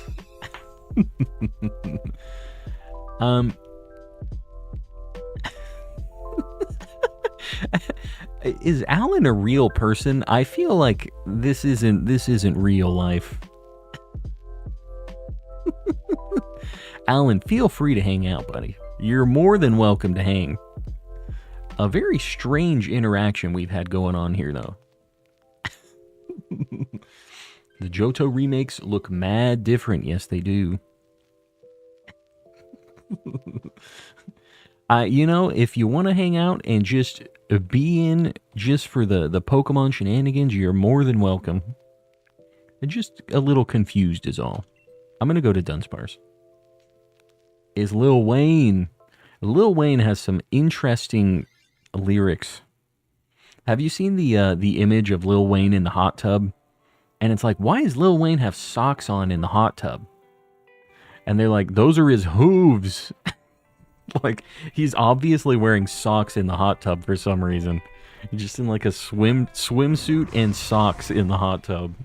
[SPEAKER 1] Is Alan a real person? I feel like this isn't real life. Alan, feel free to hang out, buddy. You're more than welcome to hang. A very strange interaction we've had going on here, though. The Johto remakes look mad different. Yes, they do. You know, if you want to hang out and just be in just for the Pokemon shenanigans, you're more than welcome. And just a little confused is all. I'm going to go to Dunsparce. Is Lil Wayne. Lil Wayne has some interesting lyrics. Have you seen the image of Lil Wayne in the hot tub? And it's like, why does Lil Wayne have socks on in the hot tub? And they're like, those are his hooves. Like, he's obviously wearing socks in the hot tub for some reason. He's just in like a swimsuit and socks in the hot tub.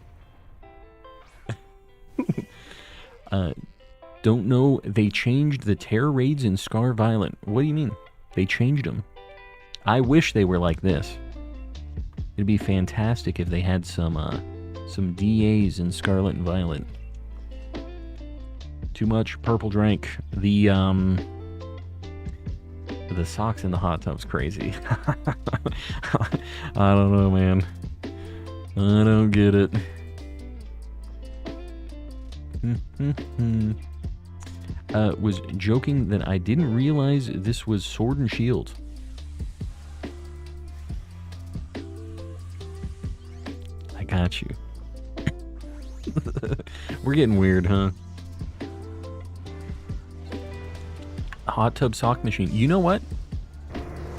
[SPEAKER 1] Don't know, they changed the terror raids in Scar Violent. What do you mean? They changed them. I wish they were like this. It'd be fantastic if they had some DAs in Scarlet and Violet. Too much purple drink. The socks in the hot tub's crazy. I don't know, man. I don't get it. Was joking that I didn't realize this was Sword and Shield. I got you. We're getting weird, huh? Hot tub sock machine. You know what?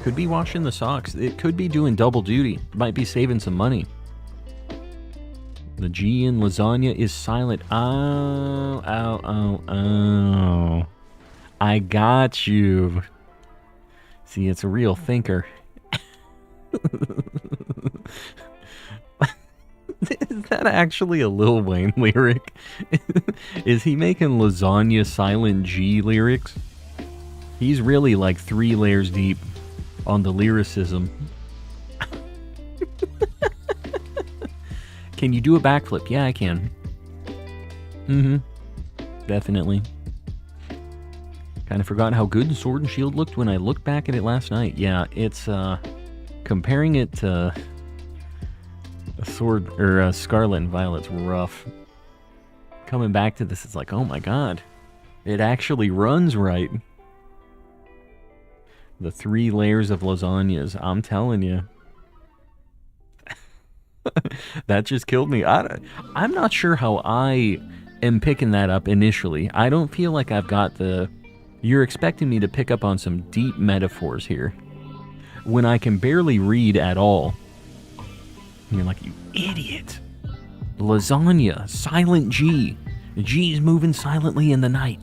[SPEAKER 1] Could be washing the socks. It could be doing double duty. Might be saving some money. The G in lasagna is silent. Oh, oh, oh, oh. I got you. See, it's a real thinker. Is that actually a Lil Wayne lyric? Is he making lasagna silent G lyrics? He's really like 3 layers deep on the lyricism. Can you do a backflip? Yeah, I can. Definitely. Kind of forgot how good Sword and Shield looked when I looked back at it last night. Yeah, it's, comparing it to Sword, or Scarlet and Violet's rough. Coming back to this, it's like, oh my god. It actually runs right. The 3 layers of lasagnas, I'm telling you. That just killed me. I'm not sure how I am picking that up initially. I don't feel like I've got the... You're expecting me to pick up on some deep metaphors here when I can barely read at all. And you're like, you idiot. Lasagna, silent G. G's moving silently in the night.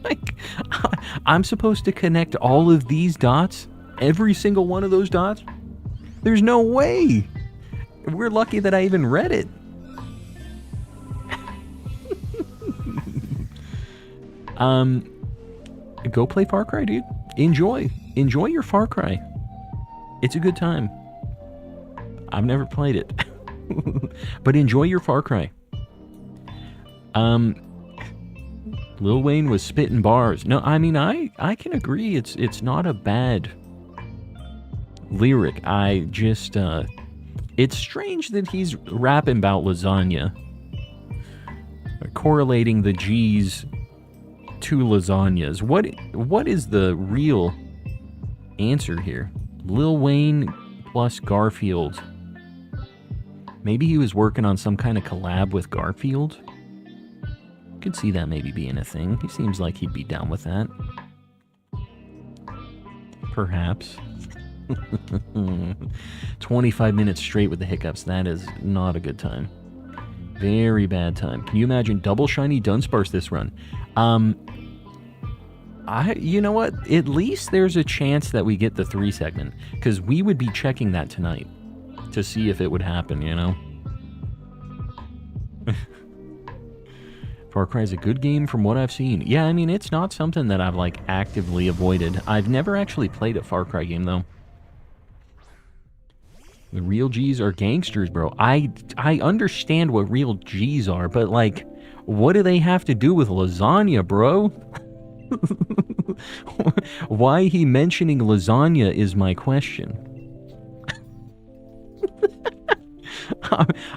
[SPEAKER 1] Like, I'm supposed to connect all of these dots? Every single one of those dots? There's no way. We're lucky that I even read it. Go play Far Cry, dude. Enjoy your Far Cry. It's a good time. I've never played it. But enjoy your Far Cry. Lil Wayne was spitting bars. No, I mean, I can agree it's not a bad lyric. I just, it's strange that he's rapping about lasagna. Correlating the G's to lasagnas. What is the real answer here? Lil Wayne plus Garfield. Maybe he was working on some kind of collab with Garfield? Could see that maybe being a thing. He seems like he'd be down with that. Perhaps. 25 minutes straight with the hiccups. That is not a good time. Very bad time. Can you imagine double shiny Dunsparce this run? You know what? At least there's a chance that we get the 3 segment, because we would be checking that tonight to see if it would happen, you know? Far Cry is a good game from what I've seen. Yeah, I mean, it's not something that I've, like, actively avoided. I've never actually played a Far Cry game, though. The real G's are gangsters, bro. I understand what real G's are, but, like, what do they have to do with lasagna, bro? Why he mentioning lasagna is my question.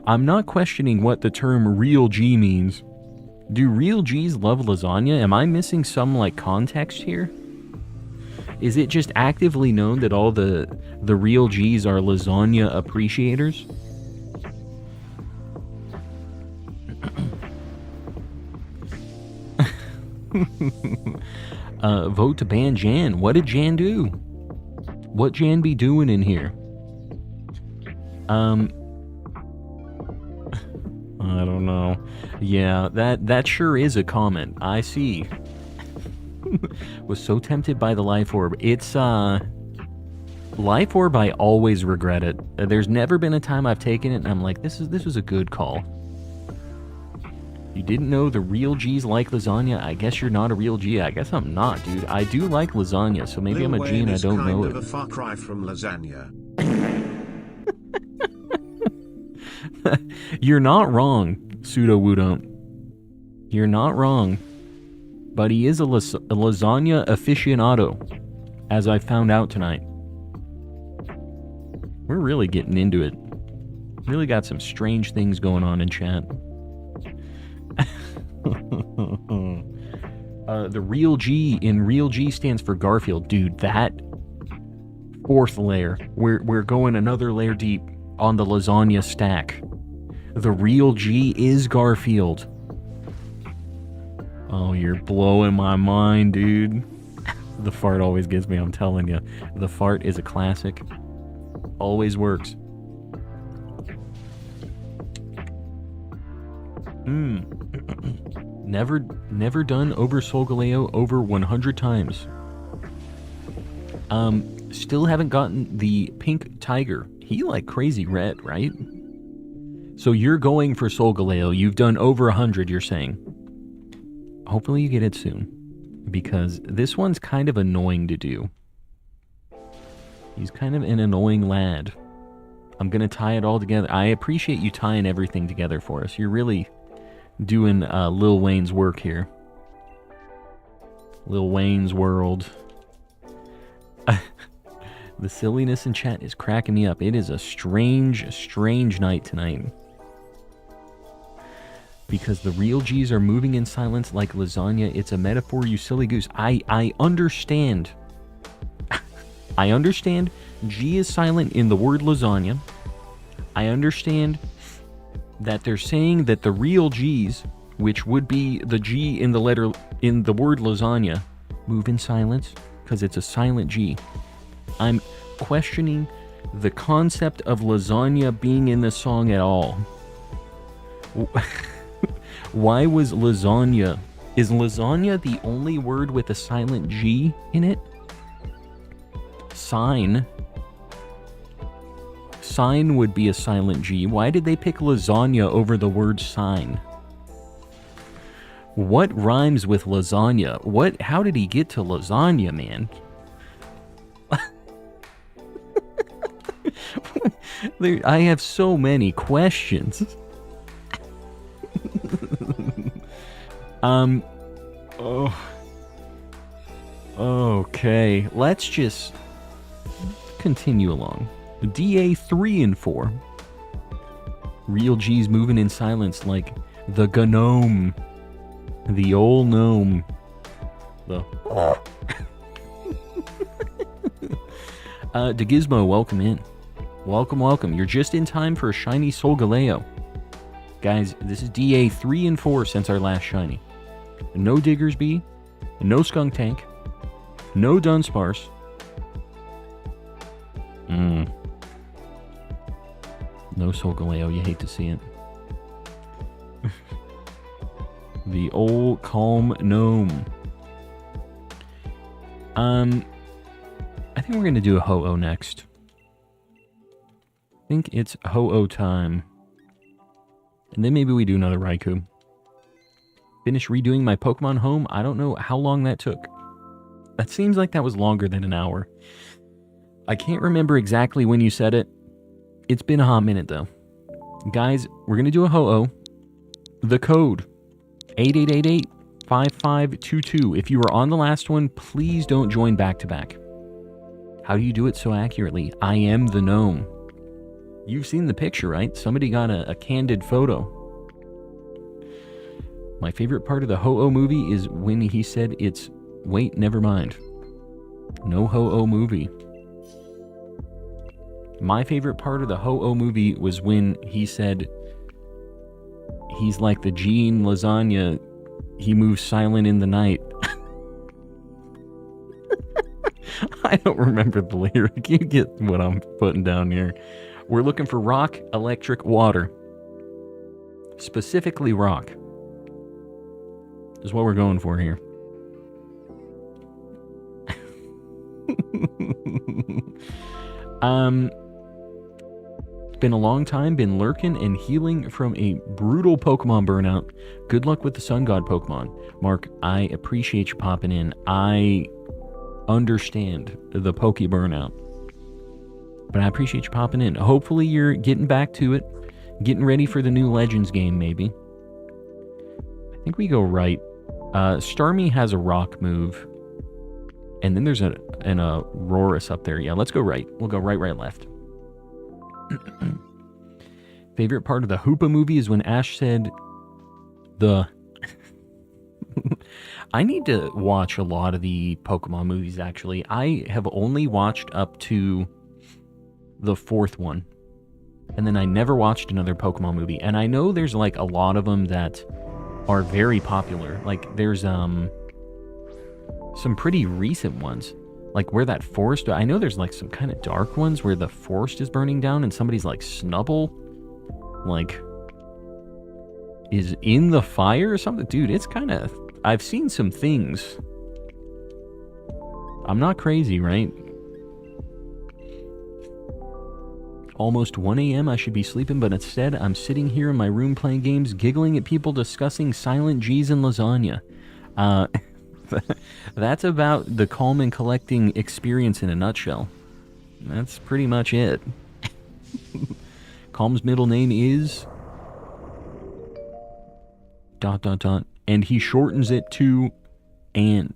[SPEAKER 1] I'm not questioning what the term real G means. Do real G's love lasagna? Am I missing some, like, context here? Is it just actively known that all the real G's are lasagna appreciators? Vote to ban Jan. What did Jan do? What Jan be doing in here? I don't know. Yeah, that sure is a comment. I see. Was so tempted by the Life Orb. It's, Life Orb, I always regret it. There's never been a time I've taken it and I'm like, this was a good call. You didn't know the real G's like lasagna? I guess you're not a real G. I guess I'm not, dude. I do like lasagna, so maybe I'm a G and I don't know it.
[SPEAKER 3] A far cry from lasagna.
[SPEAKER 1] You're not wrong, Pseudo Woodon. You're not wrong. But he is a lasagna aficionado, as I found out tonight. We're really getting into it. Really got some strange things going on in chat. The real G in real G stands for Garfield. Dude, that 4th layer. We're going another layer deep on the lasagna stack. The real G is Garfield. Oh, you're blowing my mind, dude. The fart always gets me, I'm telling you. The fart is a classic. Always works. Never done over Solgaleo over 100 times. Still haven't gotten the pink tiger. He like crazy red, right? So you're going for Solgaleo. You've done over 100, you're saying. Hopefully you get it soon. Because this one's kind of annoying to do. He's kind of an annoying lad. I'm going to tie it all together. I appreciate you tying everything together for us. You're really doing Lil Wayne's work here. Lil Wayne's world. The silliness in chat is cracking me up. It is a strange, strange night tonight. Because the real G's are moving in silence like lasagna. It's a metaphor, you silly goose. I understand. I understand G is silent in the word lasagna. I understand that they're saying that the real G's, which would be the G in the letter in the word lasagna, move in silence because it's a silent G. I'm questioning the concept of lasagna being in the song at all. Why was lasagna? Is lasagna the only word with a silent G in it? Sign would be a silent G. Why did they pick lasagna over the word sign? What rhymes with lasagna? How did he get to lasagna, man? I have so many questions. Okay, let's just continue along. DA 3 and 4. Real G's moving in silence like the gnome. The old gnome. DeGizmo, welcome in. Welcome. You're just in time for a shiny Solgaleo. Guys, this is DA 3 and 4 since our last shiny. No Diggersby, no Skunk Tank, no Dunsparce. No Solgaleo, you hate to see it. The old calm gnome. I think we're gonna do a Ho-Oh next. I think it's Ho-Oh time. And then maybe we do another Raikou. Finish redoing my Pokemon home. I don't know how long that took. That seems like that was longer than an hour. I can't remember exactly when you said it. It's been a hot minute though. Guys, we're going to do a Ho-Oh. The code 8888-5522. If you were on the last one, please don't join back to back. How do you do it so accurately? I am the gnome. You've seen the picture, right? Somebody got a candid photo. My favorite part of the Ho-Oh movie is when he said it's... Wait, never mind. No Ho-Oh movie. My favorite part of the Ho-Oh movie was when he said he's like the Gene Lasagna. He moves silent in the night. I don't remember the lyric. You get what I'm putting down here. We're looking for rock, electric, water. Specifically rock. Is what we're going for here. It's been a long time, been lurking and healing from a brutal Pokemon burnout. Good luck with the Sun God Pokemon. Mark, I appreciate you popping in. I understand the Poke burnout. But I appreciate you popping in. Hopefully you're getting back to it. Getting ready for the new Legends game, maybe. I think we go right. Starmie has a rock move. And then there's an Aurorus up there. Yeah, let's go right. We'll go right, left. Favorite part of the Hoopa movie is when Ash said the... I need to watch a lot of the Pokemon movies, actually. I have only watched up to the 4th one. And then I never watched another Pokemon movie. And I know there's like a lot of them that are very popular. Like there's some pretty recent ones. Like where that forest... I know there's like some kind of dark ones where the forest is burning down and somebody's like Snubble like is in the fire or something. Dude, it's kind of... I've seen some things. I'm not crazy, right? Almost 1 a.m. I should be sleeping, but instead I'm sitting here in my room playing games, giggling at people discussing silent G's and lasagna. That's about the calm and collecting experience in a nutshell. That's pretty much it. Calm's middle name is... ... And he shortens it to... and.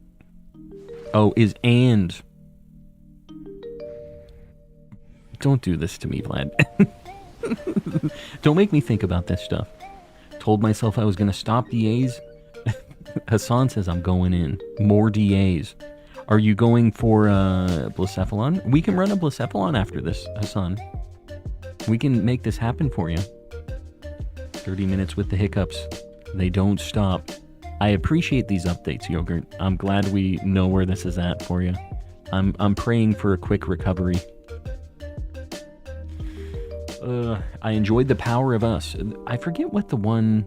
[SPEAKER 1] Oh, is and. Don't do this to me, Vlad. Don't make me think about this stuff. Told myself I was going to stop DAs. Hassan says I'm going in. More DAs. Are you going for Blacephalon? We can run a Blacephalon after this, Hassan. We can make this happen for you. 30 minutes with the hiccups. They don't stop. I appreciate these updates, Yogurt. I'm glad we know where this is at for you. I'm praying for a quick recovery. I enjoyed The Power of Us. I forget what the one...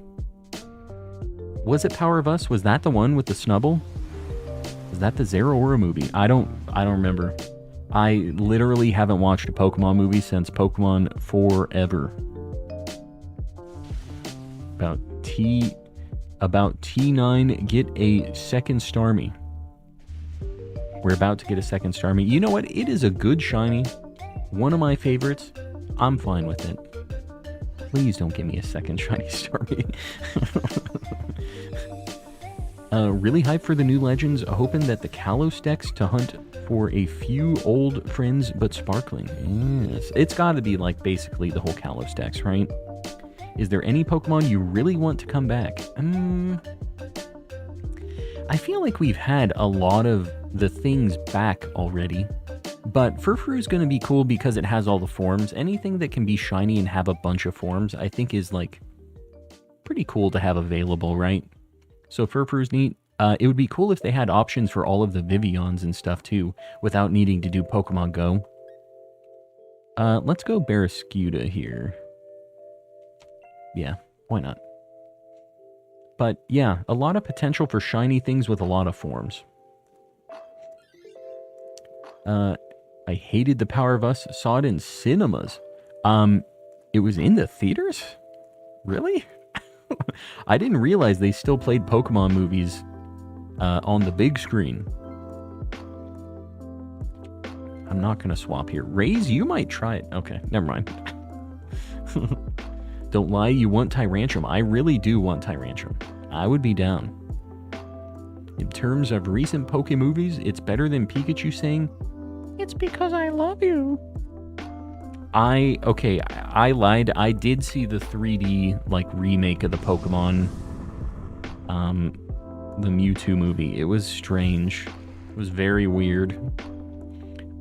[SPEAKER 1] Was it Power of Us? Was that the one with the Snubble? Was that the Zeraora movie? I don't remember. I literally haven't watched a Pokemon movie since Pokemon Forever. About T9, get a second Starmie. We're about to get a second Starmie. You know what? It is a good shiny. One of my favorites. I'm fine with it. Please don't give me a second shiny Starmie. Really hyped for the new Legends, hoping that the Kalos decks to hunt for a few old friends but sparkling. Yes. It's got to be like basically the whole Kalos decks, right? Is there any Pokemon you really want to come back? I feel like we've had a lot of the things back already. But Furfru's going to be cool because it has all the forms. Anything that can be shiny and have a bunch of forms, I think is like pretty cool to have available, right? So Furfru's neat. It would be cool if they had options for all of the Vivians and stuff too, without needing to do Pokemon Go. Let's go Barraskewda here. Yeah, why not? But yeah, a lot of potential for shiny things with a lot of forms. I hated The Power of Us. Saw it in cinemas. It was in the theaters? Really? I didn't realize they still played Pokemon movies on the big screen. I'm not going to swap here. Raze, you might try it. Okay, never mind. Don't lie, you want Tyrantrum. I really do want Tyrantrum. I would be down. In terms of recent Poke movies, it's better than Pikachu saying, "It's because I love you." Okay, I lied. I did see the 3D, like, remake of the Pokemon, the Mewtwo movie. It was strange. It was very weird.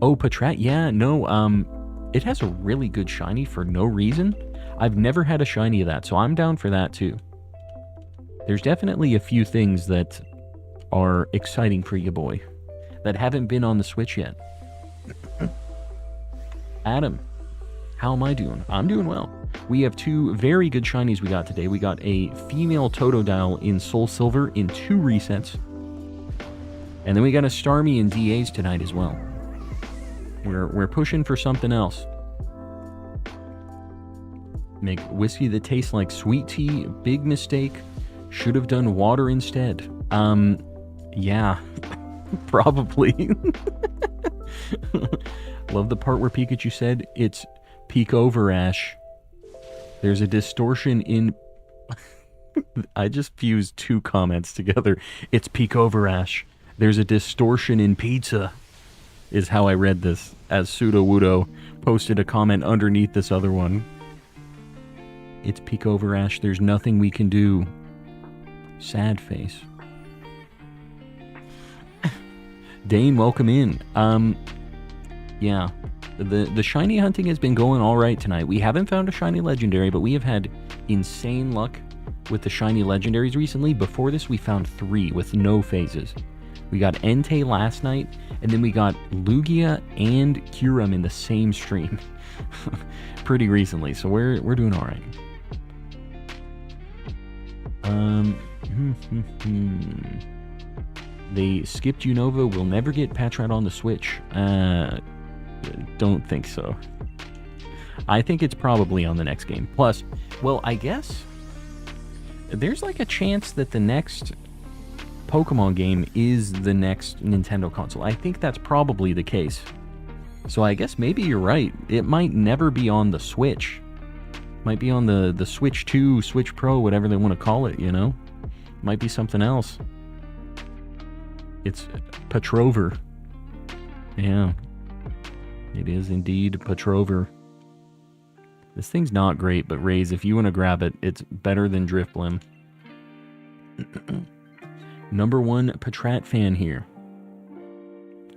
[SPEAKER 1] Oh, Patrat, yeah, no, it has a really good shiny for no reason. I've never had a shiny of that, so I'm down for that too. There's definitely a few things that are exciting for you, boy, that haven't been on the Switch yet. Adam, how am I doing? I'm doing well. We have two very good shinies we got today. We got a female Totodile in Soul Silver in 2 resets. And then we got a Starmie in DAs tonight as well. We're pushing for something else. Make whiskey that tastes like sweet tea. Big mistake. Should have done water instead. Yeah. Probably. Love the part where Pikachu said, "It's peak over, Ash." There's a distortion in... I just fused 2 comments together. It's peak over, Ash. There's a distortion in pizza, is how I read this, as Pseudo Wudo posted a comment underneath this other one. It's peak over, Ash. There's nothing we can do. Sad face. Dane, welcome in. Yeah. The shiny hunting has been going all right tonight. We haven't found a shiny legendary, but we have had insane luck with the shiny legendaries recently. Before this, we found 3 with no phases. We got Entei last night, and then we got Lugia and Kyurem in the same stream pretty recently, so we're doing all right. They skipped Unova. We'll never get Patrat on the Switch. Don't think so. I think it's probably on the next game. Plus, well, I guess there's like a chance that the next Pokemon game is the next Nintendo console. I think that's probably the case. So I guess maybe you're right. It might never be on the Switch. Might be on the Switch 2, Switch Pro, whatever they want to call it, you know? Might be something else. It's Petrover. Yeah. It is indeed Petrover. This thing's not great, but Raze, if you want to grab it, it's better than Drifblim. Number 1 Patrat fan here.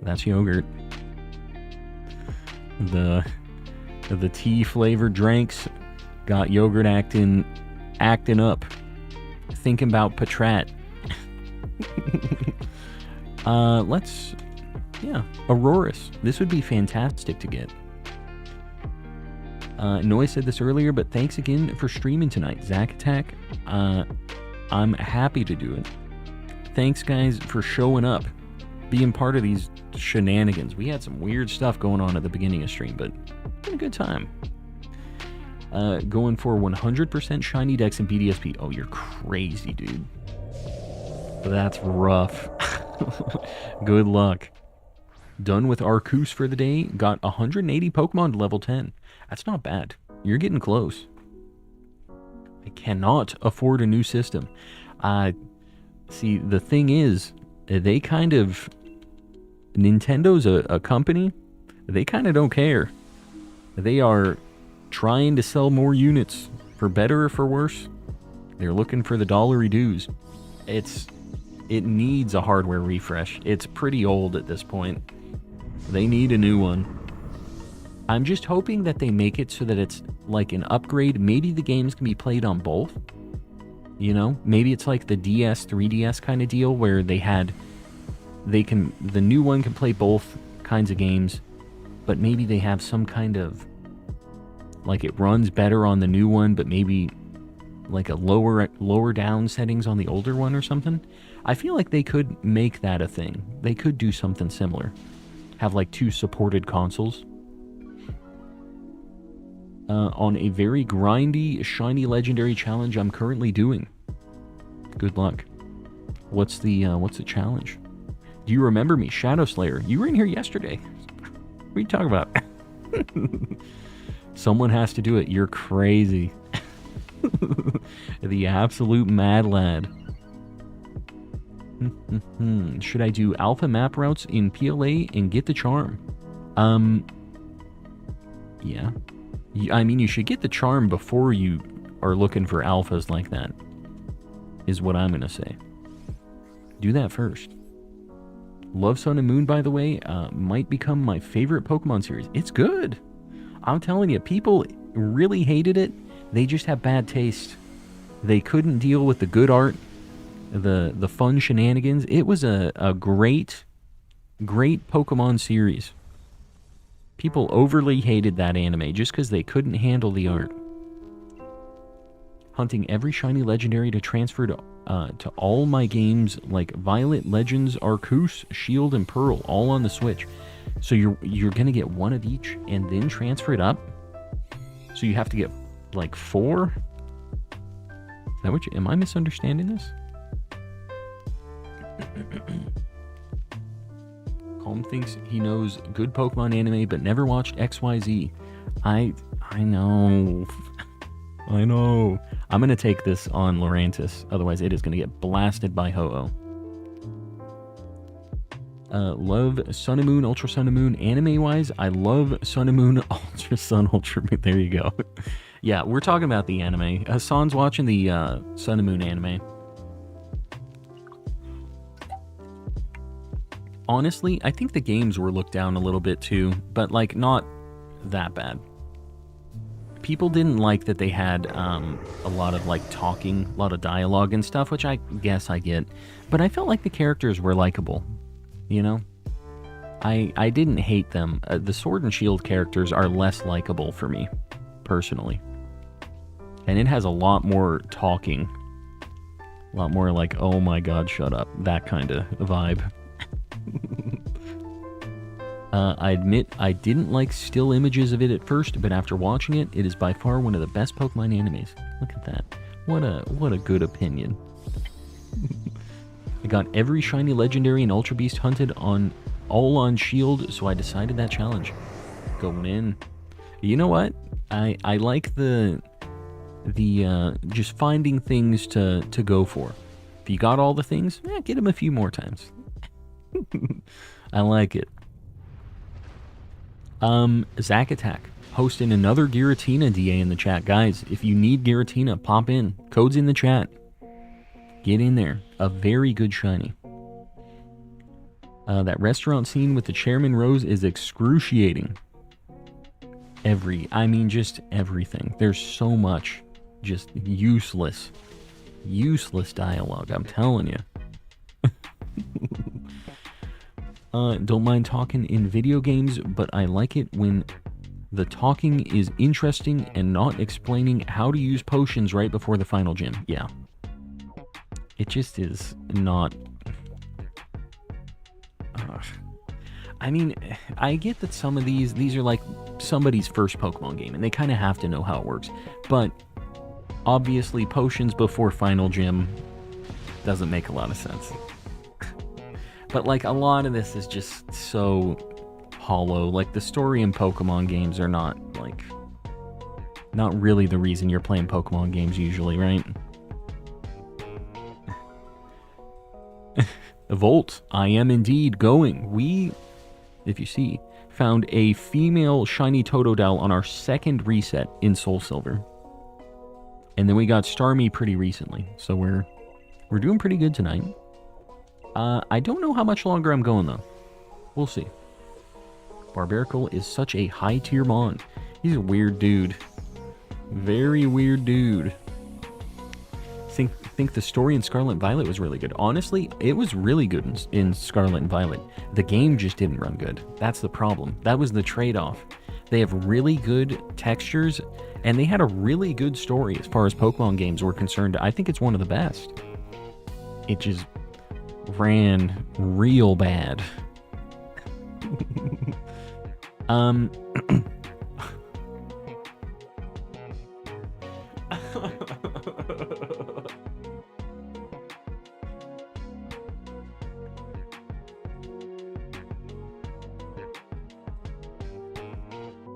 [SPEAKER 1] That's Yogurt. The tea flavored drinks got yogurt acting up. Thinking about Patrat. Auroras. This would be fantastic to get. Noy said this earlier, but thanks again for streaming tonight. Zack Attack, I'm happy to do it. Thanks, guys, for showing up, being part of these shenanigans. We had some weird stuff going on at the beginning of stream, but it's been a good time. Going for 100% shiny decks in BDSP. Oh, you're crazy, dude. That's rough. Good luck. Done with Arceus for the day. Got 180 Pokemon to level 10. That's not bad. You're getting close. I cannot afford a new system. See, the thing is, they kind of... Nintendo's a company. They kind of don't care. They are trying to sell more units, for better or for worse. They're looking for the dollary dues. It needs a hardware refresh. It's pretty old at this point. They need a new one. I'm just hoping that they make it so that it's like an upgrade. Maybe the games can be played on both. You know, maybe it's like the DS, 3DS kind of deal where the new one can play both kinds of games, but maybe they have some kind of, like, it runs better on the new one, but maybe like a lower down settings on the older one or something. I feel like they could make that a thing. They could do something similar. Have like 2 supported consoles. On a very grindy, shiny legendary challenge I'm currently doing. Good luck. What's the challenge? Do you remember me, Shadow Slayer? You were in here yesterday. What are you talking about? Someone has to do it. You're crazy. The absolute mad lad. Should I do alpha map routes in PLA and get the charm? Yeah. I mean, you should get the charm before you are looking for alphas like that, is what I'm going to say. Do that first. Love Sun and Moon, by the way, might become my favorite Pokemon series. It's good. I'm telling you, people really hated it. They just have bad taste. They couldn't deal with the good art, the fun shenanigans. It was a great Pokemon series. People overly hated that anime just because they couldn't handle the art. Hunting every shiny legendary to transfer to all my games like Violet, Legends, Arceus, Shield, and Pearl, all on the Switch. So you're gonna get one of each and then transfer it up. So you have to get like 4. Is that what am I misunderstanding this? Calm thinks he knows good Pokemon anime, but never watched XYZ. I know. I know. I'm going to take this on Lurantis. Otherwise, it is going to get blasted by Ho-Oh. Love Sun and Moon, Ultra Sun and Moon. Anime-wise, I love Sun and Moon, Ultra Sun, Ultra Moon. There you go. Yeah, we're talking about the anime. Hassan's watching the Sun and Moon anime. Honestly, I think the games were looked down a little bit too, but like not that bad. People didn't like that they had a lot of like talking, a lot of dialogue and stuff, which I guess I get. But I felt like the characters were likable, you know? I didn't hate them. The Sword and Shield characters are less likable for me, personally. And it has a lot more talking. A lot more like, oh my god, shut up. That kind of vibe. I admit I didn't like still images of it at first, but after watching it, it is by far one of the best Pokemon animes. Look at that. What a good opinion. I got every shiny legendary and Ultra Beast hunted all on Shield, so I decided that challenge. Going in. You know what? I like the just finding things to go for. If you got all the things, get them a few more times. I like it. Zack Attack hosting another Giratina DA in the chat. Guys, if you need Giratina, pop in. Code's in the chat. Get in there. A very good shiny. That restaurant scene with the Chairman Rose is excruciating. I mean, just everything. There's so much just useless dialogue, I'm telling you. Don't mind talking in video games, but I like it when the talking is interesting and not explaining how to use potions right before the final gym. Yeah. It just is not... I mean, I get that some of these are like somebody's first Pokemon game, and they kind of have to know how it works. But obviously, potions before final gym doesn't make a lot of sense. But like, a lot of this is just so hollow. Like, the story in Pokemon games are not really the reason you're playing Pokemon games usually, right? Volt, I am indeed going. We, if you see, found a female shiny Totodile on our second reset in Soul Silver. And then we got Starmie pretty recently, so we're doing pretty good tonight. I don't know how much longer I'm going, though. We'll see. Barbaracle is such a high-tier mon. He's a weird dude. Very weird dude. Think the story in Scarlet and Violet was really good. Honestly, it was really good in Scarlet and Violet. The game just didn't run good. That's the problem. That was the trade-off. They have really good textures, and they had a really good story as far as Pokemon games were concerned. I think it's one of the best. It just ran real bad.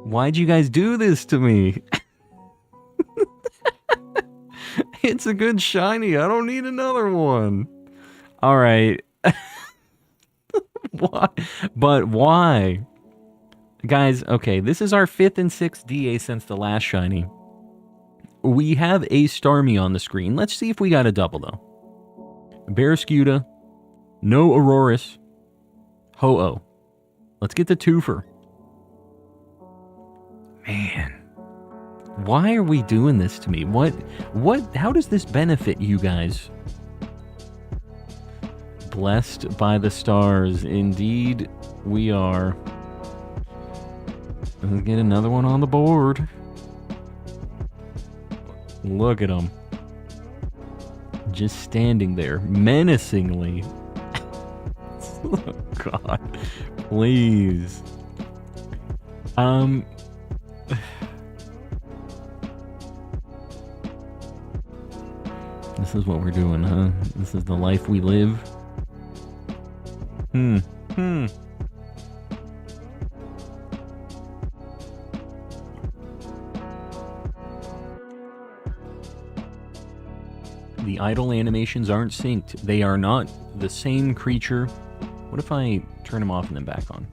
[SPEAKER 1] Why'd you guys do this to me? It's a good shiny. I don't need another one. All right. Why? But why? Guys, okay, this is our 5th and 6th DA since the last shiny. We have a Starmie on the screen. Let's see if we got a double, though. Barraskewda. No Aurorus. Ho-Oh. Let's get the twofer. Man. Why are we doing this to me? How does this benefit you guys? Blessed by the stars. Indeed, we are. Let's get another one on the board. Look at him. Just standing there, menacingly. Oh, God. Please. This is what we're doing, huh? This is the life we live. The idle animations aren't synced. They are not the same creature. What if I turn them off and then back on?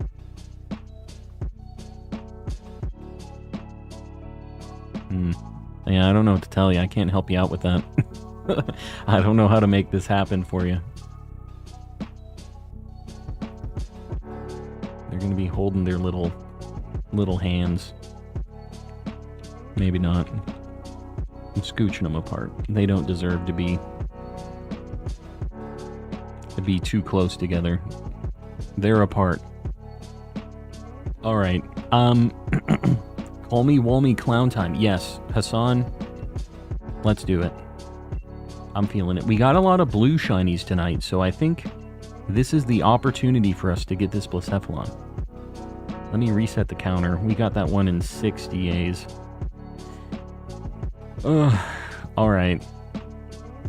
[SPEAKER 1] Yeah, I don't know what to tell you. I can't help you out with that. I don't know how to make this happen for you. They're going to be holding their little hands. Maybe not. I'm scooching them apart. They don't deserve to be too close together. They're apart. All right. Call me Walmy Clown Time. Yes, Hassan. Let's do it. I'm feeling it. We got a lot of blue shinies tonight, so I think this is the opportunity for us to get this Blacephalon. Let me reset the counter. We got that one in 6 DAs. Alright.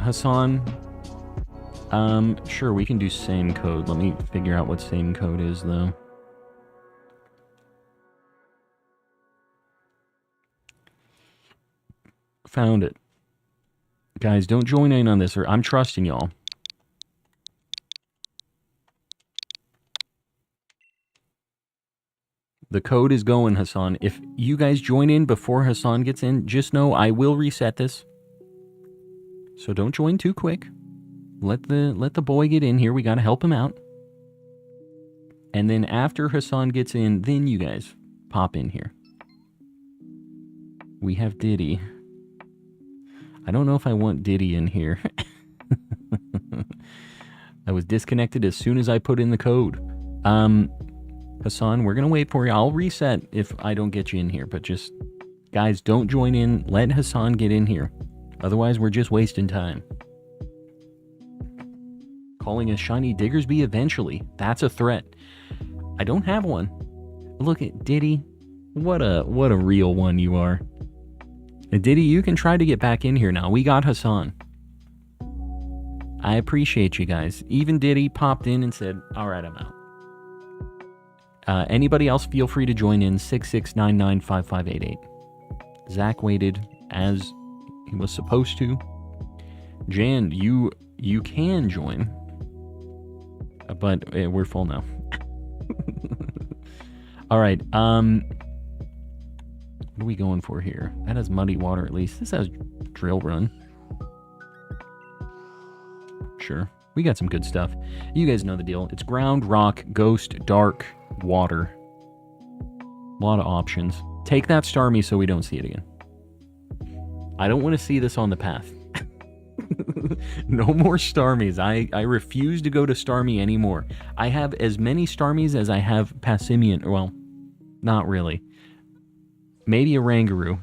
[SPEAKER 1] Hassan. Sure, we can do same code. Let me figure out what same code is, though. Found it. Guys, don't join in on this, or I'm trusting y'all. The code is going, Hassan. If you guys join in before Hassan gets in, just know I will reset this. So don't join too quick. Let the boy get in here. We gotta help him out. And then after Hassan gets in, then you guys pop in here. We have Diddy. I don't know if I want Diddy in here. I was disconnected as soon as I put in the code. Hassan, we're going to wait for you. I'll reset if I don't get you in here, but just, guys, don't join in. Let Hassan get in here. Otherwise, we're just wasting time. Calling a shiny Diggersby eventually. That's a threat. I don't have one. Look at Diddy. What a real one you are. Diddy, you can try to get back in here now. We got Hassan. I appreciate you guys. Even Diddy popped in and said, all right, I'm out. Anybody else, feel free to join in. 66995588. Zach waited as he was supposed to. Jan, you can join. But we're full now. All right. What are we going for here? That has muddy water at least. This has drill run. Sure. We got some good stuff. You guys know the deal. It's ground, rock, ghost, dark, water. A lot of options. Take that Starmie so we don't see it again. I don't want to see this on the path. No more Starmies. I refuse to go to Starmie anymore. I have as many Starmies as I have Passimian. Well, not really. Maybe a Rangaroo.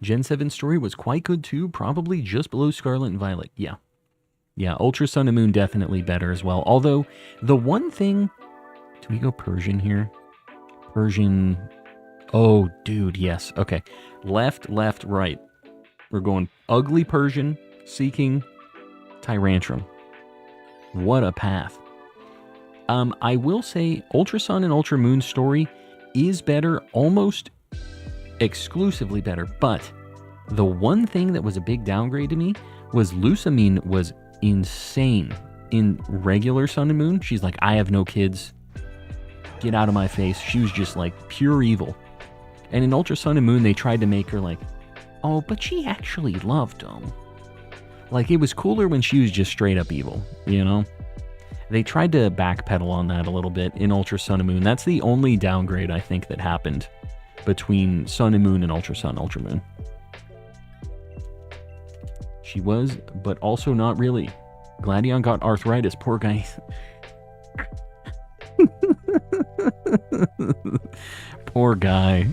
[SPEAKER 1] Gen 7 story was quite good too. Probably just below Scarlet and Violet. Yeah. Yeah, Ultra Sun and Moon definitely better as well. Although, the one thing... Do we go Persian here? Persian... Oh, dude, yes. Okay. Left, right. We're going Ugly Persian, Seeking, Tyrantrum. What a path. I will say Ultra Sun and Ultra Moon story is better, almost exclusively better, but the one thing that was a big downgrade to me was Lusamine was insane in regular Sun and Moon. She's like, I have no kids. Get out of my face. She was just like pure evil. And in Ultra Sun and Moon, they tried to make her like, oh, but she actually loved him. Like, it was cooler when she was just straight up evil, you know? They tried to backpedal on that a little bit in Ultra Sun and Moon. That's the only downgrade I think that happened between Sun and Moon and Ultra Sun, Ultra Moon. She was, but also not really. Gladion got arthritis, poor guy. Poor guy.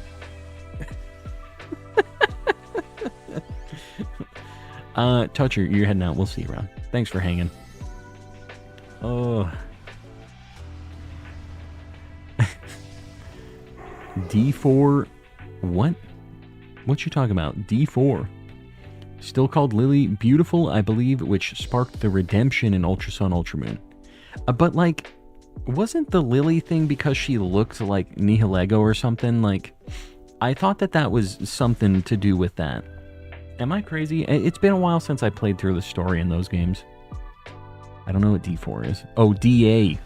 [SPEAKER 1] Toucher, you're heading out. We'll see you around. Thanks for hanging. Oh. D4. What? What you talking about? D4. Still called Lily. Beautiful, I believe, which sparked the redemption in Ultra Sun, Ultra Moon. But, like, wasn't the Lily thing because she looked like Nihilego or something? Like, I thought that was something to do with that. Am I crazy? It's been a while since I played through the story in those games. I don't know what D4 is. Oh, DA.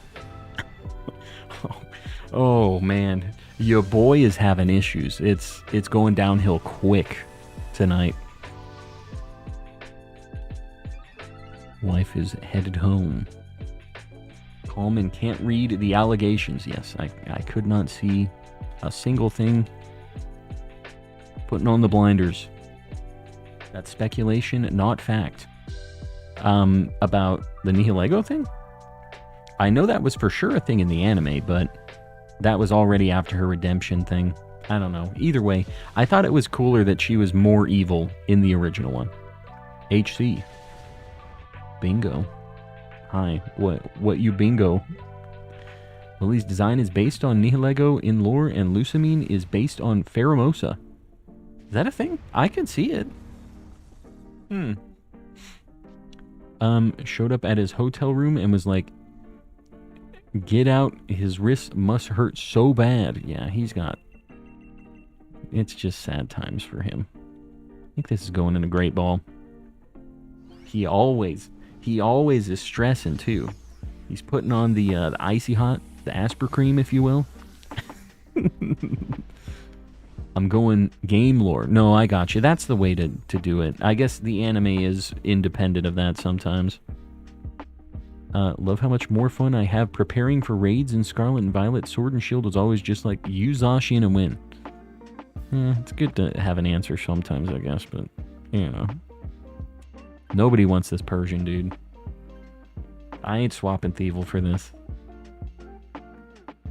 [SPEAKER 1] Oh, man. Your boy is having issues. It's going downhill quick tonight. Wife is headed home. Coleman can't read the allegations. Yes, I could not see a single thing. Putting on the blinders. That's speculation, not fact. About the Nihilego thing? I know that was for sure a thing in the anime, but that was already after her redemption thing. I don't know. Either way, I thought it was cooler that she was more evil in the original one. HC. Bingo. Hi. What you bingo? Lily's design is based on Nihilego in lore, and Lusamine is based on Pheromosa. Is that a thing? I can see it. Showed up at his hotel room and was like, get out, his wrist must hurt so bad. Yeah, he's got... It's just sad times for him. I think this is going in a great ball. He always is stressing too. He's putting on the icy hot, the Asper cream, if you will. I'm going game lore. No, I got you. That's the way to do it. I guess the anime is independent of that sometimes. Love how much more fun I have preparing for raids in Scarlet and Violet. Sword and Shield is always just like, use Zacian and win. It's good to have an answer sometimes, I guess, but, you know. Nobody wants this Persian, dude. I ain't swapping Thievel for this.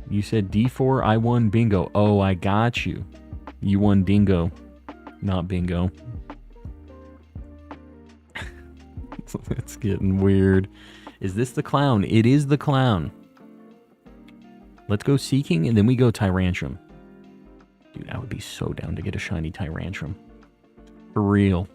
[SPEAKER 1] You said D4, I won bingo. Oh, I got you. You won dingo, not bingo. It's getting weird. Is this the clown? It is the clown. Let's go Seeking, and then we go Tyrantrum. Dude, I would be so down to get a shiny Tyrantrum. For real.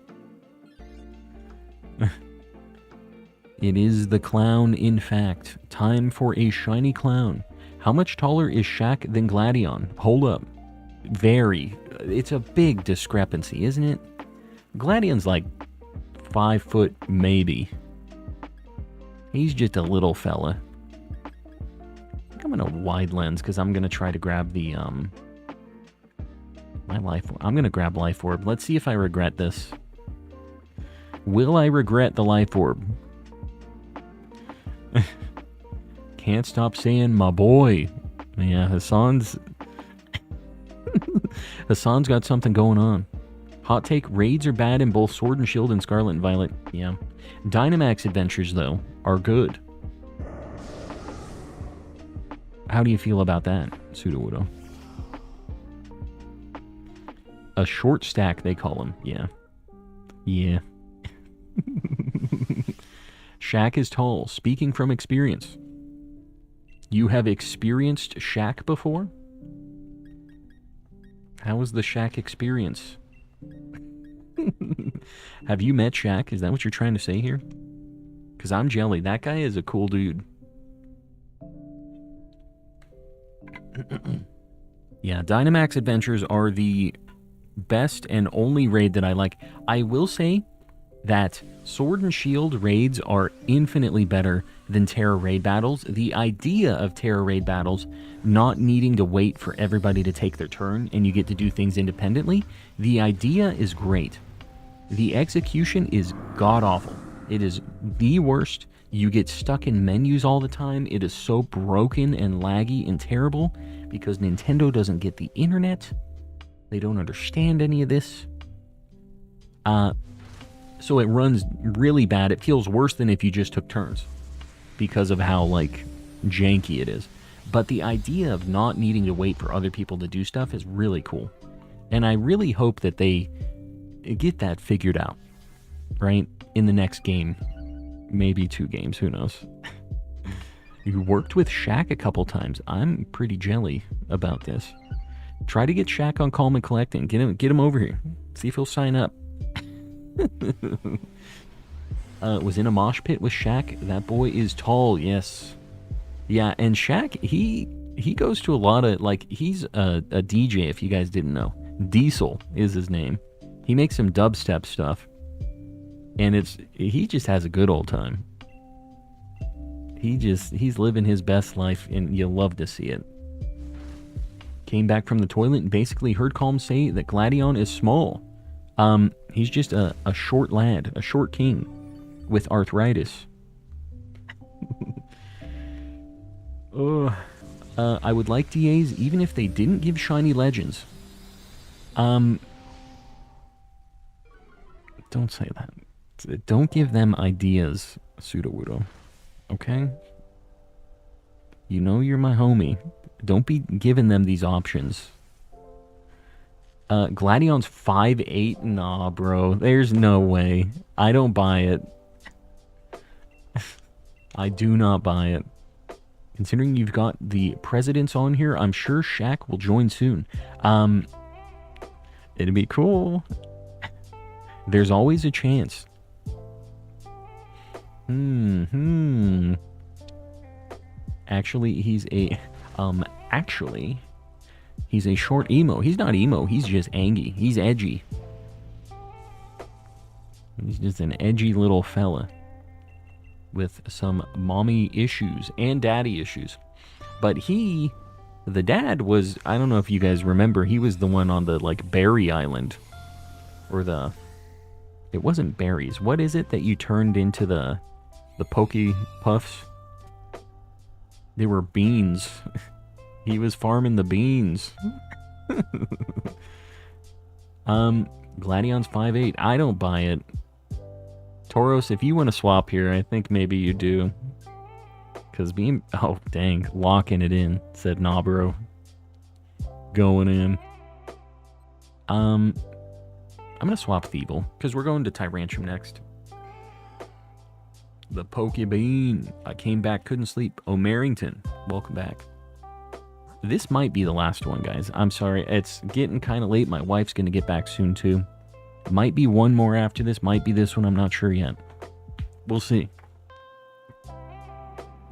[SPEAKER 1] It is the clown, in fact. Time for a shiny clown. How much taller is Shaq than Gladion? Hold up. Very. It's a big discrepancy, isn't it? Gladion's like 5 foot, maybe. He's just a little fella. I think I'm gonna wide lens because I'm gonna try to grab the my life. I'm gonna grab Life Orb. Let's see if I regret this. Will I regret the Life Orb? Can't stop saying my boy. Yeah, Hassan's got something going on. Hot take, raids are bad in both Sword and Shield and Scarlet and Violet. Yeah. Dynamax Adventures, though, are good. How do you feel about that, Sudowoodo? A short stack, they call him. Yeah. Yeah. Shaq is tall. Speaking from experience. You have experienced Shaq before? How was the Shaq experience? Have you met Shaq? Is that what you're trying to say here? Because I'm jelly. That guy is a cool dude. Yeah, Dynamax Adventures are the best and only raid that I like. I will say that Sword and Shield raids are infinitely better than Terra raid battles. The idea of Terra raid battles not needing to wait for everybody to take their turn and you get to do things independently, the idea is great. The execution is god-awful. It is the worst. You get stuck in menus all the time. It is so broken and laggy and terrible because Nintendo doesn't get the internet. They don't understand any of this. So it runs really bad. It feels worse than if you just took turns because of how, like, janky it is. But the idea of not needing to wait for other people to do stuff is really cool. And I really hope that they get that figured out, right? In the next game. Maybe 2 games, who knows? You worked with Shaq a couple times. I'm pretty jelly about this. Try to get Shaq on Calm and Collecting. Get him over here. See if he'll sign up. Was in a mosh pit with Shaq. That boy is tall, yes. Yeah, and Shaq, he goes to a lot of, like, he's a DJ, if you guys didn't know. Diesel is his name. He makes some dubstep stuff. And he just has a good old time. He's living his best life, and you'll love to see it. Came back from the toilet and basically heard Calm say that Gladion is small. He's just a short lad, a short king with arthritis. I would like DAs even if they didn't give shiny legends. Don't say that. Don't give them ideas, Sudowoodo. Okay? You know you're my homie. Don't be giving them these options. Gladion's 5'8"? Nah, bro. There's no way. I don't buy it. I do not buy it. Considering you've got the presidents on here, I'm sure Shaq will join soon. It'd be cool. There's always a chance. Actually, he's a short emo. He's not emo, he's just angy. He's edgy. He's just an edgy little fella with some mommy issues and daddy issues. But the dad was, I don't know if you guys remember, he was the one on the, like, berry island. Or it wasn't berries. What is it that you turned into the Pokey Puffs? They were beans. He was farming the beans. Gladion's 5'8". I don't buy it. Tauros, if you want to swap here, I think maybe you do. Because being... Oh, dang. Locking it in, said Nobro. Going in. I'm going to swap Feeble, because we're going to Tyrantrum next. The Pokebean. I came back, couldn't sleep. O'Marrington, welcome back. This might be the last one, guys. I'm sorry. It's getting kind of late. My wife's going to get back soon, too. Might be one more after this. Might be this one. I'm not sure yet. We'll see.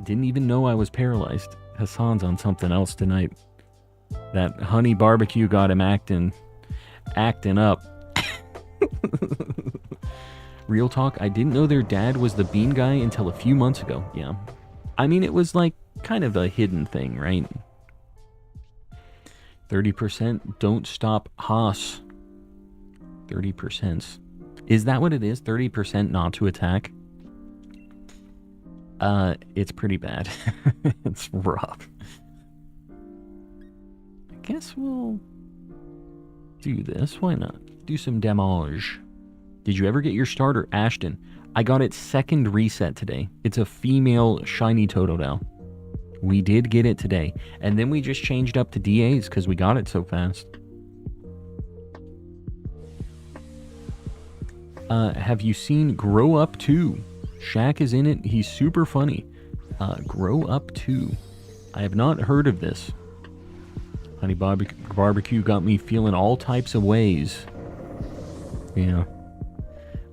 [SPEAKER 1] Didn't even know I was paralyzed. Hassan's on something else tonight. That honey barbecue got him acting up. Real talk, I didn't know their dad was the bean guy until a few months ago. Yeah. I mean, it was like kind of a hidden thing, right? 30% don't stop Haas. 30%. Is that what it is? 30% not to attack? It's pretty bad. It's rough. I guess we'll do this. Why not? Do some damage. Did you ever get your starter, Ashton? I got its second reset today. It's a female shiny Totodile. We did get it today. And then we just changed up to DAs because we got it so fast. Have you seen Grow Up 2? Shaq is in it. He's super funny. Grow Up 2. I have not heard of this. Honey barbecue got me feeling all types of ways. Yeah.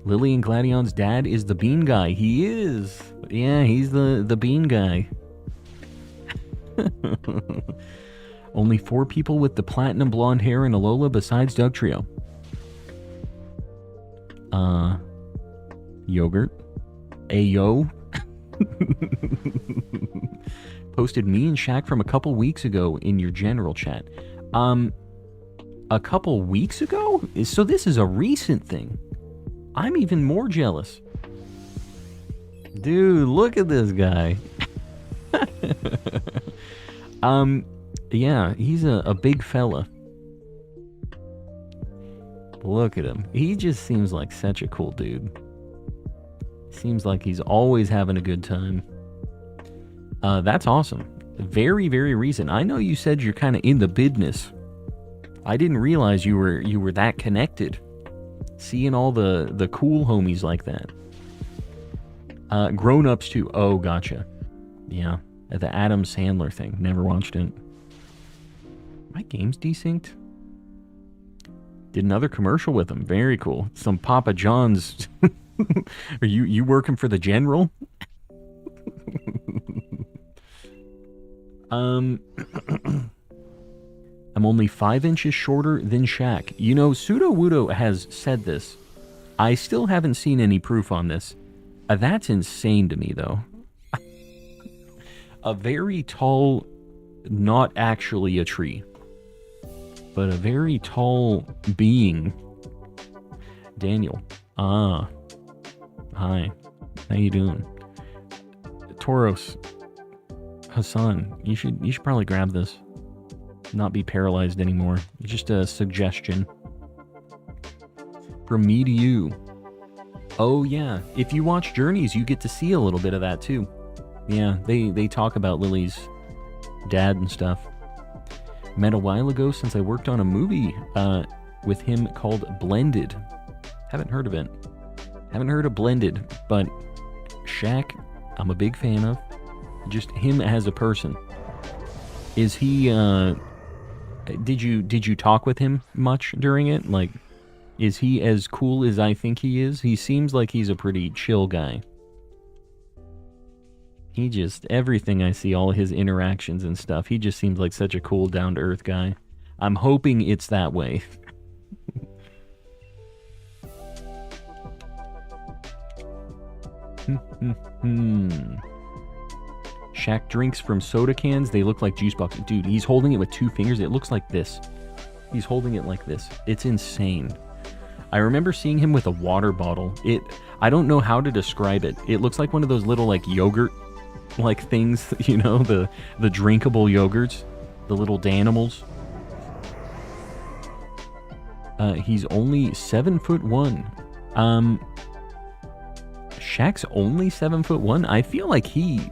[SPEAKER 1] Lily and Gladion's dad is the bean guy. He is. Yeah, he's the bean guy. Only 4 people with the platinum blonde hair in Alola besides Doug Trio. Yogurt. Ayo. Posted me and Shaq from a couple weeks ago in your general chat. A couple weeks ago? So this is a recent thing. I'm even more jealous. Dude, look at this guy. Yeah, he's a big fella. Look at him. He just seems like such a cool dude. Seems like he's always having a good time. That's awesome. Very, very recent. I know you said you're kind of in the business. I didn't realize you were that connected. Seeing all the cool homies like that. Grown-ups too. Oh, gotcha. Yeah. The Adam Sandler thing. Never watched it. My game's desynced? Did another commercial with him. Very cool. Some Papa John's. Are you working for the general? I'm only 5 inches shorter than Shaq. You know, Pseudo-Wudo has said this. I still haven't seen any proof on this. That's insane to me, though. A very tall, not actually a tree, but a very tall being. Daniel. Hi. How you doing? Tauros. Hassan, you should probably grab this. Not be paralyzed anymore. Just a suggestion. From me to you. Oh yeah, if you watch Journeys, you get to see a little bit of that too. Yeah, they talk about Lily's dad and stuff. Met a while ago since I worked on a movie with him called Blended. Haven't heard of it. Haven't heard of Blended, but Shaq, I'm a big fan of. Just him as a person. Is he, did you talk with him much during it? Like, is he as cool as I think he is? He seems like he's a pretty chill guy. He just, everything I see, all his interactions and stuff, he just seems like such a cool, down-to-earth guy. I'm hoping it's that way. Shaq drinks from soda cans. They look like juice boxes. Dude, he's holding it with 2 fingers. It looks like this. He's holding it like this. It's insane. I remember seeing him with a water bottle. I don't know how to describe it. It looks like one of those little like yogurt like things, you know, the drinkable yogurts, the little Danimals. He's only 7'1". Shaq's only 7'1". I feel like he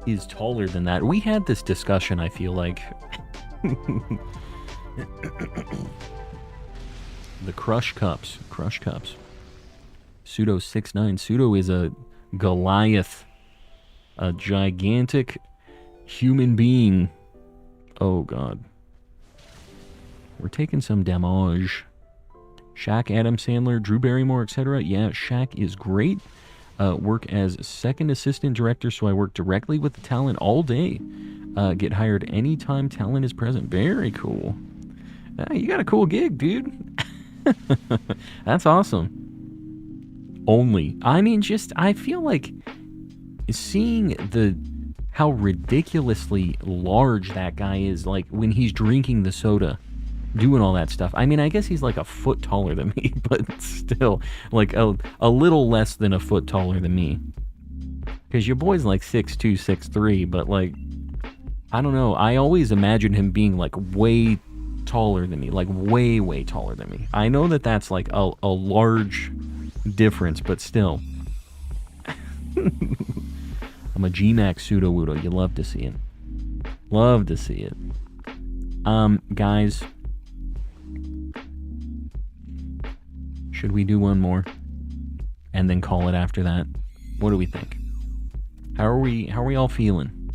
[SPEAKER 1] is taller than that. We had this discussion, I feel like. The Crush Cups. Crush Cups. Pseudo 6'9". Pseudo is a Goliath. A gigantic human being. Oh, God. We're taking some damage. Shaq, Adam Sandler, Drew Barrymore, etc. Yeah, Shaq is great. Work as second assistant director, so I work directly with the talent all day. Get hired anytime talent is present. Very cool. You got a cool gig, dude. That's awesome. Only. I mean, just, I feel like seeing how ridiculously large that guy is, like, when he's drinking the soda, doing all that stuff. I mean, I guess he's like a foot taller than me, but still, like, a little less than a foot taller than me. Because your boy's like 6'2", 6'3", but, like, I don't know. I always imagine him being, like, way taller than me. Like, way, way taller than me. I know that that's, like, a large difference, but still. I'm a G-Max pseudo-woodo. You love to see it. Love to see it. Guys. Should we do one more? And then call it after that? What do we think? How are we all feeling?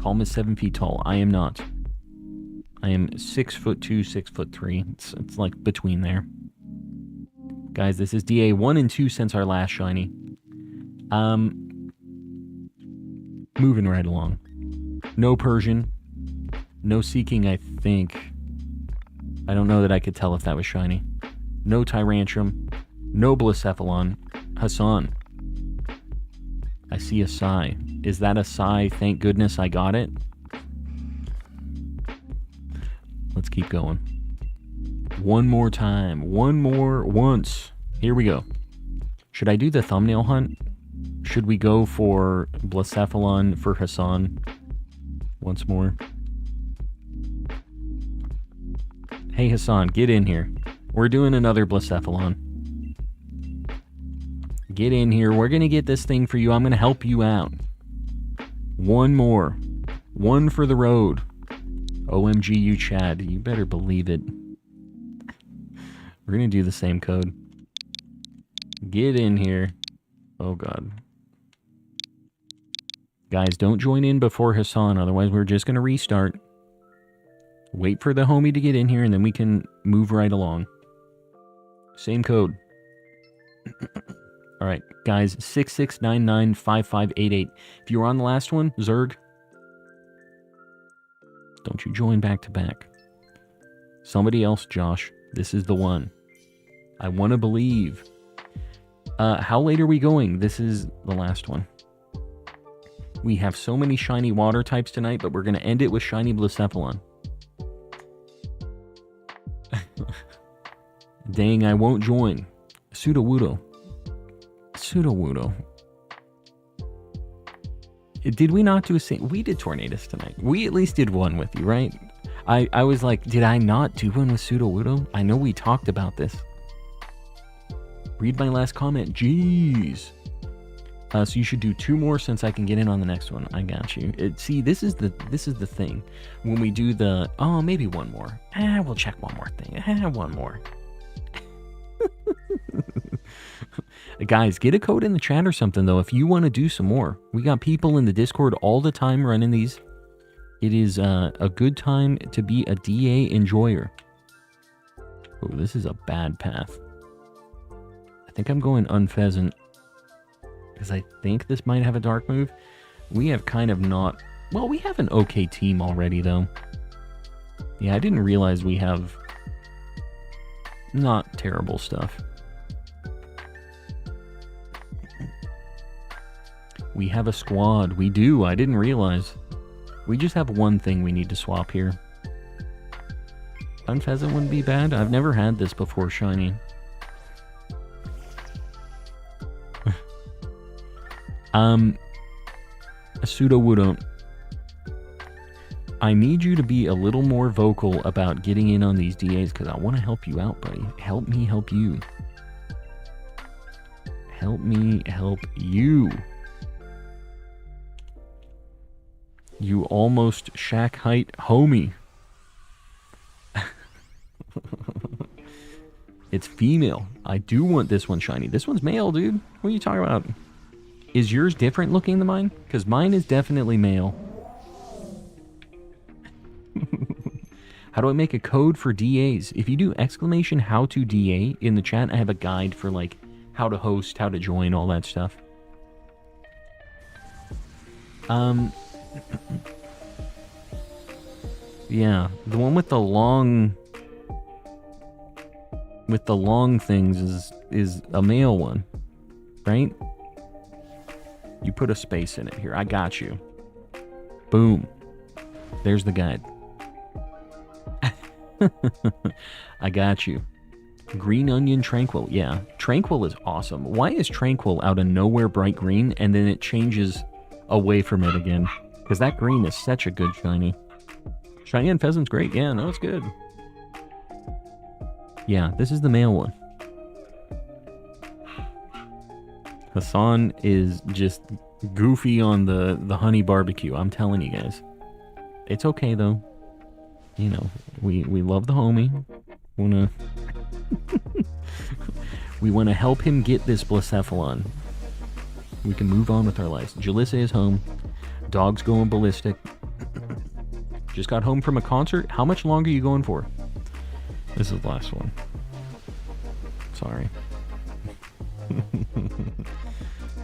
[SPEAKER 1] Calm is 7 feet tall. I am not. I am 6'2", 6'3". It's like between there. Guys, this is DA 1 and 2 since our last shiny. Moving right along. No Persian. No Seeking, I think. I don't know that I could tell if that was shiny. No Tyrantrum. No Blacephalon. Hassan. I see a sigh. Is that a sigh? Thank goodness I got it. Let's keep going. One more time. One more once. Here we go. Should I do the thumbnail hunt? Should we go for Blacephalon for Hassan? Once more. Hey Hassan, get in here. We're doing another Blacephalon. Get in here. We're going to get this thing for you. I'm going to help you out. One more. One for the road. OMG, you Chad. You better believe it. We're going to do the same code. Get in here. Oh, God. Guys, don't join in before Hassan. Otherwise, we're just going to restart. Wait for the homie to get in here, and then we can move right along. Same code. All right, guys, 66995588. If you were on the last one, Zerg, don't you join back to back. Somebody else, Josh. This is the one. I want to believe. How late are we going? This is the last one. We have so many shiny water types tonight, but we're going to end it with shiny Blacephalon. Dang, I won't join. Pseudo-Wudo. Pseudo-Wudo. Did we not do a sing? We did Tornadus tonight. We at least did one with you, right? I was like, did I not do one with Pseudo-Wudo? I know we talked about this. Read my last comment. Jeez. So you should do 2 more since I can get in on the next one. I got you. See, this is the thing. When we do the maybe one more. We'll check one more thing. One more. Guys, get a code in the chat or something, though, if you want to do some more. We got people in the Discord all the time running these. It is a good time to be a DA enjoyer. Oh, this is a bad path. I think I'm going unpheasant, because I think this might have a dark move. We have kind of not... Well, we have an okay team already, though. Yeah, I didn't realize we have not terrible stuff. We have a squad. We do. I didn't realize. We just have one thing we need to swap here. Unpheasant wouldn't be bad. I've never had this before, shiny. A Pseudo-Wudo. I need you to be a little more vocal about getting in on these DAs because I want to help you out, buddy. Help me help you. Help me help you. You almost shack height homie. It's female. I do want this one shiny. This one's male, dude. What are you talking about? Is yours different looking than mine? Because mine is definitely male. How do I make a code for DAs? If you do exclamation how to DA in the chat, I have a guide for like how to host, how to join, all that stuff. Yeah, the one with the long things is a male one, right? You put a space in it here. I got you. Boom. There's the guide. I got you. Green Onion Tranquil. Yeah, Tranquil is awesome. Why is Tranquil out of nowhere bright green and then it changes away from it again? Because that green is such a good shiny. Cheyenne Pheasant's great. Yeah, no, it's good. Yeah, this is the male one. Hassan is just goofy on the honey barbecue. I'm telling you guys. It's okay, though. You know, we love the homie. We want to help him get this Blacephalon. We can move on with our lives. Jalissa is home. Dog's going ballistic. Just got home from a concert. How much longer are you going for? This is the last one. Sorry.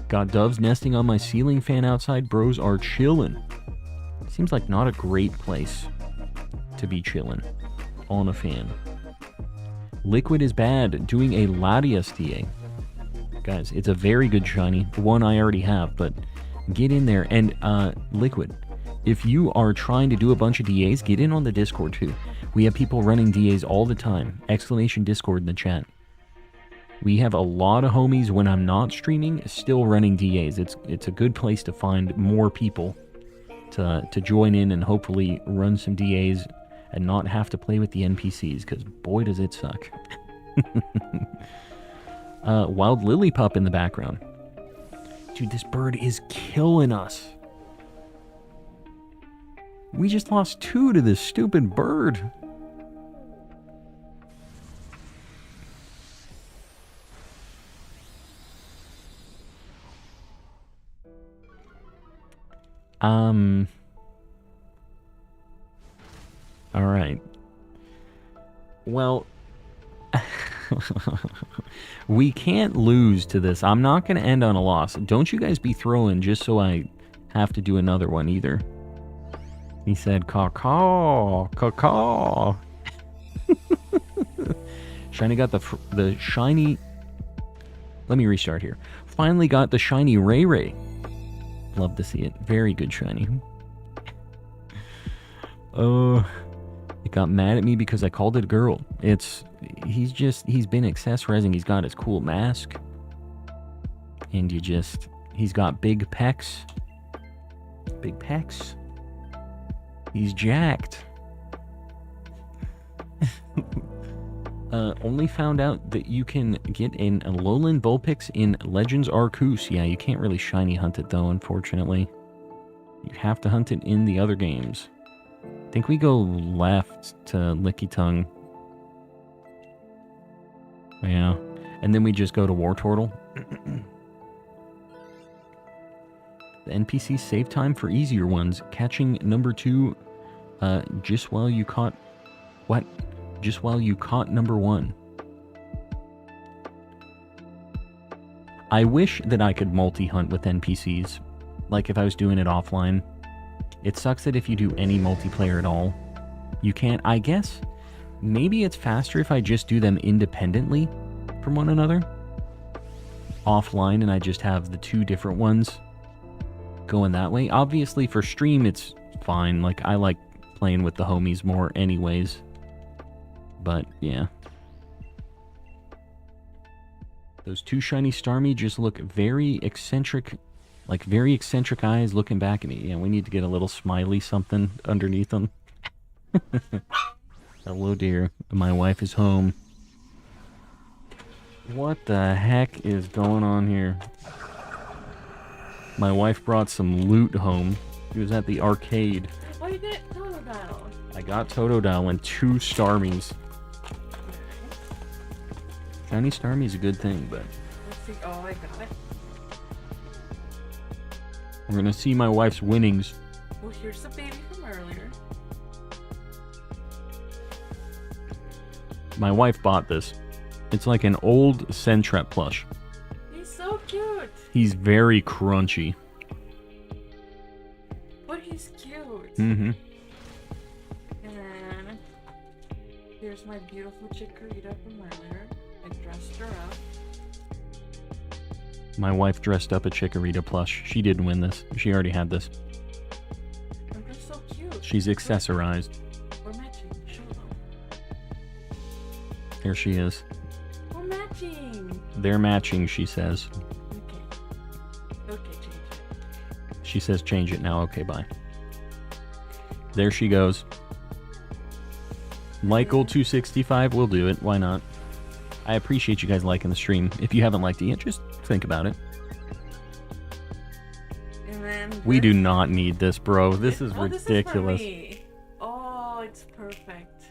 [SPEAKER 1] Got doves nesting on my ceiling fan outside. Bros are chillin'. Seems like not a great place to be chillin' on a fan. Liquid is bad. Doing a Latias DA. Guys, it's a very good shiny. One I already have, but get in there. And Liquid, if you are trying to do a bunch of DAs, get in on the Discord too. We have people running DAs all the time. Exclamation Discord in the chat. We have a lot of homies when I'm not streaming still running DAs. It's a good place to find more people to join in and hopefully run some DAs and not have to play with the NPCs, because boy does it suck. Wild Lily Pup in the background. Dude, this bird is killing us. We just lost 2 to this stupid bird. All right. Well, we can't lose to this. I'm not going to end on a loss. Don't you guys be throwing just so I have to do another one either. He said, caw, caw. Shiny got the shiny... Let me restart here. Finally got the shiny Ray Ray. Love to see it. Very good shiny. It got mad at me because I called it a girl. He's been accessorizing. He's got his cool mask. And he's got big pecs. Big pecs. He's jacked. Only found out that you can get in a Lowland Vulpix in Legends Arceus. Yeah, you can't really shiny hunt it though, unfortunately. You have to hunt it in the other games. I think we go left to Licky Tongue. Yeah. And then we just go to Wartortle. The NPC save time for easier ones. Catching number 2 just while you caught... What? Just while you caught number 1. I wish that I could multi-hunt with NPCs. Like if I was doing it offline. It sucks that if you do any multiplayer at all, you can't. I guess maybe it's faster if I just do them independently from one another. Offline, and I just have the 2 different ones going that way. Obviously for stream it's fine. Like I like playing with the homies more anyways. But yeah. Those 2 shiny Starmie just look very eccentric Like very eccentric eyes looking back at me. Yeah, we need to get a little smiley something underneath them. Hello, dear. My wife is home. What the heck is going on here? My wife brought some loot home. She was at the arcade.
[SPEAKER 7] Oh, you get Totodile.
[SPEAKER 1] I got Totodile and 2 Starmies. Shiny Starmie's a good thing, but...
[SPEAKER 7] Let's see. Oh, I got it.
[SPEAKER 1] We're gonna see my wife's winnings.
[SPEAKER 7] Well, here's the baby from earlier.
[SPEAKER 1] My wife bought this. It's like an old Sentret plush.
[SPEAKER 7] He's so cute.
[SPEAKER 1] He's very crunchy.
[SPEAKER 7] But he's cute.
[SPEAKER 1] Mm-hmm.
[SPEAKER 7] And then here's my beautiful Chikorita from earlier. I dressed her up.
[SPEAKER 1] My wife dressed up a Chikorita plush. She didn't win this. She already had this.
[SPEAKER 7] And they're so cute.
[SPEAKER 1] She's accessorized.
[SPEAKER 7] We're matching. Show them.
[SPEAKER 1] Here she is.
[SPEAKER 7] We're matching.
[SPEAKER 1] They're matching, she says.
[SPEAKER 7] Okay. Okay, change it.
[SPEAKER 1] She says change it now. Okay, bye. There she goes. Like Gold 265, we'll do it. Why not? I appreciate you guys liking the stream. If you haven't liked it yet, just think about it.
[SPEAKER 7] And then
[SPEAKER 1] We do not need this, bro. This is ridiculous.
[SPEAKER 7] This is for me. Oh, it's perfect.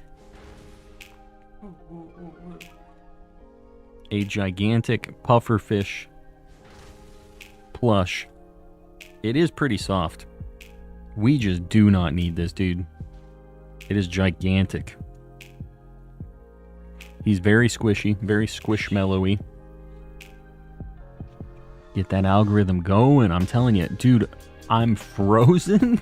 [SPEAKER 7] Ooh, ooh, ooh, ooh.
[SPEAKER 1] A gigantic pufferfish plush. It is pretty soft. We just do not need this, dude. It is gigantic. He's very squishy, very squishmallowy. Get that algorithm going. I'm telling you, dude, I'm frozen.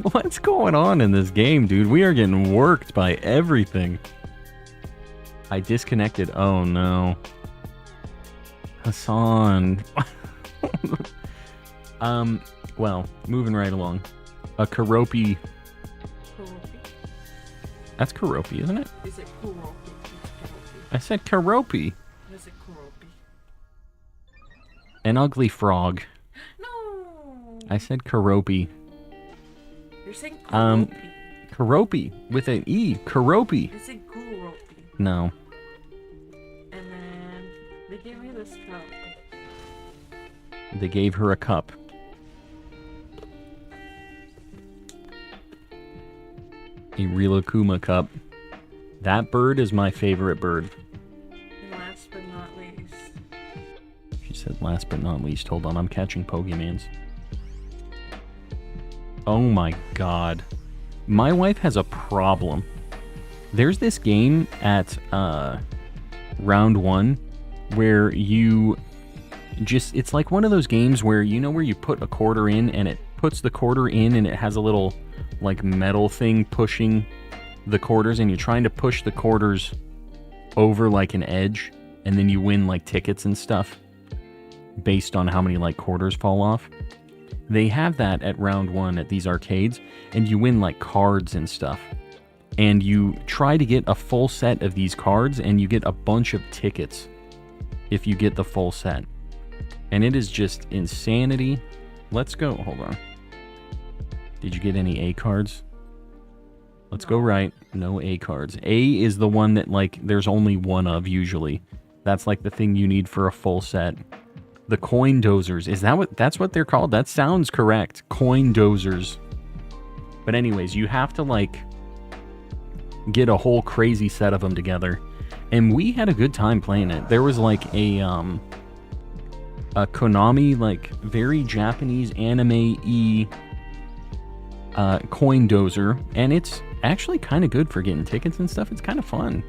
[SPEAKER 1] What's going on in this game, dude? We are getting worked by everything. I disconnected. Oh, no. Hassan. Well, moving right along. A Karopi.
[SPEAKER 7] Kuropi?
[SPEAKER 1] That's Karopi, isn't it?
[SPEAKER 7] Is it Kuropi? It's Kuropi.
[SPEAKER 1] I said Karopi.
[SPEAKER 7] Is it Kuropi?
[SPEAKER 1] An ugly frog.
[SPEAKER 7] No!
[SPEAKER 1] I said Karopi.
[SPEAKER 7] You're saying Kuropi.
[SPEAKER 1] Karopi with an E. Karopi.
[SPEAKER 7] You said Kuropi.
[SPEAKER 1] No.
[SPEAKER 7] And then they gave me this cup.
[SPEAKER 1] They gave her a cup. A Rilakuma cup. That bird is my favorite bird.
[SPEAKER 7] And last but not least.
[SPEAKER 1] She said last but not least. Hold on, I'm catching Pokemans. Oh my god. My wife has a problem. There's this game at round 1 where you just... It's like one of those games where, you know, where you put a quarter in and it puts the quarter in and it has a little like metal thing pushing the quarters, and you're trying to push the quarters over like an edge, and then you win like tickets and stuff based on how many like quarters fall off. They have that at round 1 at these arcades, and you win like cards and stuff, and you try to get a full set of these cards, and you get a bunch of tickets if you get the full set, and it is just insanity. Let's go. Hold on. Did you get any A cards? Let's go right. No A cards. A is the one that, like, there's only one of, usually. That's, like, the thing you need for a full set. The coin dozers. Is that what... That's what they're called? That sounds correct. Coin dozers. But anyways, you have to, like, get a whole crazy set of them together. And we had a good time playing it. There was, like, a Konami, like, very Japanese anime-y coin dozer, and it's actually kind of good for getting tickets and stuff. It's kind of fun.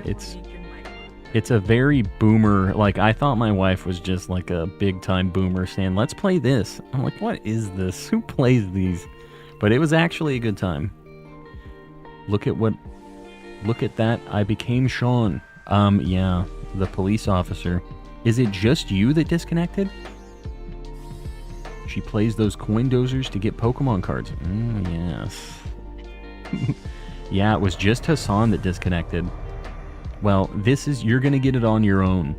[SPEAKER 1] It's a very boomer, like, I thought my wife was just like a big time boomer saying, let's play this. I'm like, what is this? Who plays these? But it was actually a good time. Look at that. I became Sean. Yeah, the police officer. Is it just you that disconnected? She plays those coin dozers to get Pokemon cards. Yes. Yeah, it was just Hassan that disconnected. Well, you're gonna get it on your own.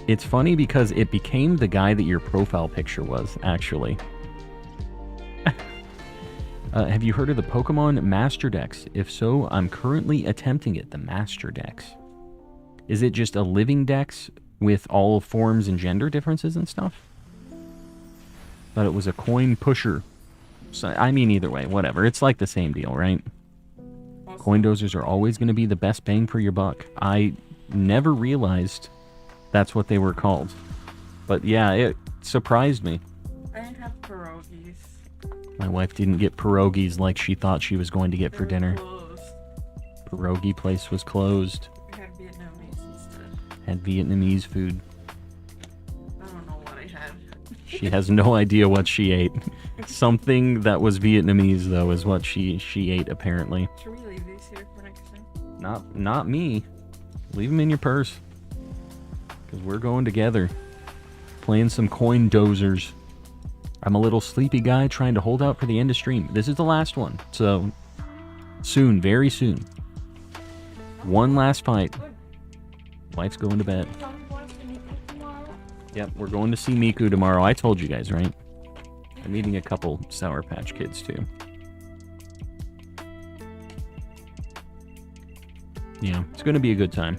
[SPEAKER 1] It's funny because it became the guy that your profile picture was, actually. Have you heard of the Pokemon Master Dex? If so, I'm currently attempting it, the Master Dex. Is it just a living dex with all forms and gender differences and stuff? But it was a coin pusher. So, I mean, either way, whatever. It's like the same deal, right? Coin dozers are always going to be the best bang for your buck. I never realized that's what they were called. But yeah, it surprised me.
[SPEAKER 7] I didn't have pierogies.
[SPEAKER 1] My wife didn't get pierogies like she thought she was going to get for dinner.
[SPEAKER 7] Closed.
[SPEAKER 1] Pierogi place was closed.
[SPEAKER 7] We had Vietnamese instead.
[SPEAKER 1] Had Vietnamese food.
[SPEAKER 7] I don't know what I had.
[SPEAKER 1] She has no idea what she ate. Something that was Vietnamese, though, is what she ate, apparently.
[SPEAKER 7] Should we leave these here for next time?
[SPEAKER 1] Not me. Leave them in your purse. Because we're going together. Playing some coin dozers. I'm a little sleepy guy trying to hold out for the end of stream. This is the last one. So, soon, very soon. One last fight. Wife's going to bed. Yep, we're going to see Miku tomorrow. I told you guys, right? I'm meeting a couple Sour Patch Kids, too. Yeah, it's going to be a good time.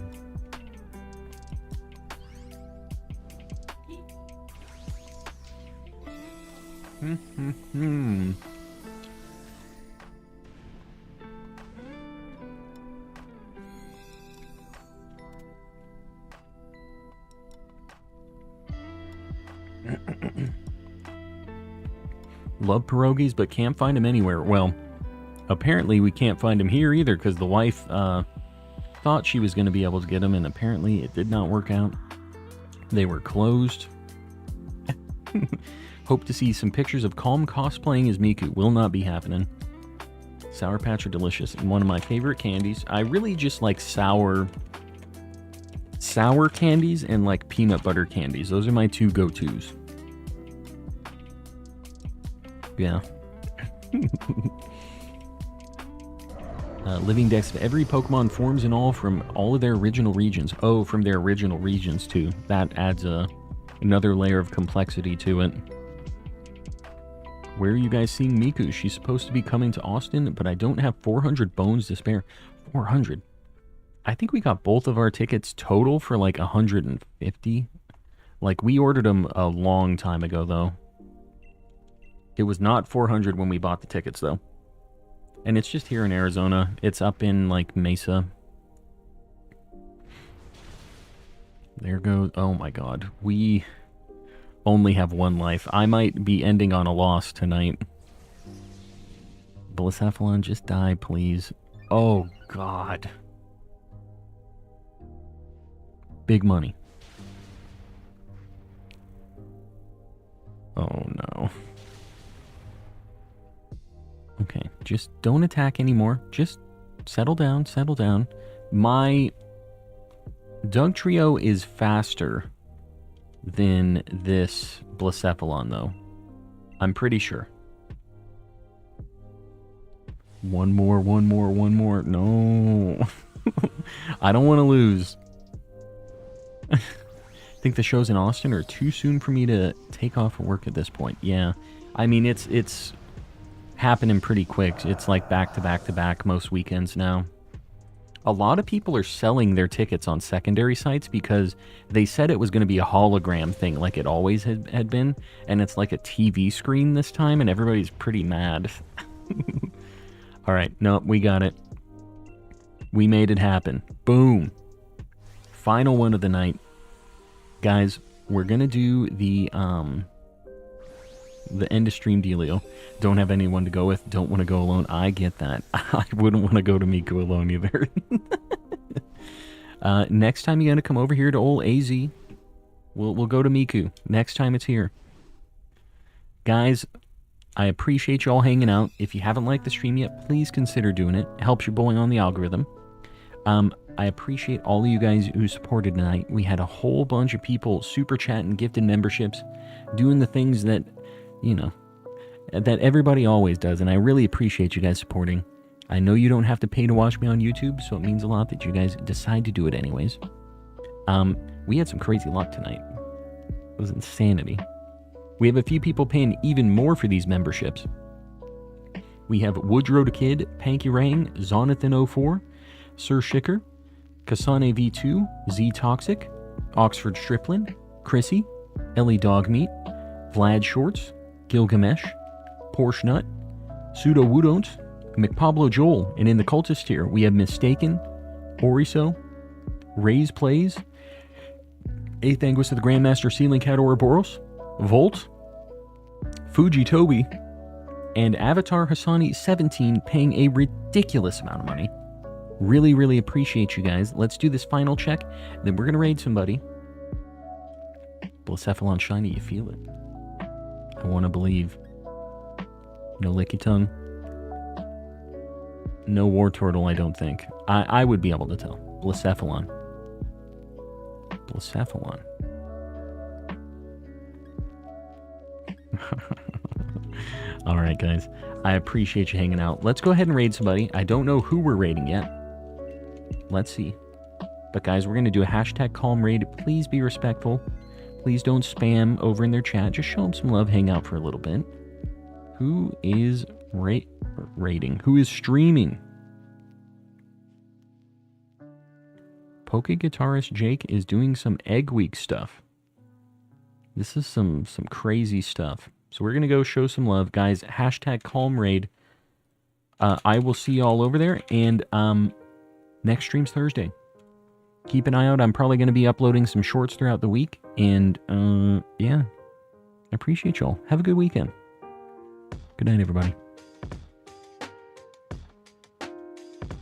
[SPEAKER 1] Love pierogies, but can't find them anywhere. Well, apparently we can't find them here either, because the wife thought she was going to be able to get them, and apparently it did not work out. They were closed. Hope to see some pictures of Calm cosplaying as Miku. Will not be happening. Sour Patch are delicious and one of my favorite candies. I really just like sour candies and like peanut butter candies. Those are my two go-tos. Yeah. Living decks of every Pokemon forms and all from all of their original regions. Oh, from their original regions too. That adds another layer of complexity to it. Where are you guys seeing Miku? She's supposed to be coming to Austin, but I don't have 400 bones to spare. 400? I think we got both of our tickets total for like 150. Like, we ordered them a long time ago, though. It was not 400 when we bought the tickets, though. And it's just here in Arizona. It's up in, like, Mesa. There goes... Oh, my God. We only have one life. I might be ending on a loss tonight. Blacephalon, just die, please. Oh, God. Big money. Oh, no. Okay, just don't attack anymore. Just settle down, settle down. My Doug Trio is faster than this Blacephalon, though. I'm pretty sure. One more. No. I don't want to lose. I think the shows in Austin are too soon for me to take off for work at this point. Yeah. I mean, it's happening pretty quick. It's like back to back to back most weekends now. A lot of people are selling their tickets on secondary sites because they said it was going to be a hologram thing like it always had been, and it's like a TV screen this time, and everybody's pretty mad. All right, no, we got it. We made it happen. Boom. Final one of the night. Guys, we're going to do the end of stream dealio. Don't have anyone to go with. Don't want to go alone. I get that. I wouldn't want to go to Miku alone either. Next time you got to come over here to old AZ. We'll go to Miku. Next time it's here. Guys, I appreciate you all hanging out. If you haven't liked the stream yet, please consider doing it. It helps your boy on the algorithm. I appreciate all of you guys who supported tonight. We had a whole bunch of people super chatting, gifted memberships, doing the things that, you know, that everybody always does, and I really appreciate you guys supporting. I know you don't have to pay to watch me on YouTube, so it means a lot that you guys decide to do it anyways. We had some crazy luck tonight. It was insanity. We have a few people paying even more for these memberships. We have Woodrow the Kid, Panky Rang, Zonathan04, Sir Shicker, Kasane V2, Z Toxic, Oxford Striplin, Chrissy, Ellie Dogmeat, Vlad Shorts, Gilgamesh, Porsche Nut, Pseudo Woodont, McPablo Joel, and in the cultist tier we have Mistaken, Oriso, Raise Plays, 8th Anguist of the Grandmaster Sealing Cat Ouroboros, Volt, Fuji Toby, and Avatar Hassani 17 paying a ridiculous amount of money. Really, really appreciate you guys. Let's do this final check, then we're going to raid somebody. Blacephalon Shiny, you feel it. I want to believe. No licky tongue. No War Turtle, I don't think. I would be able to tell. Blacephalon. Blacephalon. Alright, guys. I appreciate you hanging out. Let's go ahead and raid somebody. I don't know who we're raiding yet. Let's see. But guys, we're going to do a hashtag calm raid. Please be respectful. Please don't spam over in their chat. Just show them some love. Hang out for a little bit. Who is raiding? Who is streaming? Poke guitarist Jake is doing some Egg Week stuff. This is some crazy stuff. So we're going to go show some love. Guys, hashtag calm raid. I will see you all over there. And next stream's Thursday. Keep an eye out. I'm probably going to be uploading some shorts throughout the week. And yeah, I appreciate y'all. Have a good weekend. Good night, everybody.